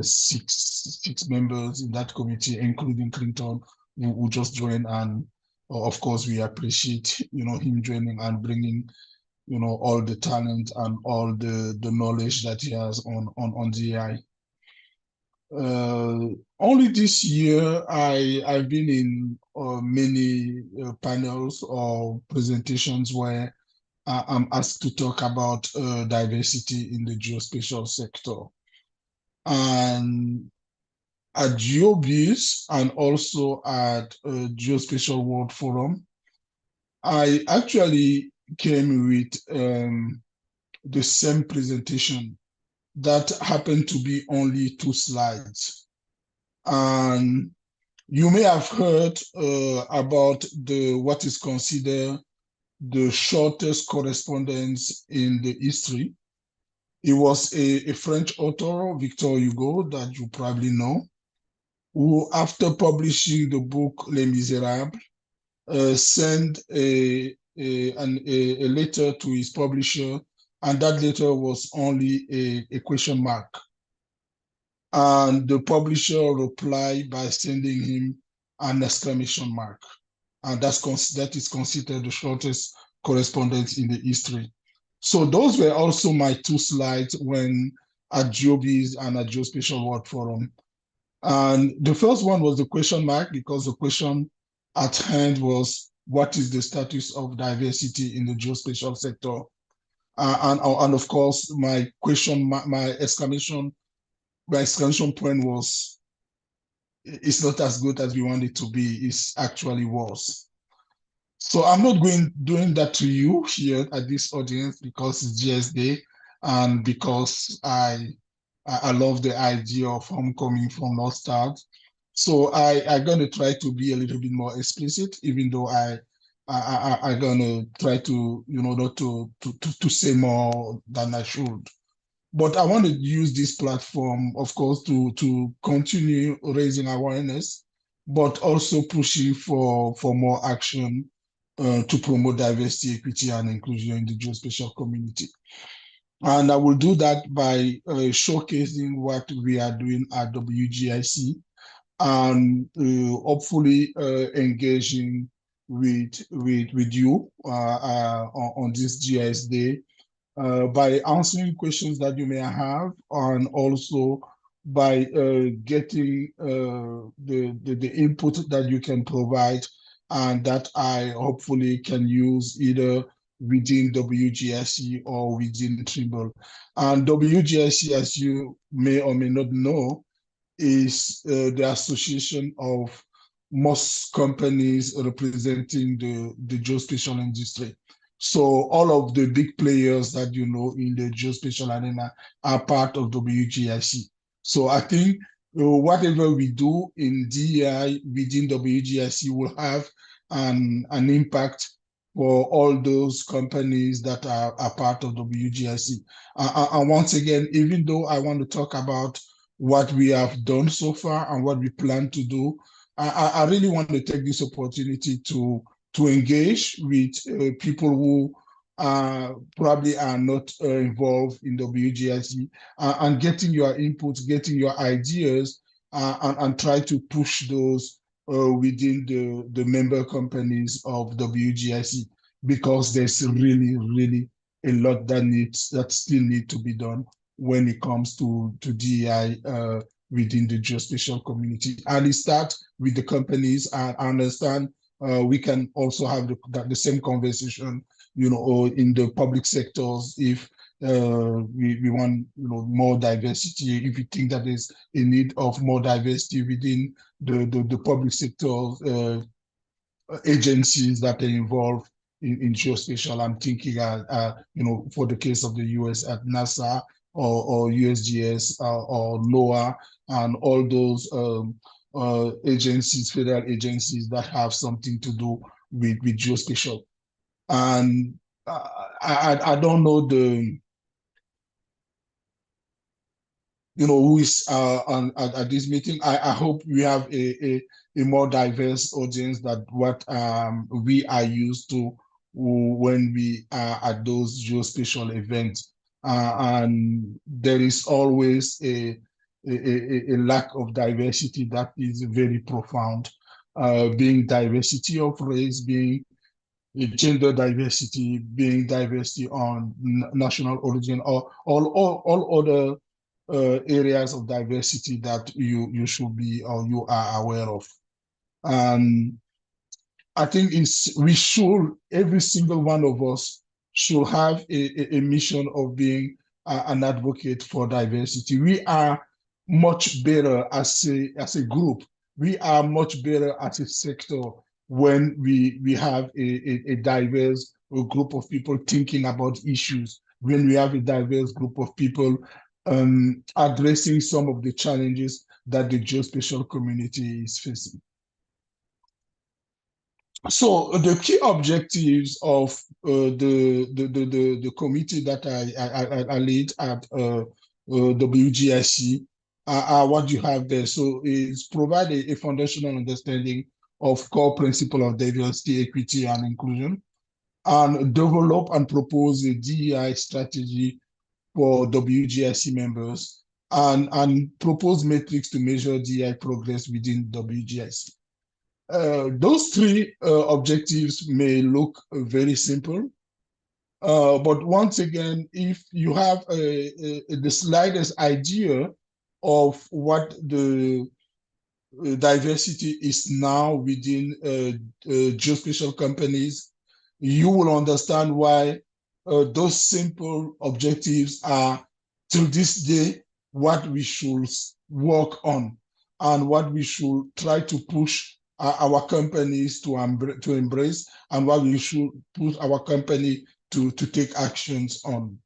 six members in that committee, including Clinton, who just joined. And of course, we appreciate him joining and bringing all the talent and all the knowledge that he has on DEI. Only this year, I've been in many panels or presentations where I'm asked to talk about diversity in the geospatial sector. And at GeoBiz and also at Geospatial World Forum, I actually came with the same presentation that happened to be only 2 slides. And you may have heard about what is considered the shortest correspondence in the history. It was a French author, Victor Hugo, that you probably know, who, after publishing the book Les Misérables, sent a letter to his publisher, and that letter was only a question mark. And the publisher replied by sending him an exclamation mark. And that is considered the shortest correspondence in the history. So those were also my 2 slides when at GeoBiz and at Geospatial World Forum. And the first one was the question mark, because the question at hand was, what is the status of diversity in the geospatial sector? And of course, my exclamation point was, it's not as good as we want it to be, it's actually worse. So I'm not doing that to you here at this audience because it's GS Day and because I love the idea of homecoming from North Star. So I'm going to try to be a little bit more explicit, even though I'm going to try to, not to say more than I should. But I want to use this platform, of course, to continue raising awareness, but also pushing for more action to promote diversity, equity, and inclusion in the geospatial community. And I will do that by showcasing what we are doing at WGIC and hopefully engaging with you on this GIS Day by answering questions that you may have, and also by getting the input that you can provide and that I hopefully can use either within WGIC or within Trimble. And WGIC, as you may or may not know, is the association of most companies representing the geospatial industry. So all of the big players that you know in the geospatial arena are part of WGIC. So I think whatever we do in DEI within WGIC will have an impact for all those companies that are part of WGIC. And once again, even though I want to talk about what we have done so far and what we plan to do, I really want to take this opportunity to engage with people who probably are not involved in WGIC and getting your input, getting your ideas, and try to push those within the member companies of WGIC, because there's really, really a lot that still need to be done when it comes to DEI within the geospatial community. And it starts with the companies. I understand we can also have the same conversation, or in the public sectors if we want more diversity, if we think that there's a need of more diversity within the public sector agencies that are involved in geospatial. I'm thinking, for the case of the US at NASA or USGS or NOAA and all those agencies, federal agencies that have something to do with geospatial. And I don't know who is at this meeting. I hope we have a more diverse audience than what we are used to when we are at those geospatial events. And there is always a lack of diversity that is very profound, being diversity of race, being gender diversity, being diversity on national origin, or all other areas of diversity that you should be or you are aware of. And I think every single one of us should have a mission of being an advocate for diversity. We are much better as a group. We are much better as a sector when we have a diverse group of people thinking about issues, when we have a diverse group of people addressing some of the challenges that the geospatial community is facing. So the key objectives of the committee that I lead at WGIC are what you have there. So it's provide a foundational understanding of core principle of diversity, equity, and inclusion, and develop and propose a DEI strategy for WGIC members, and propose metrics to measure DEI progress within WGIC. Those three objectives may look very simple, but once again, if you have the slightest idea of what the diversity is now within geospatial companies, you will understand why those simple objectives are, till this day, what we should work on and what we should try to push our companies to embrace, and what we should push our company to take actions on.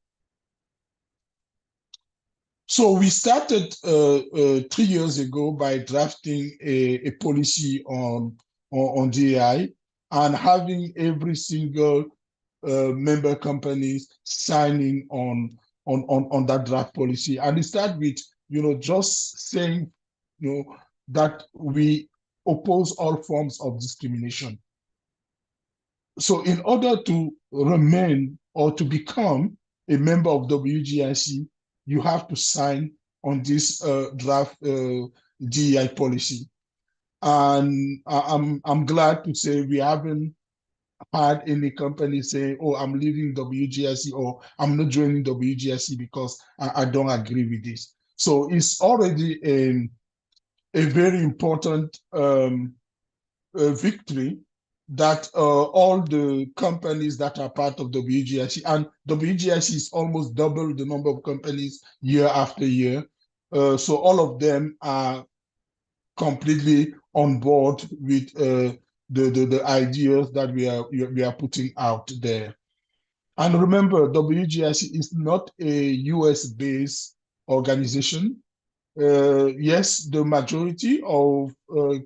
So we started 3 years ago by drafting a policy on DEI and having every single member companies signing on that draft policy. And it started with, just saying, that we oppose all forms of discrimination. So in order to remain or to become a member of WGIC, you have to sign on this draft DEI policy. And I'm glad to say we haven't had any company say, oh, I'm leaving WGIC or I'm not joining WGIC because I don't agree with this. So it's already a very important victory that all the companies that are part of WGIC, and WGIC is almost double the number of companies year after year. So all of them are completely on board with the ideas that we are putting out there. And remember, WGIC is not a US-based organization. Yes, the majority of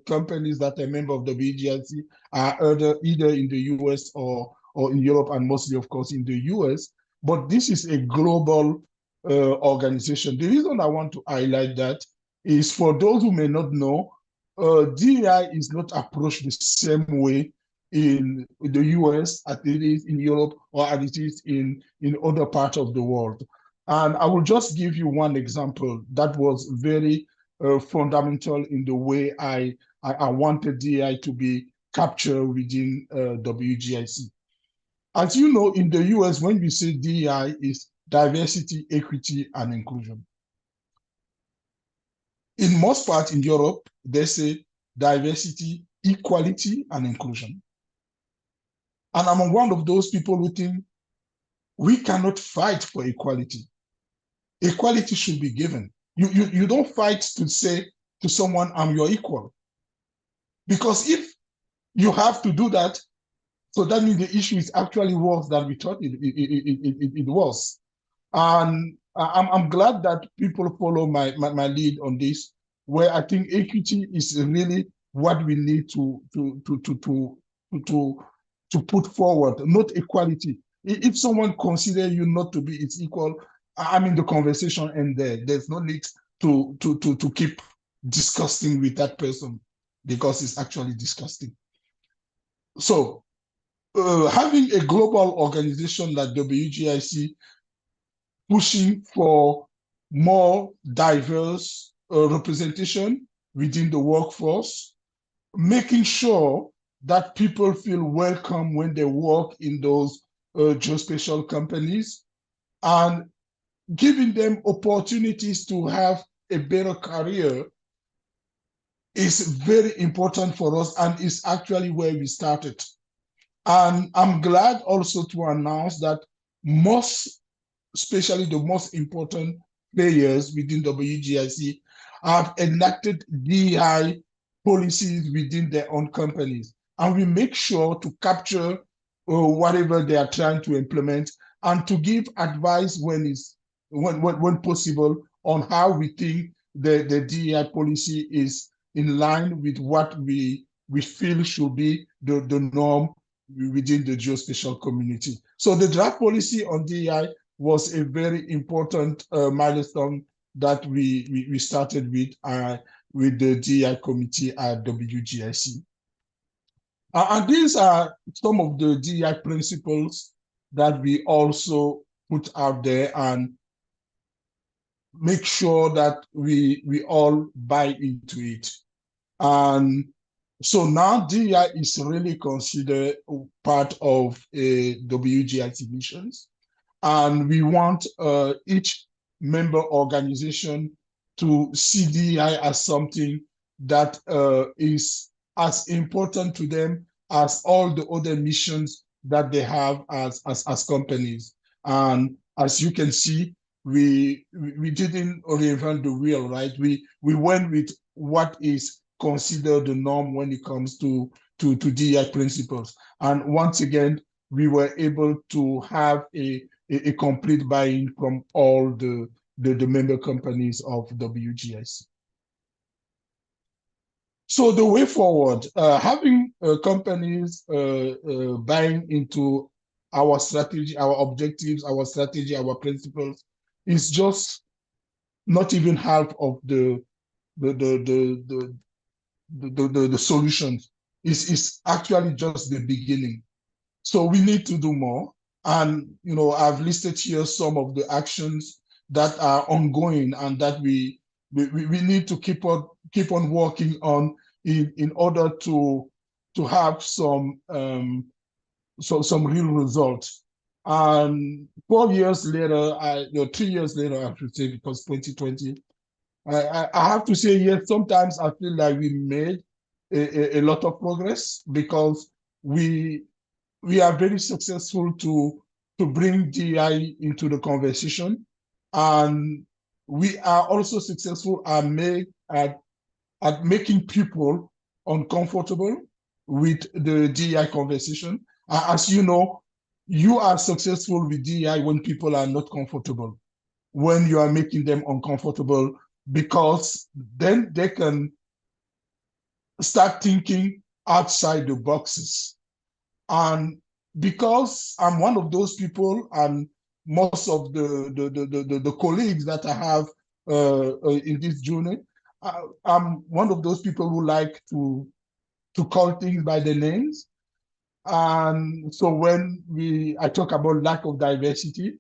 companies that are member of the WGIC are either in the US or in Europe, and mostly, of course, in the US. But this is a global organization. The reason I want to highlight that is, for those who may not know, DEI is not approached the same way in the US as it is in Europe or as it is in other parts of the world. And I will just give you one example that was very fundamental in the way I wanted DEI to be captured within WGIC. As you know, in the US, when we say DEI is diversity, equity, and inclusion. In most parts in Europe, they say diversity, equality, and inclusion. And I'm one of those people who think we cannot fight for equality. Equality should be given. You don't fight to say to someone, I'm your equal. Because if you have to do that, so that means the issue is actually worse than we thought it was. And I'm glad that people follow my lead on this, where I think equity is really what we need to put forward, not equality. If someone considers you not to be its equal, I mean the conversation and there's no need to keep discussing with that person because it's actually disgusting. So having a global organization like WGIC pushing for more diverse representation within the workforce, making sure that people feel welcome when they work in those geospatial companies, and giving them opportunities to have a better career is very important for us, and is actually where we started. And I'm glad also to announce that most, especially the most important players within WGIC, have enacted DEI policies within their own companies. And we make sure to capture whatever they are trying to implement, and to give advice when possible on how we think the DEI policy is in line with what we feel should be the norm within the geospatial community. So the draft policy on DEI was a very important milestone that we started with the DEI committee at WGIC. And these are some of the DEI principles that we also put out there and make sure that we all buy into it. And so now DEI is really considered part of a WGIC missions. And we want each member organization to see DEI as something that is as important to them as all the other missions that they have as companies. And as you can see, we didn't reinvent the wheel, right? We went with what is considered the norm when it comes to DEI principles. And once again, we were able to have a complete buy-in from all the member companies of WGIC. So the way forward, having companies buying into our strategy, our objectives, our strategy, our principles is just not even half of the solutions. Is actually just the beginning. So we need to do more. And I've listed here some of the actions that are ongoing and that we need to keep on working on in order to have some real results. And 4 years later, 3 years later, I should say, because 2020, I have to say, yes, sometimes I feel like we made a lot of progress, because we are very successful to bring DEI into the conversation. And we are also successful at making people uncomfortable with the DEI conversation. As you know, you are successful with DEI when people are not comfortable, when you are making them uncomfortable, because then they can start thinking outside the boxes. And because I'm one of those people, and most of the colleagues that I have in this journey, I'm one of those people who like to call things by their names. And so when I talk about lack of diversity,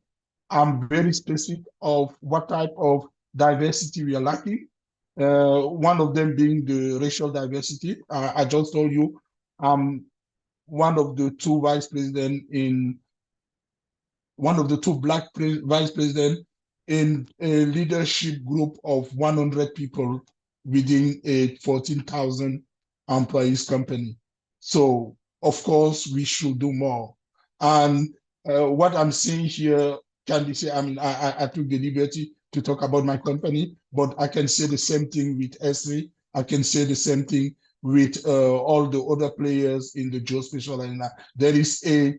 I'm very specific of what type of diversity we are lacking. One of them being the racial diversity. I just told you, one of the 2 vice presidents in one of the two Black vice presidents in a leadership group of 100 people within a 14,000 employees company. So, of course, we should do more. And what I'm saying here can be said, I mean, I took the liberty to talk about my company, but I can say the same thing with Esri. I can say the same thing with all the other players in the geospatial arena. There is a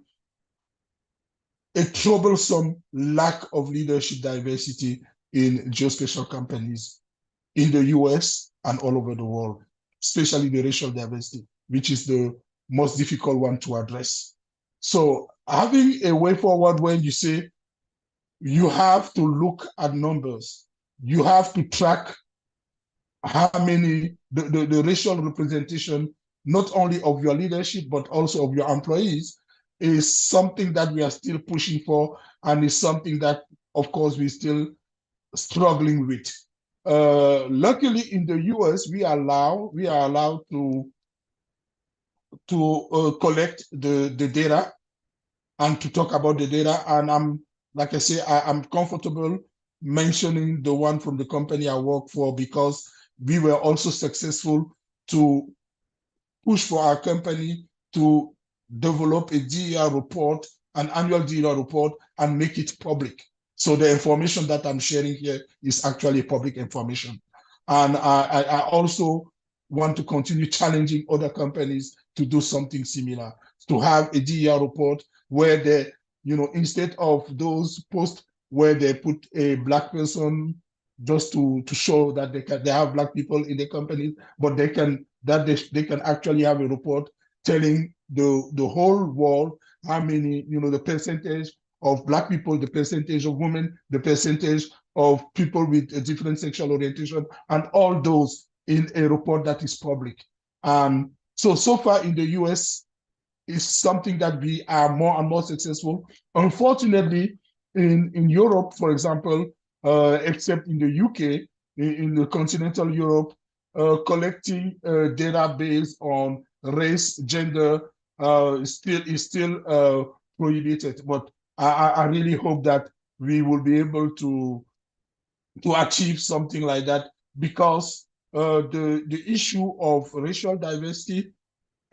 troublesome lack of leadership diversity in geospatial companies in the US and all over the world, especially the racial diversity, which is the most difficult one to address. So having a way forward when you say you have to look at numbers, you have to track how many, the racial representation, not only of your leadership, but also of your employees, is something that we are still pushing for, and is something that, of course, we're still struggling with. Luckily, in the US, we are allowed to collect the data and to talk about the data. And I'm, like I say, I'm comfortable mentioning the one from the company I work for, because we were also successful to push for our company to develop a DER report, an annual DER report, and make it public. So the information that I'm sharing here is actually public information. And I also want to continue challenging other companies to do something similar, to have a DER report where they, instead of those posts where they put a Black person just to show that they have Black people in the company, but they can actually have a report telling the whole world how many, the percentage of Black people, the percentage of women, the percentage of people with a different sexual orientation, and all those in a report that is public. So far in the US, is something that we are more and more successful. Unfortunately, in Europe, for example, except in the UK, in the continental Europe, collecting data based on race, gender is still prohibited. But I really hope that we will be able to achieve something like that, because the issue of racial diversity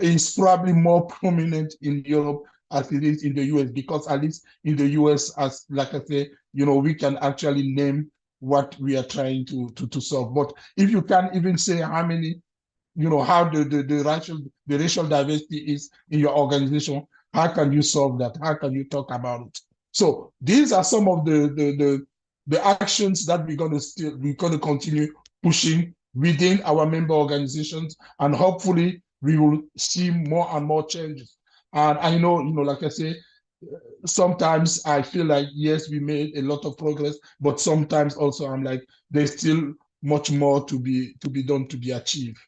is probably more prominent in Europe as it is in the US, because at least in the US, as like I say, we can actually name what we are trying to solve. But if you can't even say how many, how the racial diversity is in your organization, how can you solve that? How can you talk about it? So these are some of the actions that we're gonna continue pushing within our member organizations, and hopefully we will see more and more changes. And I know, like I say, sometimes I feel like, yes, we made a lot of progress, but sometimes also I'm like, there's still much more to be done, to be achieved.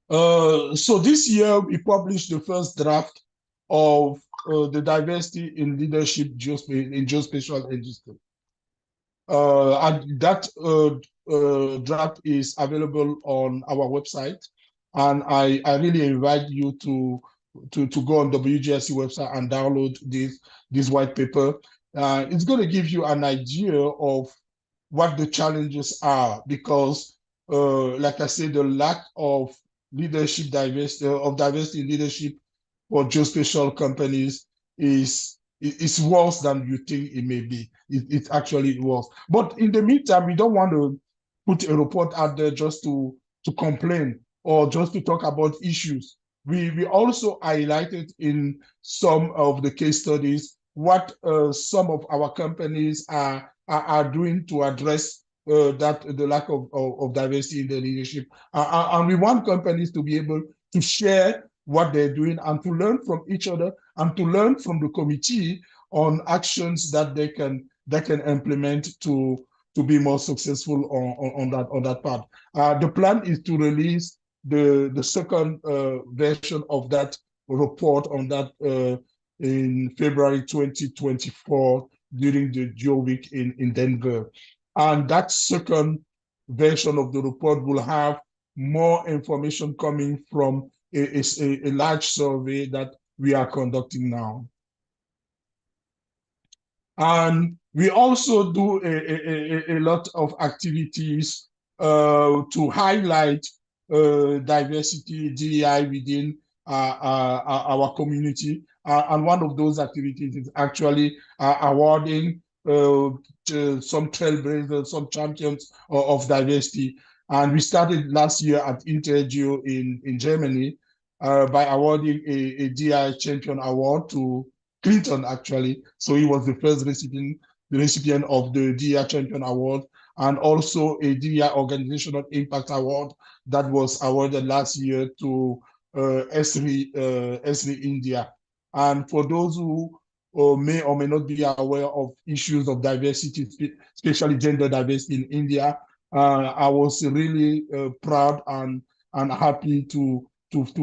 So this year we published the first draft of the diversity in leadership in geospatial industry. And that draft is available on our website, and I really invite you to go on WGIC website and download this white paper. It's going to give you an idea of what the challenges are, because like I said, the lack of diversity in leadership for geospatial companies is worse than you think it may be. It's actually worse. But in the meantime, we don't want to put a report out there just to complain or just to talk about issues. We also highlighted in some of the case studies what some of our companies are doing to address the lack of diversity in the leadership. And we want companies to be able to share what they're doing and to learn from each other, and to learn from the committee on actions that they can implement to be more successful on that part. The plan is to release the second version of that report on that in February 2024 during the Geo Week in Denver. And that second version of the report will have more information coming from a large survey that we are conducting now. And we also do a lot of activities to highlight diversity, DEI within our community. And one of those activities is actually awarding some trailblazers, some champions of diversity. And we started last year at Intergeo in Germany by awarding a DI champion award to Clinton, actually. So he was the first recipient of the DI champion award, and also a DI organizational impact award that was awarded last year to ESRI India. And for those who may or may not be aware of issues of diversity, especially gender diversity in India, I was really proud and happy to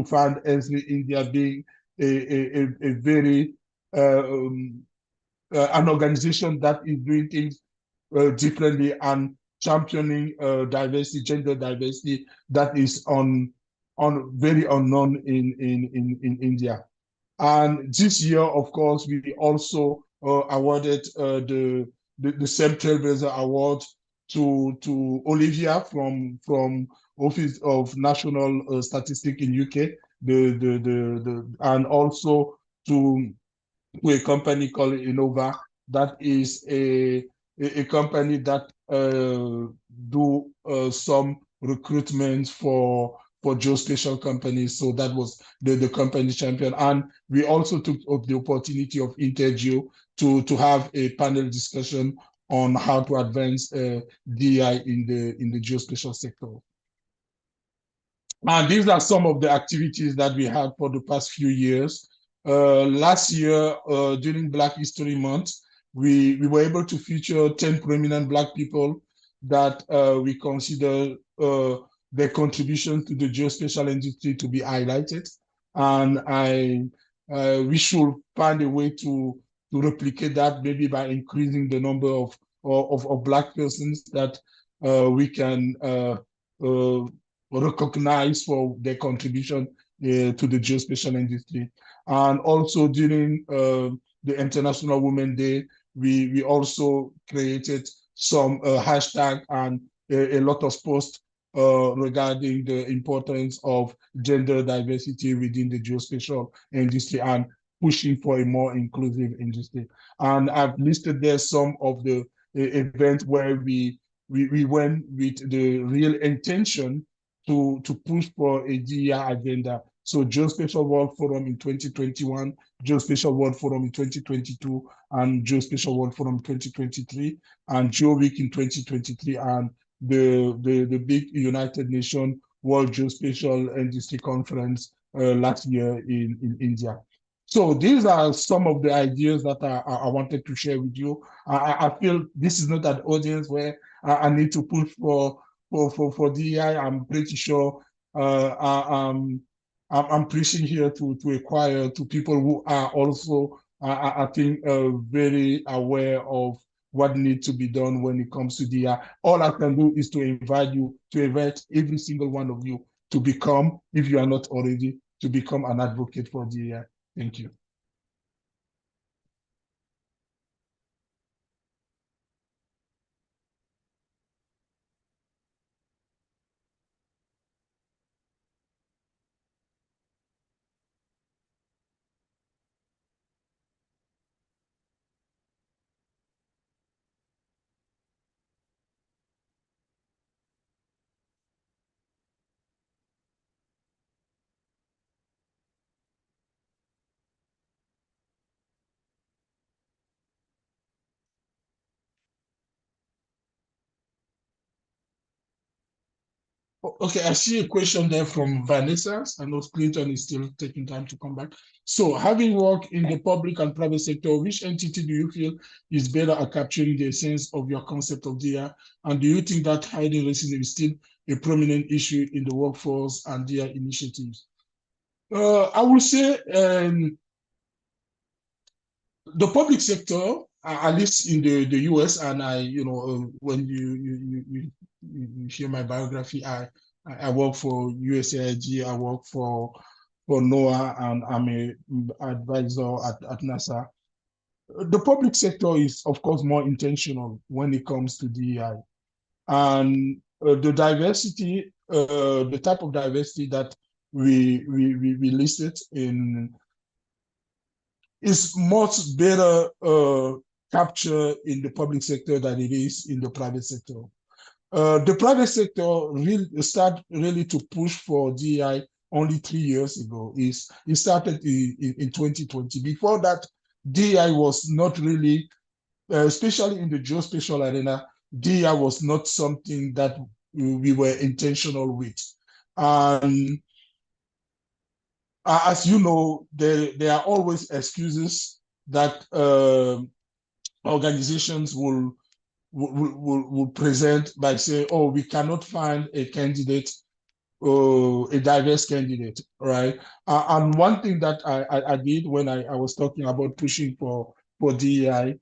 find ESRI India being a very an organization that is doing things differently and championing diversity, gender diversity that is on very unknown in India. And this year, of course, we also awarded the same Trailblazer Award to Olivia from Office of National Statistics in UK, and also to a company called Innova, that is a company that do some recruitment for geospatial companies. So that was the company champion. And we also took up the opportunity of Intergeo to have a panel discussion on how to advance DI in the geospatial sector. And these are some of the activities that we had for the past few years. Last year, during Black History Month, we were able to feature 10 prominent Black people that we consider their contribution to the geospatial industry to be highlighted. And we should find a way to replicate that, maybe by increasing the number of Black persons that we can recognized for their contribution to the geospatial industry. And also during the International Women's Day, we also created some hashtag and a lot of posts regarding the importance of gender diversity within the geospatial industry and pushing for a more inclusive industry. And I've listed there some of the events where we went with the real intention to push for a DEI agenda. So Geospatial World Forum in 2021, Geospatial World Forum in 2022, and Geospatial World Forum 2023, and GeoWeek in 2023, and the big United Nations World Geospatial Industry Conference last year in India. So these are some of the ideas that I wanted to share with you. I feel this is not an audience where I need to push for DEI. I'm pretty sure I'm preaching here to acquire to people who are also, I think, very aware of what needs to be done when it comes to DEI. All I can do is to invite every single one of you to become, if you are not already, to become an advocate for DEI. Thank you. Okay, I see a question there from Vanessa. I know Clinton is still taking time to come back. So having worked in the public and private sector, which entity do you feel is better at capturing the essence of your concept of DI? And do you think that hiding racism is still a prominent issue in the workforce and DI initiatives? I would say the public sector, at least in the US, and when you hear my biography, I work for USAID, I work for NOAA, and I'm an advisor at NASA. the public sector is, of course, more intentional when it comes to DEI. And the diversity, the type of diversity that we listed in is much better captured in the public sector than it is in the private sector. The private sector really start really to push for DEI only 3 years ago. It started in 2020. Before that, DEI was not really, especially in the geospatial arena, DEI was not something that we were intentional with. And as you know, there are always excuses that organizations will present by saying, oh, we cannot find a candidate, a diverse candidate, right? And one thing that I did when I was talking about pushing for DEI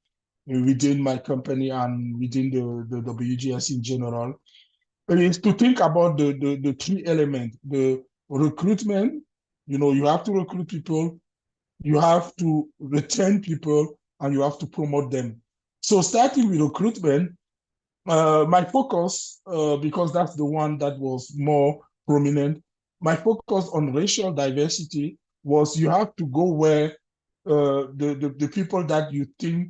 within my company and within the WGS in general, is to think about the three elements, the recruitment. You have to recruit people, you have to retain people, and you have to promote them. So starting with recruitment, my focus, because that's the one that was more prominent, my focus on racial diversity was you have to go where the people that you think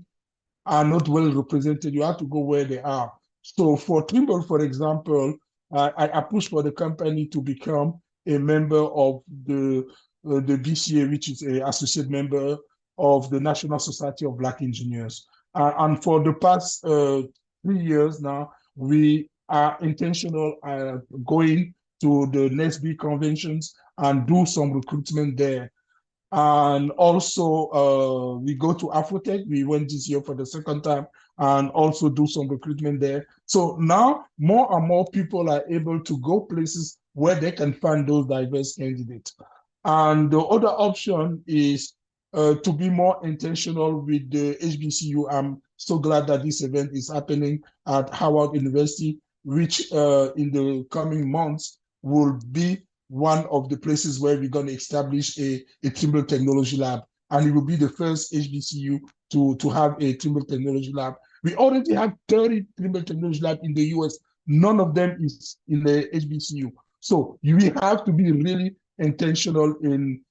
are not well represented, you have to go where they are. So for Trimble, for example, I pushed for the company to become a member of the BCA, which is an associate member of the National Society of Black Engineers. And for the past 3 years now, we are intentional going to the NSB conventions and do some recruitment there. And also, we go to Afrotech. We went this year for the second time and also do some recruitment there. So now more and more people are able to go places where they can find those diverse candidates. And the other option is to be more intentional with the HBCU. I'm so glad that this event is happening at Howard University, which in the coming months will be one of the places where we're going to establish a Trimble Technology Lab. And it will be the first HBCU to have a Trimble Technology Lab. We already have 30 Trimble Technology Lab in the US. None of them is in the HBCU. So we have to be really intentional in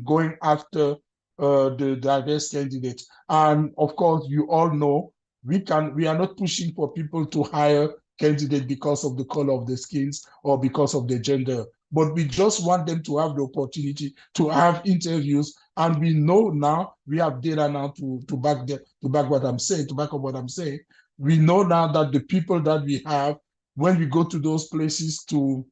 going after the diverse candidates. And of course, you all know we are not pushing for people to hire candidates because of the color of their skins or because of their gender, but we just want them to have the opportunity to have interviews. And we know now, we have data now to back what I'm saying, to back up what I'm saying. We know now that the people that we have, when we go to those places to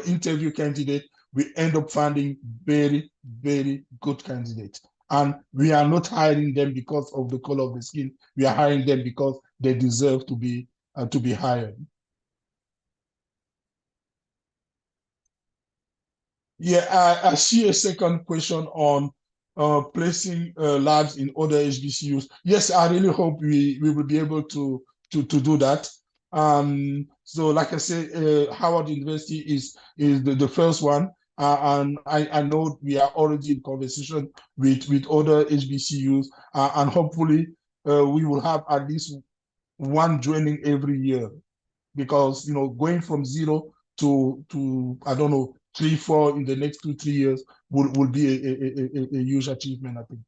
interview candidates, we end up finding very, very good candidates. And we are not hiring them because of the color of the skin. We are hiring them because they deserve to be hired. Yeah, I see a second question on placing labs in other HBCUs. Yes, I really hope we will be able to do that. So like I said, Howard University is the first one. And I know we are already in conversation with other HBCUs, and hopefully we will have at least one joining every year, because going from 0 to I don't know 3, 4 in the next 2, 3 years will be a huge achievement, I think.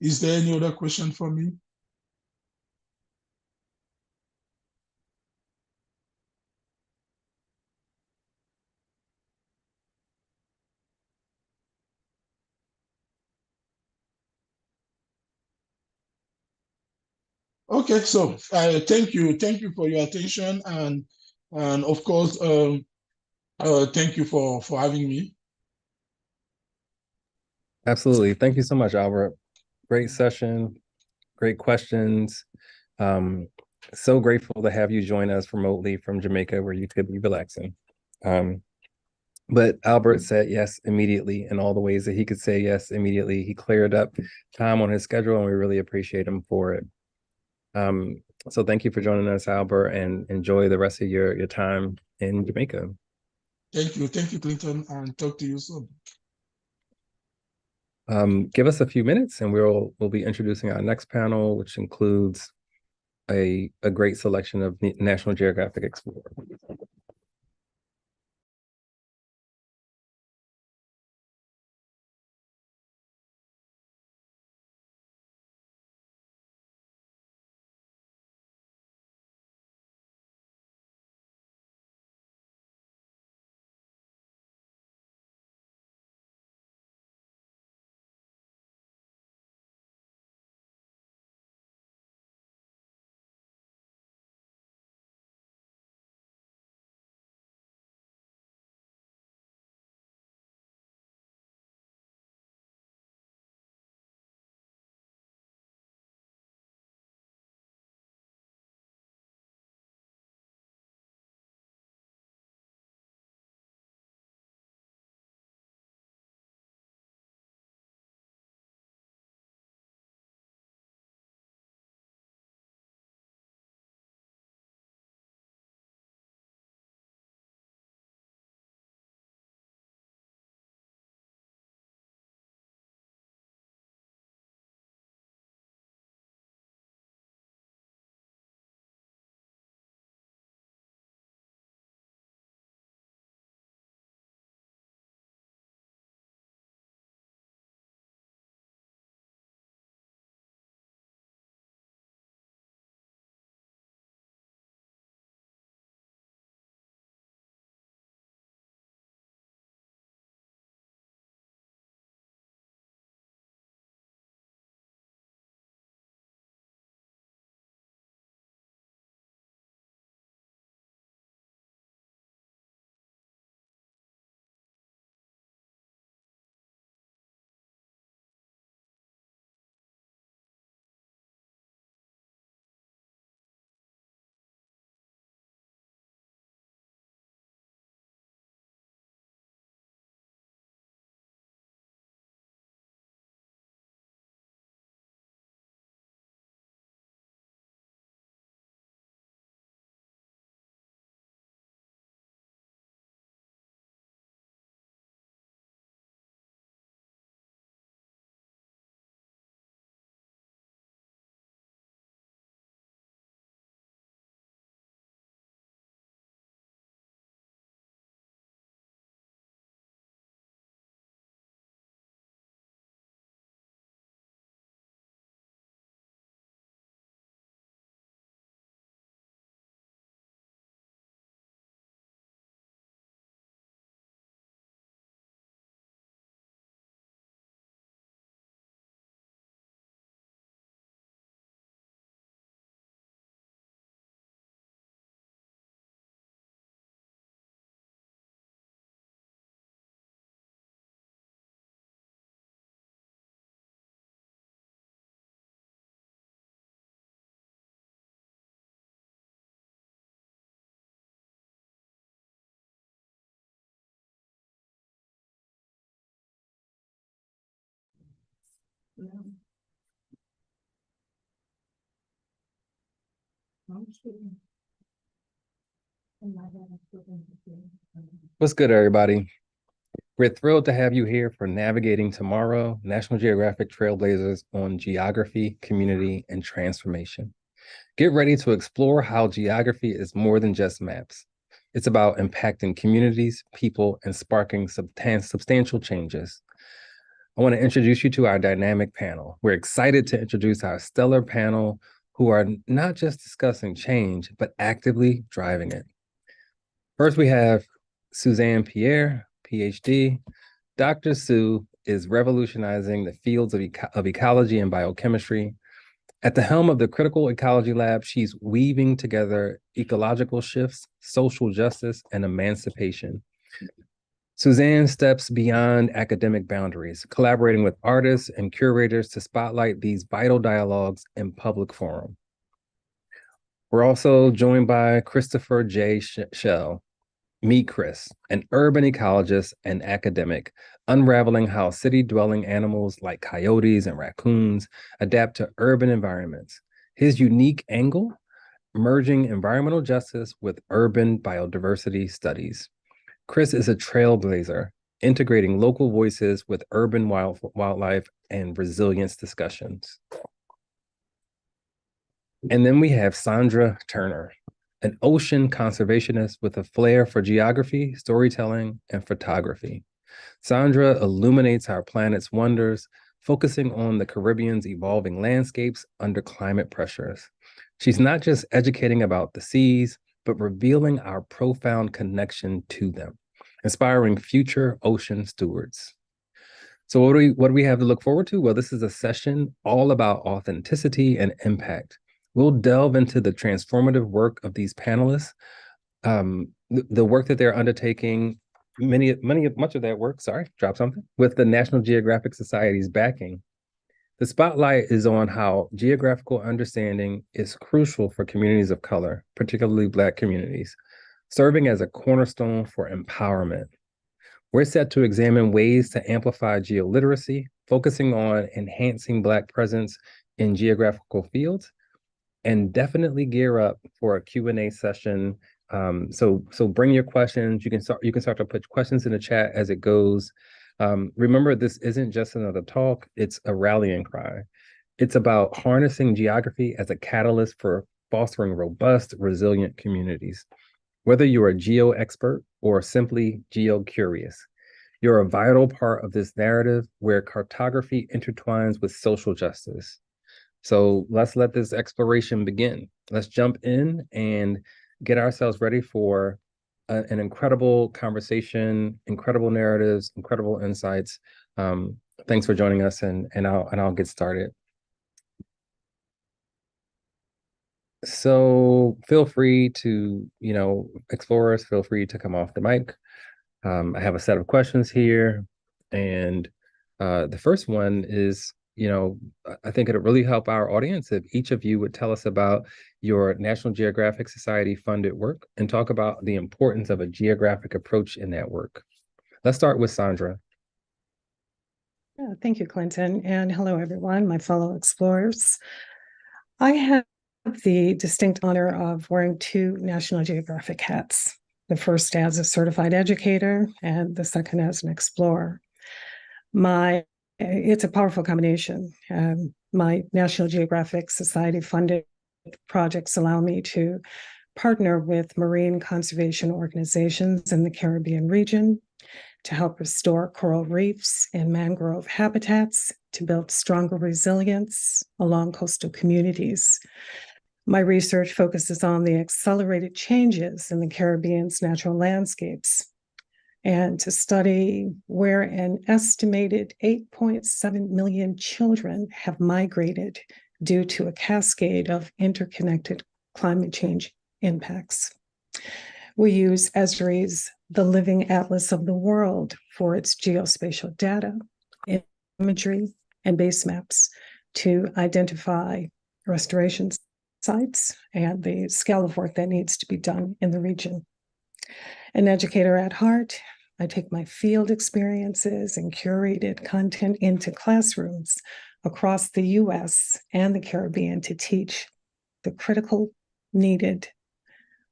Is there any other question for me? Okay, so thank you for your attention, and of course thank you for having me. Absolutely. Thank you so much, Albert. Great session, great questions. So grateful to have you join us remotely from Jamaica, where you could be relaxing. But Albert said yes immediately in all the ways that he could say yes immediately. He cleared up time on his schedule, and we really appreciate him for it. So thank you for joining us, Albert, and enjoy the rest of your time in Jamaica. Thank you, Clinton, and talk to you soon. Give us a few minutes, and we'll be introducing our next panel, which includes a great selection of National Geographic Explorer. What's good, everybody? We're thrilled to have you here for Navigating Tomorrow, National Geographic Trailblazers on Geography, Community, and Transformation. Get ready to explore how geography is more than just maps. It's about impacting communities, people, and sparking substantial changes. I want to introduce you to our dynamic panel. We're excited to introduce our stellar panel who are not just discussing change, but actively driving it. First, we have Suzanne Pierre, PhD. Dr. Sue is revolutionizing the fields of ecology and biochemistry. At the helm of the Critical Ecology Lab, she's weaving together ecological shifts, social justice, and emancipation. Suzanne steps beyond academic boundaries, collaborating with artists and curators to spotlight these vital dialogues in public forum. We're also joined by Christopher J. Schell. Meet Chris, an urban ecologist and academic, unraveling how city-dwelling animals like coyotes and raccoons adapt to urban environments. His unique angle, merging environmental justice with urban biodiversity studies. Chris is a trailblazer, integrating local voices with urban wildlife and resilience discussions. And then we have Sandra Turner, an ocean conservationist with a flair for geography, storytelling, and photography. Sandra illuminates our planet's wonders, focusing on the Caribbean's evolving landscapes under climate pressures. She's not just educating about the seas, but revealing our profound connection to them, inspiring future ocean stewards. So what do we have to look forward to? Well, this is a session all about authenticity and impact. We'll delve into the transformative work of these panelists, the work that they're undertaking, much of that work, with the National Geographic Society's backing. The spotlight is on how geographical understanding is crucial for communities of color, particularly Black communities, serving as a cornerstone for empowerment. We're set to examine ways to amplify geoliteracy, focusing on enhancing Black presence in geographical fields, and definitely gear up for a Q&A session. So bring your questions. You can start to put questions in the chat as it goes. Remember, this isn't just another talk, it's a rallying cry. It's about harnessing geography as a catalyst for fostering robust, resilient communities. Whether you're a geo expert or simply geo curious, you're a vital part of this narrative where cartography intertwines with social justice. So let's let this exploration begin. Let's jump in and get ourselves ready for an incredible conversation, incredible narratives, incredible insights. Thanks for joining us, and I'll get started. So feel free to, explorers, feel free to come off the mic. I have a set of questions here, and the first one is, I think it'll really help our audience if each of you would tell us about your National Geographic Society funded work and talk about the importance of a geographic approach in that work. Let's start with Sandra. Yeah, thank you, Clinton, and hello, everyone, my fellow explorers. I have the distinct honor of wearing two National Geographic hats, the first as a certified educator and the second as an explorer. It's a powerful combination. My National Geographic Society funded projects allow me to partner with marine conservation organizations in the Caribbean region to help restore coral reefs and mangrove habitats to build stronger resilience along coastal communities. My research focuses on the accelerated changes in the Caribbean's natural landscapes and to study where an estimated 8.7 million children have migrated due to a cascade of interconnected climate change impacts. We use Esri's The Living Atlas of the World for its geospatial data, imagery, and base maps to identify restoration sites and the scale of work that needs to be done in the region. An educator at heart, I take my field experiences and curated content into classrooms across the US and the Caribbean to teach the critical needed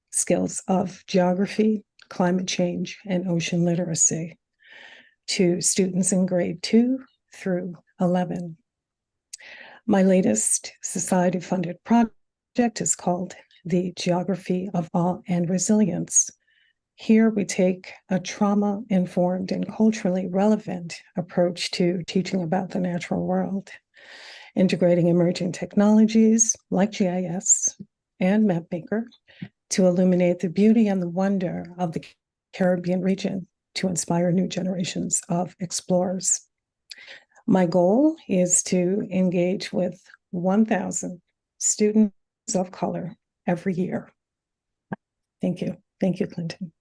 skills of geography, climate change, and ocean literacy to students in grade 2 through 11. My latest society-funded project is called The Geography of Awe and Resilience. Here we take a trauma-informed and culturally relevant approach to teaching about the natural world, integrating emerging technologies like GIS and MapMaker to illuminate the beauty and the wonder of the Caribbean region to inspire new generations of explorers. My goal is to engage with 1,000 students of color every year. Thank you. Thank you, Clinton.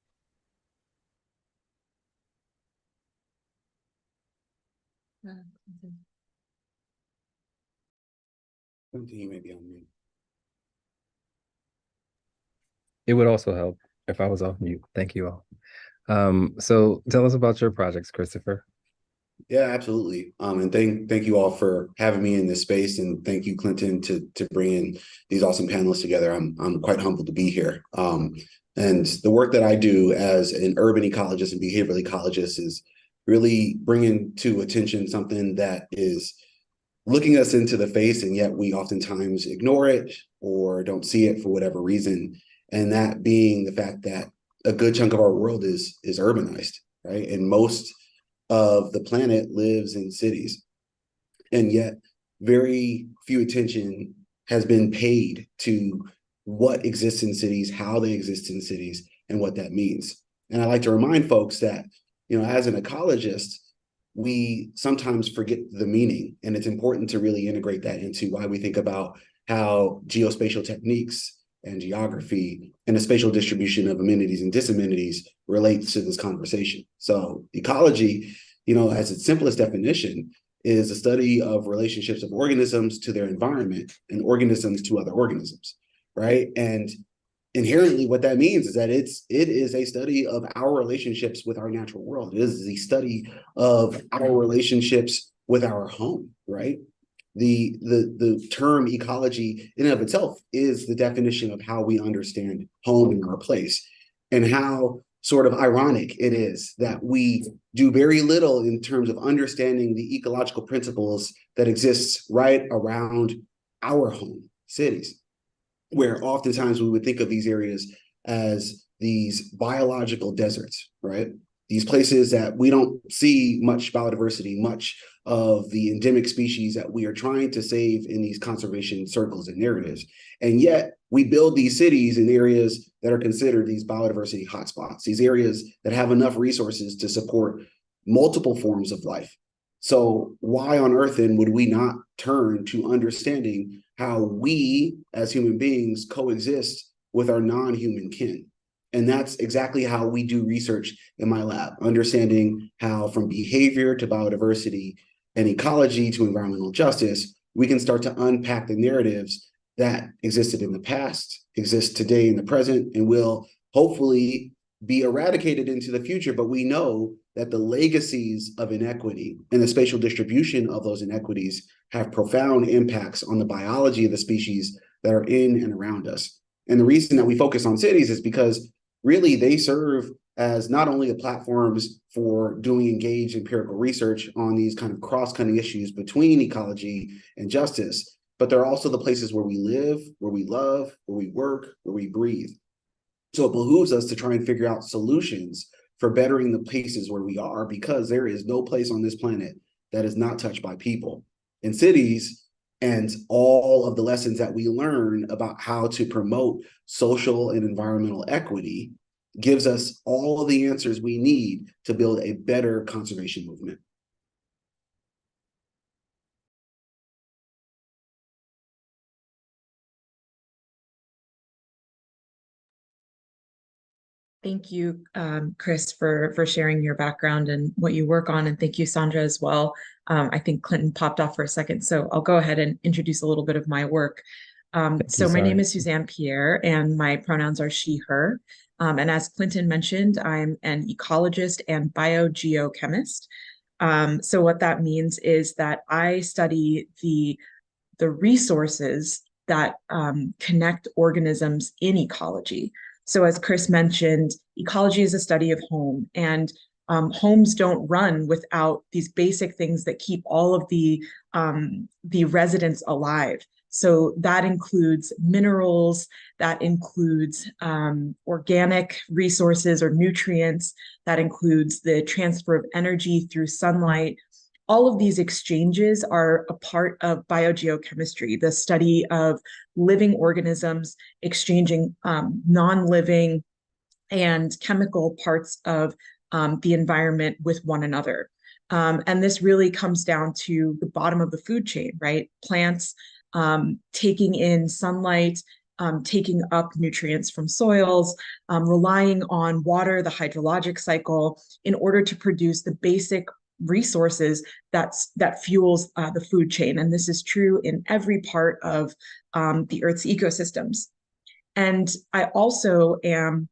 It would also help. if I was off mute. Thank you all. So tell us about your projects, Christopher. Yeah, absolutely. And thank you all for having me in this space, and thank you, Clinton, to bring in these awesome panelists together. I'm quite humbled to be here. And the work that I do as an urban ecologist and behavioral ecologist is really bringing to attention something that is looking us into the face, and yet we oftentimes ignore it or don't see it for whatever reason. And that being the fact that a good chunk of our world is urbanized, right? And most of the planet lives in cities. And yet very few attention has been paid to what exists in cities, how they exist in cities, and what that means. And I like to remind folks that, as an ecologist, we sometimes forget the meaning, and it's important to really integrate that into why we think about how geospatial techniques and geography and the spatial distribution of amenities and disamenities relates to this conversation. So ecology, as its simplest definition, is a study of relationships of organisms to their environment and organisms to other organisms, right? And inherently what that means is that it is a study of our relationships with our natural world. It is the study of our relationships with our home, right? The term ecology in and of itself is the definition of how we understand home and our place, and how sort of ironic it is that we do very little in terms of understanding the ecological principles that exists right around our home cities, where oftentimes we would think of these areas as these biological deserts, right? These places that we don't see much biodiversity, much of the endemic species that we are trying to save in these conservation circles and narratives. And yet we build these cities in areas that are considered these biodiversity hotspots, these areas that have enough resources to support multiple forms of life. So why on earth then would we not turn to understanding how we as human beings coexist with our non-human kin? And that's exactly how we do research in my lab, understanding how from behavior to biodiversity and ecology to environmental justice, we can start to unpack the narratives that existed in the past, exist today in the present, and will hopefully be eradicated into the future. But we know that the legacies of inequity and the spatial distribution of those inequities have profound impacts on the biology of the species that are in and around us. And the reason that we focus on cities is because really they serve as not only the platforms for doing engaged empirical research on these kind of cross-cutting issues between ecology and justice, but they're also the places where we live, where we love, where we work, where we breathe. So it behooves us to try and figure out solutions for bettering the places where we are, because there is no place on this planet that is not touched by people. In cities, and all of the lessons that we learn about how to promote social and environmental equity gives us all of the answers we need to build a better conservation movement. Thank you, Chris, for sharing your background and what you work on. And thank you, Sandra, as well. I think Clinton popped off for a second, so I'll go ahead and introduce a little bit of my work. So my name is Suzanne Pierre, and my pronouns are she, her. And as Clinton mentioned, I'm an ecologist and biogeochemist. So what that means is that I study the resources that connect organisms in ecology. So as Chris mentioned, ecology is a study of home, and homes don't run without these basic things that keep all of the residents alive. So that includes minerals, that includes organic resources or nutrients, that includes the transfer of energy through sunlight. All of these exchanges are a part of biogeochemistry, the study of living organisms exchanging non-living and chemical parts of the environment with one another. And this really comes down to the bottom of the food chain, right? Plants taking in sunlight, taking up nutrients from soils, relying on water, the hydrologic cycle, in order to produce the basic resources that fuels the food chain. And this is true in every part of the Earth's ecosystems. And I also am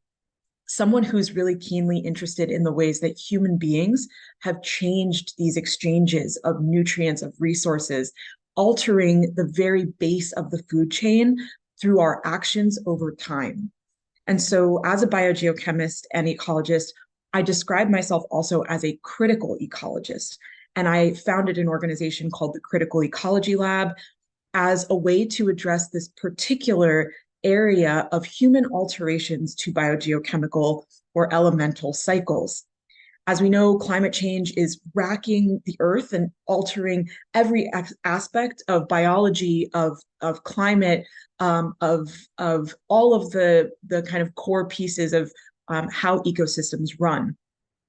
someone who's really keenly interested in the ways that human beings have changed these exchanges of nutrients, of resources, altering the very base of the food chain through our actions over time. And so as a biogeochemist and ecologist, I describe myself also as a critical ecologist. And I founded an organization called the Critical Ecology Lab as a way to address this particular area of human alterations to biogeochemical or elemental cycles. As we know, climate change is racking the earth and altering every aspect of biology, of climate, of all of the kind of core pieces of how ecosystems run.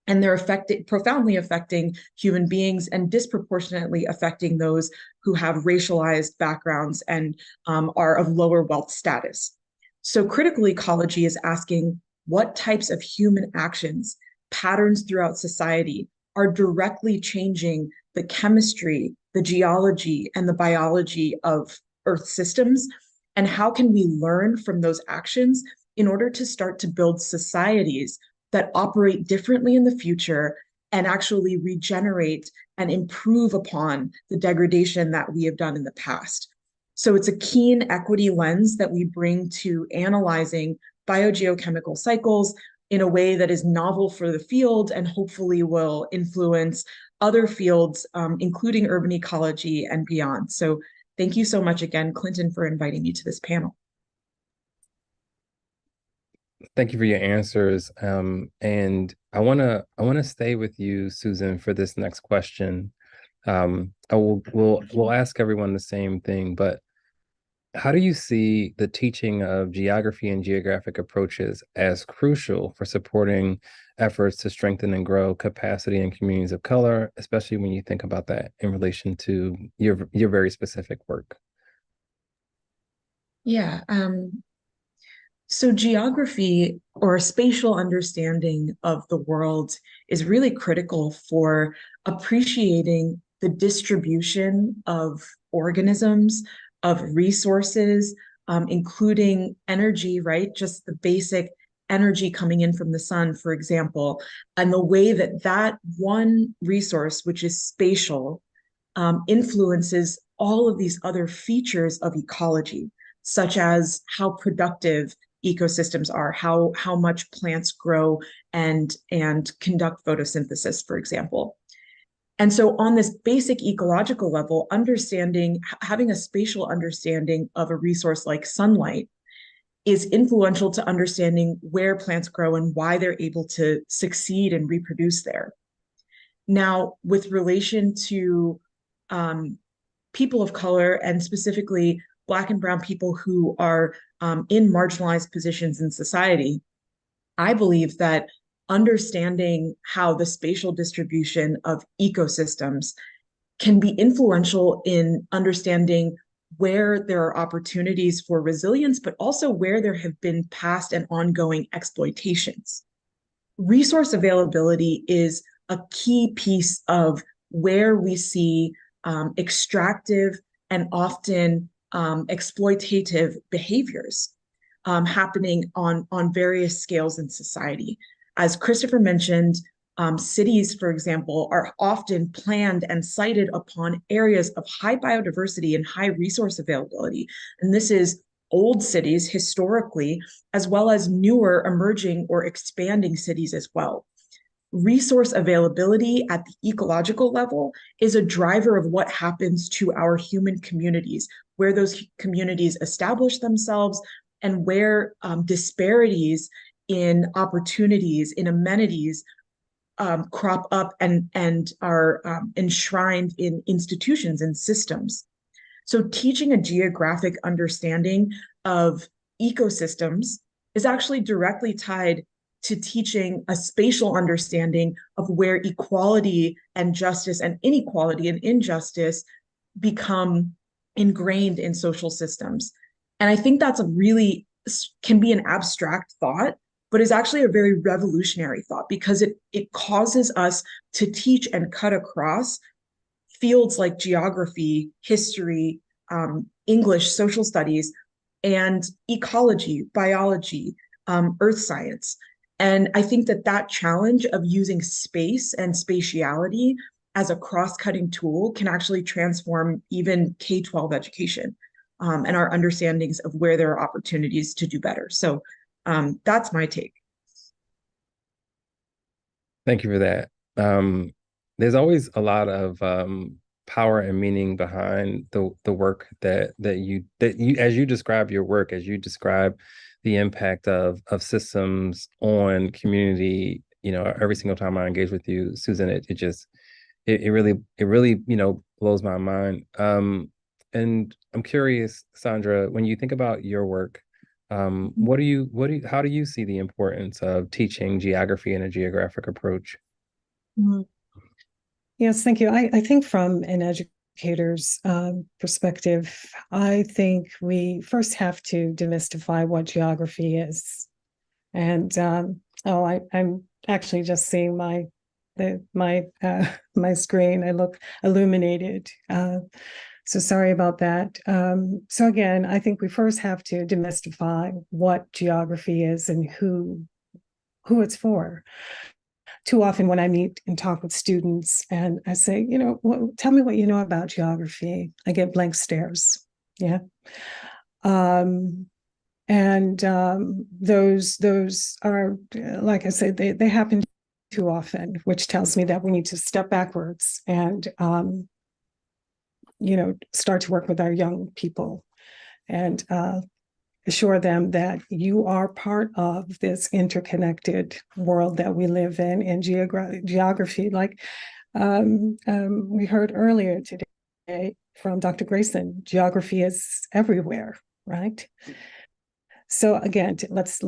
And they're profoundly affecting human beings and disproportionately affecting those who have racialized backgrounds and are of lower wealth status. So critical ecology is asking what types of human actions, patterns throughout society are directly changing the chemistry, the geology, and the biology of Earth systems, and how can we learn from those actions in order to start to build societies that operate differently in the future and actually regenerate and improve upon the degradation that we have done in the past. So it's a keen equity lens that we bring to analyzing biogeochemical cycles in a way that is novel for the field and hopefully will influence other fields, including urban ecology and beyond. So thank you so much again, Clinton, for inviting me to this panel. Thank you for your answers. And I wanna stay with you, Susan, for this next question. We'll ask everyone the same thing, but how do you see the teaching of geography and geographic approaches as crucial for supporting efforts to strengthen and grow capacity in communities of color, especially when you think about that in relation to your very specific work? Yeah. So geography or spatial understanding of the world is really critical for appreciating the distribution of organisms, of resources, including energy, right? Just the basic energy coming in from the sun, for example, and the way that that one resource, which is spatial, influences all of these other features of ecology, such as how productive ecosystems are, how much plants grow and conduct photosynthesis, for example. And so on this basic ecological level, having a spatial understanding of a resource like sunlight is influential to understanding where plants grow and why they're able to succeed and reproduce there. Now, with relation to people of color and specifically Black and Brown people who are in marginalized positions in society, I believe that understanding how the spatial distribution of ecosystems can be influential in understanding where there are opportunities for resilience, but also where there have been past and ongoing exploitations. Resource availability is a key piece of where we see extractive and often exploitative behaviors happening on various scales in society. As Christopher mentioned, cities, for example, are often planned and sited upon areas of high biodiversity and high resource availability. And this is old cities historically, as well as newer emerging or expanding cities as well. Resource availability at the ecological level is a driver of what happens to our human communities, where those communities establish themselves and where disparities in opportunities, in amenities crop up and are enshrined in institutions and systems. So teaching a geographic understanding of ecosystems is actually directly tied to teaching a spatial understanding of where equality and justice and inequality and injustice become ingrained in social systems. And I think that's can be an abstract thought, but is actually a very revolutionary thought because it causes us to teach and cut across fields like geography, history, English, social studies, and ecology, biology, earth science. And I think that that challenge of using space and spatiality as a cross-cutting tool can actually transform even K-12 education, and our understandings of where there are opportunities to do better. So that's my take. Thank you for that. There's always a lot of power and meaning behind the work that you as you describe your work, as you describe the impact of systems on community. Every single time I engage with you, Susan, it really blows my mind. And I'm curious, Sandra, when you think about your work, how do you see the importance of teaching geography in a geographic approach? Mhm. Yes, thank you. I think from an educator's perspective, I think we first have to demystify what geography is. And I'm actually just seeing my screen. I look illuminated. So sorry about that. So again, I think we first have to demystify what geography is and who it's for. Too often when I meet and talk with students and I say, tell me what you know about geography, I get blank stares. Yeah. Those are, like I said, they happen too often, which tells me that we need to step backwards and, start to work with our young people and assure them that you are part of this interconnected world that we live in. And geography, like we heard earlier today from Dr. Grayson, geography is everywhere, right? So again, let's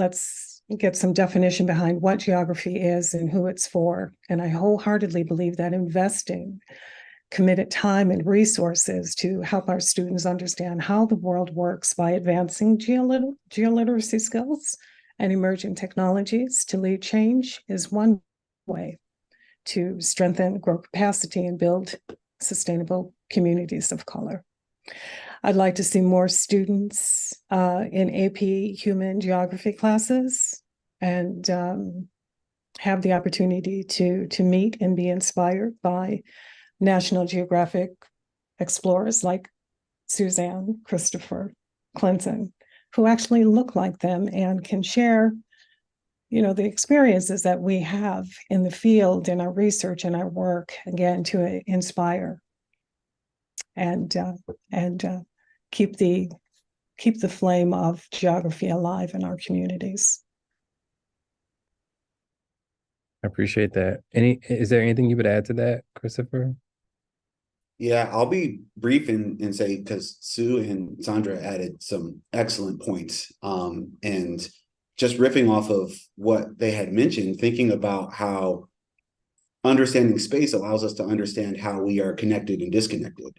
get some definition behind what geography is and who it's for. And I wholeheartedly believe that investing committed time and resources to help our students understand how the world works by advancing geoliteracy skills and emerging technologies to lead change is one way to strengthen, grow capacity, and build sustainable communities of color. I'd like to see more students in AP Human Geography classes and have the opportunity to meet and be inspired by National Geographic explorers like Suzanne, Christopher, Clinton, who actually look like them and can share, the experiences that we have in the field, in our research and our work, again, to inspire and keep the flame of geography alive in our communities. I appreciate that. Is there anything you would add to that, Christopher? Yeah, I'll be brief and say, because Sue and Sandra added some excellent points. And just riffing off of what they had mentioned, thinking about how understanding space allows us to understand how we are connected and disconnected.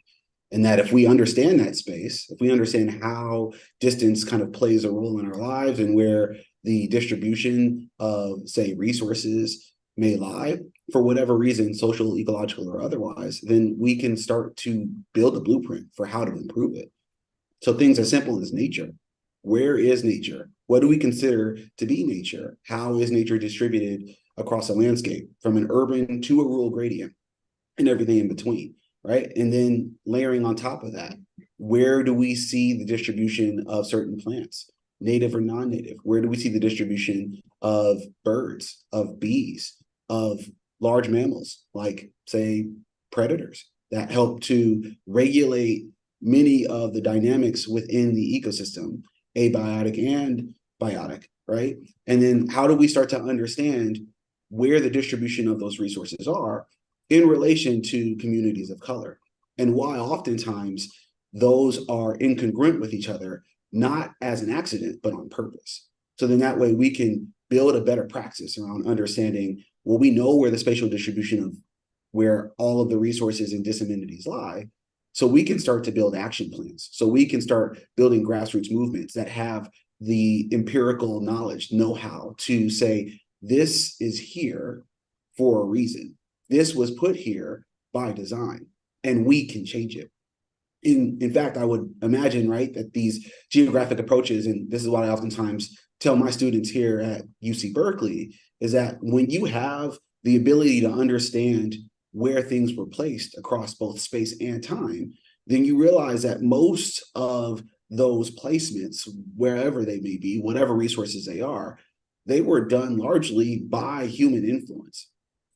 And that if we understand that space, if we understand how distance kind of plays a role in our lives and where the distribution of, say, resources may lie, for whatever reason, social, ecological, or otherwise, then we can start to build a blueprint for how to improve it. So things as simple as nature. Where is nature? What do we consider to be nature? How is nature distributed across a landscape from an urban to a rural gradient and everything in between, right? And then layering on top of that, where do we see the distribution of certain plants, native or non-native? Where do we see the distribution of birds, of bees, of large mammals, like, say, predators that help to regulate many of the dynamics within the ecosystem, abiotic and biotic, right? And then how do we start to understand where the distribution of those resources are in relation to communities of color, and why oftentimes those are incongruent with each other, not as an accident, but on purpose. So then that way we can build a better practice around understanding, well, we know where the spatial distribution of where all of the resources and disamenities lie. So we can start to build action plans. So we can start building grassroots movements that have the empirical knowledge, know-how to say, this is here for a reason. This was put here by design, and we can change it. In fact, I would imagine, right, that these geographic approaches, and this is what I oftentimes tell my students here at UC Berkeley is that when you have the ability to understand where things were placed across both space and time, then you realize that most of those placements, wherever they may be, whatever resources they were done largely by human influence.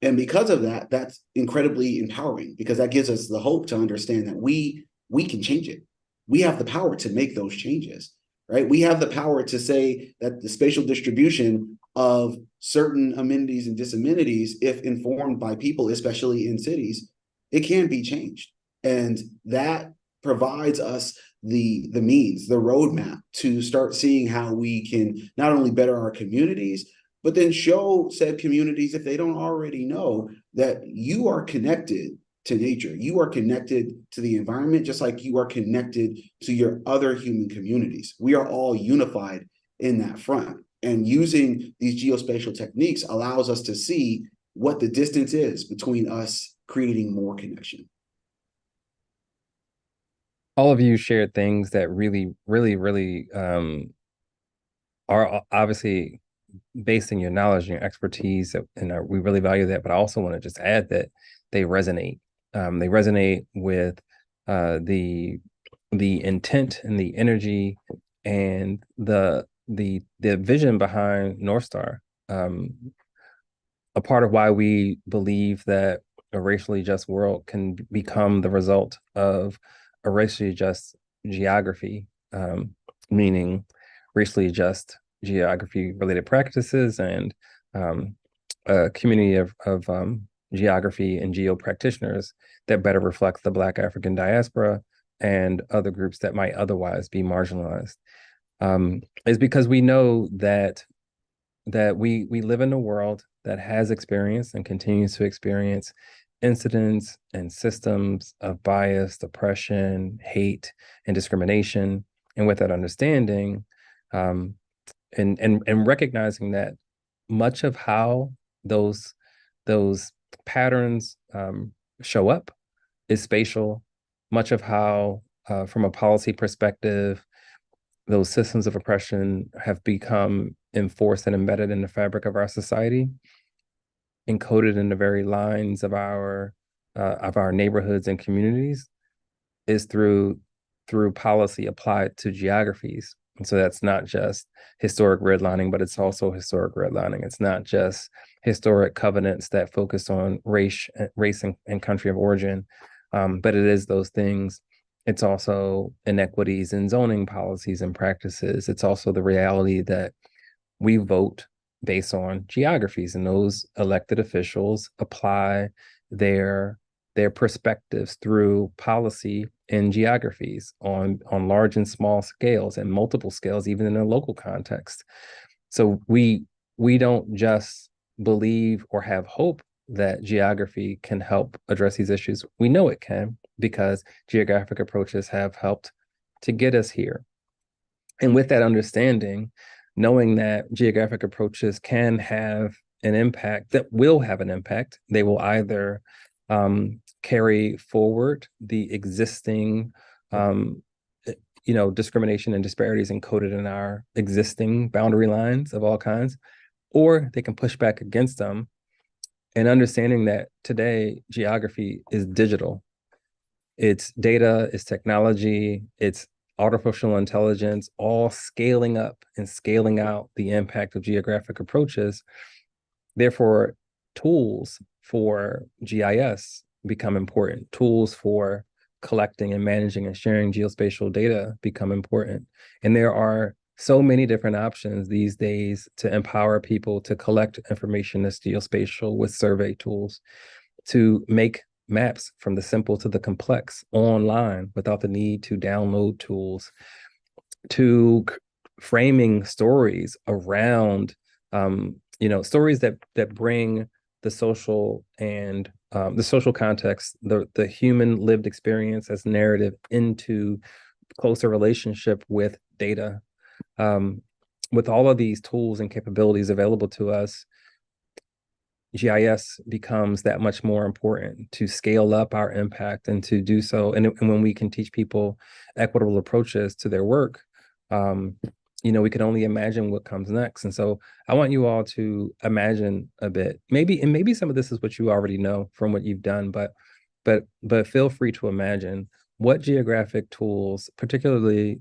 And because of that, that's incredibly empowering, because that gives us the hope to understand that we can change it. We have the power to make those changes, right? We have the power to say that the spatial distribution of certain amenities and disamenities, if informed by people, especially in cities, it can be changed. And that provides us the means, the roadmap to start seeing how we can not only better our communities, but then show said communities, if they don't already know, that you are connected to nature. You are connected to the environment, just like you are connected to your other human communities. We are all unified in that front. And using these geospatial techniques allows us to see what the distance is between us creating more connection. All of you shared things that really, really, really are obviously based in your knowledge and your expertise, and we really value that. But I also want to just add that they resonate. They resonate with the intent and the energy and the vision behind North Star. A part of why we believe that a racially just world can become the result of a racially just geography, meaning racially just geography related practices and a community of geography and geo practitioners that better reflects the Black African diaspora and other groups that might otherwise be marginalized. Is because we know that we live in a world that has experienced and continues to experience incidents and systems of bias, oppression, hate, and discrimination. And with that understanding, and recognizing that much of how those patterns show up is spatial. Much of how, from a policy perspective, those systems of oppression have become enforced and embedded in the fabric of our society, encoded in the very lines of our neighborhoods and communities, is through policy applied to geographies. And so that's not just historic redlining, but it's also historic redlining. It's not just historic covenants that focus on race and country of origin, but it is those things. It's also inequities in zoning policies and practices. It's also the reality that we vote based on geographies, and those elected officials apply their perspectives through policy and geographies on large and small scales and multiple scales, even in a local context. So we don't just believe or have hope that geography can help address these issues. We know it can, because geographic approaches have helped to get us here. And with that understanding, knowing that geographic approaches can have an impact, that will have an impact, they will either carry forward the existing discrimination and disparities encoded in our existing boundary lines of all kinds, or they can push back against them. And understanding that today geography is digital. It's data, it's technology, it's artificial intelligence, all scaling up and scaling out the impact of geographic approaches. Therefore, tools for GIS become important. Tools for collecting and managing and sharing geospatial data become important. And there are so many different options these days to empower people to collect information that's geospatial with survey tools, to make maps from the simple to the complex online without the need to download tools, to framing stories around stories that bring the social and the social context, the human lived experience as narrative into closer relationship with data. With all of these tools and capabilities available to us, GIS becomes that much more important to scale up our impact and to do so. And when we can teach people equitable approaches to their work, we can only imagine what comes next. And so I want you all to imagine a bit, maybe some of this is what you already know from what you've done, but feel free to imagine what geographic tools, particularly,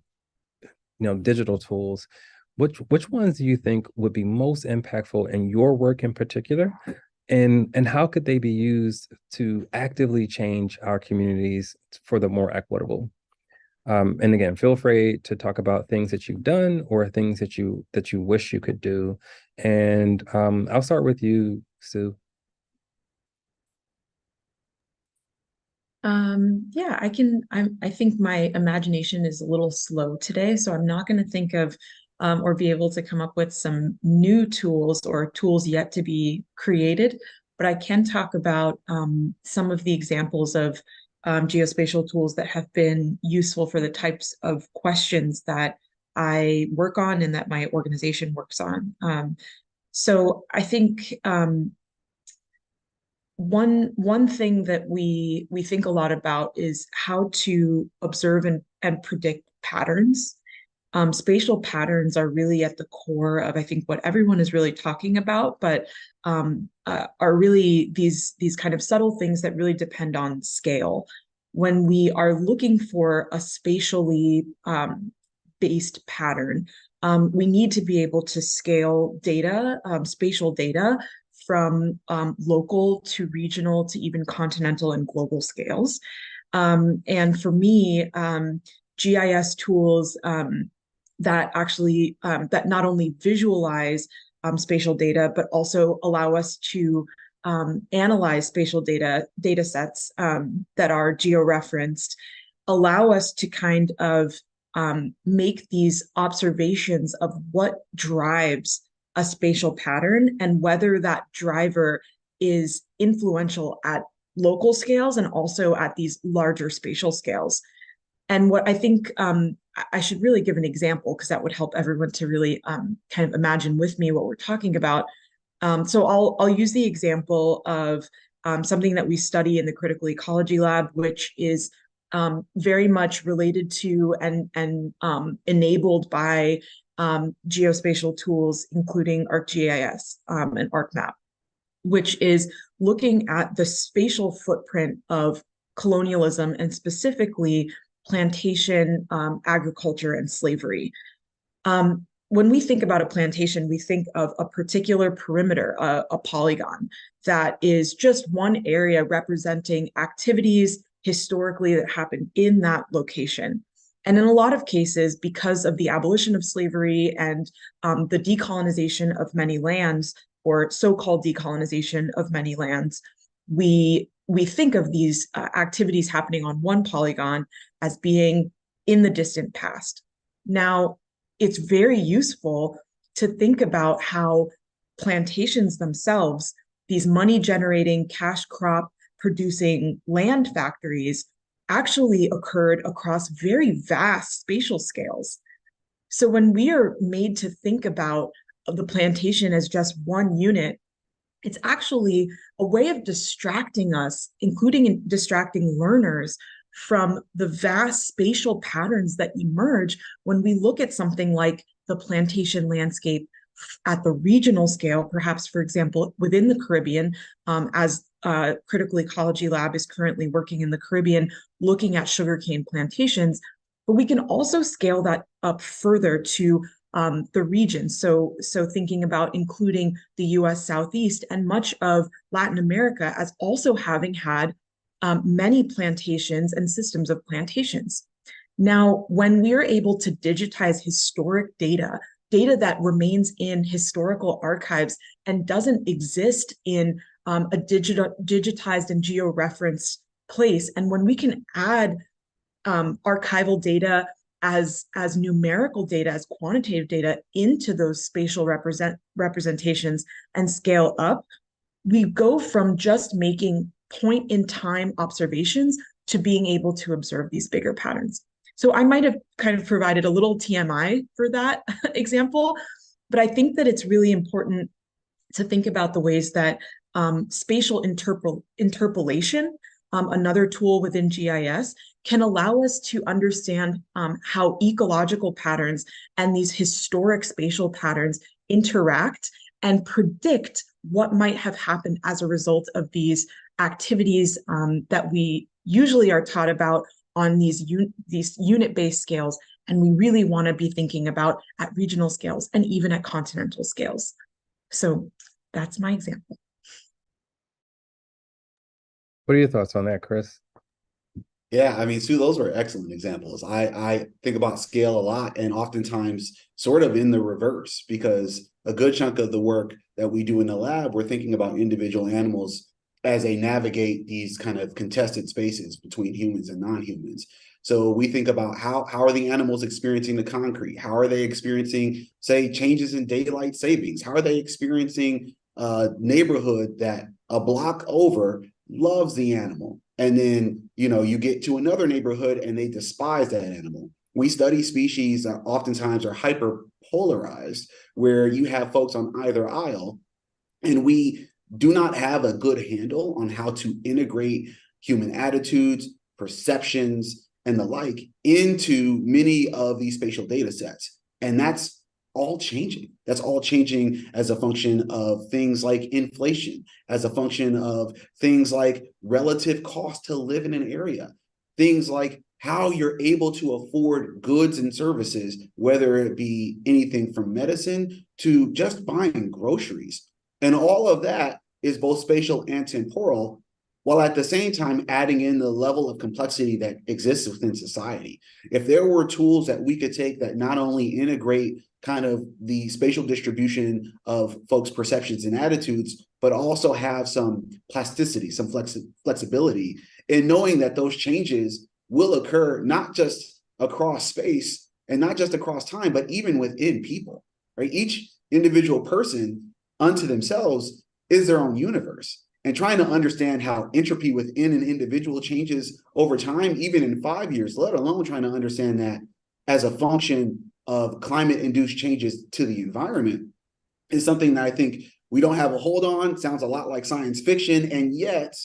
digital tools, which ones do you think would be most impactful in your work in particular? And how could they be used to actively change our communities for the more equitable? And again, feel free to talk about things that you've done or things that you wish you could do. And I'll start with you, Sue. Yeah, I think my imagination is a little slow today, so I'm not going to think of or be able to come up with some new tools or tools yet to be created, but I can talk about some of the examples of geospatial tools that have been useful for the types of questions that I work on and that my organization works on. So I think one thing that we think a lot about is how to observe and predict patterns. Spatial patterns are really at the core of, I think, what everyone is really talking about, but are really these kind of subtle things that really depend on scale. When we are looking for a spatially based pattern, we need to be able to scale data, spatial data, from local to regional to even continental and global scales. And for me, GIS tools that actually that not only visualize spatial data, but also allow us to analyze spatial data sets that are georeferenced, allow us to kind of make these observations of what drives a spatial pattern and whether that driver is influential at local scales and also at these larger spatial scales. And what I think I should really give an example, because that would help everyone to really kind of imagine with me what we're talking about. So I'll use the example of something that we study in the critical ecology lab, which is very much related to and enabled by geospatial tools, including ArcGIS and ArcMap, which is looking at the spatial footprint of colonialism and specifically plantation, agriculture, and slavery. When we think about a plantation, we think of a particular perimeter, a polygon, that is just one area representing activities historically that happened in that location. And in a lot of cases, because of the abolition of slavery and the decolonization of many lands, or so-called decolonization of many lands, we think of these activities happening on one polygon as being in the distant past. Now, it's very useful to think about how plantations themselves, these money-generating, cash crop producing land factories, actually occurred across very vast spatial scales. So when we are made to think about the plantation as just one unit, it's actually a way of distracting us, including distracting learners, from the vast spatial patterns that emerge when we look at something like the plantation landscape at the regional scale, perhaps, for example, within the Caribbean, as Critical Ecology Lab is currently working in the Caribbean, looking at sugarcane plantations, but we can also scale that up further to the region. So thinking about including the US Southeast and much of Latin America as also having had many plantations and systems of plantations. Now, when we're able to digitize historic data that remains in historical archives and doesn't exist in a digitized and georeferenced place, and when we can add archival data as numerical data, as quantitative data into those spatial representations and scale up, we go from just making point in time observations to being able to observe these bigger patterns. So I might have kind of provided a little TMI for that example, but I think that it's really important to think about the ways that spatial interpolation another tool within GIS, can allow us to understand how ecological patterns and these historic spatial patterns interact and predict what might have happened as a result of these activities that we usually are taught about on these unit-based scales, and we really want to be thinking about at regional scales and even at continental scales. So that's my example. What are your thoughts on that, Chris? Yeah, I mean, Sue, those were excellent examples. I think about scale a lot, and oftentimes sort of in the reverse, because a good chunk of the work that we do in the lab, we're thinking about individual animals as they navigate these kind of contested spaces between humans and non-humans. So we think about how are the animals experiencing the concrete? How are they experiencing, say, changes in daylight savings? How are they experiencing a neighborhood that a block over loves the animal? And then, you get to another neighborhood and they despise that animal. We study species that oftentimes are hyper polarized, where you have folks on either aisle, and we do not have a good handle on how to integrate human attitudes, perceptions, and the like into many of these spatial data sets. And that's all changing. That's all changing as a function of things like inflation, as a function of things like relative cost to live in an area, things like how you're able to afford goods and services, whether it be anything from medicine to just buying groceries. And all of that is both spatial and temporal, while at the same time adding in the level of complexity that exists within society. If there were tools that we could take that not only integrate kind of the spatial distribution of folks' perceptions and attitudes, but also have some plasticity, some flexibility in knowing that those changes will occur not just across space and not just across time, but even within people, right? Each individual person unto themselves is their own universe. And trying to understand how entropy within an individual changes over time, even in 5 years, let alone trying to understand that as a function of climate-induced changes to the environment, is something that I think we don't have a hold on. Sounds a lot like science fiction, and yet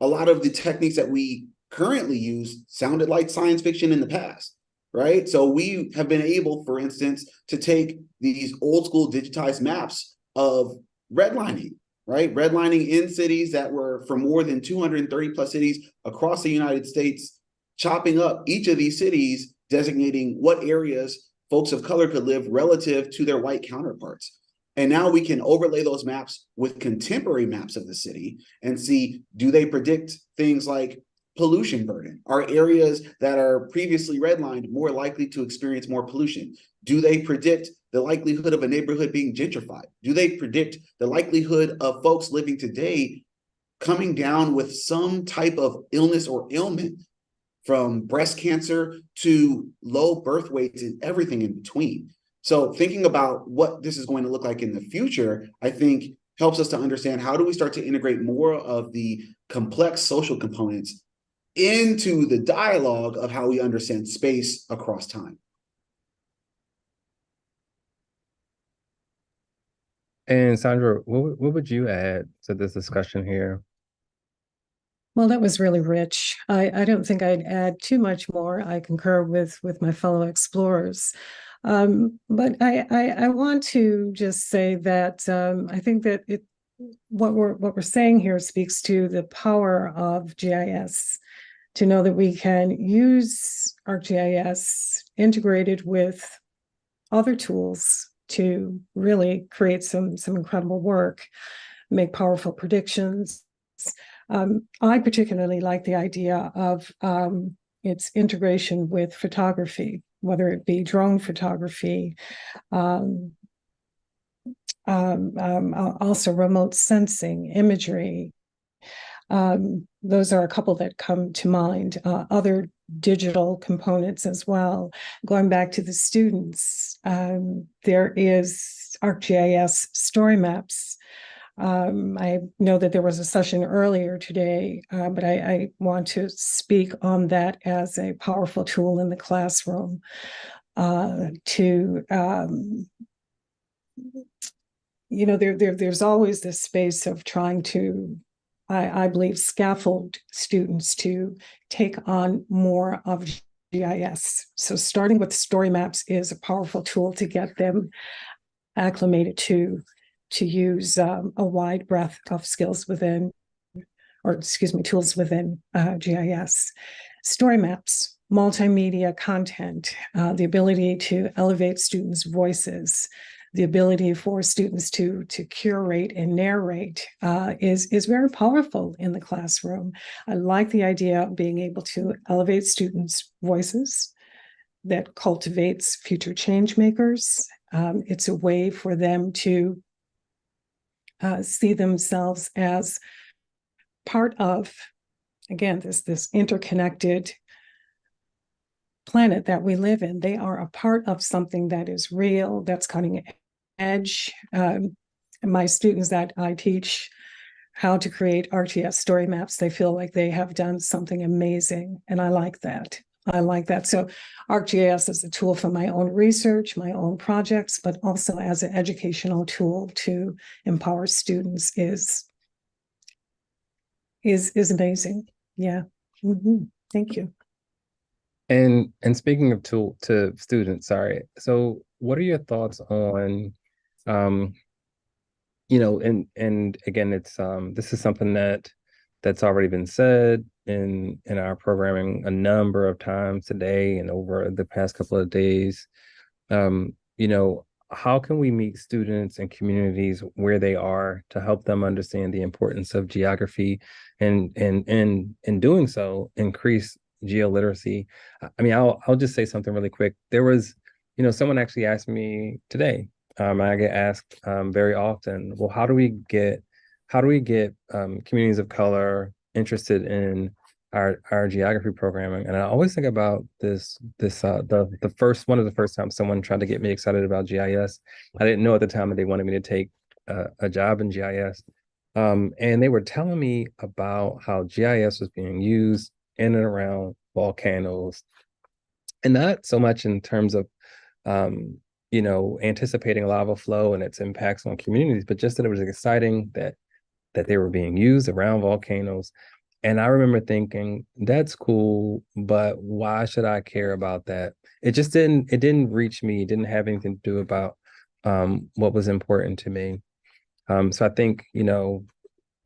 a lot of the techniques that we currently use sounded like science fiction in the past, right? So we have been able, for instance, to take these old school digitized maps of redlining, right? Redlining in cities that were for more than 230 plus cities across the United States, chopping up each of these cities, designating what areas folks of color could live relative to their white counterparts. And now we can overlay those maps with contemporary maps of the city and see, do they predict things like pollution burden? Are areas that are previously redlined more likely to experience more pollution? Do they predict the likelihood of a neighborhood being gentrified? Do they predict the likelihood of folks living today coming down with some type of illness or ailment, from breast cancer to low birth weights and everything in between? So thinking about what this is going to look like in the future, I think helps us to understand, how do we start to integrate more of the complex social components into the dialogue of how we understand space across time. And Sandra, what would you add to this discussion here? Well, that was really rich. I don't think I'd add too much more. I concur with my fellow explorers. But I want to just say that I think that what we're saying here speaks to the power of GIS, to know that we can use ArcGIS integrated with other tools to really create some incredible work, make powerful predictions. I particularly like the idea of its integration with photography, whether it be drone photography, also remote sensing, imagery. Those are a couple that come to mind. Other digital components as well. Going back to the students, there is ArcGIS story maps. I know that there was a session earlier today, but I want to speak on that as a powerful tool in the classroom there's always this space of trying to I believe, scaffold students to take on more of GIS. So starting with story maps is a powerful tool to get them acclimated to use a wide breadth of skills within, or excuse me, tools within GIS. Story maps, multimedia content, the ability to elevate students' voices, the ability for students to curate and narrate is very powerful in the classroom. I like the idea of being able to elevate students' voices that cultivates future change makers. It's a way for them to see themselves as part of, again, this interconnected planet that we live in. They are a part of something that is real, that's cutting edge. My students that I teach how to create RTS story maps, they feel like they have done something amazing, and I like that. I like that. So ArcGIS is a tool for my own research, my own projects, but also as an educational tool to empower students is amazing. Yeah. Thank you. And speaking of to students, sorry. So what are your thoughts on, and again, it's this is something that's already been said in our programming a number of times today and over the past couple of days. How can we meet students and communities where they are to help them understand the importance of geography and in doing so increase geoliteracy? I mean, I'll just say something really quick. There was, someone actually asked me today. I get asked very often, well, how do we get communities of color interested in our geography programming? And I always think about the first one of the first times someone tried to get me excited about GIS. I didn't know at the time that they wanted me to take a job in GIS. And they were telling me about how GIS was being used in and around volcanoes, and not so much in terms of anticipating lava flow and its impacts on communities, but just that it was exciting that they were being used around volcanoes. And I remember thinking, that's cool, but why should I care about that? It didn't reach me. It didn't have anything to do about what was important to me. So I think,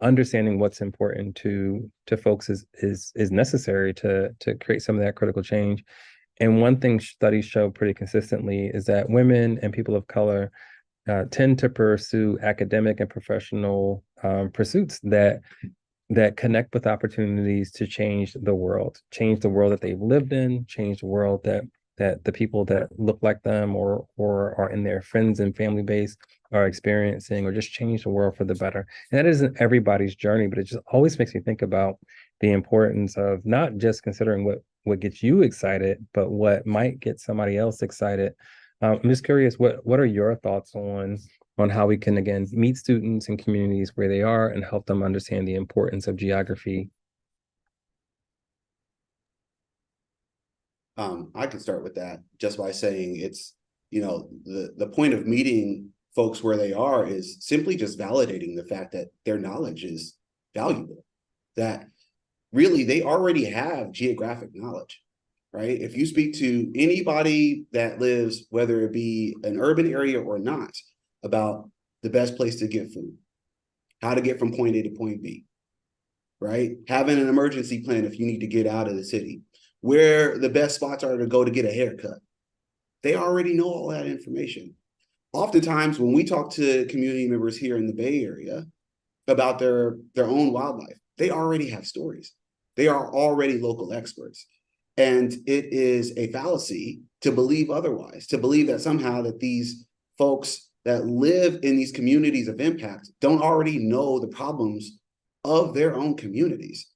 understanding what's important to folks is necessary to create some of that critical change. And one thing studies show pretty consistently is that women and people of color tend to pursue academic and professional pursuits that connect with opportunities to change the world that they've lived in, change the world that the people that look like them or are in their friends and family base are experiencing, or just change the world for the better. And that isn't everybody's journey, but it just always makes me think about the importance of not just considering what gets you excited, but what might get somebody else excited. I'm just curious, what are your thoughts on how we can, again, meet students and communities where they are and help them understand the importance of geography? I could start with that just by saying it's, the point of meeting folks where they are is simply just validating the fact that their knowledge is valuable, that really they already have geographic knowledge, right? If you speak to anybody that lives, whether it be an urban area or not, about the best place to get food, how to get from point A to point B, right? Having an emergency plan if you need to get out of the city, where the best spots are to go to get a haircut. They already know all that information. Oftentimes, when we talk to community members here in the Bay Area about their own wildlife, they already have stories. They are already local experts. And it is a fallacy to believe otherwise, to believe that somehow that these folks that live in these communities of impact don't already know the problems of their own communities.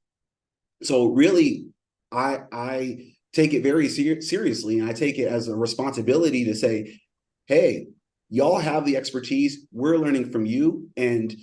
So really, I take it very seriously, and I take it as a responsibility to say, hey, y'all have the expertise, we're learning from you, and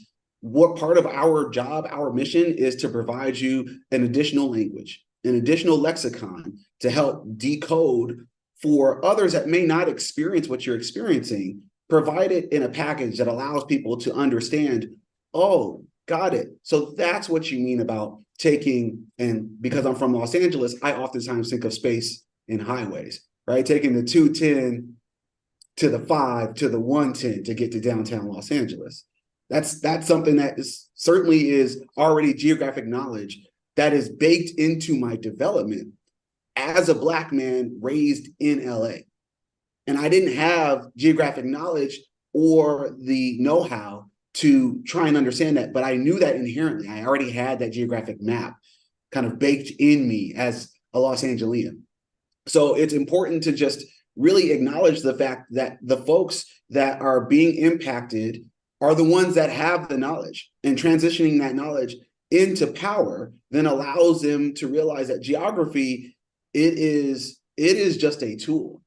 what part of our job, our mission, is to provide you an additional language, an additional lexicon to help decode for others that may not experience what you're experiencing. Provide it in a package that allows people to understand, oh, Got it. So that's what you mean about taking, and because I'm from Los Angeles, I oftentimes think of space in highways, right? Taking the 210 to the 5 to the 110 to get to downtown Los Angeles. That's something that certainly is already geographic knowledge that is baked into my development as a Black man raised in LA. And I didn't have geographic knowledge or the know-how to try and understand that, but I knew that inherently. I already had that geographic map kind of baked in me as a Los Angelian. So it's important to just really acknowledge the fact that the folks that are being impacted are the ones that have the knowledge, and transitioning that knowledge into power then allows them to realize that geography, it is just a tool.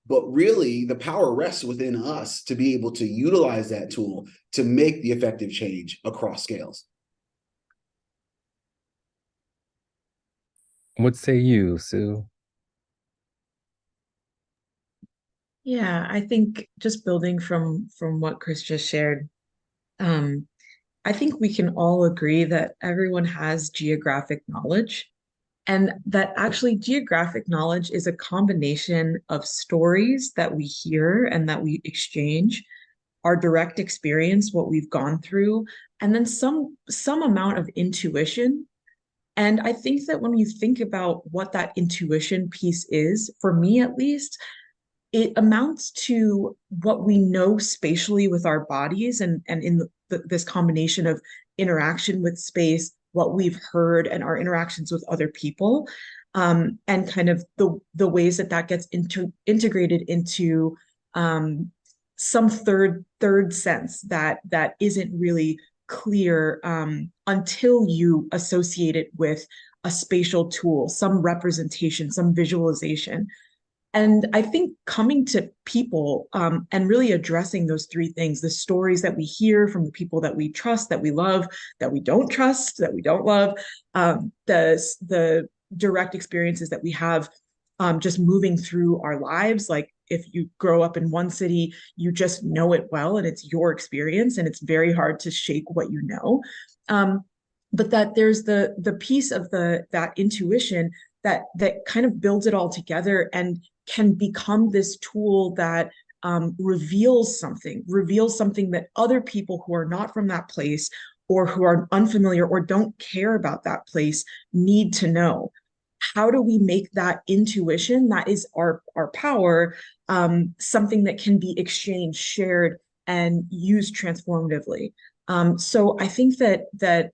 But really, the power rests within us to be able to utilize that tool to make the effective change across scales. What say you, Sue? Yeah, I think just building from what Chris just shared, I think we can all agree that everyone has geographic knowledge, and that actually geographic knowledge is a combination of stories that we hear and that we exchange, our direct experience, what we've gone through, and then some amount of intuition. And I think that when you think about what that intuition piece is, for me at least, it amounts to what we know spatially with our bodies, and in this combination of interaction with space, what we've heard, and our interactions with other people, and kind of the ways that gets integrated into some third sense that isn't really clear until you associate it with a spatial tool, some representation, some visualization. And I think coming to people and really addressing those three things, the stories that we hear from the people that we trust, that we love, that we don't trust, that we don't love, the direct experiences that we have just moving through our lives. Like if you grow up in one city, you just know it well and it's your experience, and it's very hard to shake what you know. But that there's the piece of that intuition that kind of builds it all together and can become this tool that reveals something that other people who are not from that place, or who are unfamiliar or don't care about that place, need to know. How do we make that intuition, that is our power, something that can be exchanged, shared, and used transformatively? So I think that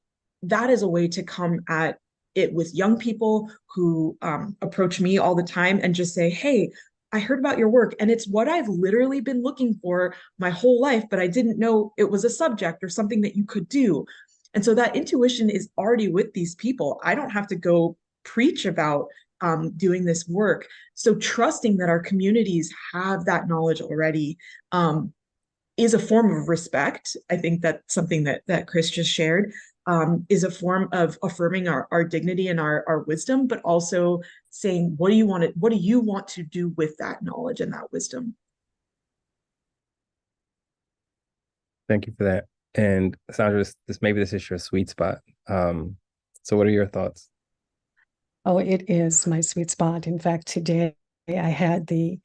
is a way to come at it with young people who approach me all the time and just say, hey, I heard about your work and it's what I've literally been looking for my whole life, but I didn't know it was a subject or something that you could do. And so that intuition is already with these people. I don't have to go preach about doing this work. So trusting that our communities have that knowledge already is a form of respect. I think that's something that Chris just shared. Is a form of affirming our dignity and our wisdom, but also saying, what do you want to do with that knowledge and that wisdom? Thank you for that. And Sandra, this is your sweet spot. So what are your thoughts? Oh, it is my sweet spot. In fact, today I had the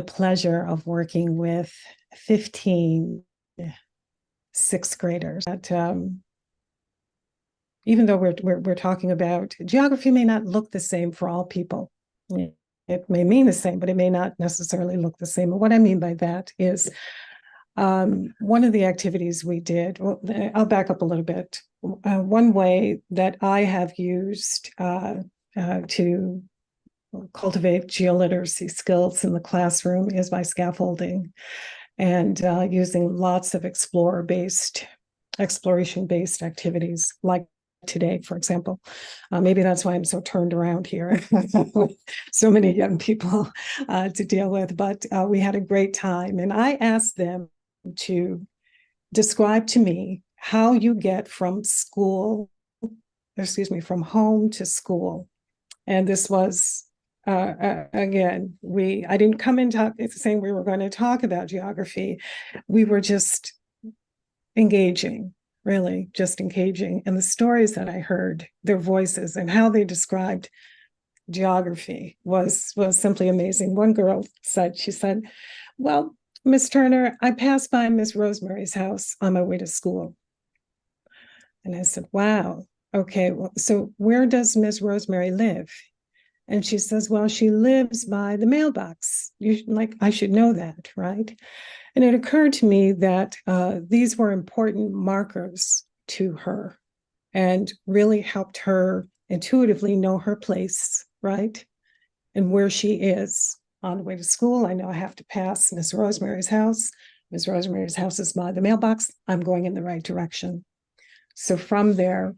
pleasure of working with 15 sixth graders at even though we're talking about geography, may not look the same for all people. It may mean the same, but it may not necessarily look the same. And what I mean by that is one of the activities we did, well, I'll back up a little bit. One way that I have used to cultivate geoliteracy skills in the classroom is by scaffolding and using lots of exploration-based activities like today, for example. Maybe that's why I'm so turned around here. So many young people to deal with, but we had a great time. And I asked them to describe to me how you get from home to school. And this was, again, I didn't come in saying we were going to talk about geography. We were just engaging. really just engaging. And the stories that I heard, their voices and how they described geography was simply amazing. One girl said, she said, well, Miss Turner, I passed by Miss Rosemary's house on my way to school. And I said, wow, okay, well, so where does Miss Rosemary live? And she says, well, she lives by the mailbox. I should know that, right? And it occurred to me that these were important markers to her and really helped her intuitively know her place, right? And where she is on the way to school. I know I have to pass Miss Rosemary's house. Miss Rosemary's house is by the mailbox. I'm going in the right direction. So from there,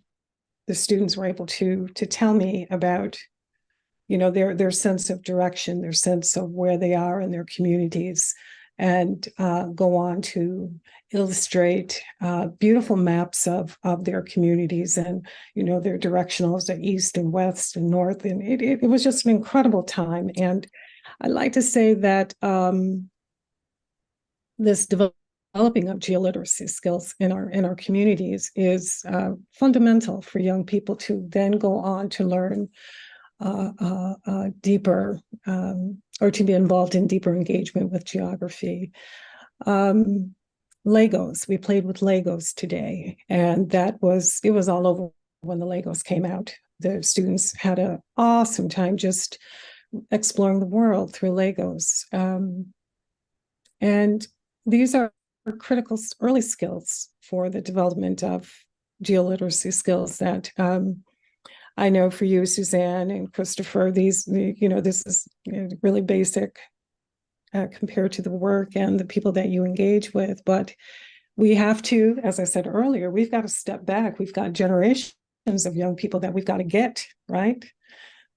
the students were able to tell me about, their sense of direction, their sense of where they are in their communities, and go on to illustrate beautiful maps of their communities and, their directionals, the east and west and north. And it was just an incredible time. And I like to say that this developing of geoliteracy skills in our communities is fundamental for young people to then go on to learn deeper or to be involved in deeper engagement with geography. Legos, we played with Legos today, and it was all over when the Legos came out. The students had an awesome time just exploring the world through Legos. And these are critical early skills for the development of geoliteracy skills that I know for you, Suzanne and Christopher, this is really basic compared to the work and the people that you engage with. But we have to, as I said earlier, we've got to step back. We've got generations of young people that we've got to get, right?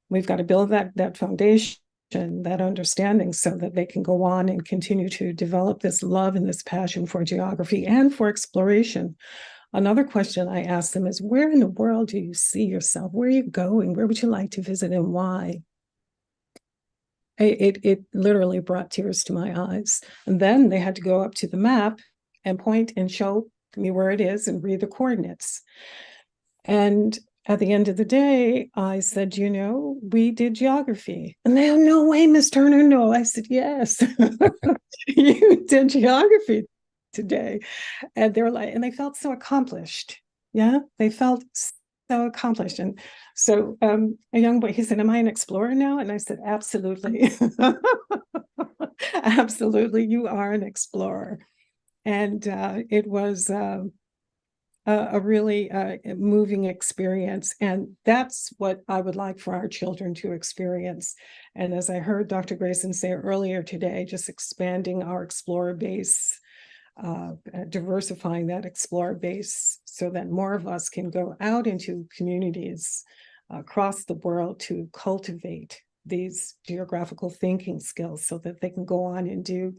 We've got to build that foundation, that understanding, so that they can go on and continue to develop this love and this passion for geography and for exploration. Another question I ask them is, where in the world do you see yourself? Where are you going? Where would you like to visit and why? It literally brought tears to my eyes. And then they had to go up to the map and point and show me where it is and read the coordinates. And at the end of the day, I said, we did geography. And they, oh, no way, Miss Turner, no. I said, yes, you did geography today. And they were like, and they felt so accomplished. Yeah, they felt so accomplished. And so a young boy, he said, am I an explorer now? And I said, absolutely. Absolutely, you are an explorer. And it was a really moving experience. And that's what I would like for our children to experience. And as I heard Dr. Grayson say earlier today, just expanding our explorer base, diversifying that explorer base so that more of us can go out into communities across the world to cultivate these geographical thinking skills so that they can go on and do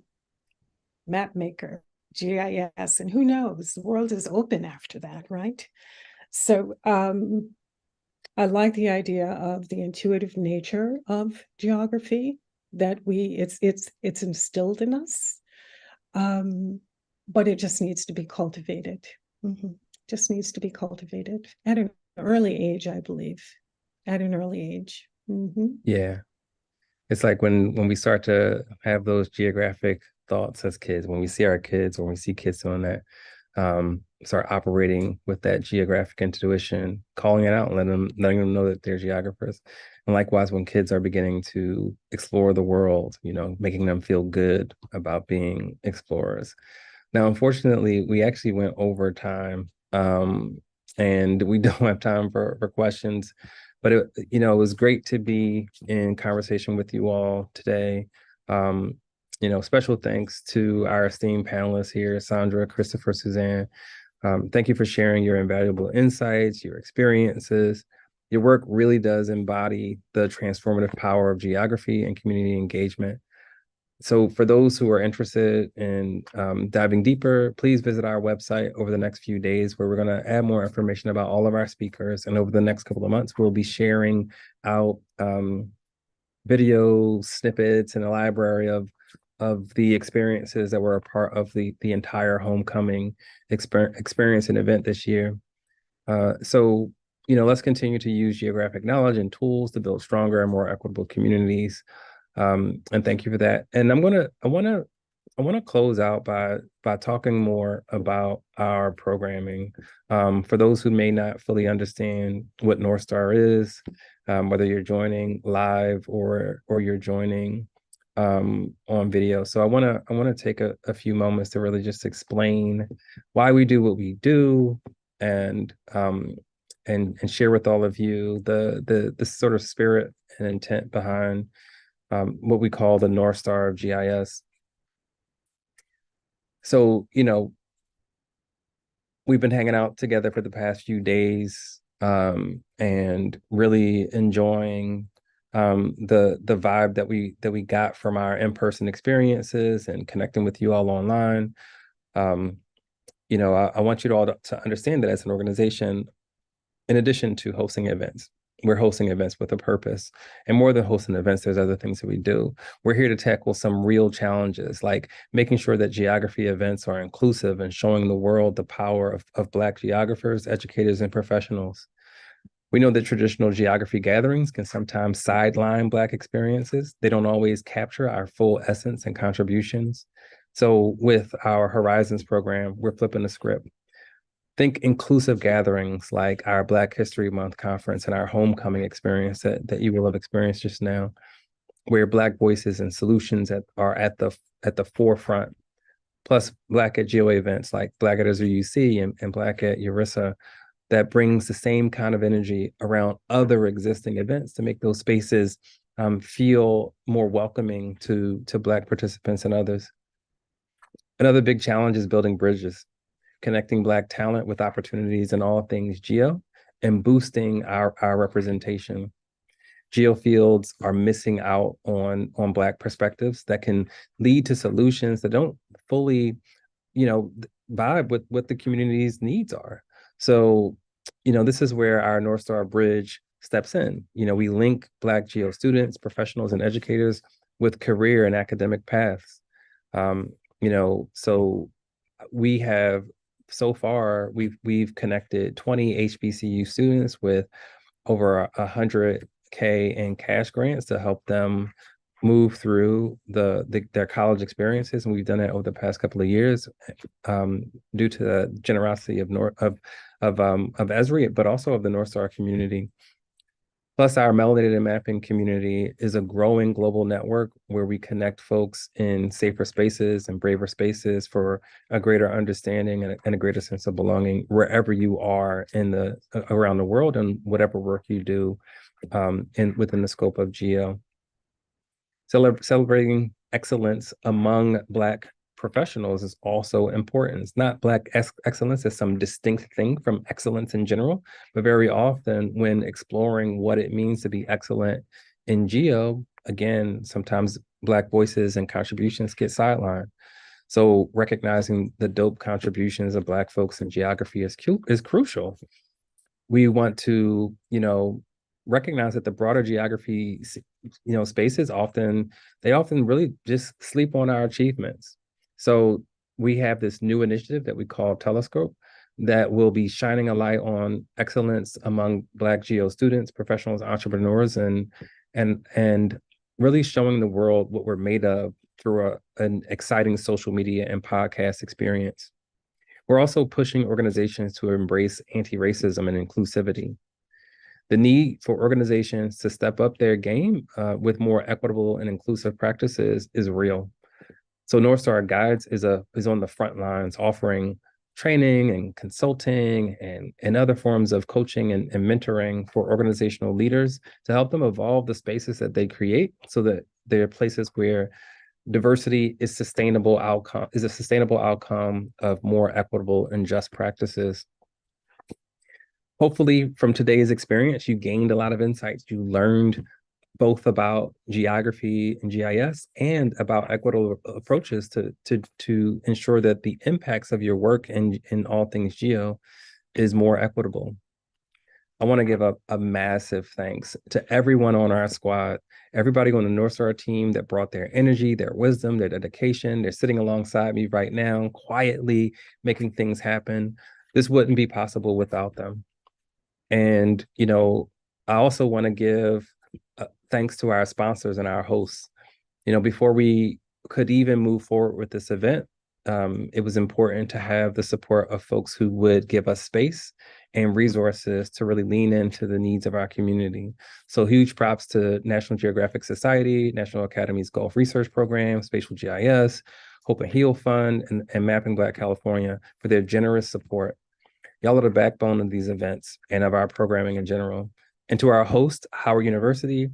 map maker, GIS, and who knows, the world is open after that, right? So I like the idea of the intuitive nature of geography, that it's instilled in us, but it just needs to be cultivated. Just needs to be cultivated at an early age, I believe, at an early age. Yeah. It's like when we start to have those geographic thoughts as kids, when we see our kids or when we see kids doing that, start operating with that geographic intuition, calling it out and letting them know that they're geographers. And likewise, when kids are beginning to explore the world, making them feel good about being explorers. Now, unfortunately, we actually went over time, and we don't have time for questions. But it was great to be in conversation with you all today. Special thanks to our esteemed panelists here, Sandra, Christopher, Suzanne. Thank you for sharing your invaluable insights, your experiences. Your work really does embody the transformative power of geography and community engagement. So for those who are interested in diving deeper, please visit our website over the next few days, where we're going to add more information about all of our speakers. And over the next couple of months, we'll be sharing out video snippets and a library of of the experiences that were a part of the entire homecoming experience and event this year. So, let's continue to use geographic knowledge and tools to build stronger and more equitable communities. And thank you for that. And I want to close out by talking more about our programming. For those who may not fully understand what North Star is, whether you're joining live or you're joining on video. So I want to take a few moments to really just explain why we do what we do, and share with all of you the sort of spirit and intent behind what we call the North Star of GIS. So, we've been hanging out together for the past few days, and really enjoying the vibe that we got from our in-person experiences and connecting with you all online. I want you all to understand that as an organization, in addition to hosting events, we're hosting events with a purpose. And more than hosting events, there's other things that we do. We're here to tackle some real challenges, like making sure that geography events are inclusive and showing the world the power of Black geographers, educators, and professionals. We know that traditional geography gatherings can sometimes sideline Black experiences. They don't always capture our full essence and contributions. So with our Horizons program, we're flipping the script. Think inclusive gatherings like our Black History Month conference and our homecoming experience that you will have experienced just now, where Black voices and solutions are at the forefront. Plus Black at Geo events like Black at Azure UC and Black at Urissa, that brings the same kind of energy around other existing events to make those spaces feel more welcoming to Black participants and others. Another big challenge is building bridges, connecting Black talent with opportunities in all things geo, and boosting our representation. Geo fields are missing out on Black perspectives that can lead to solutions that don't fully, vibe with what the community's needs are. So, this is where our North Star Bridge steps in. We link Black geo students, professionals, and educators with career and academic paths. So we have, so far, we've connected 20 HBCU students with over 100K in cash grants to help them move through their college experiences, and we've done that over the past couple of years, due to the generosity of Esri, but also of the North Star community. Plus, our melanated mapping community is a growing global network where we connect folks in safer spaces and braver spaces for a greater understanding and a greater sense of belonging wherever you are around the world, and whatever work you do within the scope of GEO. Celebrating excellence among Black professionals is also important. It's not Black excellence as some distinct thing from excellence in general, but very often when exploring what it means to be excellent in geo, again, sometimes Black voices and contributions get sidelined. So recognizing the dope contributions of Black folks in geography is crucial. We want to, recognize that the broader geography, spaces often really just sleep on our achievements. So we have this new initiative that we call Telescope that will be shining a light on excellence among Black geo students, professionals, entrepreneurs, and really showing the world what we're made of through an exciting social media and podcast experience. We're also pushing organizations to embrace anti-racism and inclusivity. The need for organizations to step up their game with more equitable and inclusive practices is real. So North Star Guides is on the front lines, offering training and consulting and other forms of coaching and mentoring for organizational leaders to help them evolve the spaces that they create, so that they're places where diversity is a sustainable outcome of more equitable and just practices. Hopefully, from today's experience, you gained a lot of insights. You learned both about geography and GIS and about equitable approaches to ensure that the impacts of your work in all things geo is more equitable. I want to give a massive thanks to everyone on our squad, everybody on the North Star team that brought their energy, their wisdom, their dedication. They're sitting alongside me right now, quietly making things happen. This wouldn't be possible without them. And, I also want to give thanks to our sponsors and our hosts. Before we could even move forward with this event, it was important to have the support of folks who would give us space and resources to really lean into the needs of our community. So huge props to National Geographic Society, National Academy's Gulf Research Program, Spatial GIS, Hope and Heal Fund, and Mapping Black California for their generous support. Y'all are the backbone of these events and of our programming in general. And to our host, Howard University,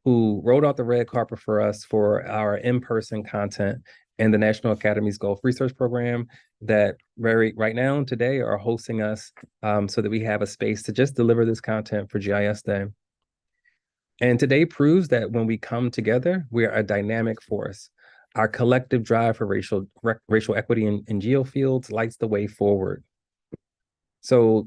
who rolled out the red carpet for us for our in-person content, and the National Academy's Gulf Research Program that right now today are hosting us so that we have a space to just deliver this content for GIS Day. And today proves that when we come together, we are a dynamic force. Our collective drive for racial equity in geofields lights the way forward. So,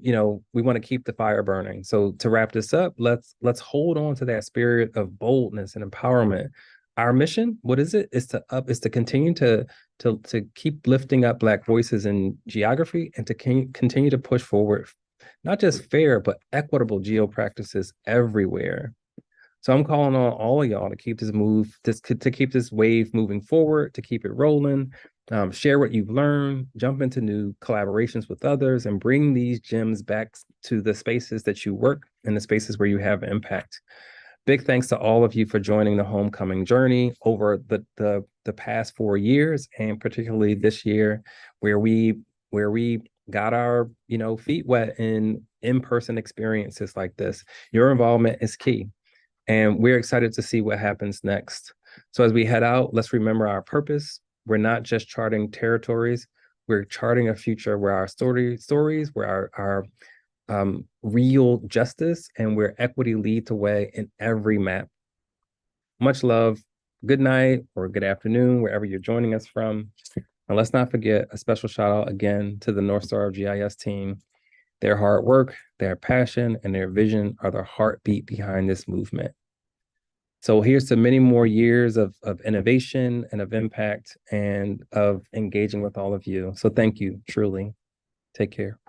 we want to keep the fire burning. So to wrap this up, let's hold on to that spirit of boldness and empowerment. Our mission, what is it? Is to continue to keep lifting up Black voices in geography and to continue to push forward, not just fair, but equitable geo practices everywhere. So I'm calling on all of y'all to keep to keep this wave moving forward, to keep it rolling. Share what you've learned, jump into new collaborations with others, and bring these gems back to the spaces that you work and the spaces where you have impact. Big thanks to all of you for joining the homecoming journey over the past 4 years, and particularly this year, where we got our feet wet in-person experiences like this. Your involvement is key, and we're excited to see what happens next. So as we head out, let's remember our purpose. We're not just charting territories, we're charting a future where our stories, where our real justice and where equity lead the way in every map. Much love. Good night or good afternoon, wherever you're joining us from. And let's not forget a special shout out again to the North Star GIS team. Their hard work, their passion, and their vision are the heartbeat behind this movement. So here's to many more years of innovation and of impact and of engaging with all of you. So thank you, truly. Take care.